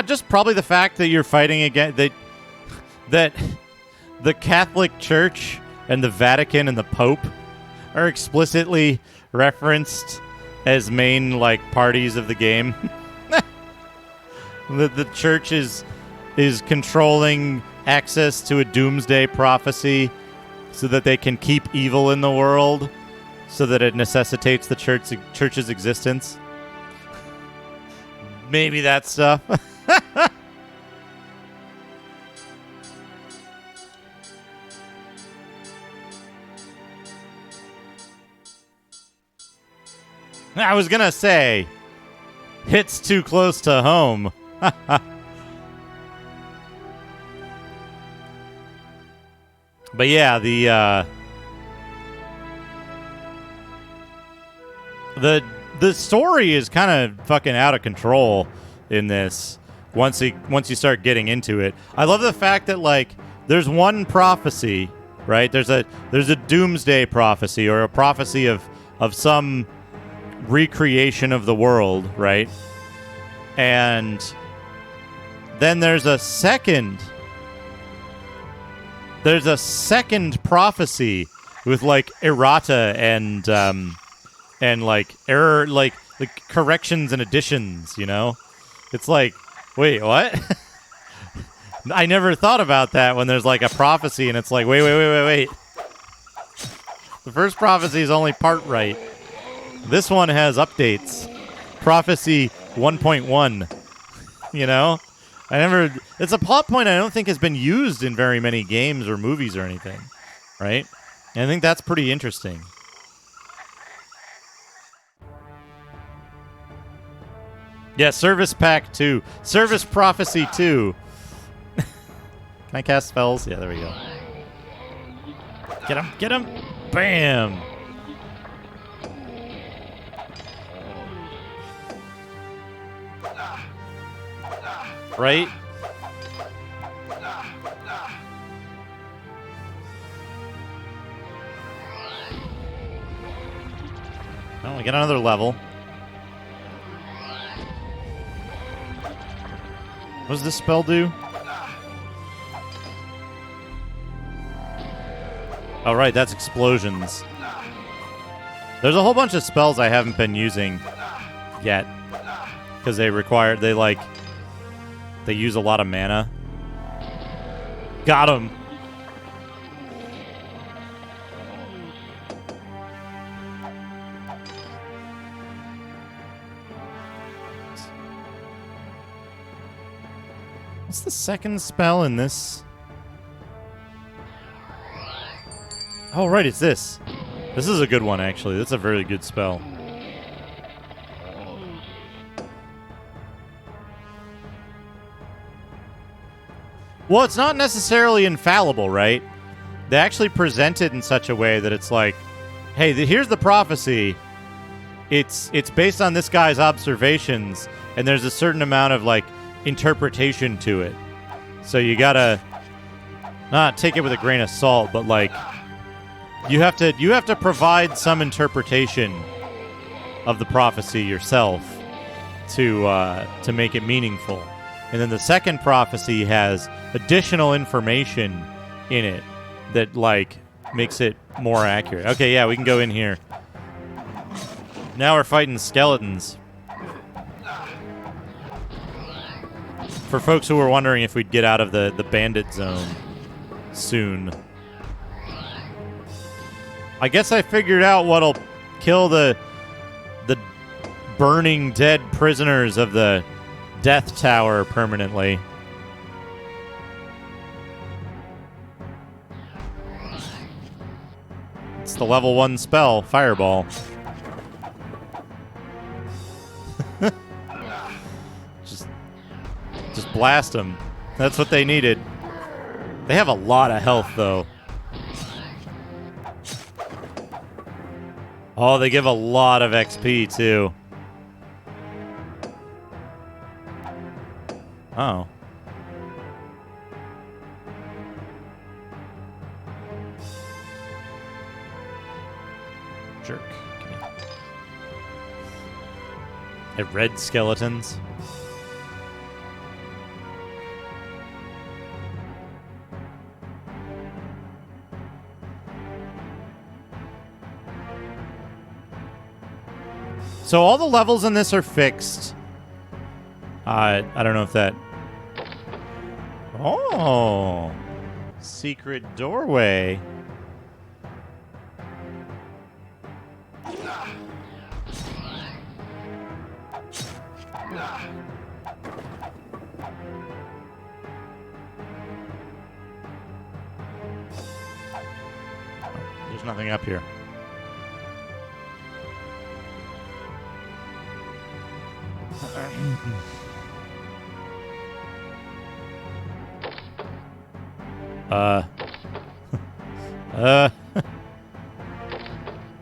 just probably the fact that you're fighting against that the Catholic Church and the Vatican and the Pope are explicitly referenced as main parties of the game. The church is controlling access to a doomsday prophecy so that they can keep evil in the world, so that it necessitates the church's existence. Maybe that stuff. I was gonna say, hits too close to home. But yeah, the story is kind of fucking out of control in this. Once you start getting into it, I love the fact that there's one prophecy, right? There's a doomsday prophecy, or a prophecy of some recreation of the world, right? And then there's a second prophecy with errata and error, corrections and additions, you know? It's wait, what? I never thought about that when there's a prophecy and it's wait. The first prophecy is only part right. This one has updates. Prophecy 1.1. You know? It's a plot point I don't think has been used in very many games or movies or anything. Right? And I think that's pretty interesting. Yeah, Service Pack 2. Service Prophecy 2. Can I cast spells? Yeah, there we go. Get him! Get him! Bam! Right? Oh, we get another level. What does this spell do? Oh, right, that's explosions. There's a whole bunch of spells I haven't been using yet. Because they use a lot of mana. Got him! What's the second spell in this? Oh, right, it's this. This is a good one, actually. That's a very good spell. Well, it's not necessarily infallible, right? They actually present it in such a way that it's like, hey, here's the prophecy. It's based on this guy's observations, and there's a certain amount of, like, interpretation to it. So you gotta not take it with a grain of salt, but, like, you have to provide some interpretation of the prophecy yourself to make it meaningful. And then the second prophecy has additional information in it that, like, makes it more accurate. Okay, yeah, we can go in here. Now we're fighting skeletons. For folks who were wondering if we'd get out of the bandit zone soon. I guess I figured out what'll kill the burning dead prisoners of the Death Tower permanently. It's the level 1 spell, Fireball. Just blast them. That's what they needed. They have a lot of health, though. Oh, they give a lot of XP, too. Oh. Jerk. Hey, red skeletons. So all the levels in this are fixed. I don't know if that... Oh! Secret doorway. There's nothing up here.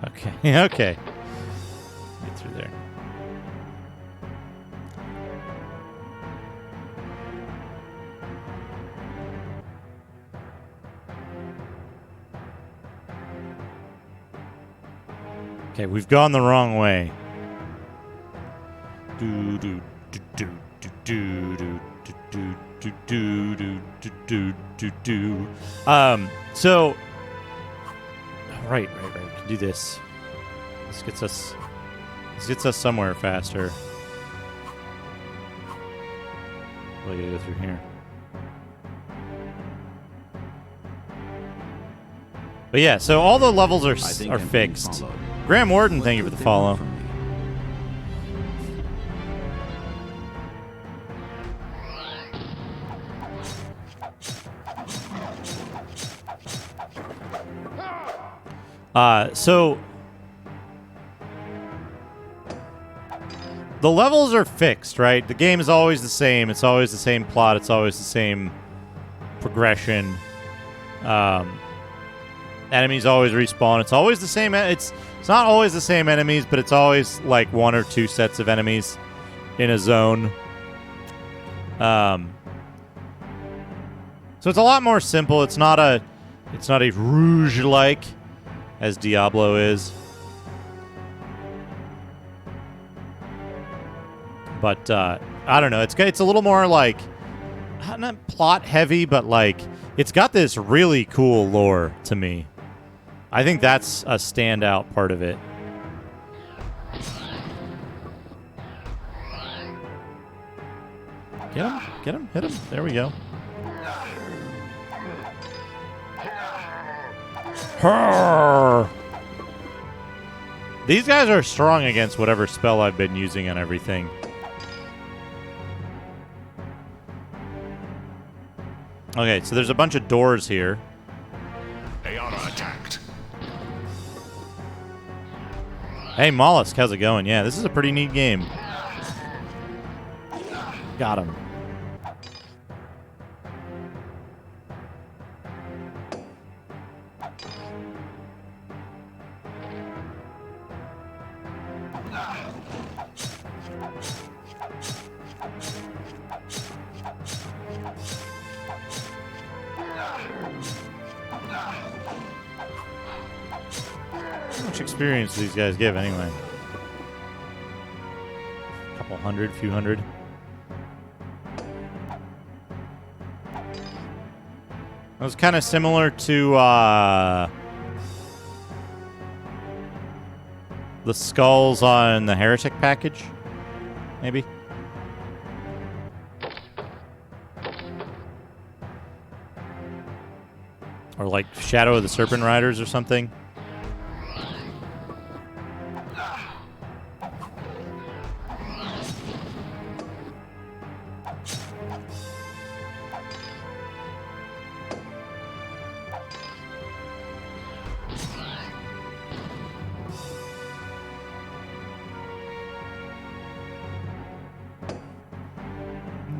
Okay, okay. Get through there. Okay, we've gone the wrong way. Do do do do do do do do do do do do do. So right. We can do this. This gets us somewhere faster. We gotta go through here. But yeah, so all the levels I think are I'm being fixed. followed. Graham Warden, What thank you for could the they want follow. from me? So the levels are fixed, right? The game is always the same. It's always the same plot. It's always the same progression. Enemies always respawn. It's always the same. It's not always the same enemies, but it's always like one or two sets of enemies in a zone. So it's a lot more simple. It's not a Rouge like as Diablo is. But I don't know. It's a little more like not plot heavy, but like it's got this really cool lore to me. I think that's a standout part of it. Get him, hit him. There we go. Hurr! These guys are strong against whatever spell I've been using and everything. Okay, so there's a bunch of doors here. Ayana attacked. Hey, Mollusk, how's it going? Yeah, this is a pretty neat game. Got him. How much experience do these guys give anyway? A couple hundred, few hundred. That was kind of similar to the skulls on the Heretic package, maybe. Or like Shadow of the Serpent Riders or something.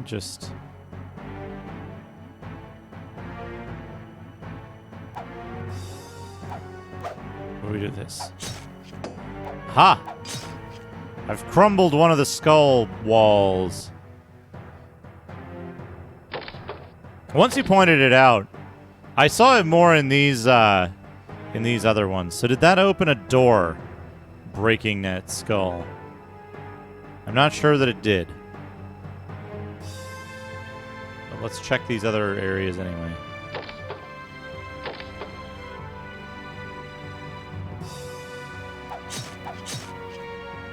Just what do we do this? Ha! I've crumbled one of the skull walls. Once you pointed it out, I saw it more in these other ones. So did that open a door, breaking that skull? I'm not sure that it did. But let's check these other areas anyway.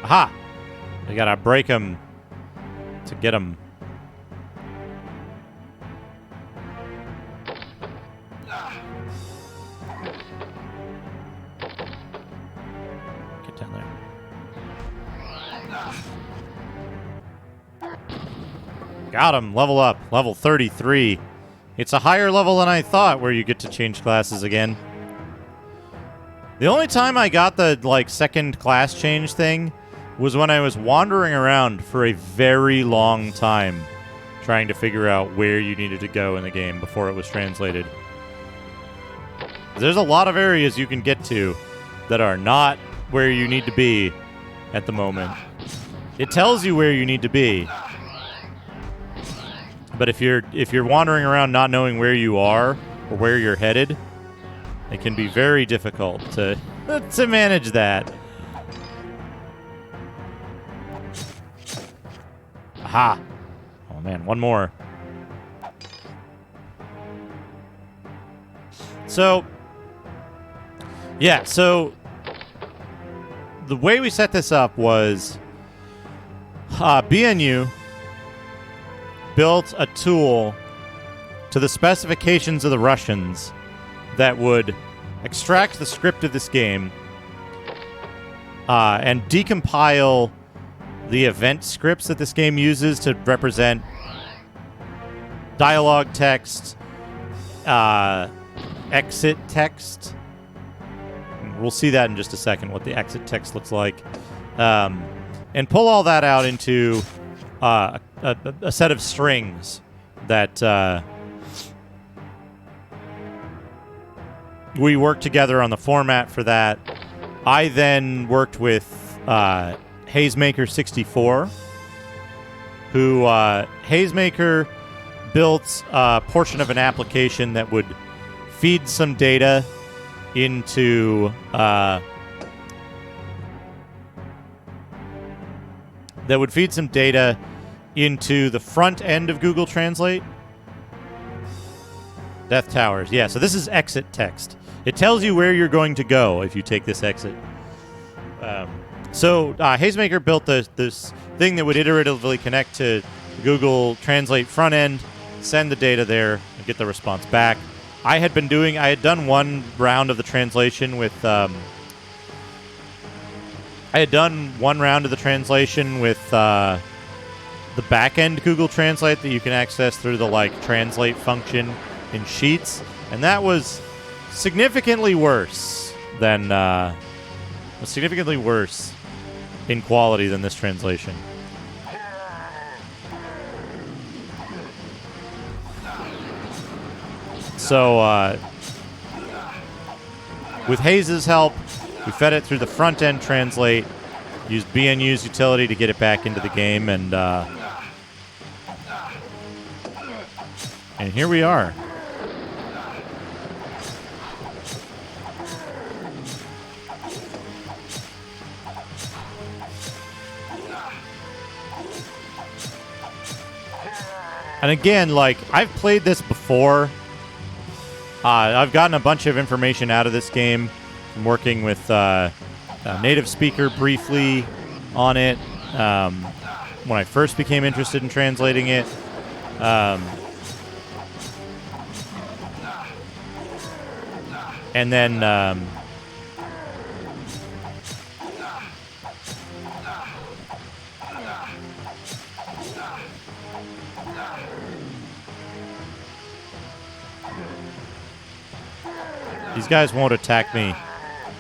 Aha! We gotta break them to get them. Get down there. Got him. Level up. Level 33. It's a higher level than I thought where you get to change classes again. The only time I got the, like, second class change thing was when I was wandering around for a very long time trying to figure out where you needed to go in the game before it was translated. There's a lot of areas you can get to that are not where you need to be at the moment. It tells you where you need to be. But if you're wandering around not knowing where you are or where you're headed, it can be very difficult to manage that. Aha! Oh man, one more. So, yeah, so the way we set this up was BNU built a tool to the specifications of the Russians that would extract the script of this game, and decompile the event scripts that this game uses to represent dialogue text, exit text. We'll see that in just a second, what the exit text looks like. And pull all that out into a set of strings that we worked together on the format for that. I then worked with Hazemaker64, who Hazemaker built a portion of an application that would feed some data into the front end of Google Translate. Death Towers. Yeah, so this is exit text. It tells you where you're going to go if you take this exit. So Hazemaker built this thing that would iteratively connect to Google Translate front end, send the data there, and get the response back. I had done one round of the translation with the back-end Google Translate that you can access through the translate function in Sheets, and that was significantly worse in quality than this translation. So, with Hayes' help, we fed it through the front-end translate, used BNU's utility to get it back into the game, and here we are. And again, I've played this before. I've gotten a bunch of information out of this game from working with a native speaker briefly on it when I first became interested in translating it. And then these guys won't attack me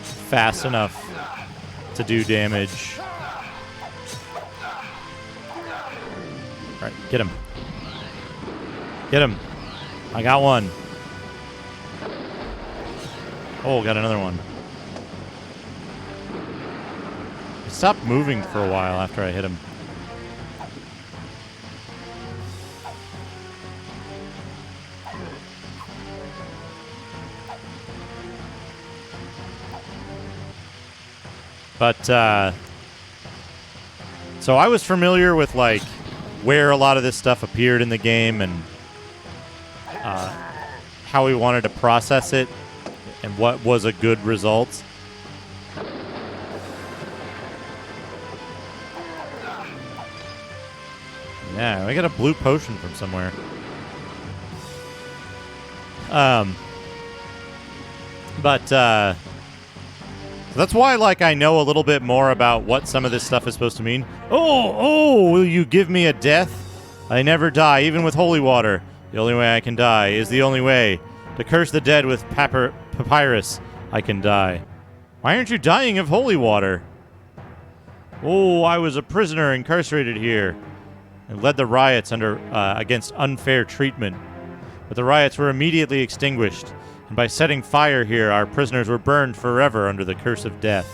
fast enough to do damage. All right, get him. Get him. I got one. Oh, got another one. He stopped moving for a while after I hit him. But, so I was familiar with, where a lot of this stuff appeared in the game and how we wanted to process it and what was a good result. Yeah, I got a blue potion from somewhere. So that's why, I know a little bit more about what some of this stuff is supposed to mean. Oh, will you give me a death? I never die, even with holy water. The only way I can die is the only way. To curse the dead with papyrus, I can die. Why aren't you dying of holy water? Oh, I was a prisoner incarcerated here and led the riots against unfair treatment. But the riots were immediately extinguished. And by setting fire here, our prisoners were burned forever under the curse of death.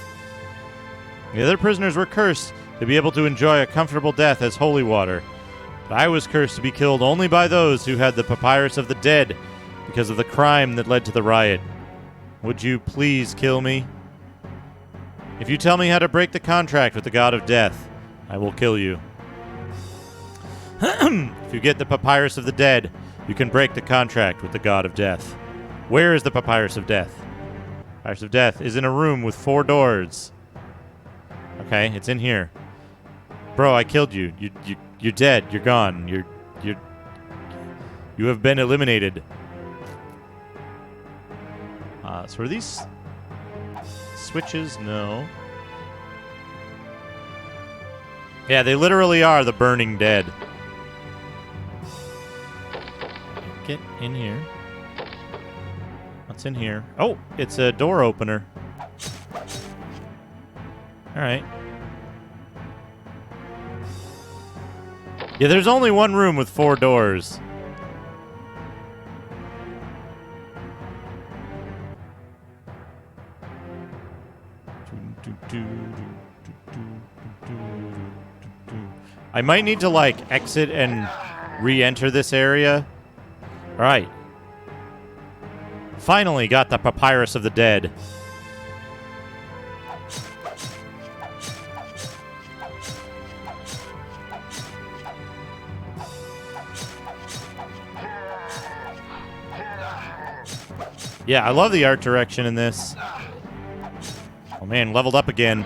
The other prisoners were cursed to be able to enjoy a comfortable death as holy water. But I was cursed to be killed only by those who had the papyrus of the dead because of the crime that led to the riot. Would you please kill me? If you tell me how to break the contract with the god of death, I will kill you. If you get the papyrus of the dead, you can break the contract with the god of death. Where is the Papyrus of Death? Papyrus of Death is in a room with 4 doors. Okay, it's in here. Bro, I killed you. You're dead. You're gone. You have been eliminated. So are these switches? No. Yeah, they literally are the burning dead. Get in here. What's in here? Oh, it's a door opener. All right. Yeah, there's only one room with 4 doors. I might need to, like, exit and re-enter this area. All right. Finally got the Papyrus of the Dead. Yeah, I love the art direction in this. Oh man, leveled up again.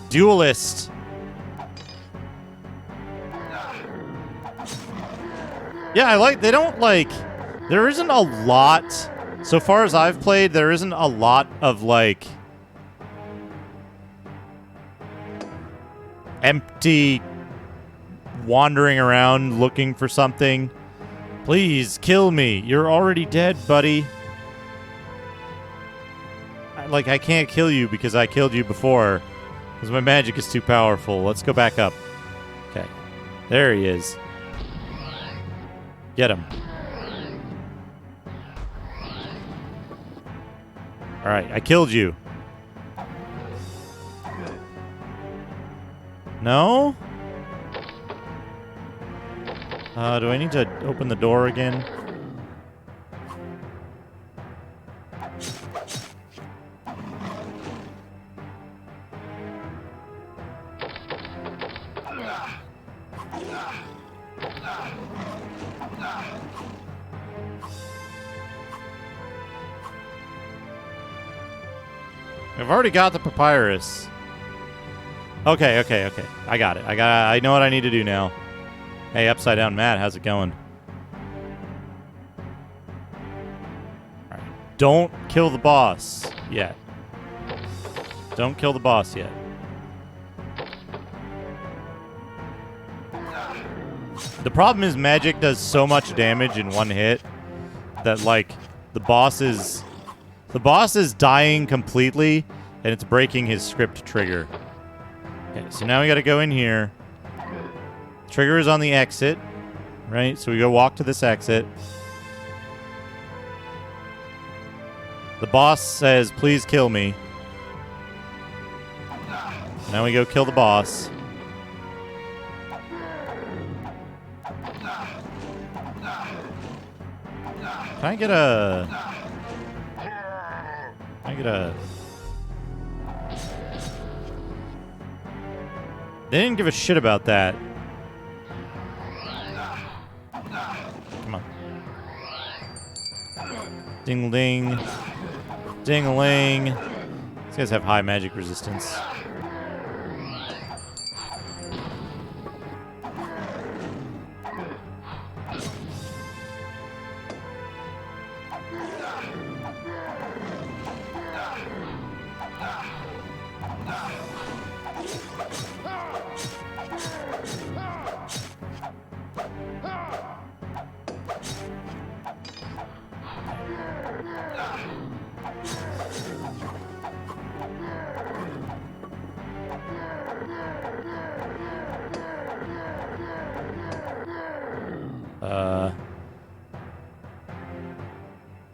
Duelist. Yeah, I like, they don't like, there isn't a lot, so far as I've played, there isn't a lot of like empty wandering around looking for something. Please kill me. You're already dead, buddy. Like, I can't kill you because I killed you before. Because my magic is too powerful. Let's go back up. Okay. There he is. Get him. Alright, I killed you. No? Do I need to open the door again? I've already got the papyrus. Okay. I got it. I know what I need to do now. Hey, Upside Down Matt, how's it going? All right. Don't kill the boss yet. Don't kill the boss yet. The problem is magic does so much damage in one hit that, like, the boss is dying completely and it's breaking his script trigger. Okay, so now we got to go in here. Trigger is on the exit, right? So we go walk to this exit. The boss says, please kill me. Now we go kill the boss. Can I get a... They didn't give a shit about that. Come on. Ding-a-ling. Ding-a-ling. These guys have high magic resistance.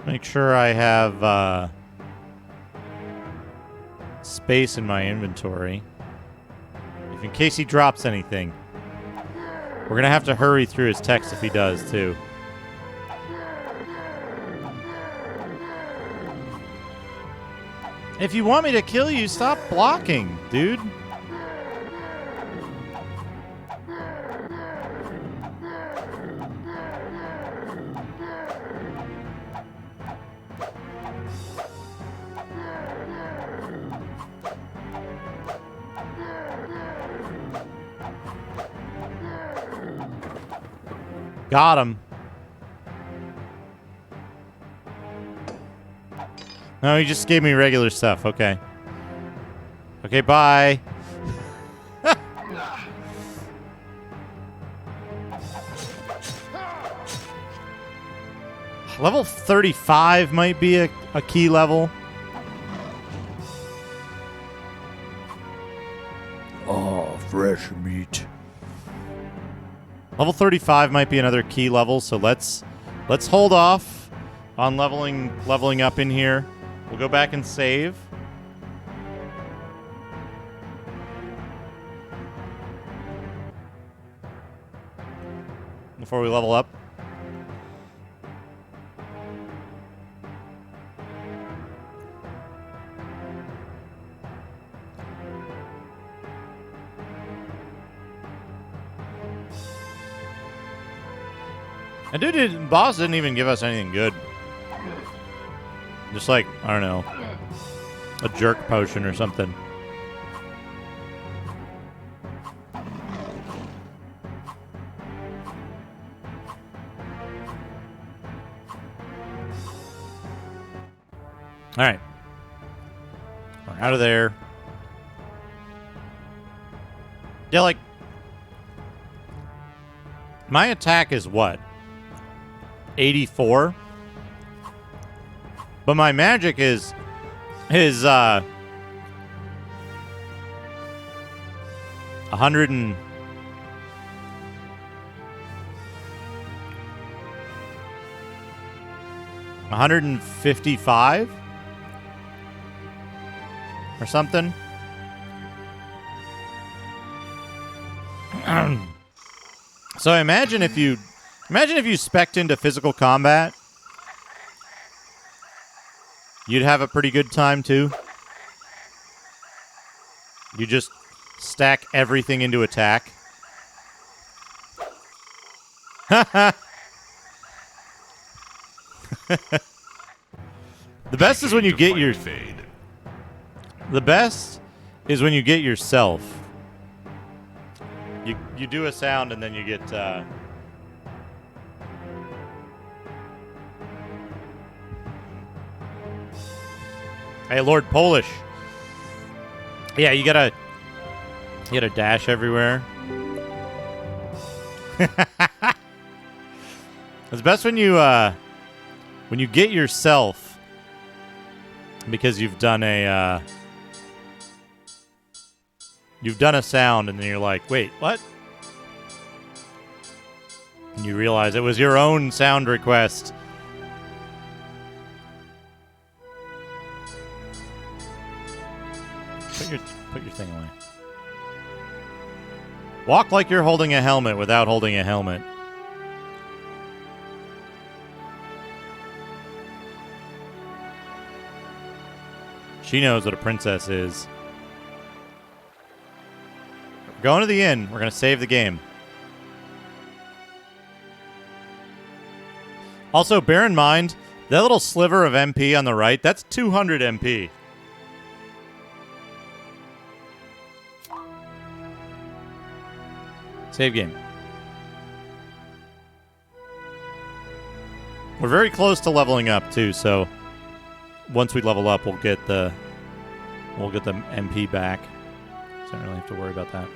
Make sure I have space in my inventory. If in case he drops anything. We're gonna have to hurry through his text if he does too. If you want me to kill you, stop blocking, dude. Got him. No, he just gave me regular stuff. Okay. Okay, bye. Level 35 might be a key level. Oh, fresh meat. Level 35 might be another key level, so let's hold off on leveling up in here. We'll go back and save. Before we level up. And dude, boss didn't even give us anything good. Just like, I don't know, a jerk potion or something. All right. We're out of there. Yeah, like, my attack is what? 84? But my magic is 100 and 155 or something. So imagine if you spec'd into physical combat, you'd have a pretty good time too. You just stack everything into attack. The best is when you get your fade. The best is when you get yourself. You do a sound and then you get Hey, Lord Polish. Yeah, you gotta dash everywhere. It's best when you get yourself because you've done a sound and then you're like, wait, what? And you realize it was your own sound request. Put your thing away. Walk like you're holding a helmet without holding a helmet. She knows what a princess is. We're going to the inn. We're going to save the game. Also, bear in mind, that little sliver of MP on the right, that's 200 MP. Save game. We're very close to leveling up too, so once we level up, we'll get the MP back. So I don't really have to worry about that.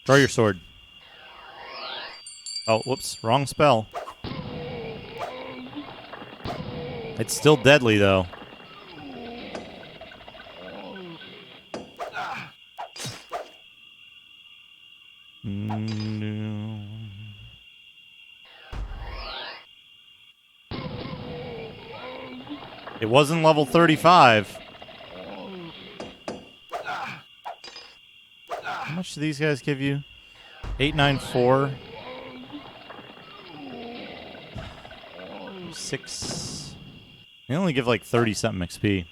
Draw your sword. Oh, whoops, wrong spell. It's still deadly though. It wasn't level 35. How much do these guys give you? 894. 6. They only give like 30-something XP.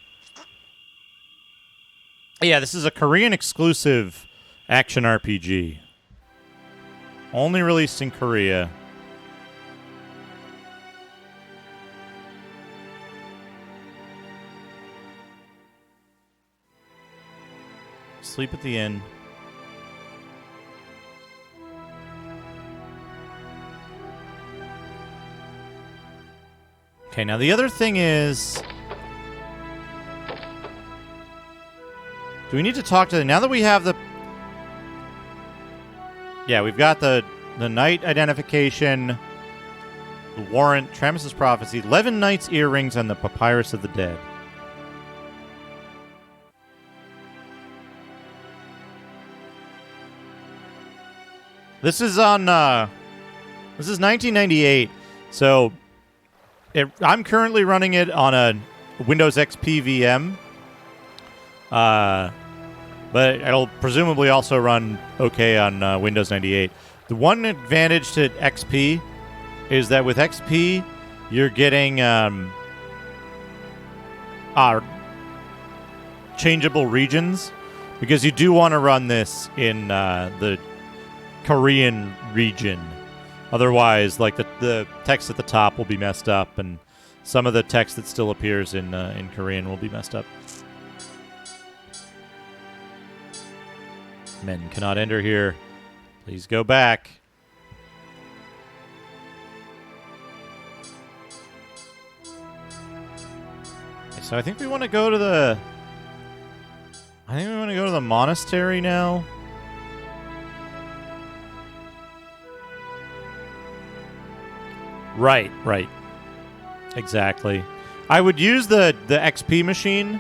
Yeah, this is a Korean exclusive action RPG. Only released in Korea. Sleep at the inn. Okay, now the other thing is... Do we need to talk to them? Now that we have the... Yeah, we've got the knight identification, the warrant, Tramus's prophecy, 11 knights' earrings, and the papyrus of the dead. This is on... This is 1998, so... I'm currently running it on a Windows XP VM. But it'll presumably also run okay on Windows 98. The one advantage to XP is that with XP, you're getting changeable regions, because you do want to run this in the Korean region. Otherwise, like the text at the top will be messed up, and some of the text that still appears in Korean will be messed up. Men cannot enter here. Please go back. Okay, so I think we want to go to the... I think we want to go to the monastery now. Right. Exactly. I would use the XP machine,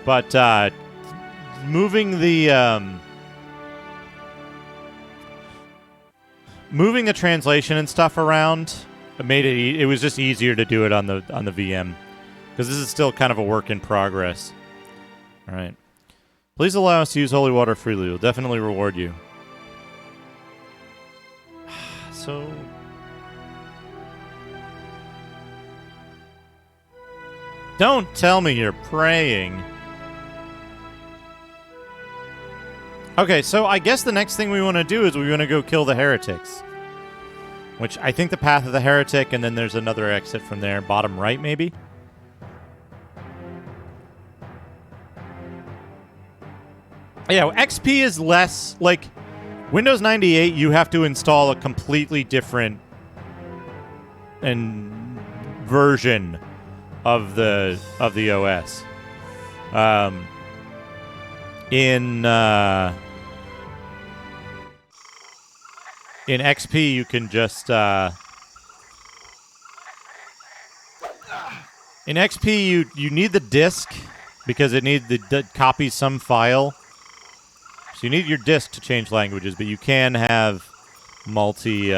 but moving the translation and stuff around made it. It was just easier to do it on the VM, because this is still kind of a work in progress. All right. Please allow us to use holy water freely. We'll definitely reward you. So. Don't tell me you're praying. Okay, so I guess the next thing we want to do is we want to go kill the heretics. Which I think the path of the heretic, and then there's another exit from there. Bottom right, maybe? Yeah, XP is less... Like, Windows 98, you have to install a completely different version of the OS. In XP, you can just in XP you need the disk because it needs the copies some file. So you need your disk to change languages, but you can have multi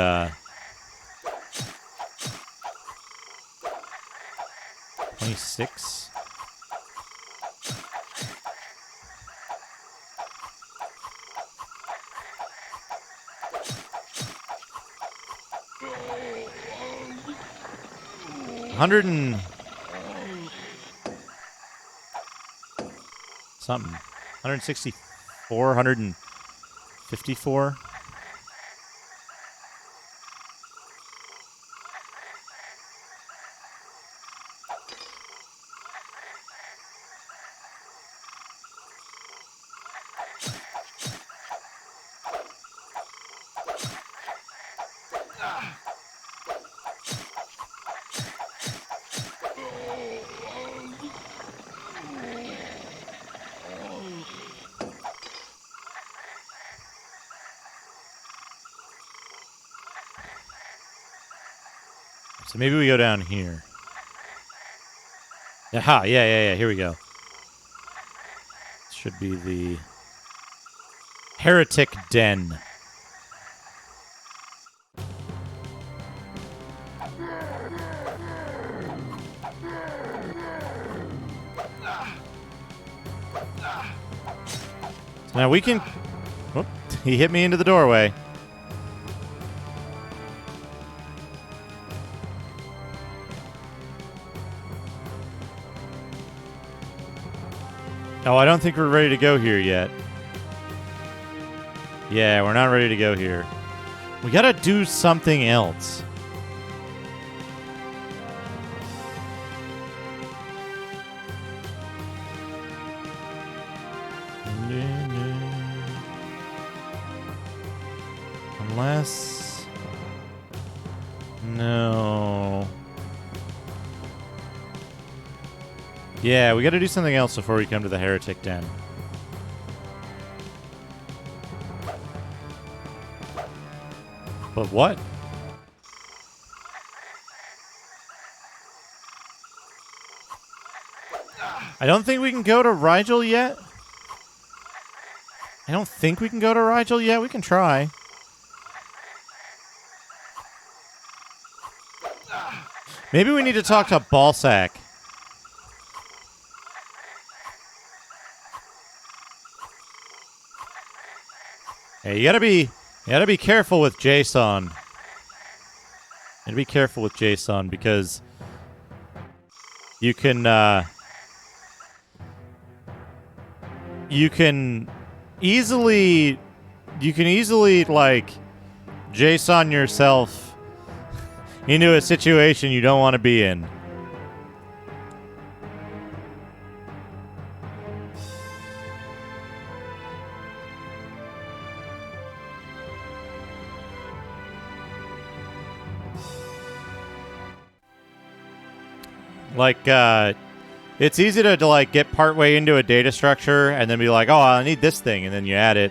26. Something. 164, 154. So maybe we go down here. Aha, yeah, here we go. Should be the Heretic Den. So now we can... Whoop, he hit me into the doorway. Oh, I don't think we're ready to go here yet. Yeah, we're not ready to go here. We gotta do something else. Unless... No... Yeah, we got to do something else before we come to the Heretic Den. But what? I don't think we can go to Rigel yet. I don't think we can go to Rigel yet. We can try. Maybe we need to talk to Ballsack. Hey, you gotta be careful with Jason. You gotta be careful with Jason because you can easily like Jason yourself into a situation you don't want to be in. Like, it's easy to like get partway into a data structure and then be like, oh, I need this thing, and then you add it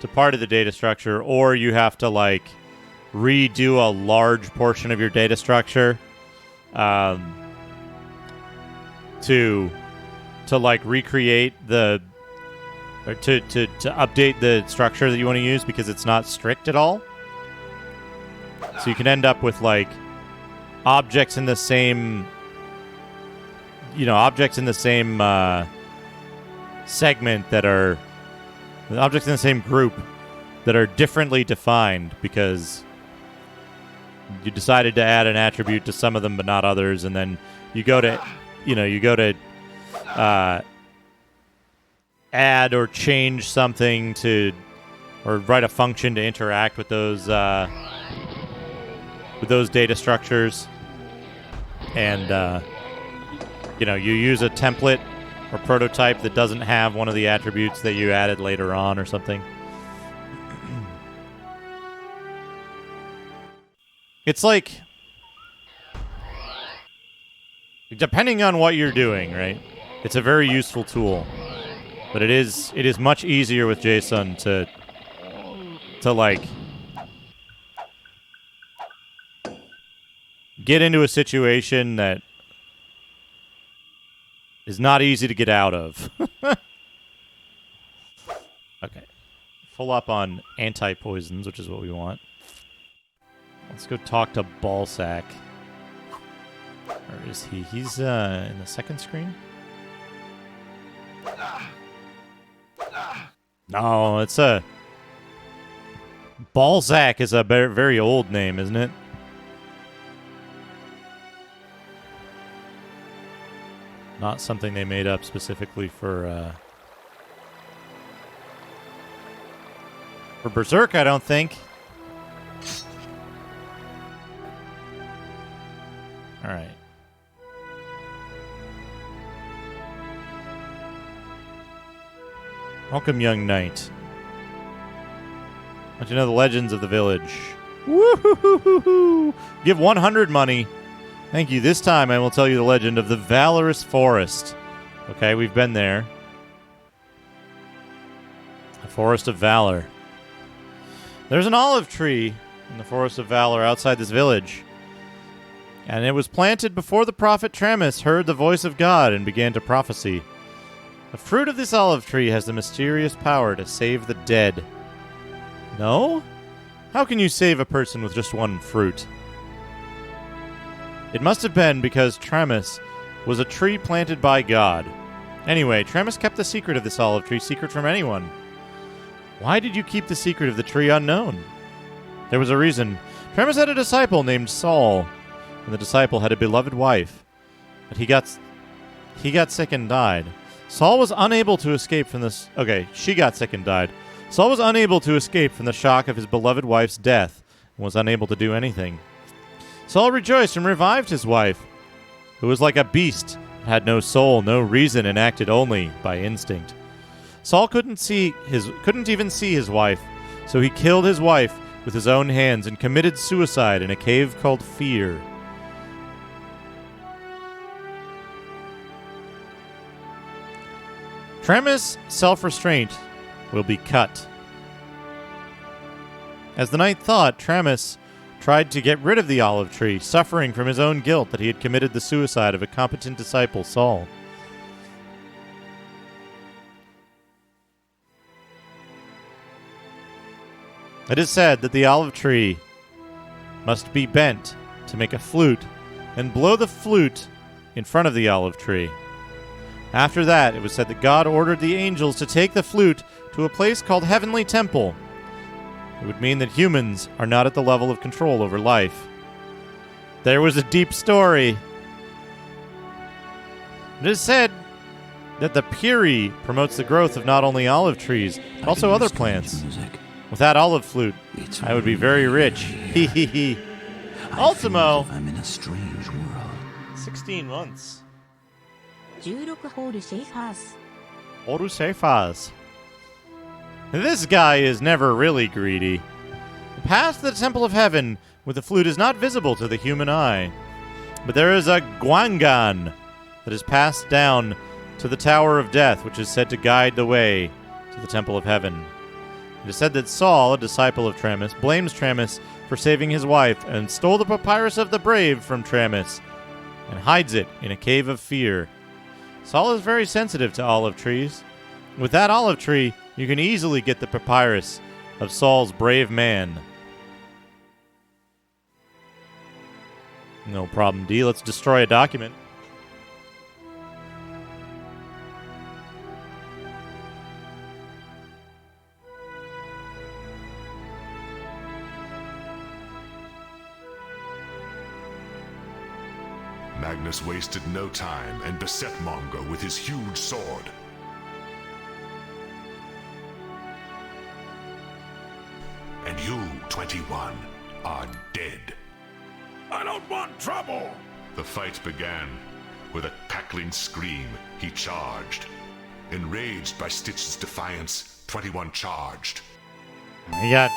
to part of the data structure, or you have to like redo a large portion of your data structure to like recreate the or to update the structure that you want to use because it's not strict at all. So you can end up with like objects in the same segment that are objects in the same group that are differently defined because you decided to add an attribute to some of them but not others, and then you go to add or change something to or write a function to interact with those data structures, and you use a template or prototype that doesn't have one of the attributes that you added later on or something. It's like, depending on what you're doing, right? It's a very useful tool, but it is much easier with JSON to like get into a situation that is not easy to get out of. Okay. Full up on anti-poisons, which is what we want. Let's go talk to Ballsack. Where is he? He's in the second screen? No, it's a... Ballsack is a very old name, isn't it? Not something they made up specifically for Berserk, I don't think. All right. Welcome, young knight. Want to know the legends of the village? Woo-hoo-hoo-hoo-hoo! Give 100 money. Thank you. This time I will tell you the legend of the Valorous Forest. Okay, we've been there. The Forest of Valor. There's an olive tree in the Forest of Valor outside this village. And it was planted before the prophet Tramus heard the voice of God and began to prophesy. The fruit of this olive tree has the mysterious power to save the dead. No? How can you save a person with just one fruit? It must have been because Tramus was a tree planted by God. Anyway, Tramus kept the secret of this olive tree secret from anyone. Why did you keep the secret of the tree unknown? There was a reason. Tramus had a disciple named Saul, and the disciple had a beloved wife. But he got sick and died. Saul was unable to escape from this... Okay, she got sick and died. Saul was unable to escape from the shock of his beloved wife's death and was unable to do anything. Saul rejoiced and revived his wife, who was like a beast, had no soul, no reason, and acted only by instinct. Saul couldn't even see his wife, so he killed his wife with his own hands and committed suicide in a cave called Fear. Tremis' self-restraint will be cut. As the knight thought, Tremis tried to get rid of the olive tree, suffering from his own guilt that he had committed the suicide of a competent disciple, Saul. It is said that the olive tree must be bent to make a flute, and blow the flute in front of the olive tree. After that, it was said that God ordered the angels to take the flute to a place called Heavenly Temple. It would mean that humans are not at the level of control over life. There was a deep story. It is said that the Puri promotes the growth of not only olive trees, but also other plants. With that olive flute, I would be very rich. Hee hee hee. Ultimo! I'm in a strange world. 16 months. 16ホールシェイファーズ Orusefaz. This guy is never really greedy. The path to the Temple of Heaven with the flute is not visible to the human eye. But there is a guangan that is passed down to the Tower of Death, which is said to guide the way to the Temple of Heaven. It is said that Saul, a disciple of Tremis, blames Tremis for saving his wife and stole the papyrus of the brave from Tremis and hides it in a cave of fear. Saul is very sensitive to olive trees. With that olive tree, you can easily get the papyrus of Saul's brave man. No problem, D. Let's destroy a document. Magnus wasted no time and beset Mongo with his huge sword. And you, 21, are dead. I don't want trouble! The fight began. With a cackling scream, he charged. Enraged by Stitch's defiance, 21 charged. We got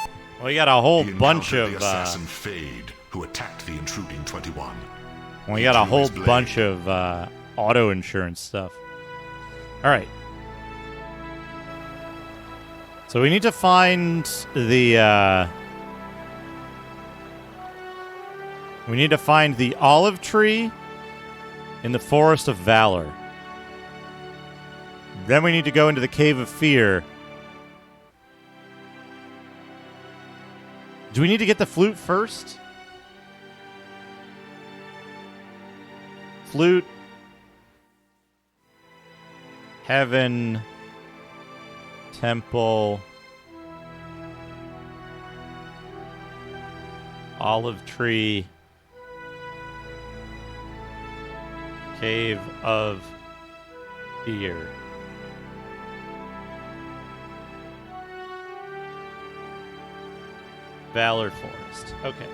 a whole He bunch encountered of the assassin Fade, who attacked the intruding 21. we got a whole bunch of auto insurance stuff. All right. So we need to find the olive tree in the Forest of Valor. Then we need to go into the Cave of Fear. Do we need to get the flute first? Flute. Heaven. Temple. Olive tree. Cave of Fear. Valor Forest. Okay.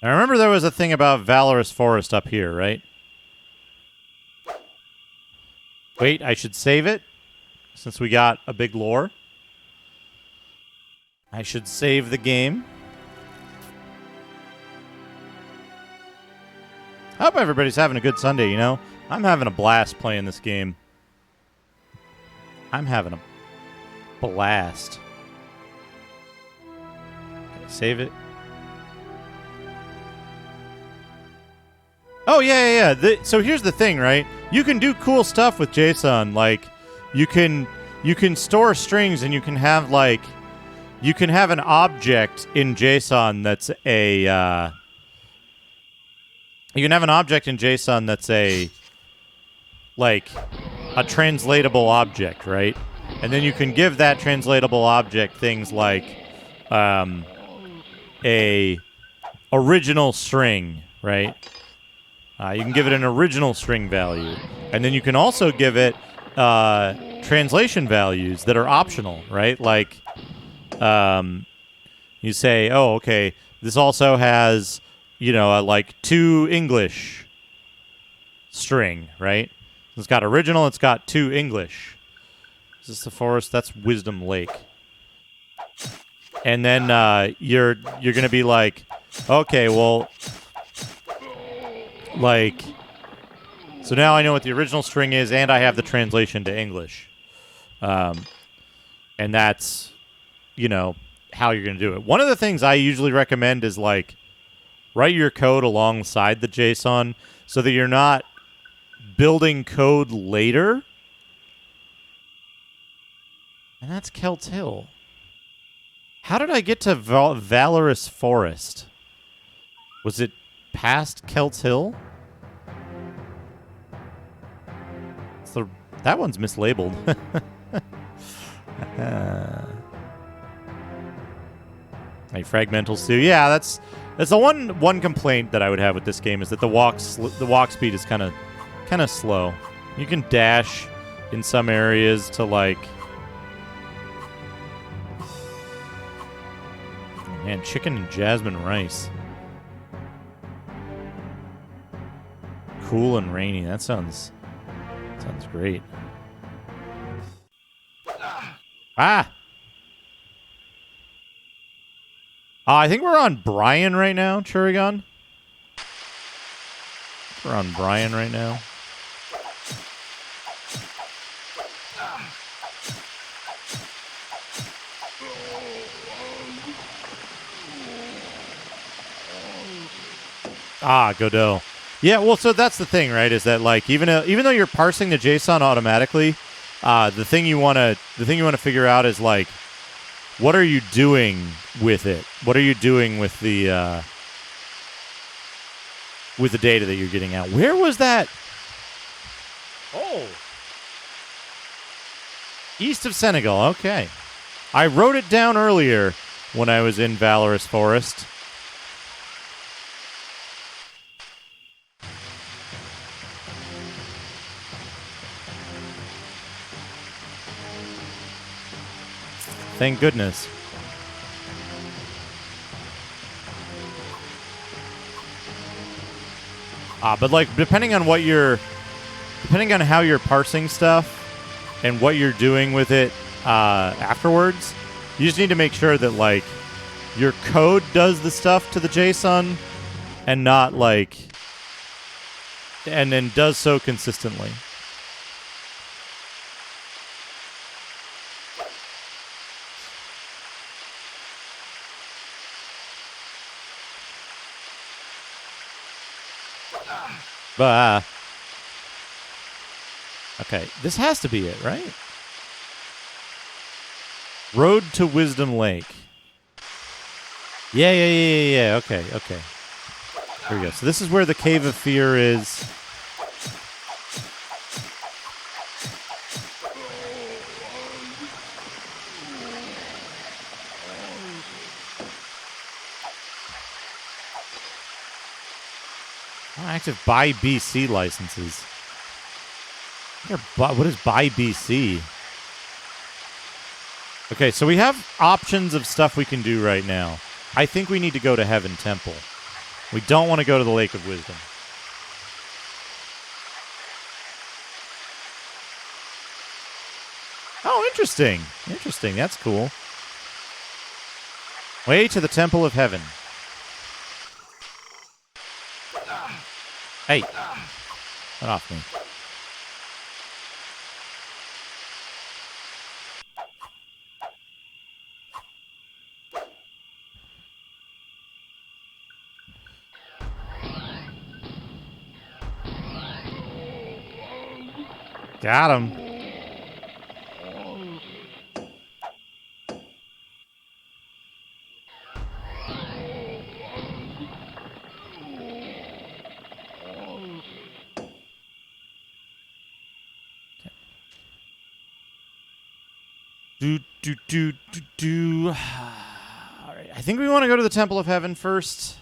I remember there was a thing about Valorous Forest up here, right? Wait, I should save it? Since we got a big lore. I should save the game. I hope everybody's having a good Sunday, you know? I'm having a blast playing this game. I'm having a blast. Okay, save it. Oh, yeah. So here's the thing, right? You can do cool stuff with JSON. Like, you can store strings and you can have, like, you can have an object in JSON that's a, you can have an object in JSON that's a translatable object, right? And then you can give that translatable object things like a original string, right? You can give it an original string value. And then you can also give it translation values that are optional, right? Like, you say, oh, okay, this also has, like 2 English string, right? It's got original, it's got 2 English. Is this the forest? That's Wisdom Lake. And then you're going to be like, okay, well, like, So now I know what the original string is, and I have the translation to English. And that's, you know, how you're going to do it. One of the things I usually recommend is, like, write your code alongside the JSON so that you're not building code later. And that's Kelt's Hill. How did I get to Valorous Forest? Was it past Kelt's Hill? That one's mislabeled. Hey, Fragmentals too. Yeah, that's the one complaint that I would have with this game is that the walk speed is kind of slow. You can dash in some areas to, like, man, chicken and jasmine rice. Cool and rainy. That sounds great. Ah! I think we're on Brian right now, Churigon. We're on Brian right now. Ah, Godot. Yeah, well, so that's the thing, right? Is that, like, even though you're parsing the JSON automatically, the thing you want to figure out is, like, what are you doing with it? What are you doing with the data that you're getting out? Where was that? Oh, east of Senegal. Okay, I wrote it down earlier when I was in Valorous Forest. Thank goodness. But, like, depending on how you're parsing stuff and what you're doing with it afterwards, you just need to make sure that, like, your code does the stuff to the JSON and not, like, and then does so consistently. Okay, this has to be it, right? Road to Wisdom Lake. Yeah. Okay. Here we go. So this is where the Cave of Fear is. Active buy BC licenses. What is buy BC? Okay, so we have options of stuff we can do right now. I think we need to go to Heaven Temple. We don't want to go to the Lake of Wisdom. Oh, interesting. Interesting. That's cool. Way to the Temple of Heaven. Hey, get off me. Got him. All right, I think we want to go to the Temple of Heaven first.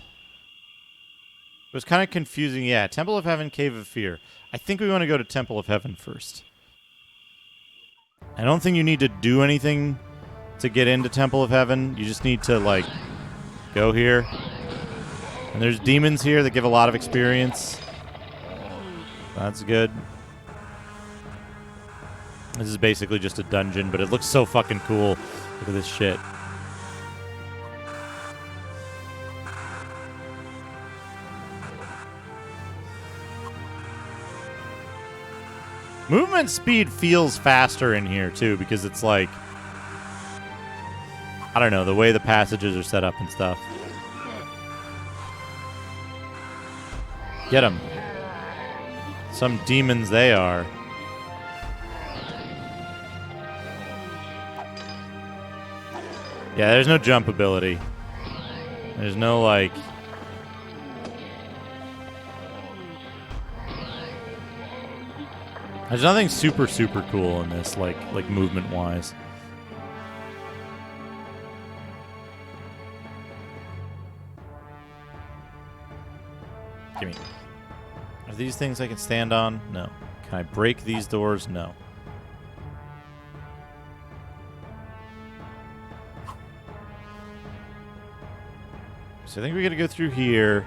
It was kind of confusing. Yeah, Temple of Heaven, Cave of Fear. I think we want to go to Temple of Heaven first. I don't think you need to do anything to get into Temple of Heaven. You just need to, like, go here. And there's demons here that give a lot of experience. That's good. This is basically just a dungeon, but it looks so fucking cool. Look at this shit. Movement speed feels faster in here, too, because it's like... I don't know, the way the passages are set up and stuff. Get them. Some demons they are. Yeah, there's no jump ability. There's no, like... There's nothing super, super cool in this, like movement-wise. Gimme. Are these things I can stand on? No. Can I break these doors? No. So I think we gotta go through here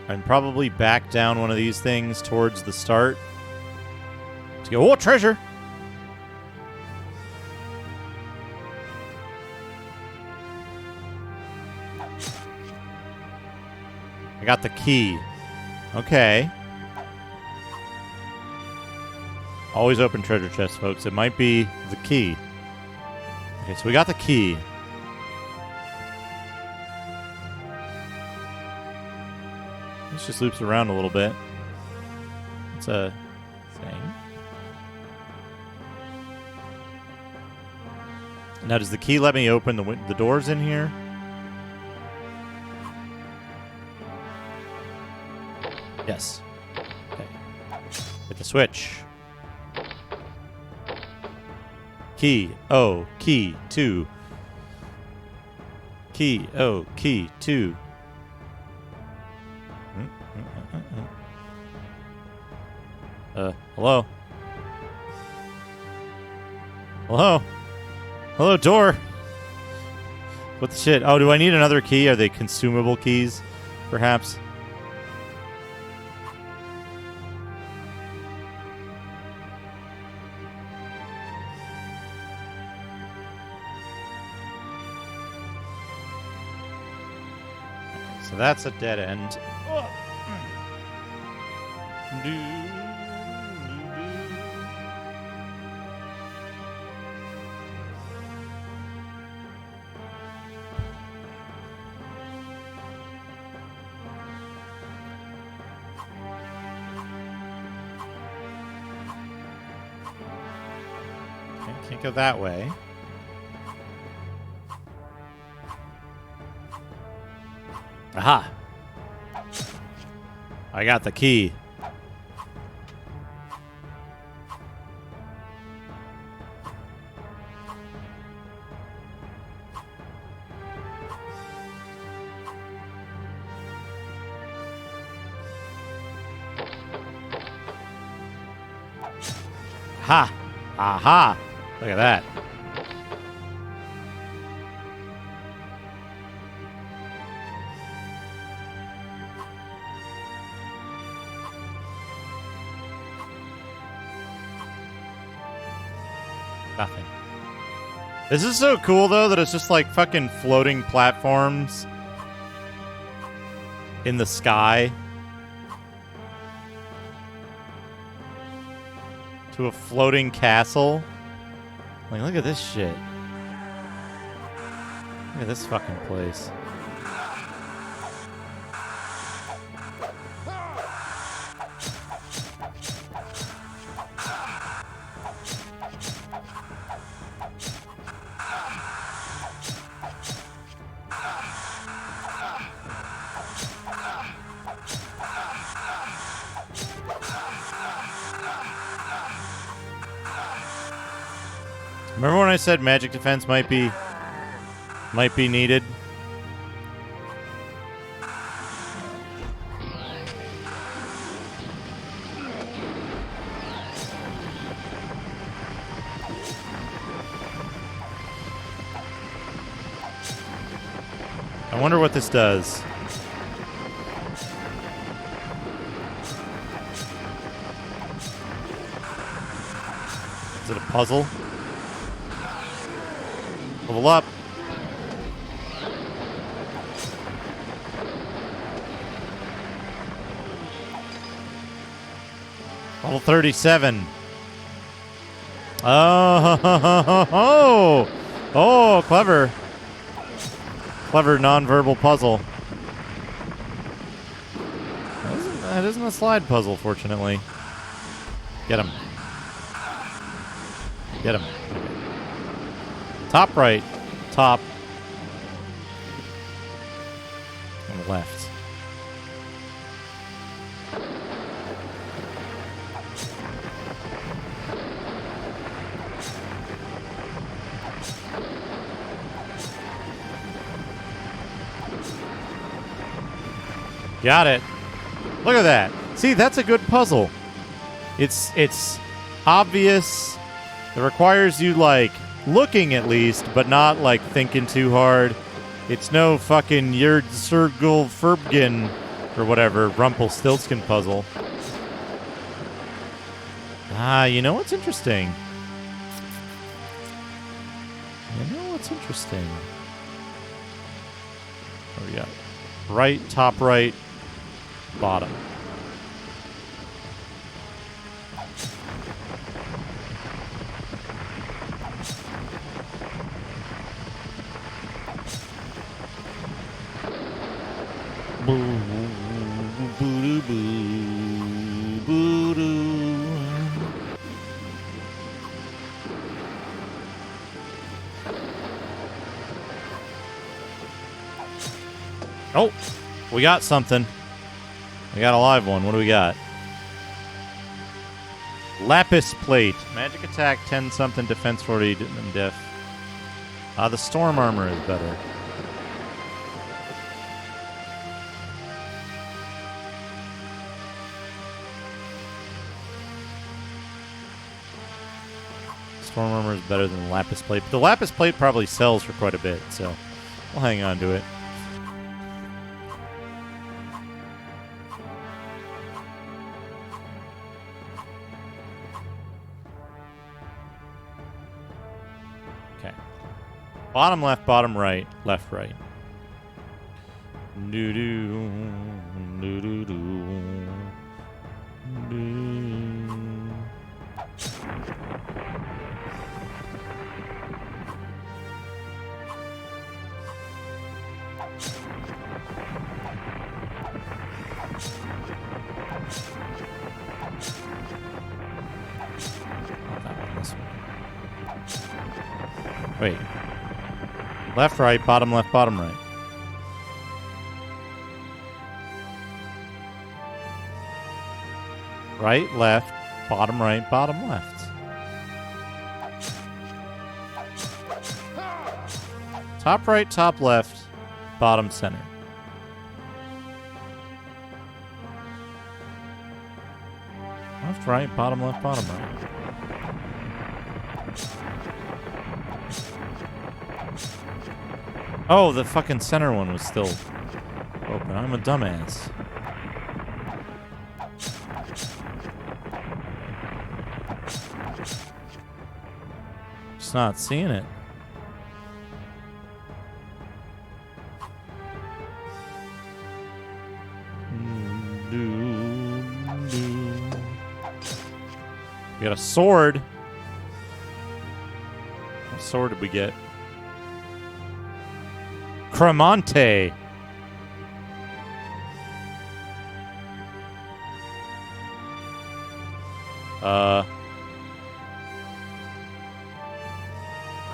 and probably back down one of these things towards the start. To go, oh, treasure! I got the key. Okay. Always open treasure chests, folks. It might be the key. Okay, so we got the key. This just loops around a little bit. It's a thing. Now, does the key let me open the doors in here? Yes. Okay. Hit the switch. Key. Oh, key. 2. Key. Oh, key. 2. Hello? Hello? Hello, door! What the shit? Oh, do I need another key? Are they consumable keys, perhaps? Okay, so that's a dead end. Can't go that way. Aha! I got the key. Ha! Aha! Look at that. Nothing. This is so cool, though, that it's just like fucking floating platforms in the sky to a floating castle. Like, look at this shit. Look at this fucking place. Remember when I said magic defense might be needed? I wonder what this does. Is it a puzzle? Level up. Level 37. Oh, clever. Clever non-verbal puzzle. That isn't a slide puzzle, fortunately. Get him. Get him. Top right. Top. On the left. Got it. Look at that. See, that's a good puzzle. It's obvious. It requires you, like, looking at least, but not, like, thinking too hard. It's no fucking Yerd Circle Ferbgen or whatever Rumpelstiltskin puzzle. Ah, you know what's interesting? You know what's interesting? Oh, yeah. Right, top right, bottom. Oh, we got something. We got a live one. What do we got? Lapis plate. Magic attack 10 something, defense 40, and def. The storm armor is better. Storm armor is better than the lapis plate. But the lapis plate probably sells for quite a bit, so we'll hang on to it. Bottom left, bottom right, left right. Doo doo doo doo doo. Wait. Left, right, bottom left, bottom right. Right, left, bottom right, bottom left. Top right, top left, bottom center. Left, right, bottom left, bottom right. Oh, the fucking center one was still open. I'm a dumbass. Just not seeing it. We got a sword. What sword did we get? Cremante.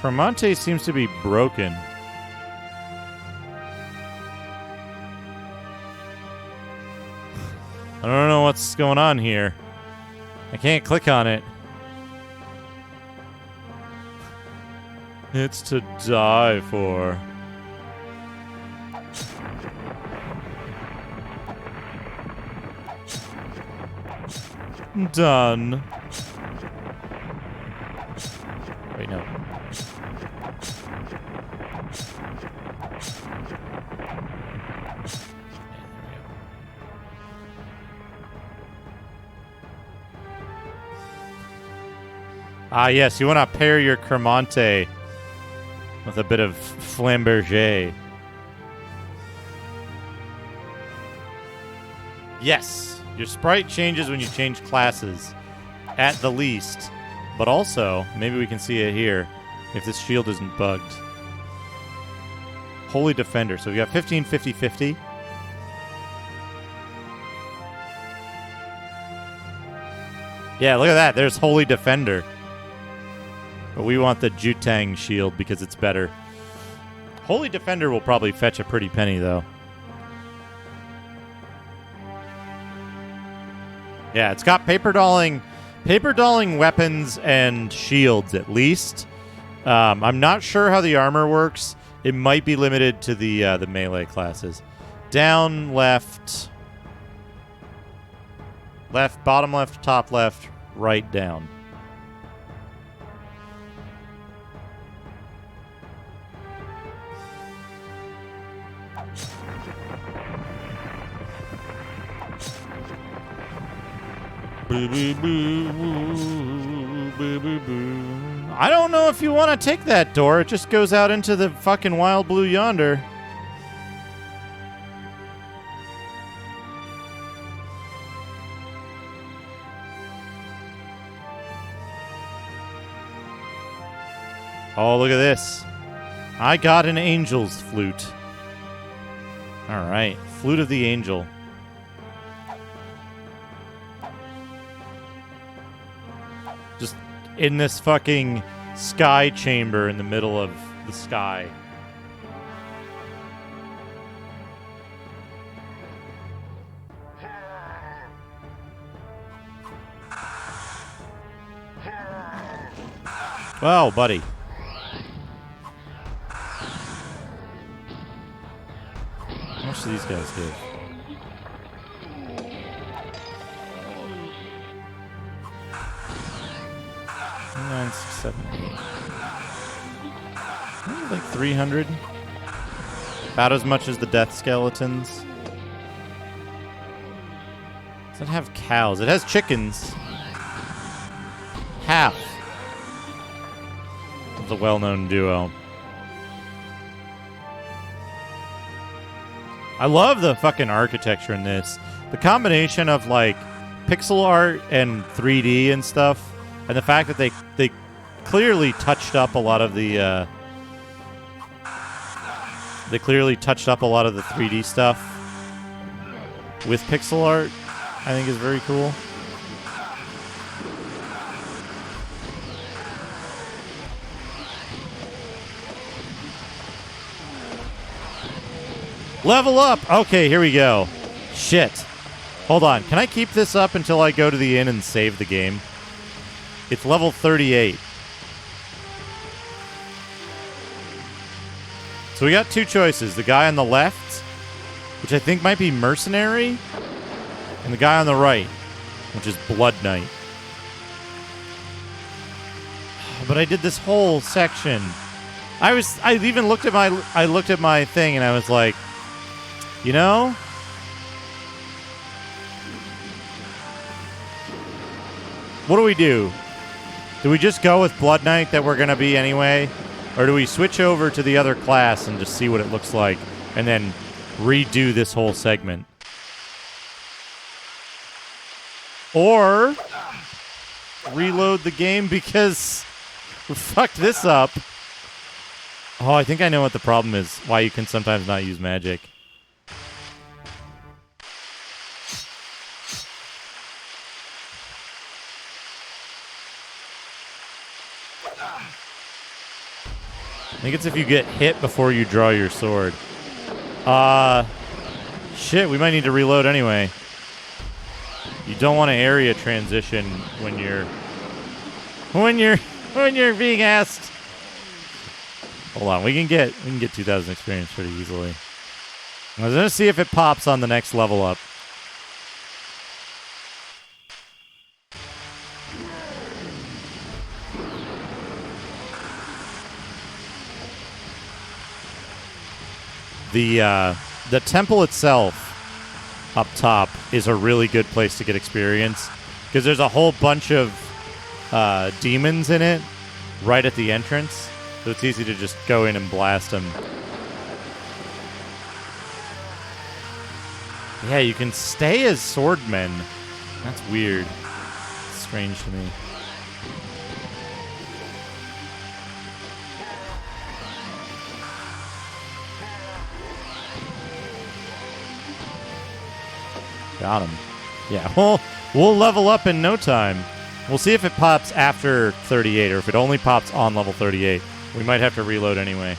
Cremante seems to be broken. I don't know what's going on here. I can't click on it. It's to die for. Done. Wait, no. Ah, yes, you want to pair your Cremante with a bit of Flamberger. Yes, your sprite changes when you change classes. at the least. But also, maybe we can see it here if this shield isn't bugged. Holy Defender. So we got 15, 50, 50. Yeah, look at that. There's Holy Defender. But we want the Jutang shield because it's better. Holy Defender will probably fetch a pretty penny, though. Yeah, it's got paper dolling weapons and shields at least. I'm not sure how the armor works. It might be limited to the melee classes. Down, left, bottom left, top left, right, down. I don't know if you want to take that door. It just goes out into the fucking wild blue yonder. Oh, look at this. I got an angel's flute. All right. Flute of the angel. Just in this fucking sky chamber in the middle of the sky. Wow, buddy. How much do these guys give? Nine, six, 7, 8. Like 300. About as much as the death skeletons. Does it have cows? It has chickens. Half of the well-known duo. I love the fucking architecture in this. The combination of like pixel art and 3D and stuff, and the fact that they clearly touched up a lot of the 3D stuff with pixel art, I think is very cool. Level up! Okay, here we go. Shit. Hold on. Can I keep this up until I go to the inn and save the game? It's level 38. So we got two choices. The guy on the left, which I think might be Mercenary, and the guy on the right, which is Blood Knight. But I did this whole section. I even looked at my thing and I was like, you know, what do we do? Do we just go with Blood Knight that we're going to be anyway? Or do we switch over to the other class and just see what it looks like and then redo this whole segment? Or reload the game because we fucked this up. Oh, I think I know what the problem is. Why you can sometimes not use magic. I think it's if you get hit before you draw your sword. Shit, we might need to reload anyway. You don't want to area transition when you're being asked. Hold on, we can get 2,000 experience pretty easily. I was gonna see if it pops on the next level up. The temple itself up top is a really good place to get experience because there's a whole bunch of demons in it right at the entrance, so it's easy to just go in and blast them. Yeah, you can stay as swordmen. That's weird. strange to me. Got him. Yeah, we'll level up in no time. We'll see if it pops after 38 or if it only pops on level 38. We might have to reload anyway.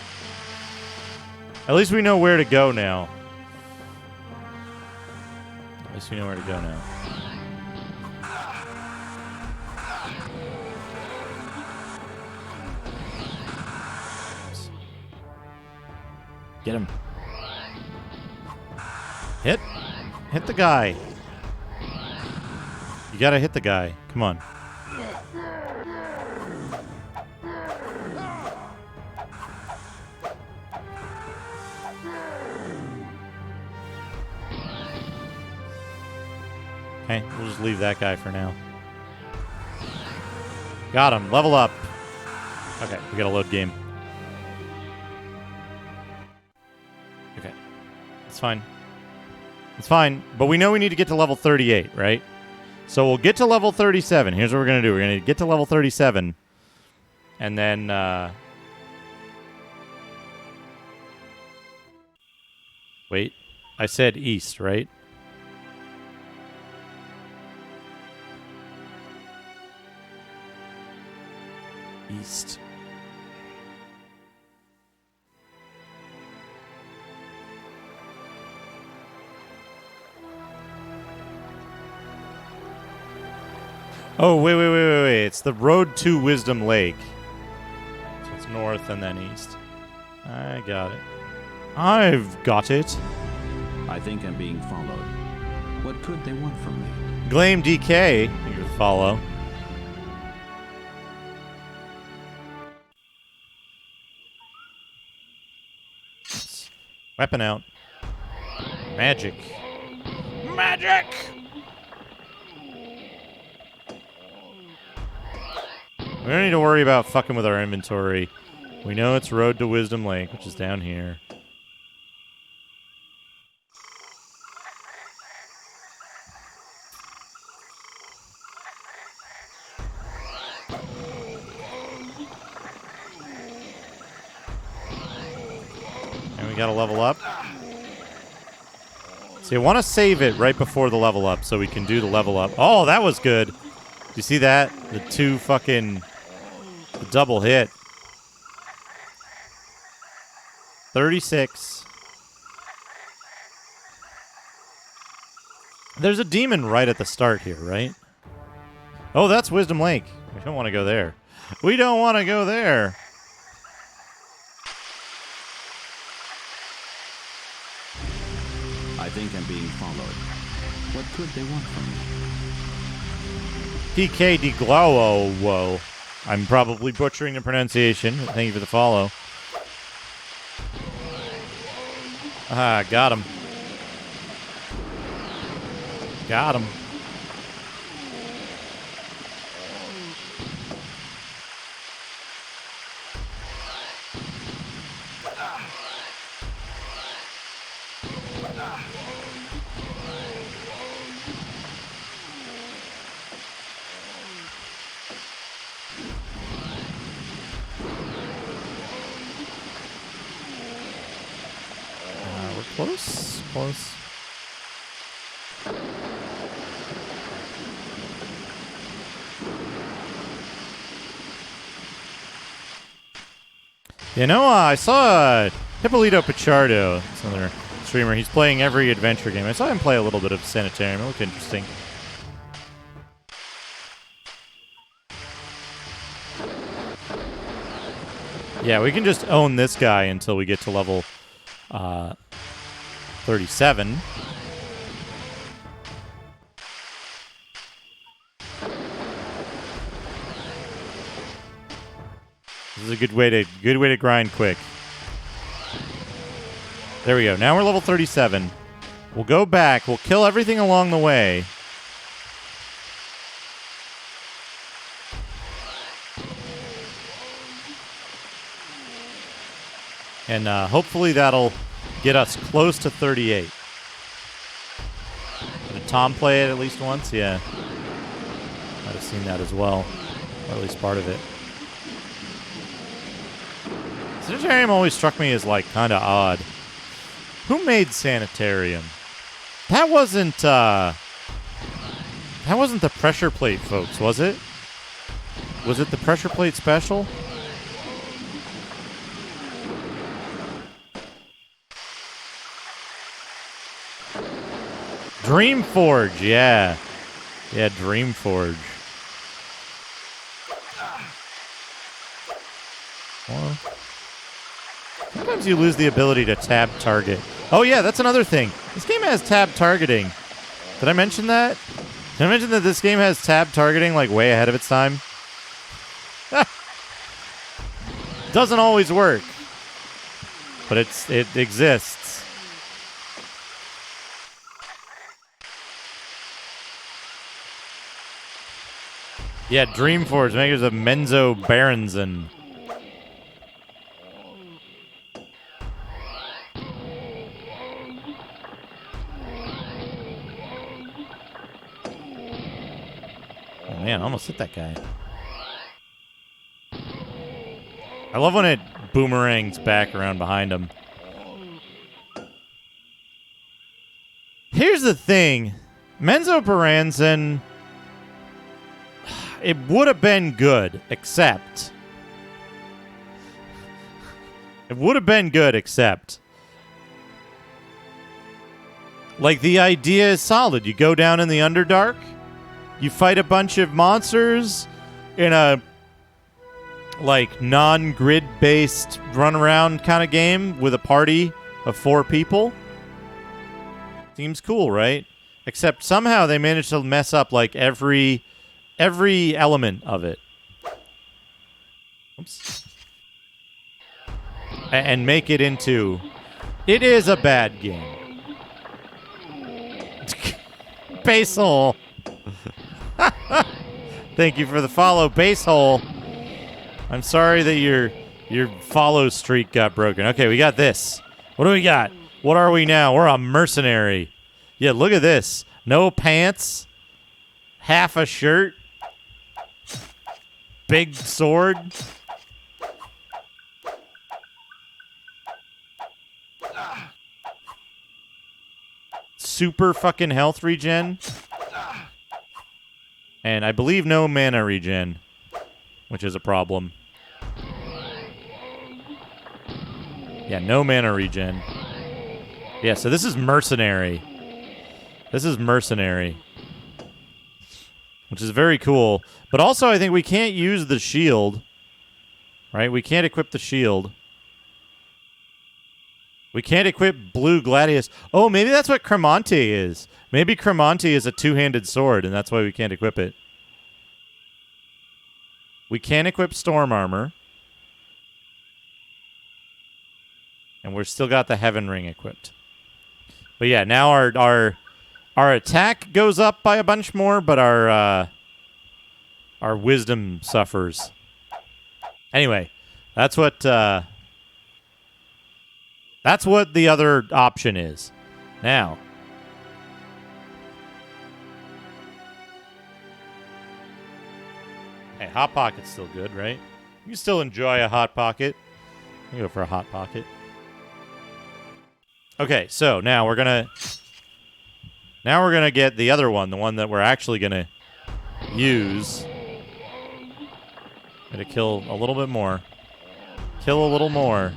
At least we know where to go now. At least we know where to go now. Get him. Hit. Hit the guy. You gotta hit the guy. Come on. Okay, we'll just leave that guy for now. Got him. Level up. Okay, we gotta load game. Okay. It's fine. It's fine, but we know we need to get to level 38, right? So we'll get to level 37. Here's what we're going to do. We're going to get to level 37. And then, wait. I said east, right? East. Oh, wait. It's the road to Wisdom Lake. So it's north and then east. I got it. I've got it. I think I'm being followed. What could they want from me? Glame DK, you can follow. Weapon out. Magic. Magic! We don't need to worry about fucking with our inventory. We know it's Road to Wisdom Lake, which is down here. And we gotta level up. See, I want to save it right before the level up so we can do the level up. Oh, that was good. Do you see that? The two fucking... The double hit. 36. There's a demon right at the start here, right? Oh, that's Wisdom Lake. We don't want to go there. We don't want to go there. I think I'm being followed. What could they want from me? PK di Glauo. Whoa. I'm probably butchering the pronunciation. Thank you for the follow. Ah, got him. Got him. Close. You know, I saw Hippolito Pichardo, it's another streamer. He's playing every adventure game. I saw him play a little bit of Sanitarium. It looked interesting. Yeah, we can just own this guy until we get to level 37. This is a good way to grind quick. There we go. Now we're level 37. We'll go back. We'll kill everything along the way. And hopefully that'll get us close to 38. Did Tom play it at least once? Yeah. Might have seen that as well, or at least part of it. Sanitarium always struck me as, like, kind of odd. Who made Sanitarium? That wasn't the pressure plate folks, was it? Was it the pressure plate special? Dreamforge, yeah. Yeah, Dreamforge. Well, sometimes you lose the ability to tab target. Oh, yeah, that's another thing. This game has tab targeting. Did I mention that? Did I mention that this game has tab targeting, like, way ahead of its time? Doesn't always work. But it exists. Yeah, Dreamforge, makers of Menzo Berenson. Oh man, I almost hit that guy. I love when it boomerangs back around behind him. Here's the thing. Menzo Berenson, it would have been good, except... It would have been good, except... Like, the idea is solid. You go down in the Underdark, you fight a bunch of monsters in a, like, non-grid-based run-around kind of game with a party of 4 people. Seems cool, right? Except somehow they managed to mess up, like, every element of it. Oops. And make it into... It is a bad game. Basehole. Thank you for the follow, Basehole. I'm sorry that your follow streak got broken. Okay, we got this. What do we got? What are we now? We're a mercenary. Yeah, look at this. No pants. Half a shirt. Big sword. Super fucking health regen. And I believe no mana regen, which is a problem. Yeah, no mana regen. Yeah, so this is mercenary. This is mercenary. Which is very cool. But also, I think we can't use the shield. Right? We can't equip the shield. We can't equip Blue Gladius. Oh, maybe that's what Cremonte is. Maybe Cremonte is a two-handed sword, and that's why we can't equip it. We can't equip Storm Armor. And we're still got the Heaven Ring equipped. But yeah, now our attack goes up by a bunch more, but our wisdom suffers. Anyway, that's what the other option is. Now, hey, Hot Pocket's still good, right? You can still enjoy a Hot Pocket. You go for a Hot Pocket. Okay, so now we're gonna get the other one, the one that we're actually gonna use. Gonna kill a little bit more. Kill a little more.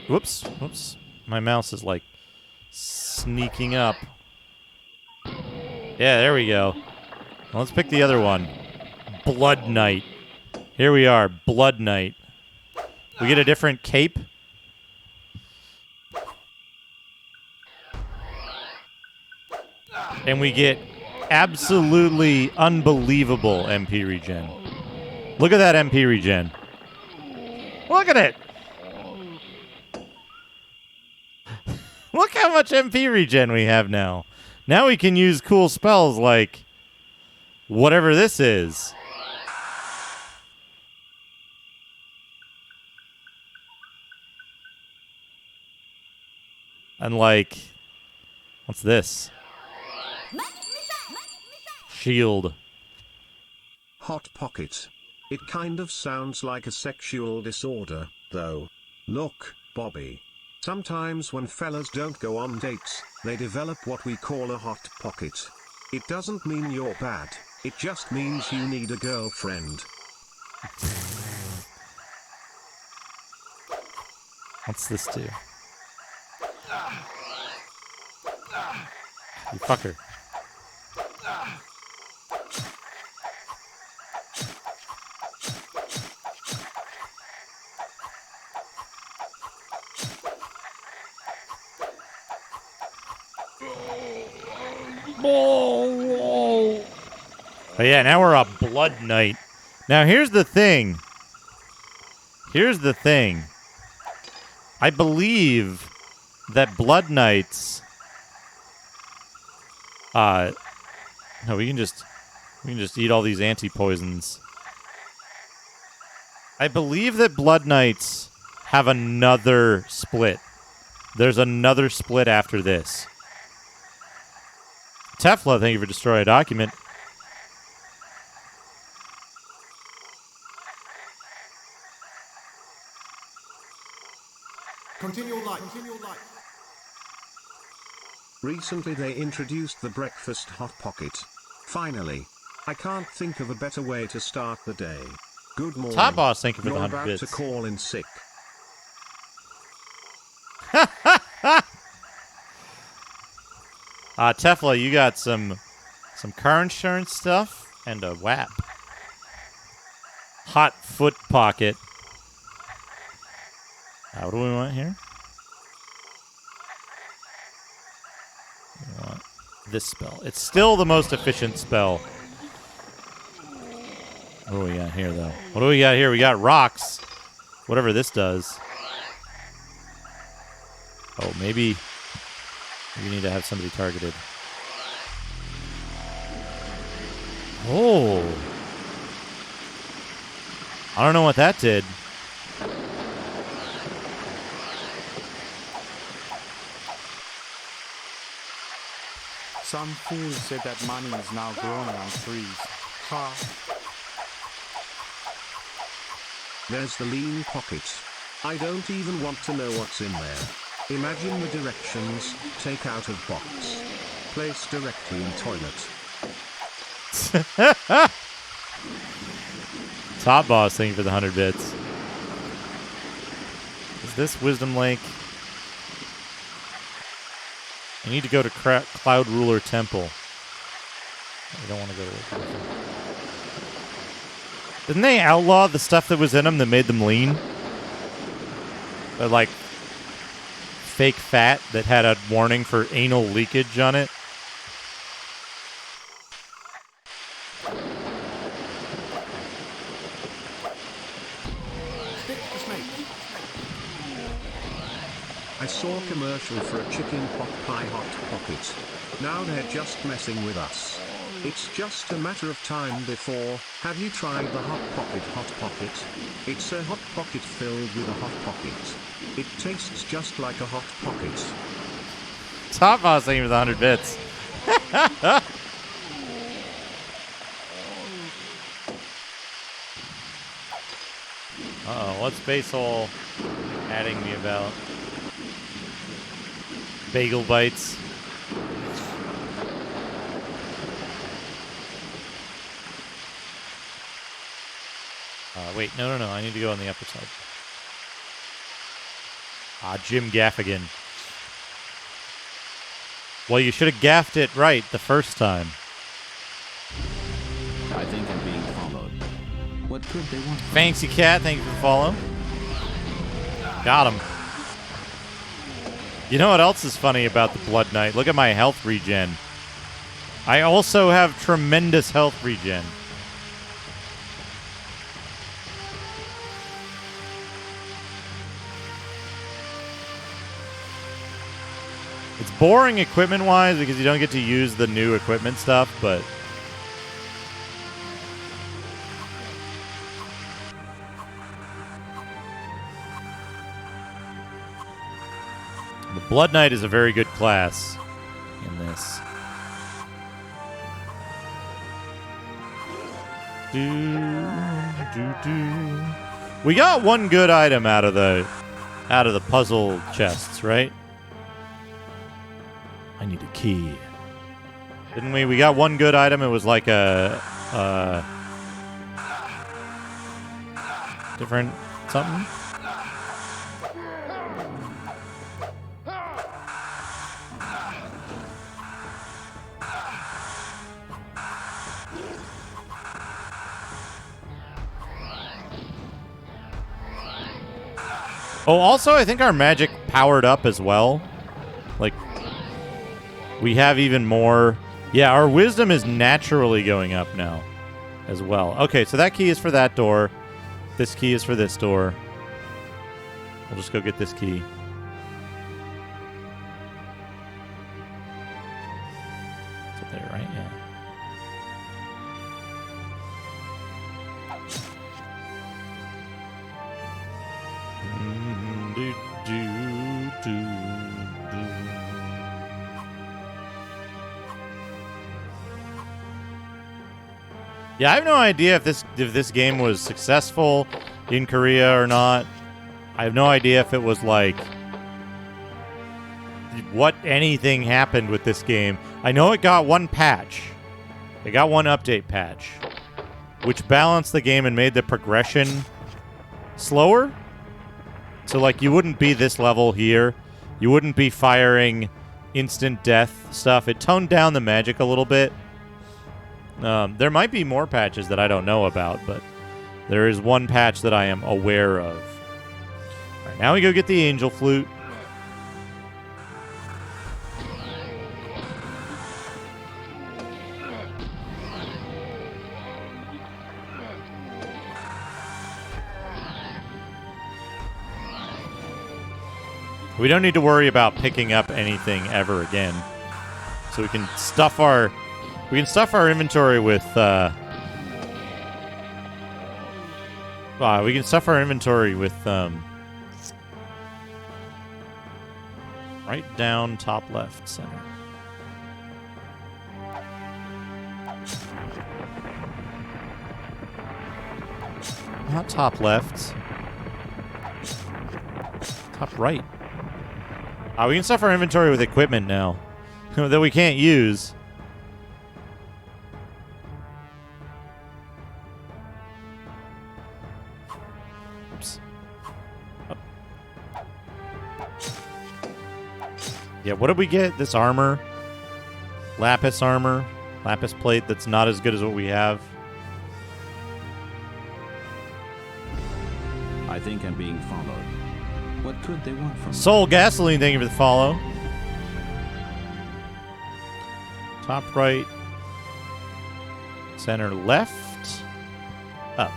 Whoops, whoops. My mouse is like sneaking up. Yeah, there we go. Well, let's pick the other one. Blood Knight. Here we are, Blood Knight. We get a different cape. And we get absolutely unbelievable MP regen. Look at that MP regen. Look at it! Look how much MP regen we have now. Now we can use cool spells like whatever this is. And like, what's this? Shield. Hot Pocket. It kind of sounds like a sexual disorder, though. Look, Bobby. Sometimes when fellas don't go on dates, they develop what we call a hot pocket. It doesn't mean you're bad, it just means you need a girlfriend. What's this do? You fucker. But yeah, now we're a Blood Knight. Now here's the thing. Here's the thing. I believe that Blood Knights. No, we can just eat all these anti-poisons. I believe that Blood Knights have another split. There's another split after this. Tefla, thank you for destroying a document. Continue light. Recently they introduced the breakfast hot pocket. Finally. I can't think of a better way to start the day. Good morning. Top Boss, thank you for You're the 100 about bits. to call in sick. Tefla, you got some car insurance stuff and a WAP. Hot foot pocket. What do we want here? We want this spell. It's still the most efficient spell. What do we got here, though? What do we got here? We got rocks. Whatever this does. Oh, maybe we need to have somebody targeted. Oh. I don't know what that did. Some fool said that money is now growing on trees. Ha. There's the lean pocket. I don't even want to know what's in there. Imagine the directions, take out of box. Place directly in toilet. Top Boss, thank you for the 100 bits. Is this Wisdom Lake? I need to go to Cloud Ruler Temple. I don't want to go to it. Didn't they outlaw the stuff that was in them that made them lean? They're like fake fat that had a warning for anal leakage on it. I saw a commercial for a chicken pot pie hot pocket. Now they're just messing with us. It's just a matter of time before. Have you tried the hot pocket? It's a hot pocket filled with a hot pocket. It tastes just like a hot pocket. Top Boss, thank you for the 100 bits. Uh-oh, what's Basehole adding me about? Bagel bites. Wait, no, I need to go on the upper side. Jim Gaffigan. Well, you should have gaffed it right the first time. I think I'm being followed. What could they want? Fancy Cat, thank you for the follow. Got him. You know what else is funny about the Blood Knight? Look at my health regen. I also have tremendous health regen. It's boring equipment-wise because you don't get to use the new equipment stuff, but... The Blood Knight is a very good class in this. We got one good item out of the puzzle chests, right? I need a key. Didn't we? We got one good item. It was like a different something. Oh, also, I think our magic powered up as well. Like, we have even more. Yeah, our wisdom is naturally going up now as well. Okay, so that key is for that door. This key is for this door. We'll just go get this key. It's up there, right? Yeah. Yeah, I have no idea if this game was successful in Korea or not. I have no idea if it was like what anything happened with this game. I know it got one patch. It got one update patch, which balanced the game and made the progression slower. So like you wouldn't be this level here. You wouldn't be firing instant death stuff. It toned down the magic a little bit. There might be more patches that I don't know about, but there is one patch that I am aware of. All right, now we go get the angel flute. We don't need to worry about picking up anything ever again. So we can stuff our inventory with right down top left center. Not top left. Top right. We can stuff our inventory with equipment now that we can't use. Oops. Up. Yeah, what did we get? This armor. Lapis armor. Lapis plate that's not as good as what we have. I think I'm being followed. What could they want from me? Soul Gasoline, thank you for the follow. Top right. Center left. Up.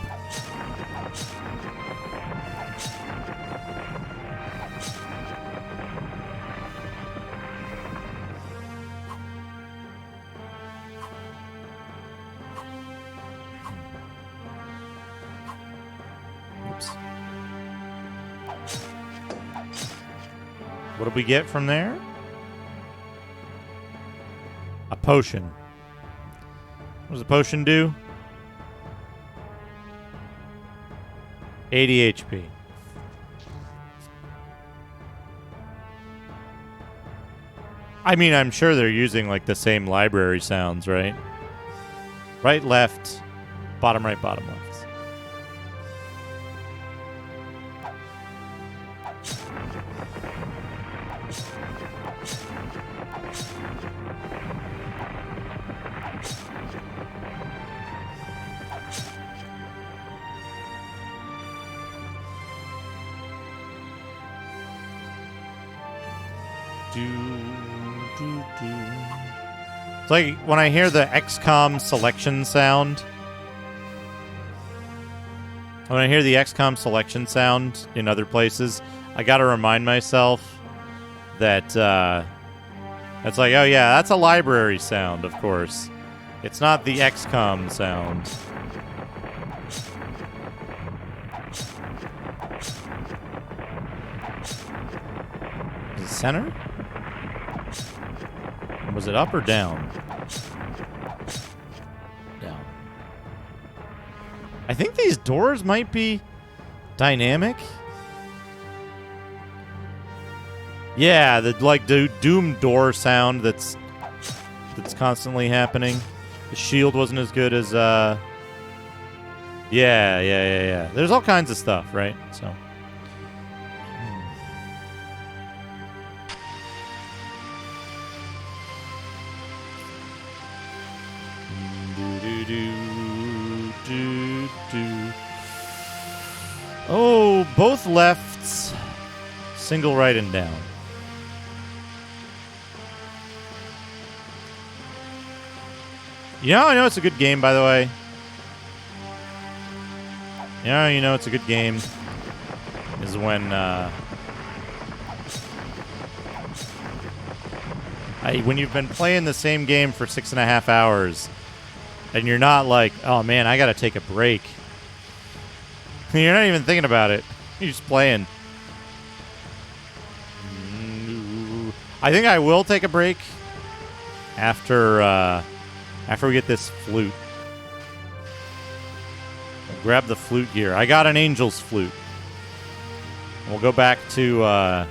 Oops. What did we get from there? A potion. What does a potion do? 80 HP. I mean, I'm sure they're using like the same library sounds, right? Right, left, bottom right, bottom left. It's like when I hear the XCOM selection sound. When I hear the XCOM selection sound in other places, I gotta remind myself that it's like, oh yeah, that's a library sound, of course. It's not the XCOM sound. center? Was it up or down? Down. I think these doors might be dynamic. Yeah, the like doom door sound that's constantly happening. The shield wasn't as good as yeah. There's all kinds of stuff, right? So oh, both lefts, single right and down. Yeah, I know it's a good game, by the way. Yeah, you know it's a good game. Is when when you've been playing the same game for 6.5 hours, and you're not like, oh man, I gotta take a break. You're not even thinking about it. You're just playing. I think I will take a break after we get this flute. Grab the flute gear. I got an angel's flute. We'll go back to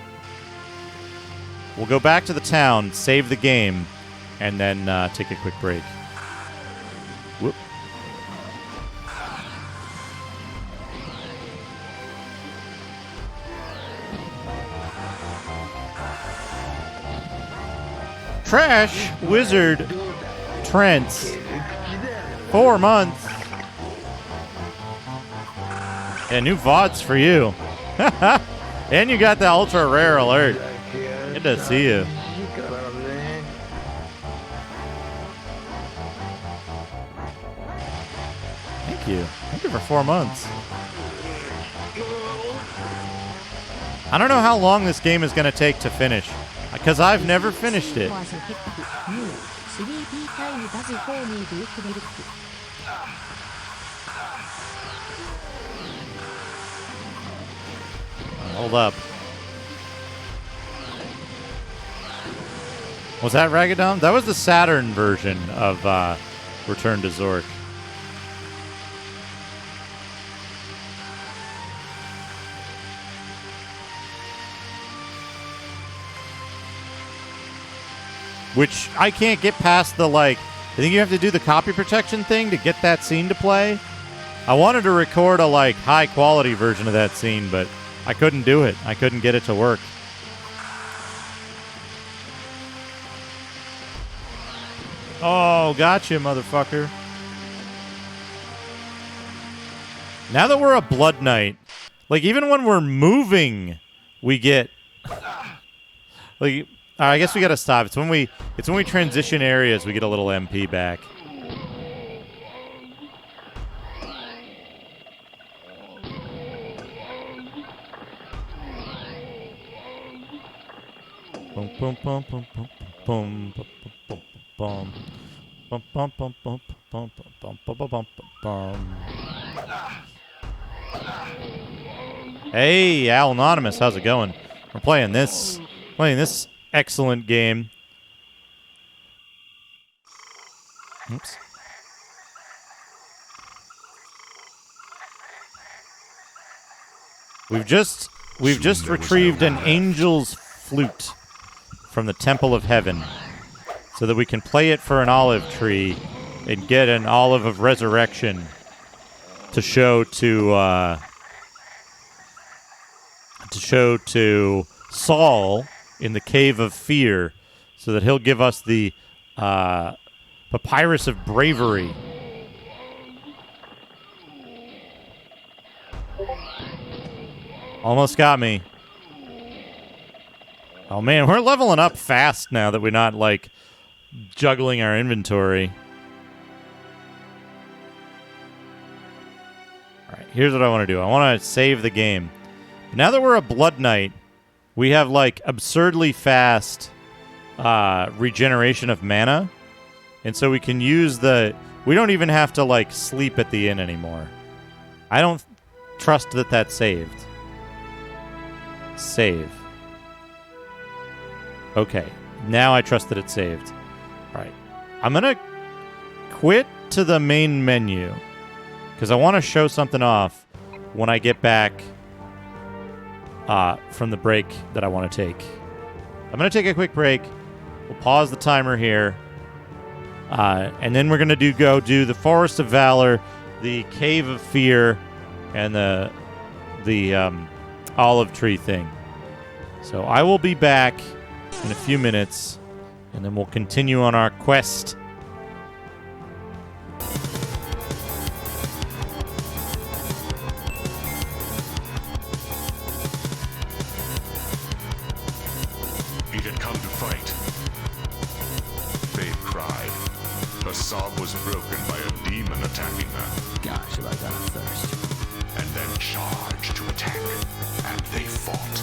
the town, save the game, and then take a quick break. Whoop. Trash Wizard Trents. 4 months. Yeah, new VODs for you. And you got the ultra rare alert. Good to see you. Thank you. Thank you for 4 months. I don't know how long this game is going to take to finish, because I've never finished it. Hold up. Was that Ragadon? That was the Saturn version of Return to Zork. Which I can't get past the, like, I think you have to do the copy protection thing to get that scene to play. I wanted to record a, like, high quality version of that scene, but I couldn't do it. I couldn't get it to work. Oh, gotcha, motherfucker. Now that we're a Blood Knight, like, even when we're moving, we get... like, I guess we gotta stop. It's when we transition areas, we get a little MP back. Boom, boom, boom, boom, boom, boom, boom, boom, boom, boom, boom, boom, boom, boom, boom, boom, boom. Hey, Al Anonymous, how's it going? We're playing this excellent game. Oops. We've just retrieved an angel's flute from the Temple of Heaven, so that we can play it for an olive tree and get an olive of resurrection to show to Saul in the Cave of Fear, so that he'll give us the Papyrus of Bravery. Almost got me. Oh man, we're leveling up fast now that we're not, like, juggling our inventory. Alright, here's what I want to do. I want to save the game. Now that we're a Blood Knight, we have, like, absurdly fast regeneration of mana. And so we can use the... We don't even have to, like, sleep at the inn anymore. I don't trust that that's saved. Save. Okay. Now I trust that it's saved. All right. I'm going to quit to the main menu because I want to show something off when I get back from the break that I want to take. I'm going to take a quick break. We'll pause the timer here. And then we're going to go do the Forest of Valor, the Cave of Fear, and the olive tree thing. So I will be back in a few minutes, and then we'll continue on our quest. It had come to fight. Faith cried. Her sob was broken by a demon attacking her. Gosh, have I got a thirst. And then charged to attack. And they fought.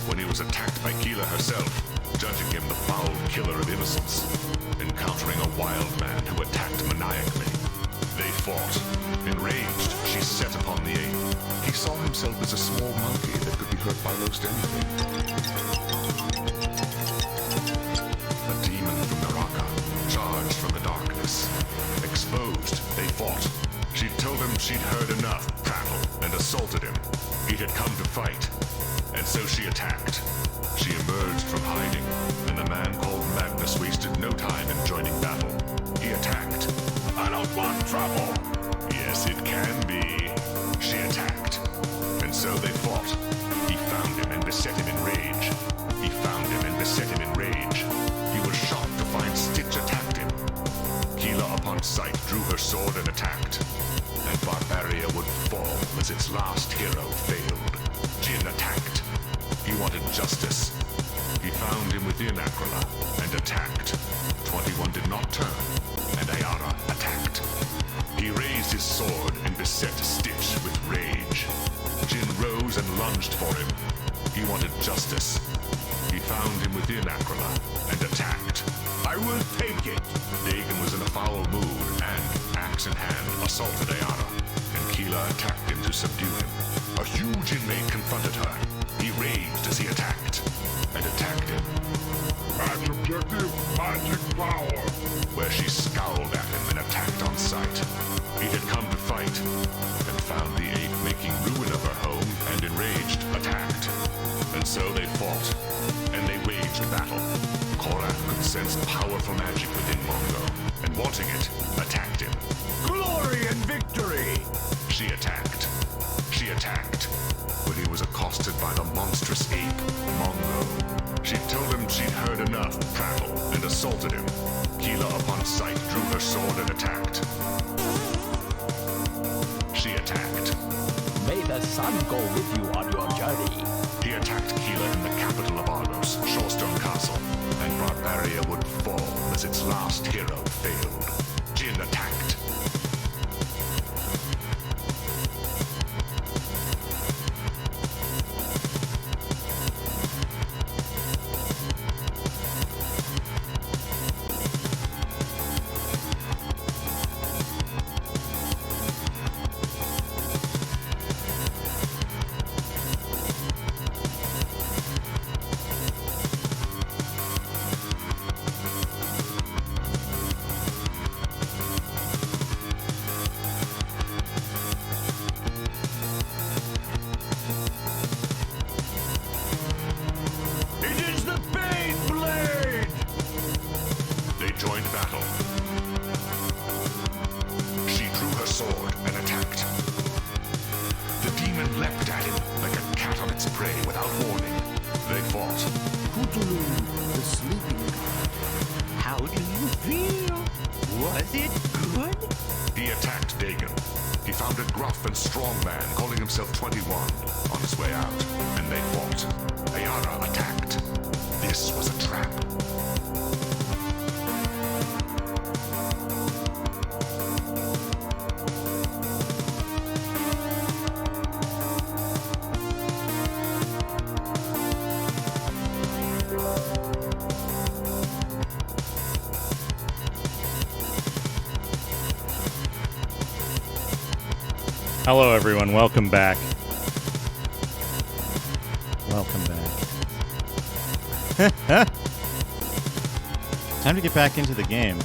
When he was attacked by Keela herself, judging him the foul killer of innocence, encountering a wild man who attacked maniacally. They fought. Enraged, she set upon the ape. He saw himself as a small monkey that could be hurt by most anything. A demon from the Raka, charged from the darkness. Exposed, they fought. She told him she'd heard enough prattle and assaulted him. It had come to fight, and so she attacked. She emerged from hiding, and the man called Magnus wasted no time in joining battle. He attacked. I don't want trouble. Yes, it can be. She attacked, and so they fought. He found him and beset him in rage. He found him and beset him in rage. He was shocked to find Stitch attacked him. Keela, upon sight, drew her sword and attacked. And Barbaria would fall as its last hero failed. Jin attacked. He wanted justice. He found him within Akrala and attacked. 21 did not turn, and Ayara attacked. He raised his sword and beset Stitch with rage. Jin rose and lunged for him. He wanted justice. He found him within Akrala and attacked. I will take it. Dagon was in a foul mood and, axe in hand, assaulted Ayara, and Keela attacked him to subdue him. A huge inmate confronted her. He raged as he attacked, and attacked him. Match objective, magic power. Where she scowled at him and attacked on sight. He had come to fight, and found the ape making ruin of her home, and enraged, attacked. And so they fought, and they waged battle. Korath could sense powerful magic within Mongo, and wanting it, attacked him. Glory and victory. She attacked. She attacked. When he was accosted by the monstrous ape, Mongo. She told him she'd heard enough prattle, and assaulted him. Keela, upon sight, drew her sword and attacked. She attacked. May the sun go with you on your journey. He attacked Keela in the capital of Argos, Shorestone Castle, and Barbaria would fall as its last hero failed. Jin attacked. Hello, everyone. Welcome back. Welcome back. Time to get back into the game.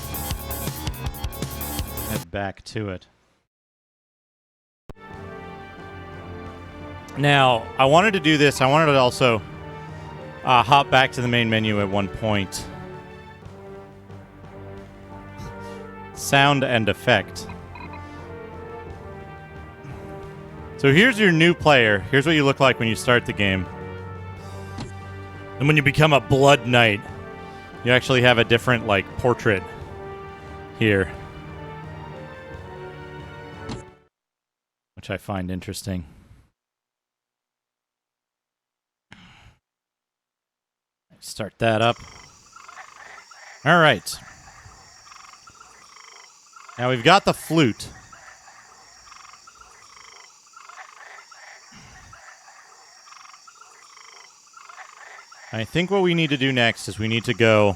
Head back to it. Now, I wanted to do this. I wanted to also hop back to the main menu at one point. Sound and effect. So here's your new player. Here's what you look like when you start the game. And when you become a Blood Knight, you actually have a different, like, portrait here. Which I find interesting. Start that up. All right. Now we've got the flute. I think what we need to do next is we need to go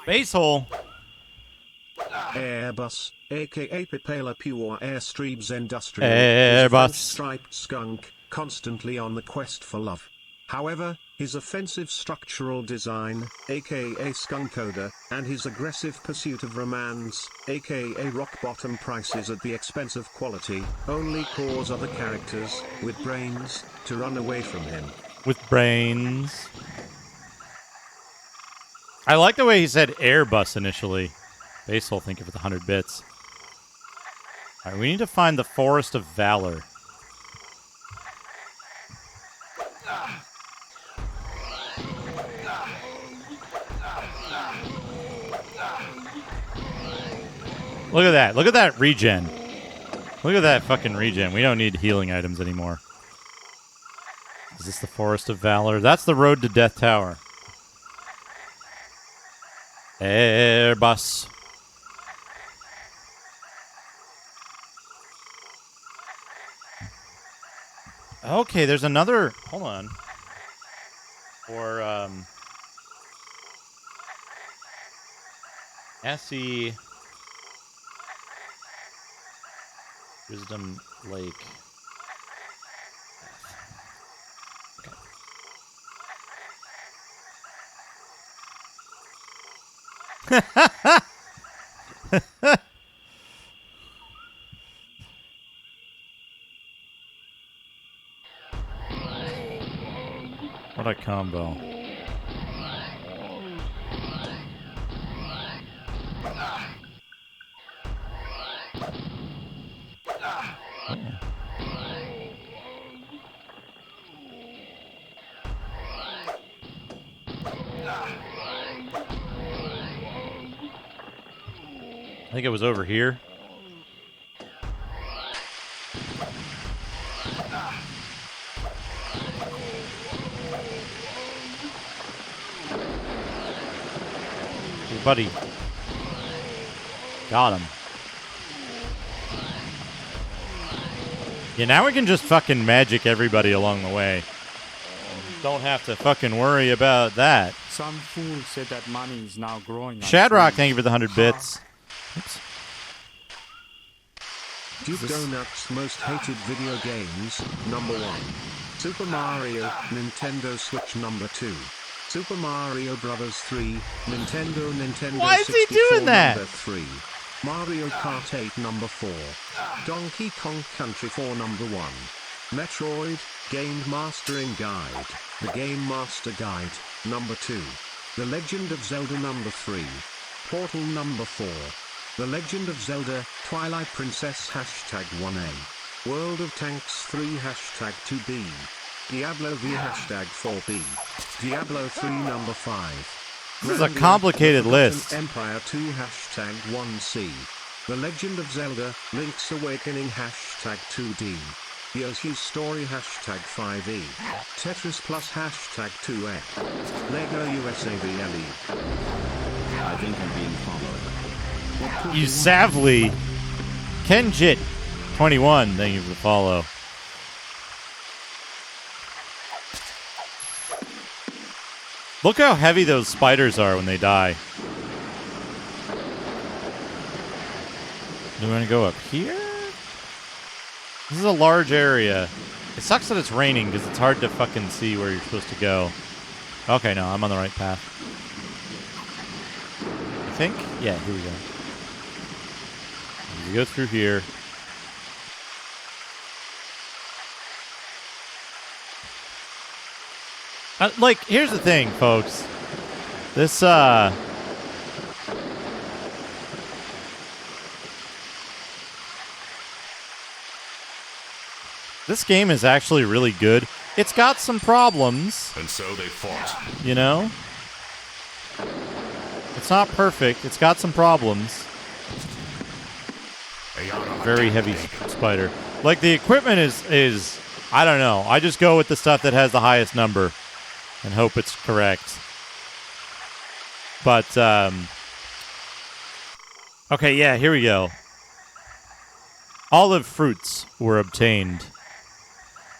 base hole. Airbus, aka Pipela Pure Airstreams Industrial, Airbus. is a French-striped skunk, constantly on the quest for love. However, his offensive structural design, aka skunk odor, and his aggressive pursuit of romance, aka rock-bottom prices at the expense of quality, only cause other characters, with brains, to run away from him. With brains. I like the way he said Airbus initially. Basel, thank you for the 100 bits. All right, we need to find the Forest of Valor. Look at that. Look at that regen. Look at that fucking regen. We don't need healing items anymore. Is this the Forest of Valor? That's the road to Death Tower. Airbus. Okay, there's another... Hold on. For, SE... Wisdom Lake. Okay. What a combo. I think it was over here. Hey, buddy. Got him. Yeah, now we can just fucking magic everybody along the way. Don't have to fucking worry about that. Some fool said that money is now growing. Shadrock, thank you for the 100 bits. Oops. Duke Donut's most hated video games, number 1. Super Mario, Nintendo Switch number 2. Super Mario Bros. 3, Nintendo Why is he 64 doing that? number 3. Mario Kart 8 number 4. Donkey Kong Country 4 number 1. Metroid, Game Mastering Guide, The Game Master Guide, number 2. The Legend of Zelda number 3. Portal number 4. The Legend of Zelda, Twilight Princess #1A. World of Tanks 3 #2B. Diablo V #4B. Diablo 3 number 5. This is a complicated list. Empire 2 #1C. The Legend of Zelda, Link's Awakening #2D. Yoshi's Story #5E. Tetris Plus #2F. Lego USAVLE. I think I'm being followed. You Savly. Kenjit 21, thank you for the follow. Look how heavy those spiders are when they die. Do we want to go up here? This is a large area. It sucks that it's raining because it's hard to fucking see where you're supposed to go. Okay, no, I'm on the right path. think. Yeah, here we go. We go through here. Like, here's the thing, folks. This, this game is actually really good. It's got some problems. And so they fought. You know? It's not perfect. It's got some problems. Very heavy spider. Like, the equipment is I don't know. I just go with the stuff that has the highest number and hope it's correct. But, okay, yeah, here we go. Olive fruits were obtained.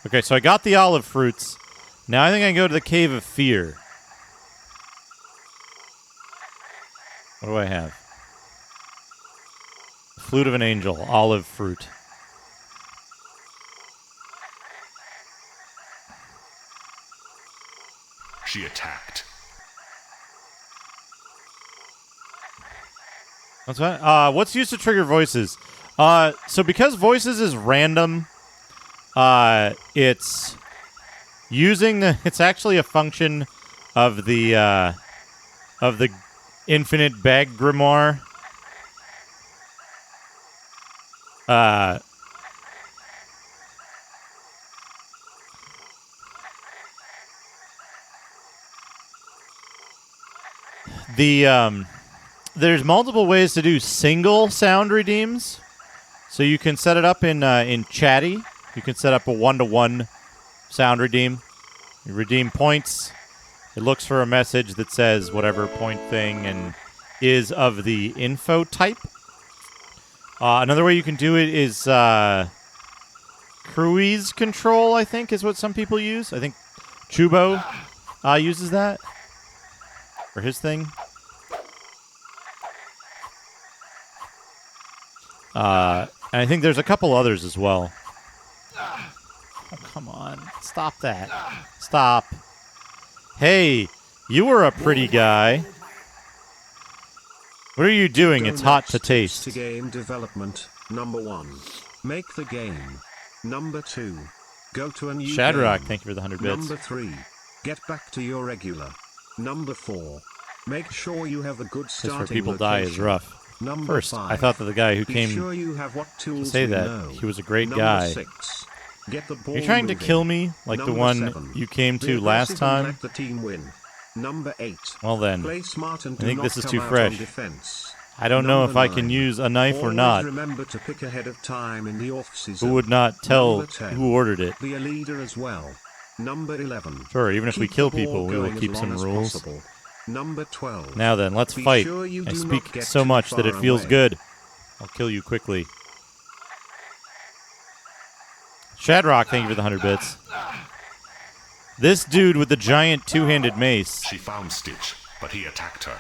Okay, so I got the olive fruits. Now I think I can go to the Cave of Fear. What do I have? Flute of an Angel, olive fruit. She attacked. That's fine. What's used to trigger voices? So because voices is random, it's using the. It's actually a function of the infinite bag grimoire. There's multiple ways to do single sound redeems. So you can set it up in Chatty. You can set up a 1-to-1 sound redeem. You redeem points. It looks for a message that says whatever point thing and is of the info type. Another way you can do it is cruise control, I think, is what some people use. I think Chubo uses that for his thing. And I think there's a couple others as well. Oh, come on. Stop that. Stop. Hey, you were a pretty guy. What are you doing? It's hot to taste. To game development. Number 1. Make the game. Number 2. Go to a new Shadrock, game. thank you for the 100 bits. Number 3. Get back to your regular. Number 4. Make sure you have a good starting Because where people location. die is rough. Number First, 5. I thought that the guy who Be came sure you have what to tools say we that, know. he was a great Number guy. 6. Get the ball You're trying to moving. kill me like the Number one 7. you came Be to last aggressive and time? let the team win. Number 8. Well then, Play smart and I think do this not is come too out fresh. on defense. I don't know if I can 9. use a knife or Always not. remember to pick ahead of time in the off-season. Who would not tell Number 10. who ordered it? Be a leader as well. Number 11. Sure, even if we Keep kill the ball people, we will going keep as some long as rules. possible. Number 12. Now then, let's Be fight. sure you I do speak not get so too much that it far feels away. good. I'll kill you quickly. Shadrock, thank you for the 100 bits. This dude with the giant two-handed mace. She found Stitch, but he attacked her.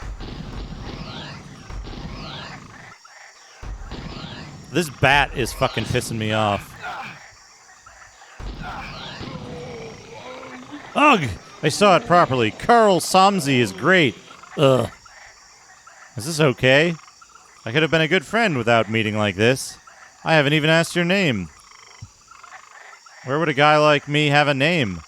This bat is fucking pissing me off. Ugh! I saw it properly. Carl Somsey is great. Ugh. Is this okay? I could have been a good friend without meeting like this. I haven't even asked your name. Where would a guy like me have a name?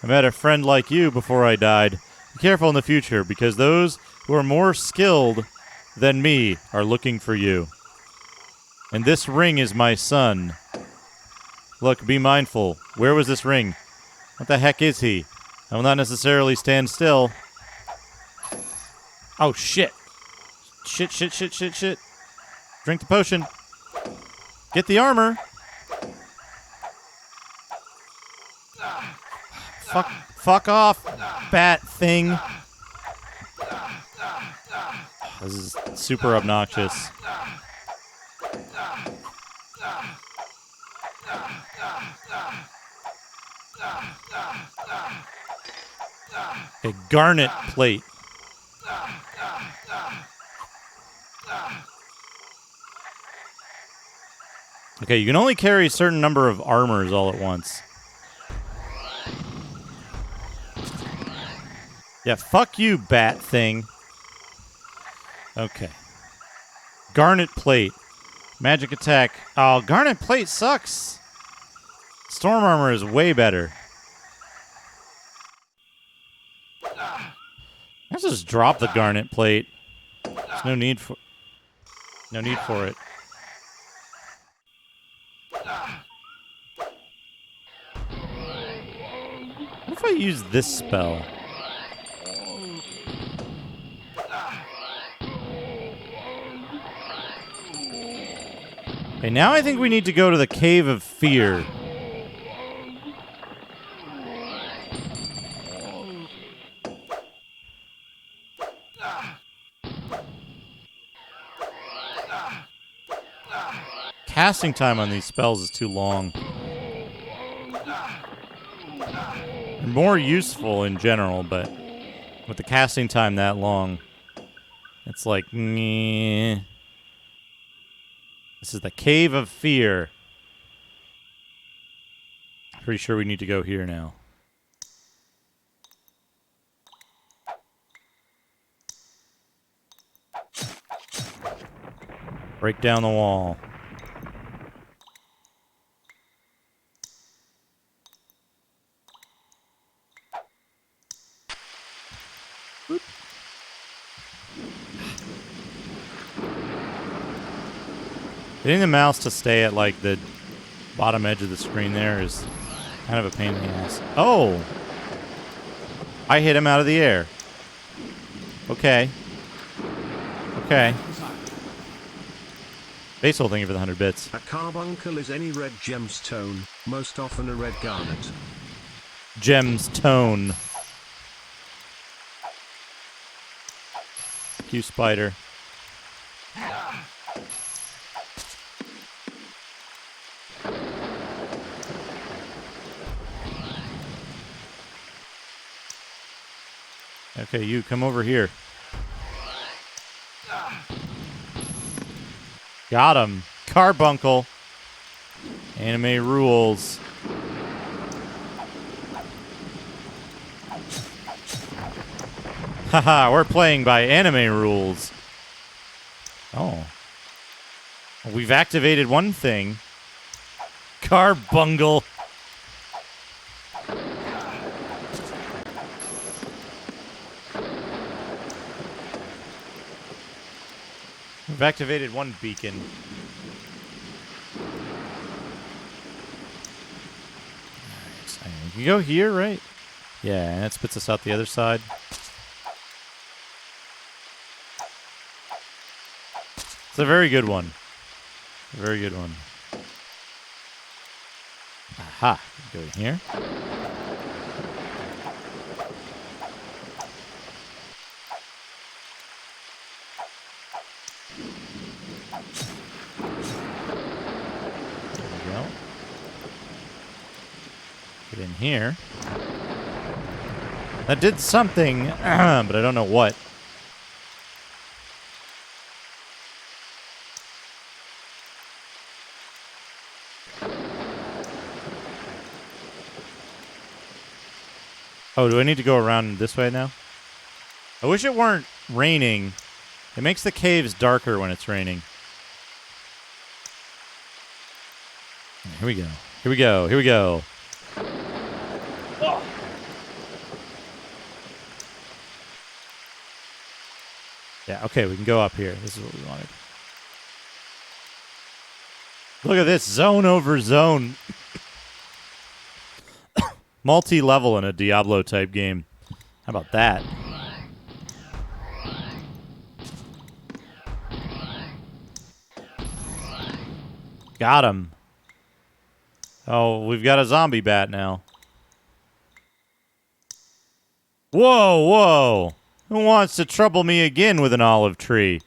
I met a friend like you before I died. Be careful in the future, because those who are more skilled than me are looking for you. And this ring is my son. Look, be mindful. Where was this ring? What the heck is he? I will not necessarily stand still. Oh, shit. Shit. Drink the potion. Get the armor. Fuck off, bat thing. This is super obnoxious. A garnet plate. Okay, you can only carry a certain number of armors all at once. Yeah, fuck you, bat thing. Okay. Garnet Plate. Magic attack. Oh, Garnet Plate sucks. Storm Armor is way better. Let's just drop the Garnet Plate. There's no need for it. What if I use this spell? Okay, now I think we need to go to the Cave of Fear. Casting time on these spells is too long. They're more useful in general, but with the casting time that long, it's like, meh. This is the Cave of Fear. Pretty sure we need to go here now. Break down the wall. Boop. Getting the mouse to stay at, like, the bottom edge of the screen there is kind of a pain in the ass. Oh! I hit him out of the air. Okay. Okay. Basil, thank you for the 100 bits. A carbuncle is any red gemstone, most often a red garnet. Gemstone. Q spider. Okay, you come over here. Got him. Carbuncle. Anime rules. Haha, we're playing by anime rules. Oh. We've activated one thing. Carbungle. We've activated one beacon. Alright, you go here, right? Yeah, and it spits us out the other side. It's a very good one. A very good one. Aha. Go in here. There we go. Get in here. That did something, but I don't know what. Oh, do I need to go around this way now? I wish it weren't raining. It makes the caves darker when it's raining. Here we go. Here we go. Here we go. Oh. Yeah, okay, we can go up here. This is what we wanted. Look at this. Zone over zone. Multi-level in a Diablo-type game. How about that? Got him. Oh, we've got a zombie bat now. Whoa, whoa. Who wants to trouble me again with an olive tree?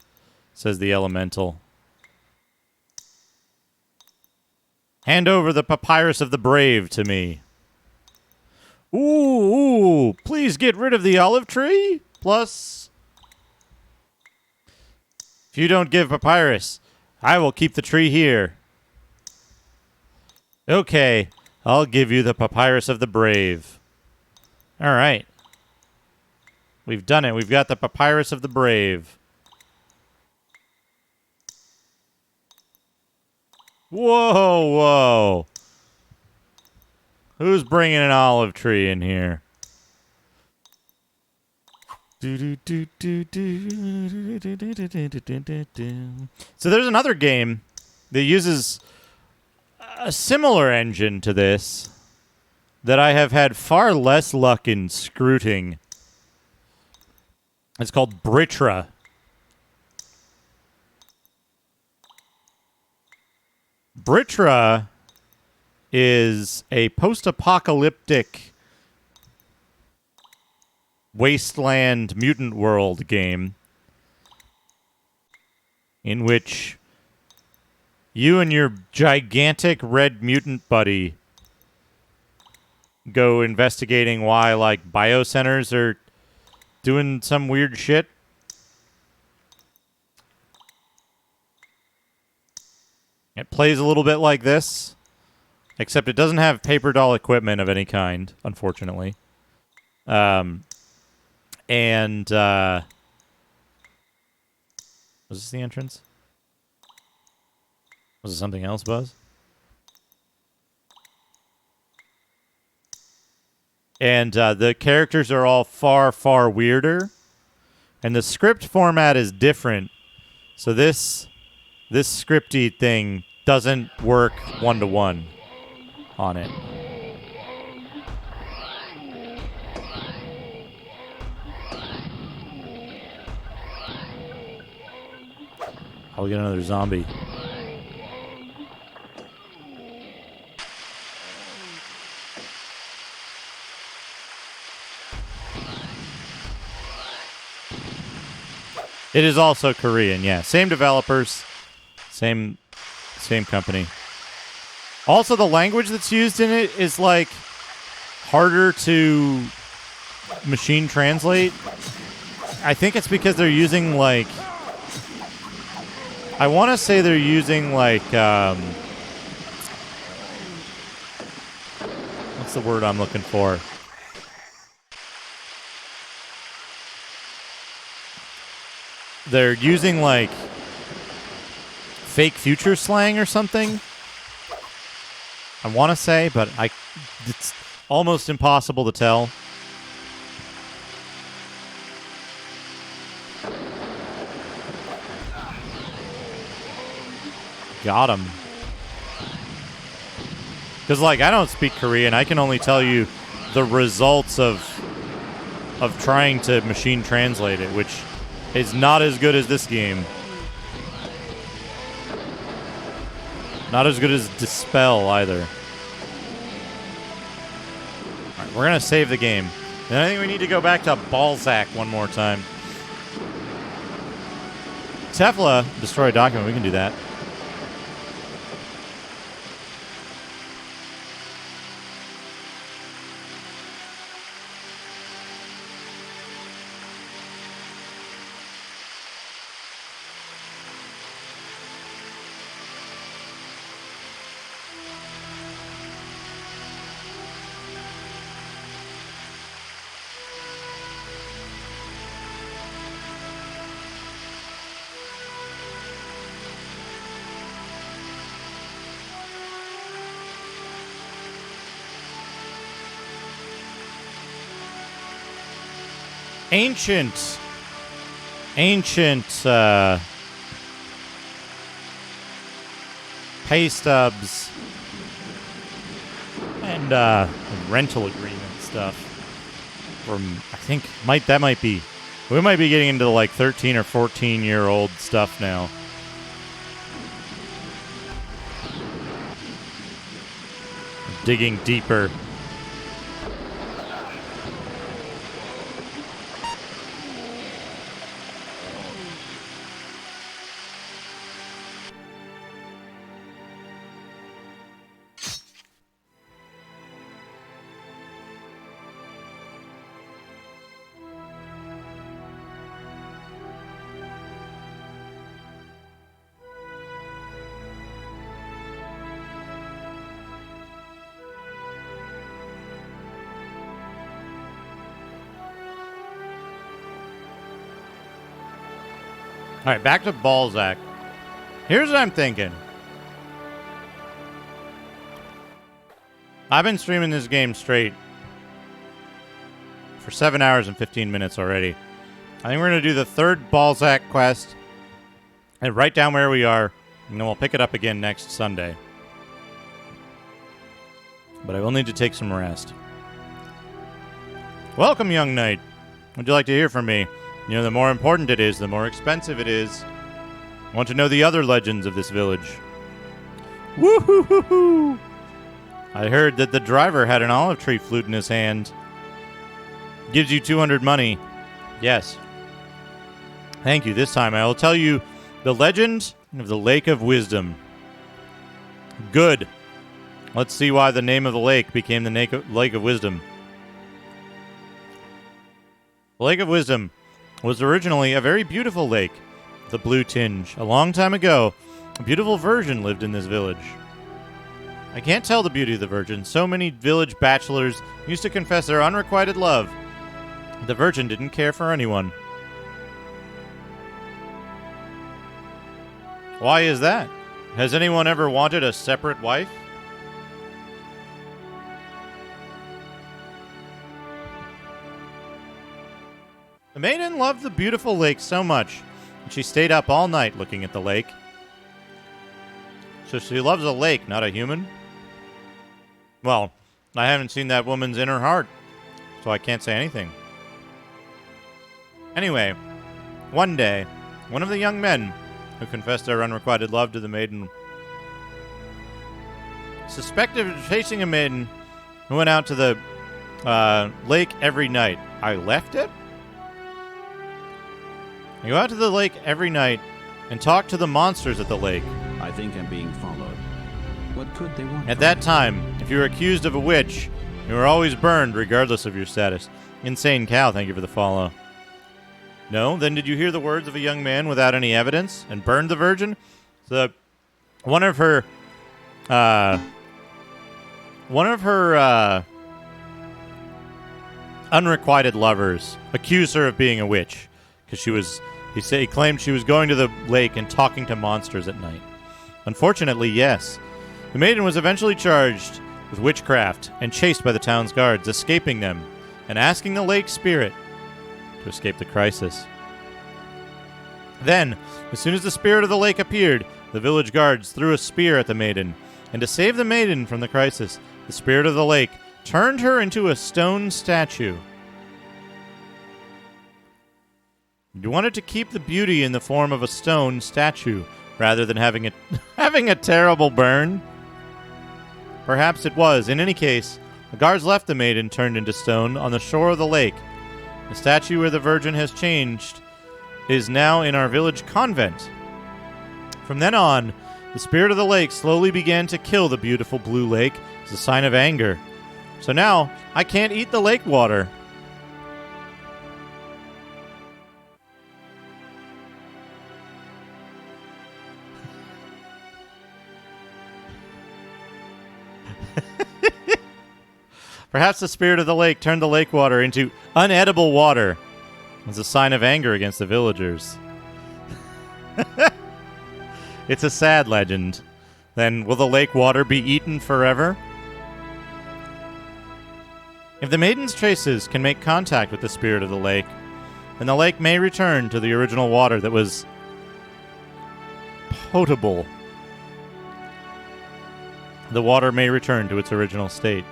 Says the elemental. Hand over the papyrus of the brave to me. Ooh, please get rid of the olive tree. Plus, if you don't give papyrus, I will keep the tree here. Okay, I'll give you the papyrus of the brave. All right. We've done it. We've got the papyrus of the brave. Whoa, whoa. Who's bringing an olive tree in here? So there's another game that uses a similar engine to this that I have had far less luck in scruting. It's called Britra. Britra is a post-apocalyptic wasteland mutant world game in which you and your gigantic red mutant buddy go investigating why, like, biocenters are doing some weird shit. It plays a little bit like this, except it doesn't have paper doll equipment of any kind, unfortunately. Was this the entrance? Was it something else, Buzz? And the characters are all far, far weirder. And the script format is different. So this scripty thing doesn't work one-to-one on it. I'll get another zombie. It is also Korean, yeah. Same developers, same company. Also, the language that's used in it is, like, harder to machine translate. I think it's because they're using, like... I want to say they're using, like, what's the word I'm looking for? They're using, like, fake future slang or something. I want to say, but it's almost impossible to tell. Got him. Because, like, I don't speak Korean. I can only tell you the results of trying to machine translate it, which is not as good as this game. Not as good as Dispel, either. Alright, we're going to save the game. And I think we need to go back to Balzac one more time. Tefla, destroy a document. We can do that. Ancient pay stubs and rental agreement stuff from, I think, we might be getting into like 13 or 14-year-old stuff now. Digging deeper. All right, back to Balzac. Here's what I'm thinking. I've been streaming this game straight for 7 hours and 15 minutes already. I think we're going to do the third Balzac quest and write down where we are, and then we'll pick it up again next Sunday. But I will need to take some rest. Welcome, young knight. Would you like to hear from me? You know, the more important it is, the more expensive it is. I want to know the other legends of this village. Woo-hoo-hoo-hoo! I heard that the driver had an olive tree flute in his hand. Gives you 200 money. Yes. Thank you. This time I will tell you the legend of the Lake of Wisdom. Good. Let's see why the name of the lake became the Lake of Wisdom. The Lake of Wisdom was originally a very beautiful lake with a blue tinge. A long time ago, a beautiful virgin lived in this village. I can't tell the beauty of the virgin. So many village bachelors used to confess their unrequited love. The virgin didn't care for anyone. Why is that? Has anyone ever wanted a separate wife? The maiden loved the beautiful lake so much, and she stayed up all night looking at the lake. So she loves a lake, not a human? Well, I haven't seen that woman's inner heart, so I can't say anything. Anyway, one day, one of the young men who confessed their unrequited love to the maiden suspected of chasing a maiden who went out to the lake every night. I left it? You go out to the lake every night and talk to the monsters at the lake. I think I'm being followed. What could they want? At that time, if you were accused of a witch, you were always burned regardless of your status. Insane Cow, thank you for the follow. No? Then did you hear the words of a young man without any evidence and burned the virgin? One of her unrequited lovers accused her of being a witch because he claimed she was going to the lake and talking to monsters at night. Unfortunately, yes. The maiden was eventually charged with witchcraft and chased by the town's guards, escaping them and asking the lake spirit to escape the crisis. Then, as soon as the spirit of the lake appeared, the village guards threw a spear at the maiden, and to save the maiden from the crisis, the spirit of the lake turned her into a stone statue. You wanted to keep the beauty in the form of a stone statue, rather than having a terrible burn? Perhaps it was. In any case, the guards left the maiden turned into stone on the shore of the lake. The statue where the virgin has changed is now in our village convent. From then on, the spirit of the lake slowly began to kill the beautiful blue lake as a sign of anger. So now, I can't eat the lake water. Perhaps the spirit of the lake turned the lake water into unedible water as a sign of anger against the villagers. It's a sad legend. Then will the lake water be eaten forever? If the maiden's traces can make contact with the spirit of the lake, then the lake may return to the original water that was potable. The water may return to its original state.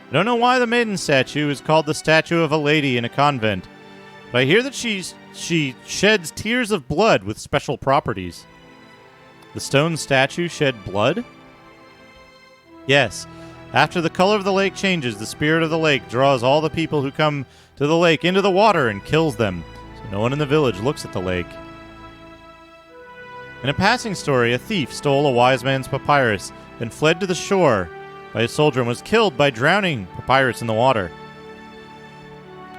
I don't know why the maiden statue is called the statue of a lady in a convent, but I hear that she sheds tears of blood with special properties. The stone statue shed blood? Yes. After the color of the lake changes, the spirit of the lake draws all the people who come to the lake into the water and kills them, so no one in the village looks at the lake. In a passing story, a thief stole a wise man's papyrus, then fled to the shore by a soldier and was killed by drowning papyrus in the water.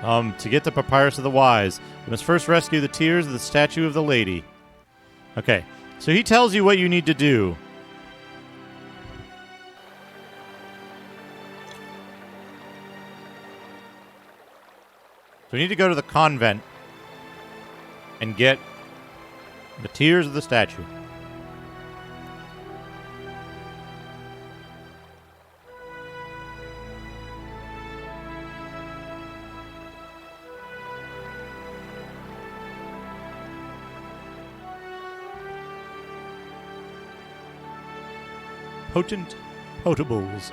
To get the papyrus of the wise, you must first rescue the tears of the statue of the lady. Okay, so he tells you what you need to do. So we need to go to the convent and get the tears of the statue. Potent potables.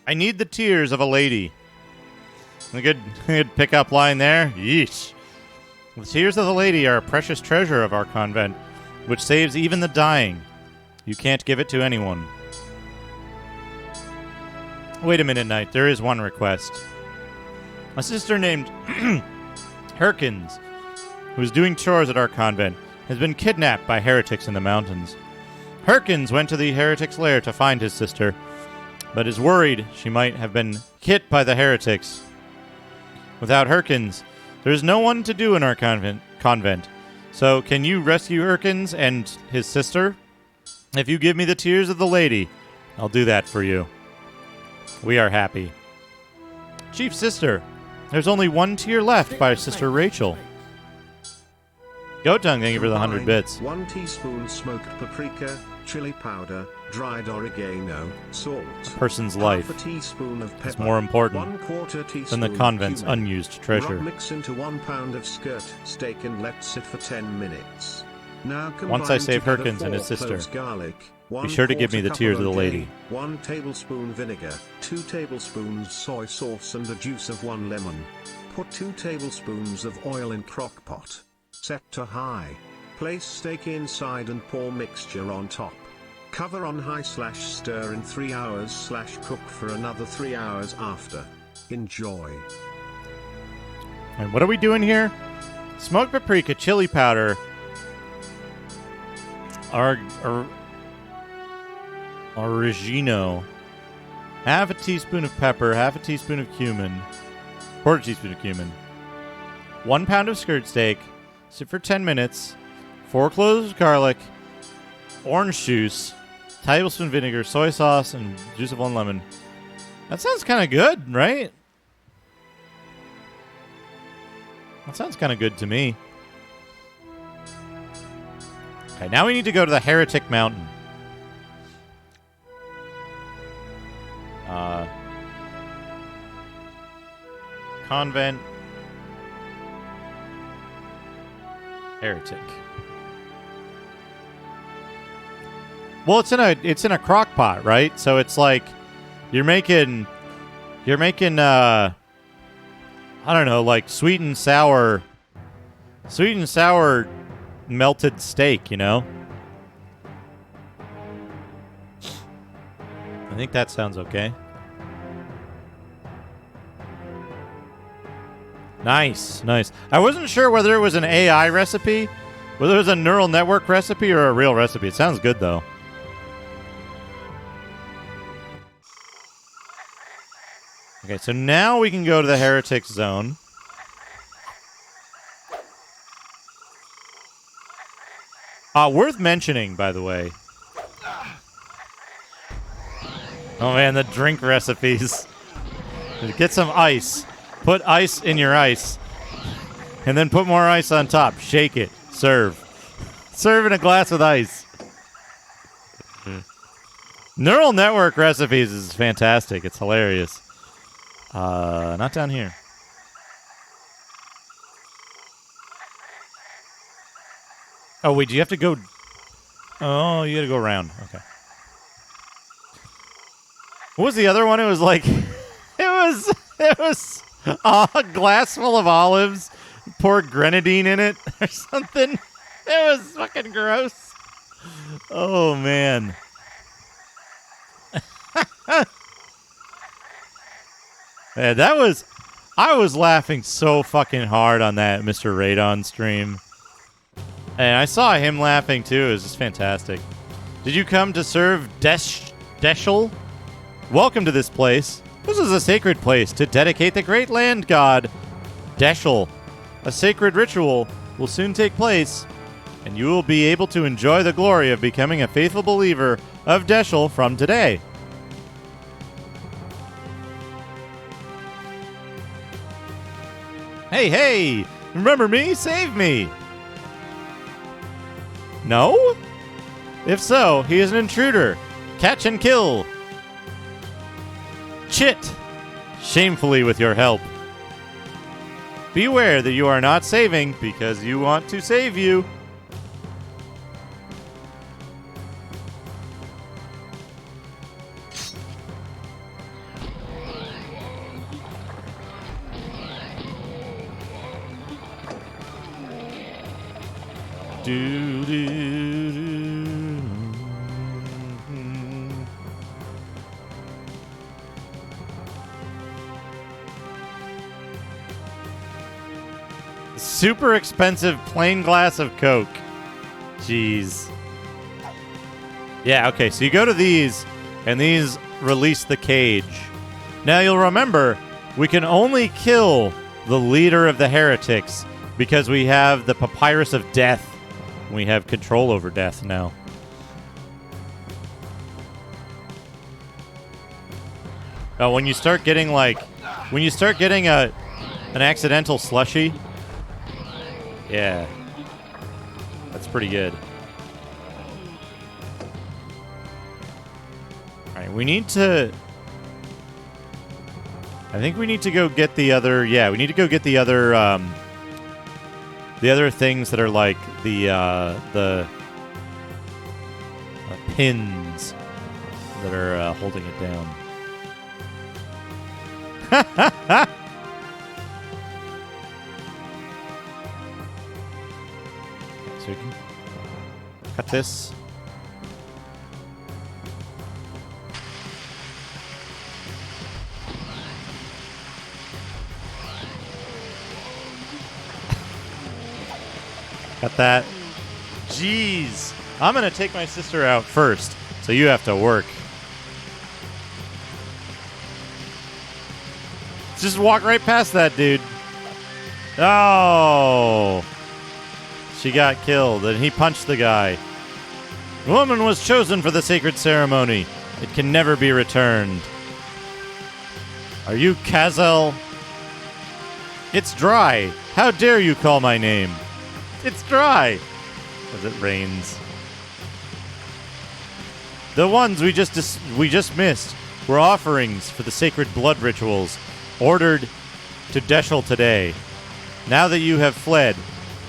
I need the tears of a lady. A good pickup line there. Yeesh. The tears of the lady are a precious treasure of our convent, which saves even the dying. You can't give it to anyone. Wait a minute, Knight. There is one request. A sister named Herkins, who is doing chores at our convent, has been kidnapped by heretics in the mountains. Herkins went to the heretic's lair to find his sister, but is worried she might have been hit by the heretics. Without Herkins, there is no one to do in our convent. So can you rescue Herkins and his sister? If you give me the tears of the lady, I'll do that for you. We are happy. Chief Sister, there's only one tear left by Sister Rachel. Goat Tongue, thank you for the 100 bits. 1 teaspoon smoked paprika, chili powder, dried oregano, salt. A person's life half a teaspoon of pepper, is more important 1/4 than teaspoon the convent's cumin. unused treasure. Rub mix into 1 pound of skirt steak and let sit for 10 minutes. Now Once I save together Herkins and 4 his sister, cloves garlic, be sure to give me the 1/4 tears cup of the lady. 1 tablespoon vinegar, 2 tablespoons soy sauce and the juice of 1 lemon. Put 2 tablespoons of oil in crock pot. Set to high. Place steak inside and pour mixture on top. Cover on high/stir in 3 hours/cook for another 3 hours after. Enjoy. And what are we doing here? Smoked paprika, chili powder, oregano, half a teaspoon of pepper, half a teaspoon of cumin, 1/4 teaspoon of cumin, 1 pound of skirt steak, sit for 10 minutes, 4 cloves of garlic, orange juice, tablespoon vinegar, soy sauce, and juice of 1 lemon. That sounds kind of good, right? That sounds kind of good to me. Okay, now we need to go to the Heretic Mountain. Convent. Heretic. Well, it's in a crock pot, right? So it's like you're making I don't know, like sweet and sour melted steak, you know? I think that sounds okay. Nice. I wasn't sure whether it was an AI recipe, whether it was a neural network recipe or a real recipe. It sounds good, though. Okay, so now we can go to the Heretic Zone. Worth mentioning, by the way. Oh, man, the drink recipes. Get some ice. Put ice in your ice. And then put more ice on top. Shake it. Serve. Serve in a glass with ice. Neural network recipes is fantastic. It's hilarious. Not down here. Oh, wait, do you have to go... Oh, you gotta go around. Okay. What was the other one? It was like... It was a glass full of olives, poured grenadine in it or something. It was fucking gross. Oh, man. Yeah, I was laughing so fucking hard on that Mr. Radon stream. And I saw him laughing too. It was just fantastic. Did you come to serve Deschel? Welcome to this place. This is a sacred place to dedicate the great land god, Deschel. A sacred ritual will soon take place, and you will be able to enjoy the glory of becoming a faithful believer of Deschel from today. Hey, remember me? Save me! No? If so, he is an intruder. Catch and kill. Chit! Shamefully with your help. Beware that you are not saving because you want to save you. Do, do, do. Super expensive plain glass of Coke. Jeez. Yeah, okay, so you go to these, and these release the cage. Now you'll remember, we can only kill the leader of the heretics because we have the Papyrus of Death. We have control over death now. Oh, when you start getting an accidental slushy, yeah, that's pretty good. All right, I think we need to go get the other. Yeah, we need to go get the other things that are like the pins that are holding it down. So we can cut this. Got that. Jeez. I'm going to take my sister out first, so you have to work. Just walk right past that dude. Oh. She got killed, and he punched the guy. The woman was chosen for the sacred ceremony. It can never be returned. Are you Kazel? It's dry. How dare you call my name? It's dry. As it rains. The ones we just missed were offerings for the sacred blood rituals ordered to Deschel today. Now that you have fled,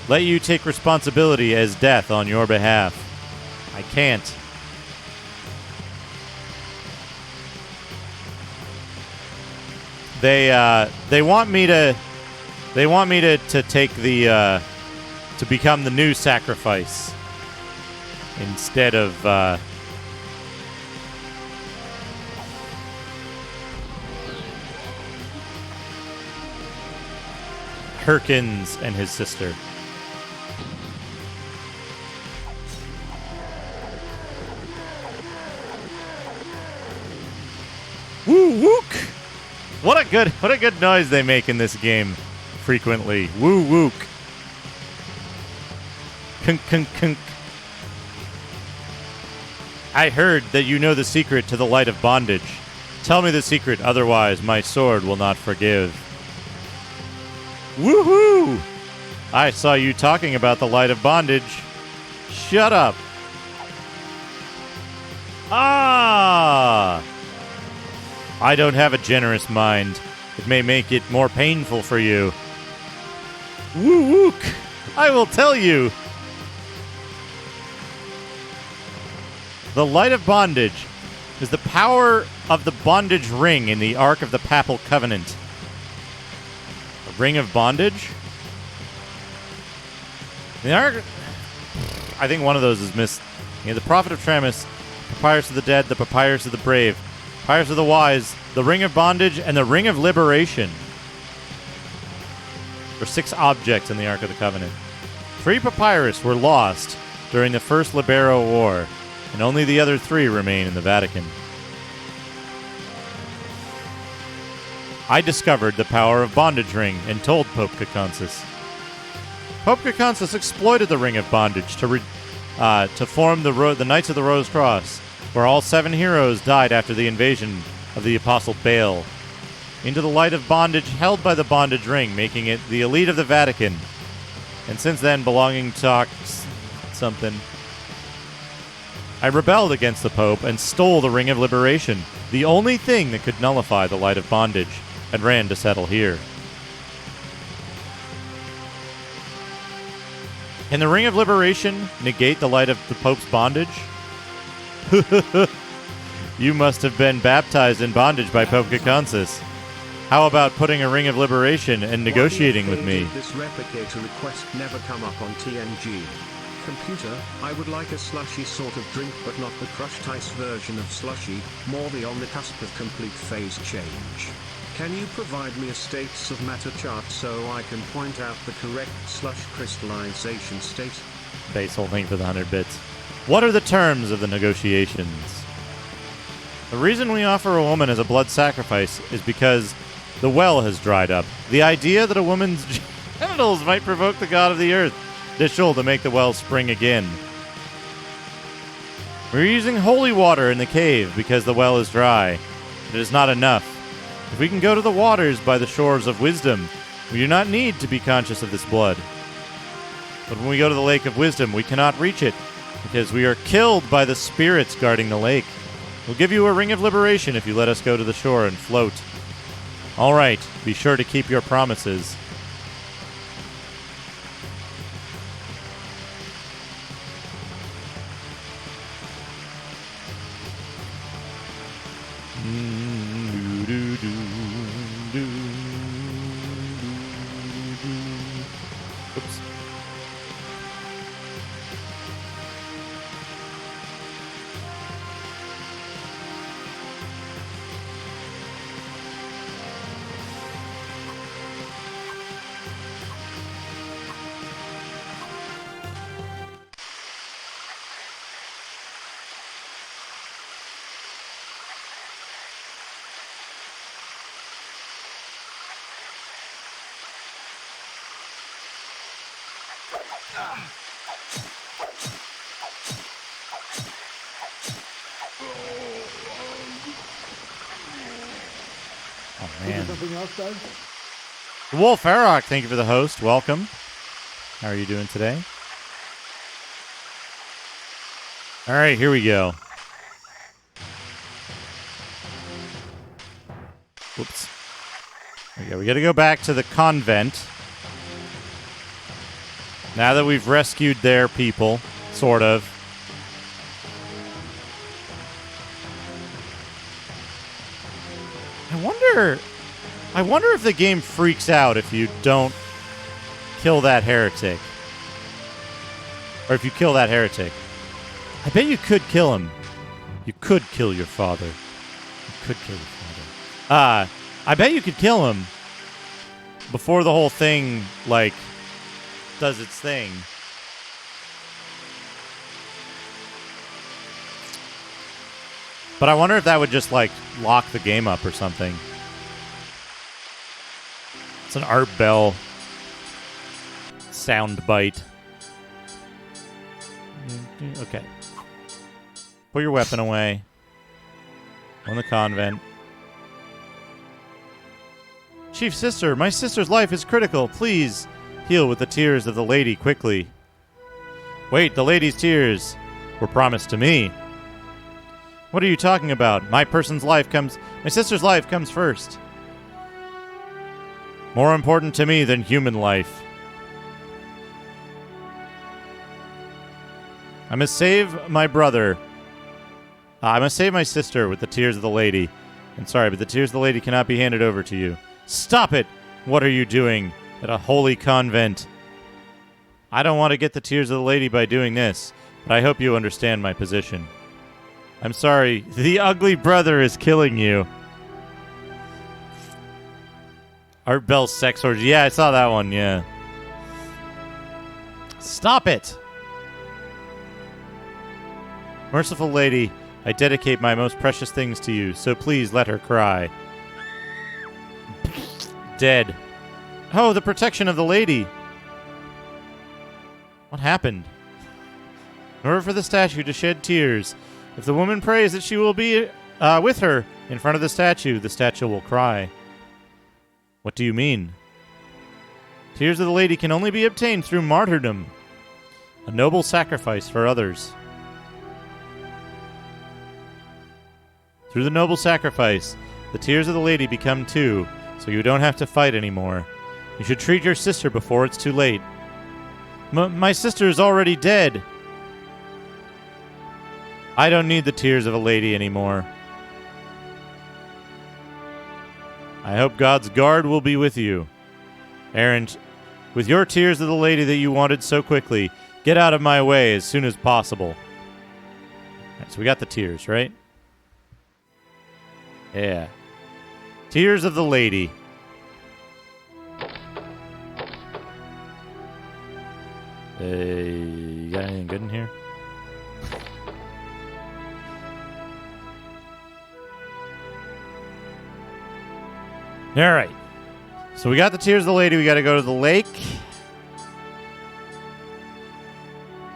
let you take responsibility as death on your behalf. I can't. They want me to take the to become the new sacrifice instead of Herkins and his sister. Woo wook! What a good noise they make in this game frequently. Woo wook. Kunk kunk kunk. I heard that you know the secret to the light of bondage. Tell me the secret, otherwise my sword will not forgive. Woohoo! I saw you talking about the light of bondage. Shut up. Ah! I don't have a generous mind. It may make it more painful for you. Woo wook! I will tell you. The light of bondage is the power of the bondage ring in the Ark of the Papal Covenant. A ring of bondage? The Ark... I think one of those is missed. You know, the Prophet of Tramus, Papyrus of the Dead, the Papyrus of the Brave, Papyrus of the Wise, the Ring of Bondage, and the Ring of Liberation. There were 6 objects in the Ark of the Covenant. 3 papyrus were lost during the First Libero War, and only the other 3 remain in the Vatican. I discovered the power of Bondage Ring and told Pope Caconsis. Pope Caconsis exploited the Ring of Bondage to form the Knights of the Rose Cross, where all 7 heroes died after the invasion of the Apostle Baal, into the light of bondage held by the Bondage Ring, making it the elite of the Vatican, and since then belonging to something. I rebelled against the Pope and stole the Ring of Liberation, the only thing that could nullify the light of bondage, and ran to settle here. Can the Ring of Liberation negate the light of the Pope's bondage? You must have been baptized in bondage by Pope Gaconsis. How about putting a Ring of Liberation and negotiating with me? Did this replicator request never come up on TNG? Computer, I would like a slushy sort of drink, but not the crushed ice version of slushy, more the on the cusp of complete phase change. Can you provide me a states of matter chart so I can point out the correct slush crystallization state? Basal, thank you for the 100 bits. What are the terms of the negotiations? The reason we offer a woman as a blood sacrifice is because the well has dried up. The idea that a woman's genitals might provoke the god of the earth Dishul to make the well spring again. We're using holy water in the cave because the well is dry. It is not enough. If we can go to the waters by the shores of wisdom, we do not need to be conscious of this blood. But when we go to the lake of wisdom, we cannot reach it because we are killed by the spirits guarding the lake. We'll give you a Ring of Liberation if you let us go to the shore and float. All right, be sure to keep your promises. Oops. Oh, man. Something else, Doug? Wolf Arrock, thank you for the host. Welcome. How are you doing today? All right, here we go. Whoops. There we go. We got to go back to the convent. Now that we've rescued their people, sort of. I wonder if the game freaks out if you don't kill that heretic. Or if you kill that heretic. I bet you could kill him. You could kill your father. You could kill your father. I bet you could kill him before the whole thing, like, does its thing. But I wonder if that would just, like, lock the game up or something. It's an Art Bell sound bite. Okay. Put your weapon away. On the convent. Chief Sister, my sister's life is critical. Please heal with the tears of the lady quickly. Wait, the lady's tears were promised to me. What are you talking about? My sister's life comes first. More important to me than human life. I must save my brother. I must save my sister with the tears of the lady. I'm sorry, but the tears of the lady cannot be handed over to you. Stop it! What are you doing at a holy convent? I don't want to get the tears of the lady by doing this, but I hope you understand my position. I'm sorry, the ugly brother is killing you. Art Bell's sex orgy. Yeah, I saw that one, yeah. Stop it! Merciful lady, I dedicate my most precious things to you, so please let her cry. Dead. Oh, the protection of the lady. What happened? In order for the statue to shed tears, if the woman prays that she will be with her in front of the statue will cry. What do you mean? Tears of the lady can only be obtained through martyrdom, a noble sacrifice for others. Through the noble sacrifice, the tears of the lady become 2, so you don't have to fight anymore. You should treat your sister before it's too late. My sister is already dead. I don't need the tears of a lady anymore. I hope God's guard will be with you. Errant, with your tears of the lady that you wanted so quickly, get out of my way as soon as possible. Right, so we got the tears, right? Yeah. Tears of the lady. You got anything good in here? All right. So we got the tears of the lady. We got to go to the lake.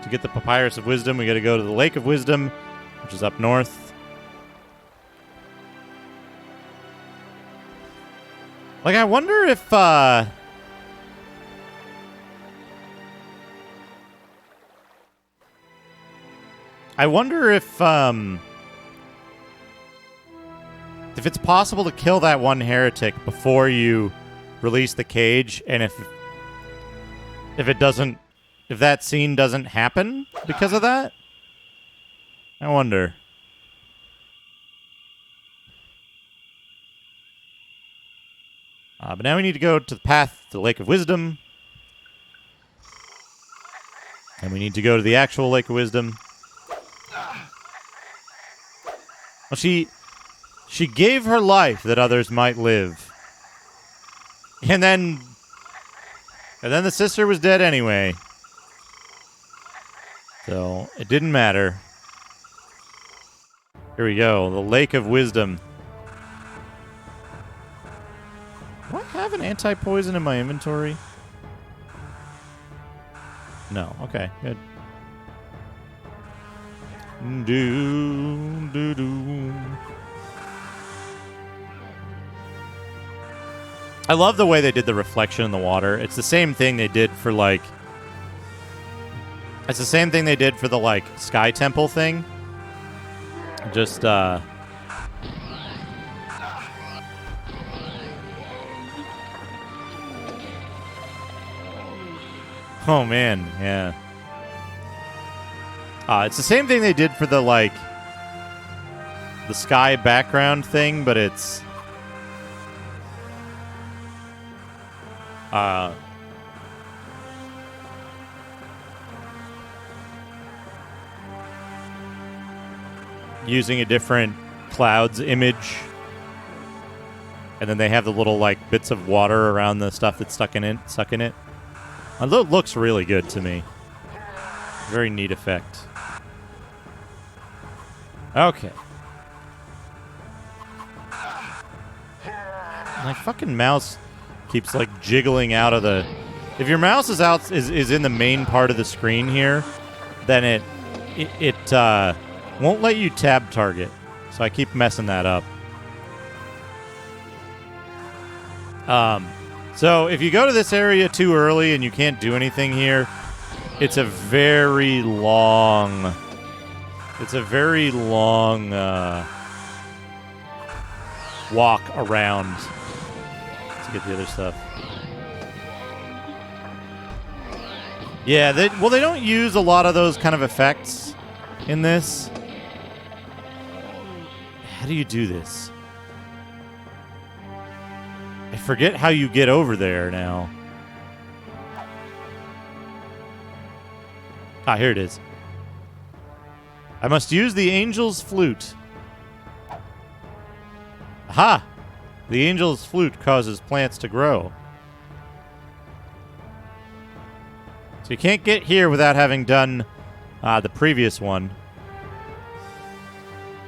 To get the papyrus of wisdom, we got to go to the lake of wisdom, which is up north. Like, I wonder if, I wonder if it's possible to kill that one heretic before you release the cage, and if that scene doesn't happen because of that, I wonder. But now we need to go to the path to the Lake of Wisdom. And we need to go to the actual Lake of Wisdom. Well, she gave her life that others might live. And then the sister was dead anyway. So, it didn't matter. Here we go, the Lake of Wisdom. Do I have an anti-poison in my inventory? No. Okay, good. I love the way they did the reflection in the water. It's the same thing they did for, like... It's the same thing they did for the, like, Sky Temple thing. Just, Oh, man, yeah. It's the same thing they did for the, like, the sky background thing, but it's... using a different clouds image. And then they have the little, like, bits of water around the stuff that's stuck in it. It looks really good to me. Very neat effect. Okay. My fucking mouse keeps, like, jiggling out of the... If your mouse is in the main part of the screen here, then it won't let you tab target. So I keep messing that up. So if you go to this area too early and you can't do anything here, it's a very long walk around to get the other stuff. Yeah, they don't use a lot of those kind of effects in this. How do you do this? I forget how you get over there now. Here it is. I must use the angel's flute. Aha! The angel's flute causes plants to grow. So you can't get here without having done the previous one.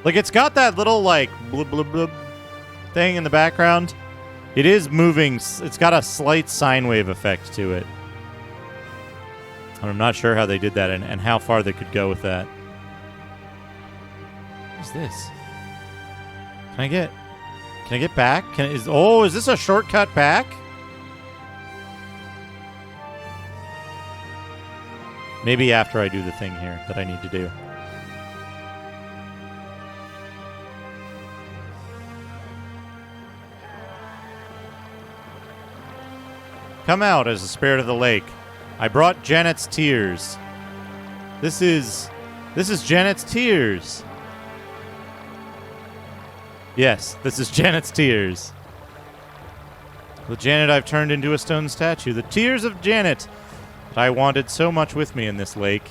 Like, it's got that little, like, blub, blub, blub thing in the background. It is moving. It's got a slight sine wave effect to it. And I'm not sure how they did that and how far they could go with that. What is this? Can I get back? Is this a shortcut back? Maybe after I do the thing here that I need to do. Come out as the spirit of the lake. I brought Janet's tears. This is Janet's tears. Yes, this is Janet's tears. With Janet, I've turned into a stone statue. The tears of Janet that I wanted so much with me in this lake.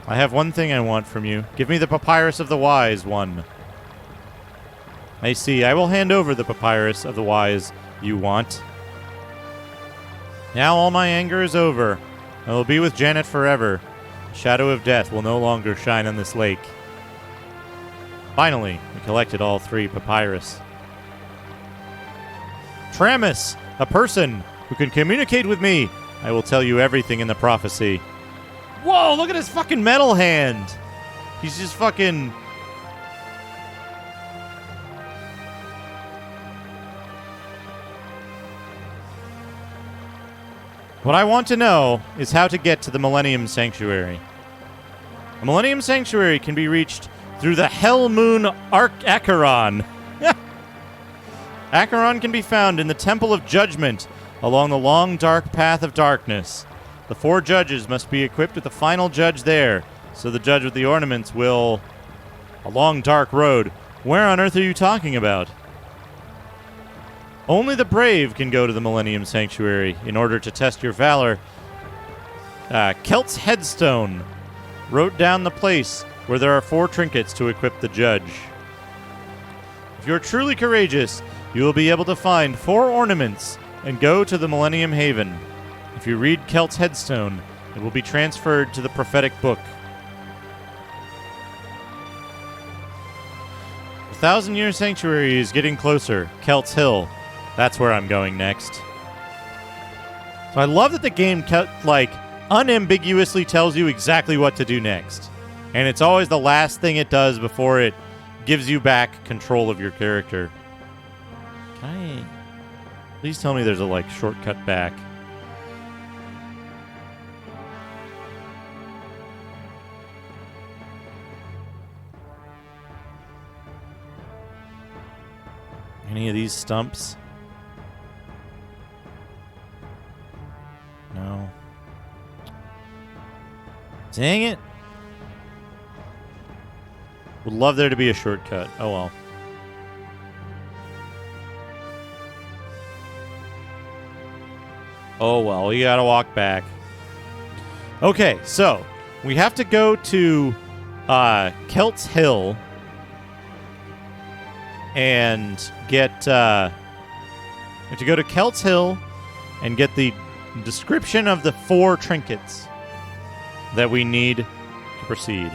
I have one thing I want from you. Give me the papyrus of the wise one. I see. I will hand over the papyrus of the wise you want. Now all my anger is over. I will be with Janet forever. The shadow of death will no longer shine on this lake. Finally, we collected all 3 papyrus. Tramus, a person who can communicate with me. I will tell you everything in the prophecy. Whoa, look at his fucking metal hand. He's just fucking... What I want to know is how to get to the Millennium Sanctuary. The Millennium Sanctuary can be reached through the Hell Moon Acheron. Acheron can be found in the Temple of Judgment along the long dark path of darkness. The 4 judges must be equipped with the final judge there, so the judge with the ornaments will... A long dark road. Where on earth are you talking about? Only the brave can go to the Millennium Sanctuary in order to test your valor. Kelt's Headstone wrote down the place where there are 4 trinkets to equip the judge. If you're truly courageous, you will be able to find 4 ornaments and go to the Millennium Haven. If you read Kelt's Headstone, it will be transferred to the prophetic book. The 1,000-year sanctuary is getting closer. Kelt's Hill. That's where I'm going next. So I love that the game unambiguously tells you exactly what to do next. And it's always the last thing it does before it gives you back control of your character. Please tell me there's a, shortcut back. Any of these stumps? No. Dang it. Would love there to be a shortcut. Oh well. Oh well, you gotta walk back. Okay, so we have to go to Kelt's Hill and get we have to go to Kelt's Hill and get the description of the 4 trinkets that we need to proceed.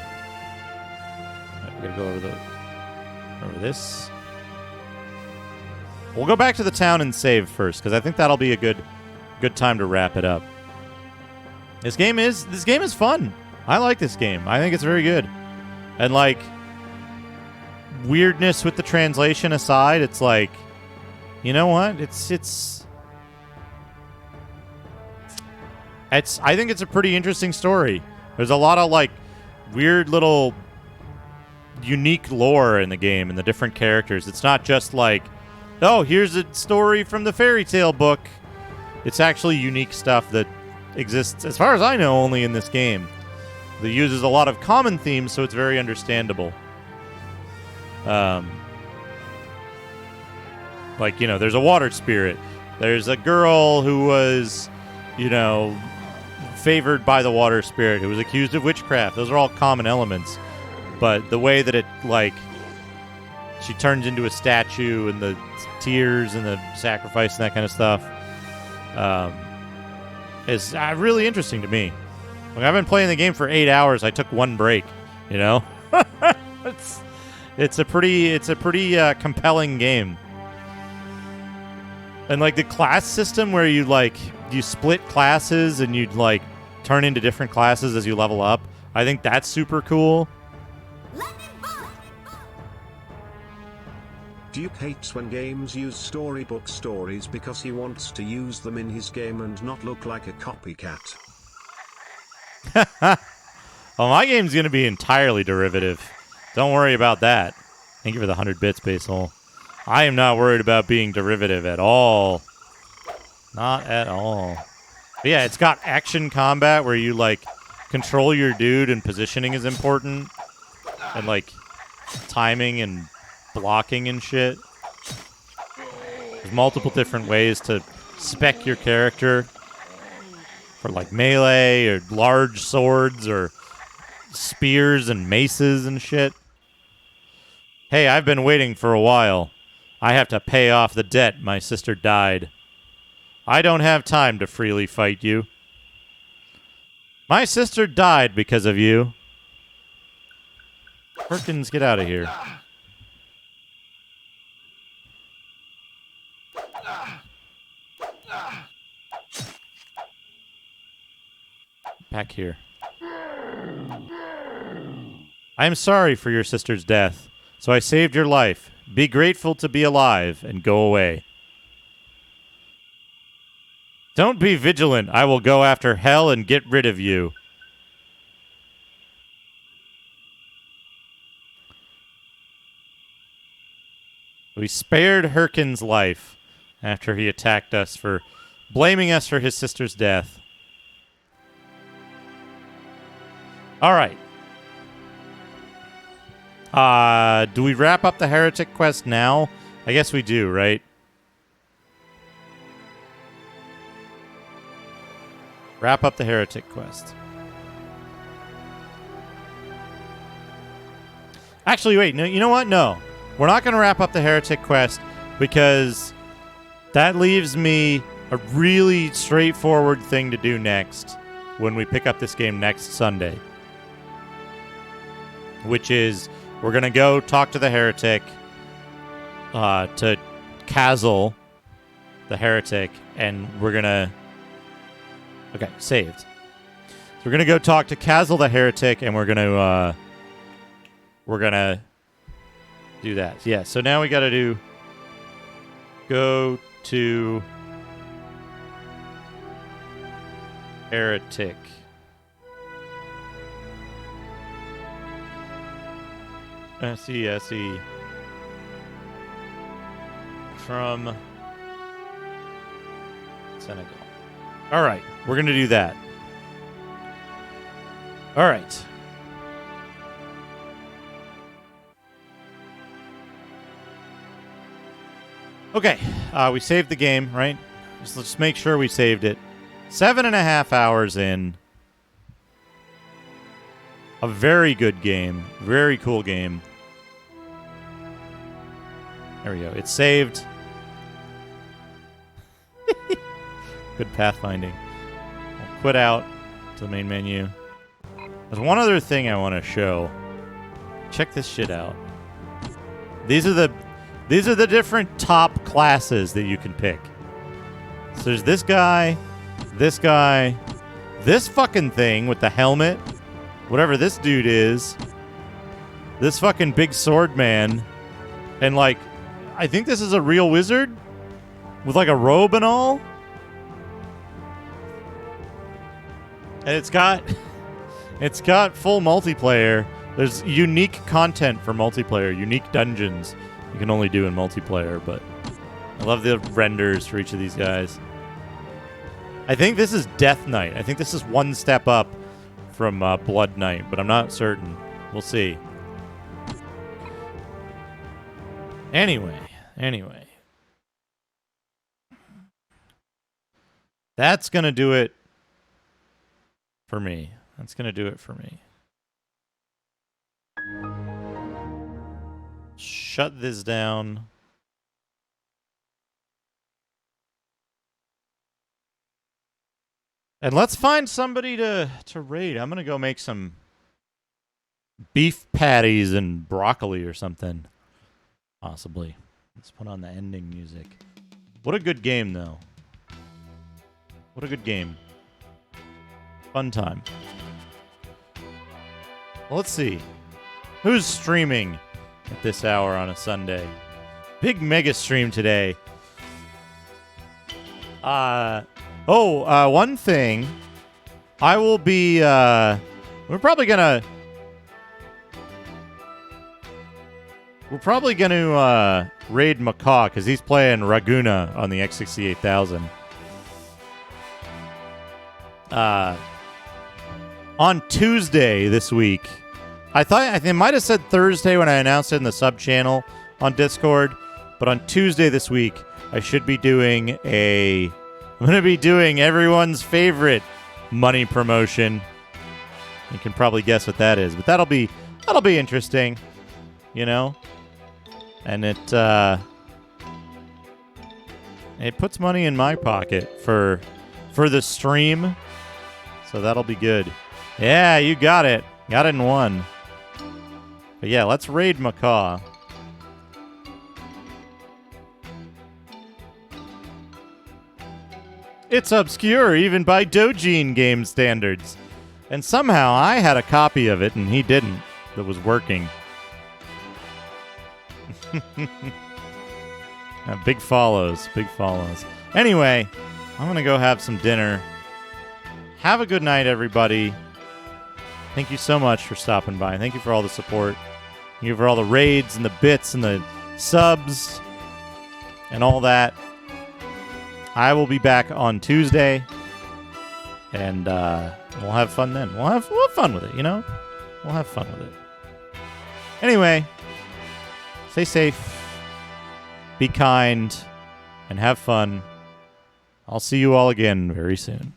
We gotta go over this. We'll go back to the town and save first, because I think that'll be a good time to wrap it up. This game is fun. I like this game. I think it's very good. And weirdness with the translation aside, it's you know what? I think it's a pretty interesting story. There's a lot of weird little unique lore in the game and the different characters. It's not just oh, here's a story from the fairy tale book. It's actually unique stuff that exists, as far as I know, only in this game. That uses a lot of common themes, so it's very understandable. There's a water spirit. There's a girl who was, favored by the water spirit, who was accused of witchcraft. Those are all common elements. But the way that it, she turns into a statue and the tears and the sacrifice and that kind of stuff is really interesting to me. I've been playing the game for 8 hours. I took 1 break, It's a pretty compelling game. And the class system where you split classes and you'd turn into different classes as you level up. I think that's super cool. Duke hates when games use storybook stories because he wants to use them in his game and not look like a copycat. Well, my game's going to be entirely derivative. Don't worry about that. Thank you for the 100 bits, Basil. I am not worried about being derivative at all. Not at all. But yeah, it's got action combat where you, like, control your dude and positioning is important. And, like, timing and blocking and shit. There's multiple different ways to spec your character for, like, melee or large swords or spears and maces and shit. Hey, I've been waiting for a while. I have to pay off the debt my sister died. I don't have time to freely fight you. My sister died because of you. Perkins, get out of here. Back here. I am sorry for your sister's death, so I saved your life. Be grateful to be alive and go away. Don't be vigilant. I will go after hell and get rid of you. We spared Herkin's life after he attacked us for blaming us for his sister's death. All right. Do we wrap up the heretic quest now? I guess we do, right? Wrap up the heretic quest. Actually, wait. No, you know what? No. We're not going to wrap up the heretic quest because that leaves me a really straightforward thing to do next when we pick up this game next Sunday. Which is, we're going to go talk to the heretic, to Kazel, the heretic, and we're going to... Okay, saved. So we're going to go talk to Kazel, the heretic, and we're going to do that. Yeah, so now we got to go to heretic. SE from Senegal. All right, we're going to do that. All right. Okay, we saved the game, right? Let's make sure we saved it. 7.5 hours in. A very good game. Very cool game. There we go. It's saved. Good pathfinding. I'll quit out to the main menu. There's one other thing I want to show. Check this shit out. These are the different top classes that you can pick. So there's this guy, this fucking thing with the helmet, whatever this dude is, this fucking big sword man, and like, I think this is a real wizard with like a robe and all. And it's got full multiplayer. There's unique content for multiplayer, unique dungeons you can only do in multiplayer, but I love the renders for each of these guys. I think this is Death Knight. I think this is one step up from Blood Knight, but I'm not certain. We'll see. Anyway. That's going to do it for me. Shut this down. And let's find somebody to raid. I'm going to go make some beef patties and broccoli or something. Possibly. Let's put on the ending music. What a good game, though. What a good game. Fun time. Well, let's see. Who's streaming at this hour on a Sunday? Big mega stream today. One thing. I will be, we're probably gonna... We're probably going to raid Macaw because he's playing Raguna on the X68000. On Tuesday this week, I think it might have said Thursday when I announced it in the sub channel on Discord, but on Tuesday this week, I should be doing I'm going to be doing everyone's favorite money promotion. You can probably guess what that is, but that'll be interesting, you know? And it puts money in my pocket for the stream. So that'll be good. Yeah, you got it. Got it in one. But yeah, let's raid Macaw. It's obscure even by Dojin game standards. And somehow I had a copy of it and he didn't that was working. Big follows. Anyway, I'm going to go have some dinner. Have a good night, everybody. Thank you so much for stopping by. Thank you for all the support. Thank you for all the raids and the bits and the subs and all that. I will be back on Tuesday, and we'll have fun then. We'll have fun with it, you know? We'll have fun with it. Anyway, stay safe, be kind, and have fun. I'll see you all again very soon.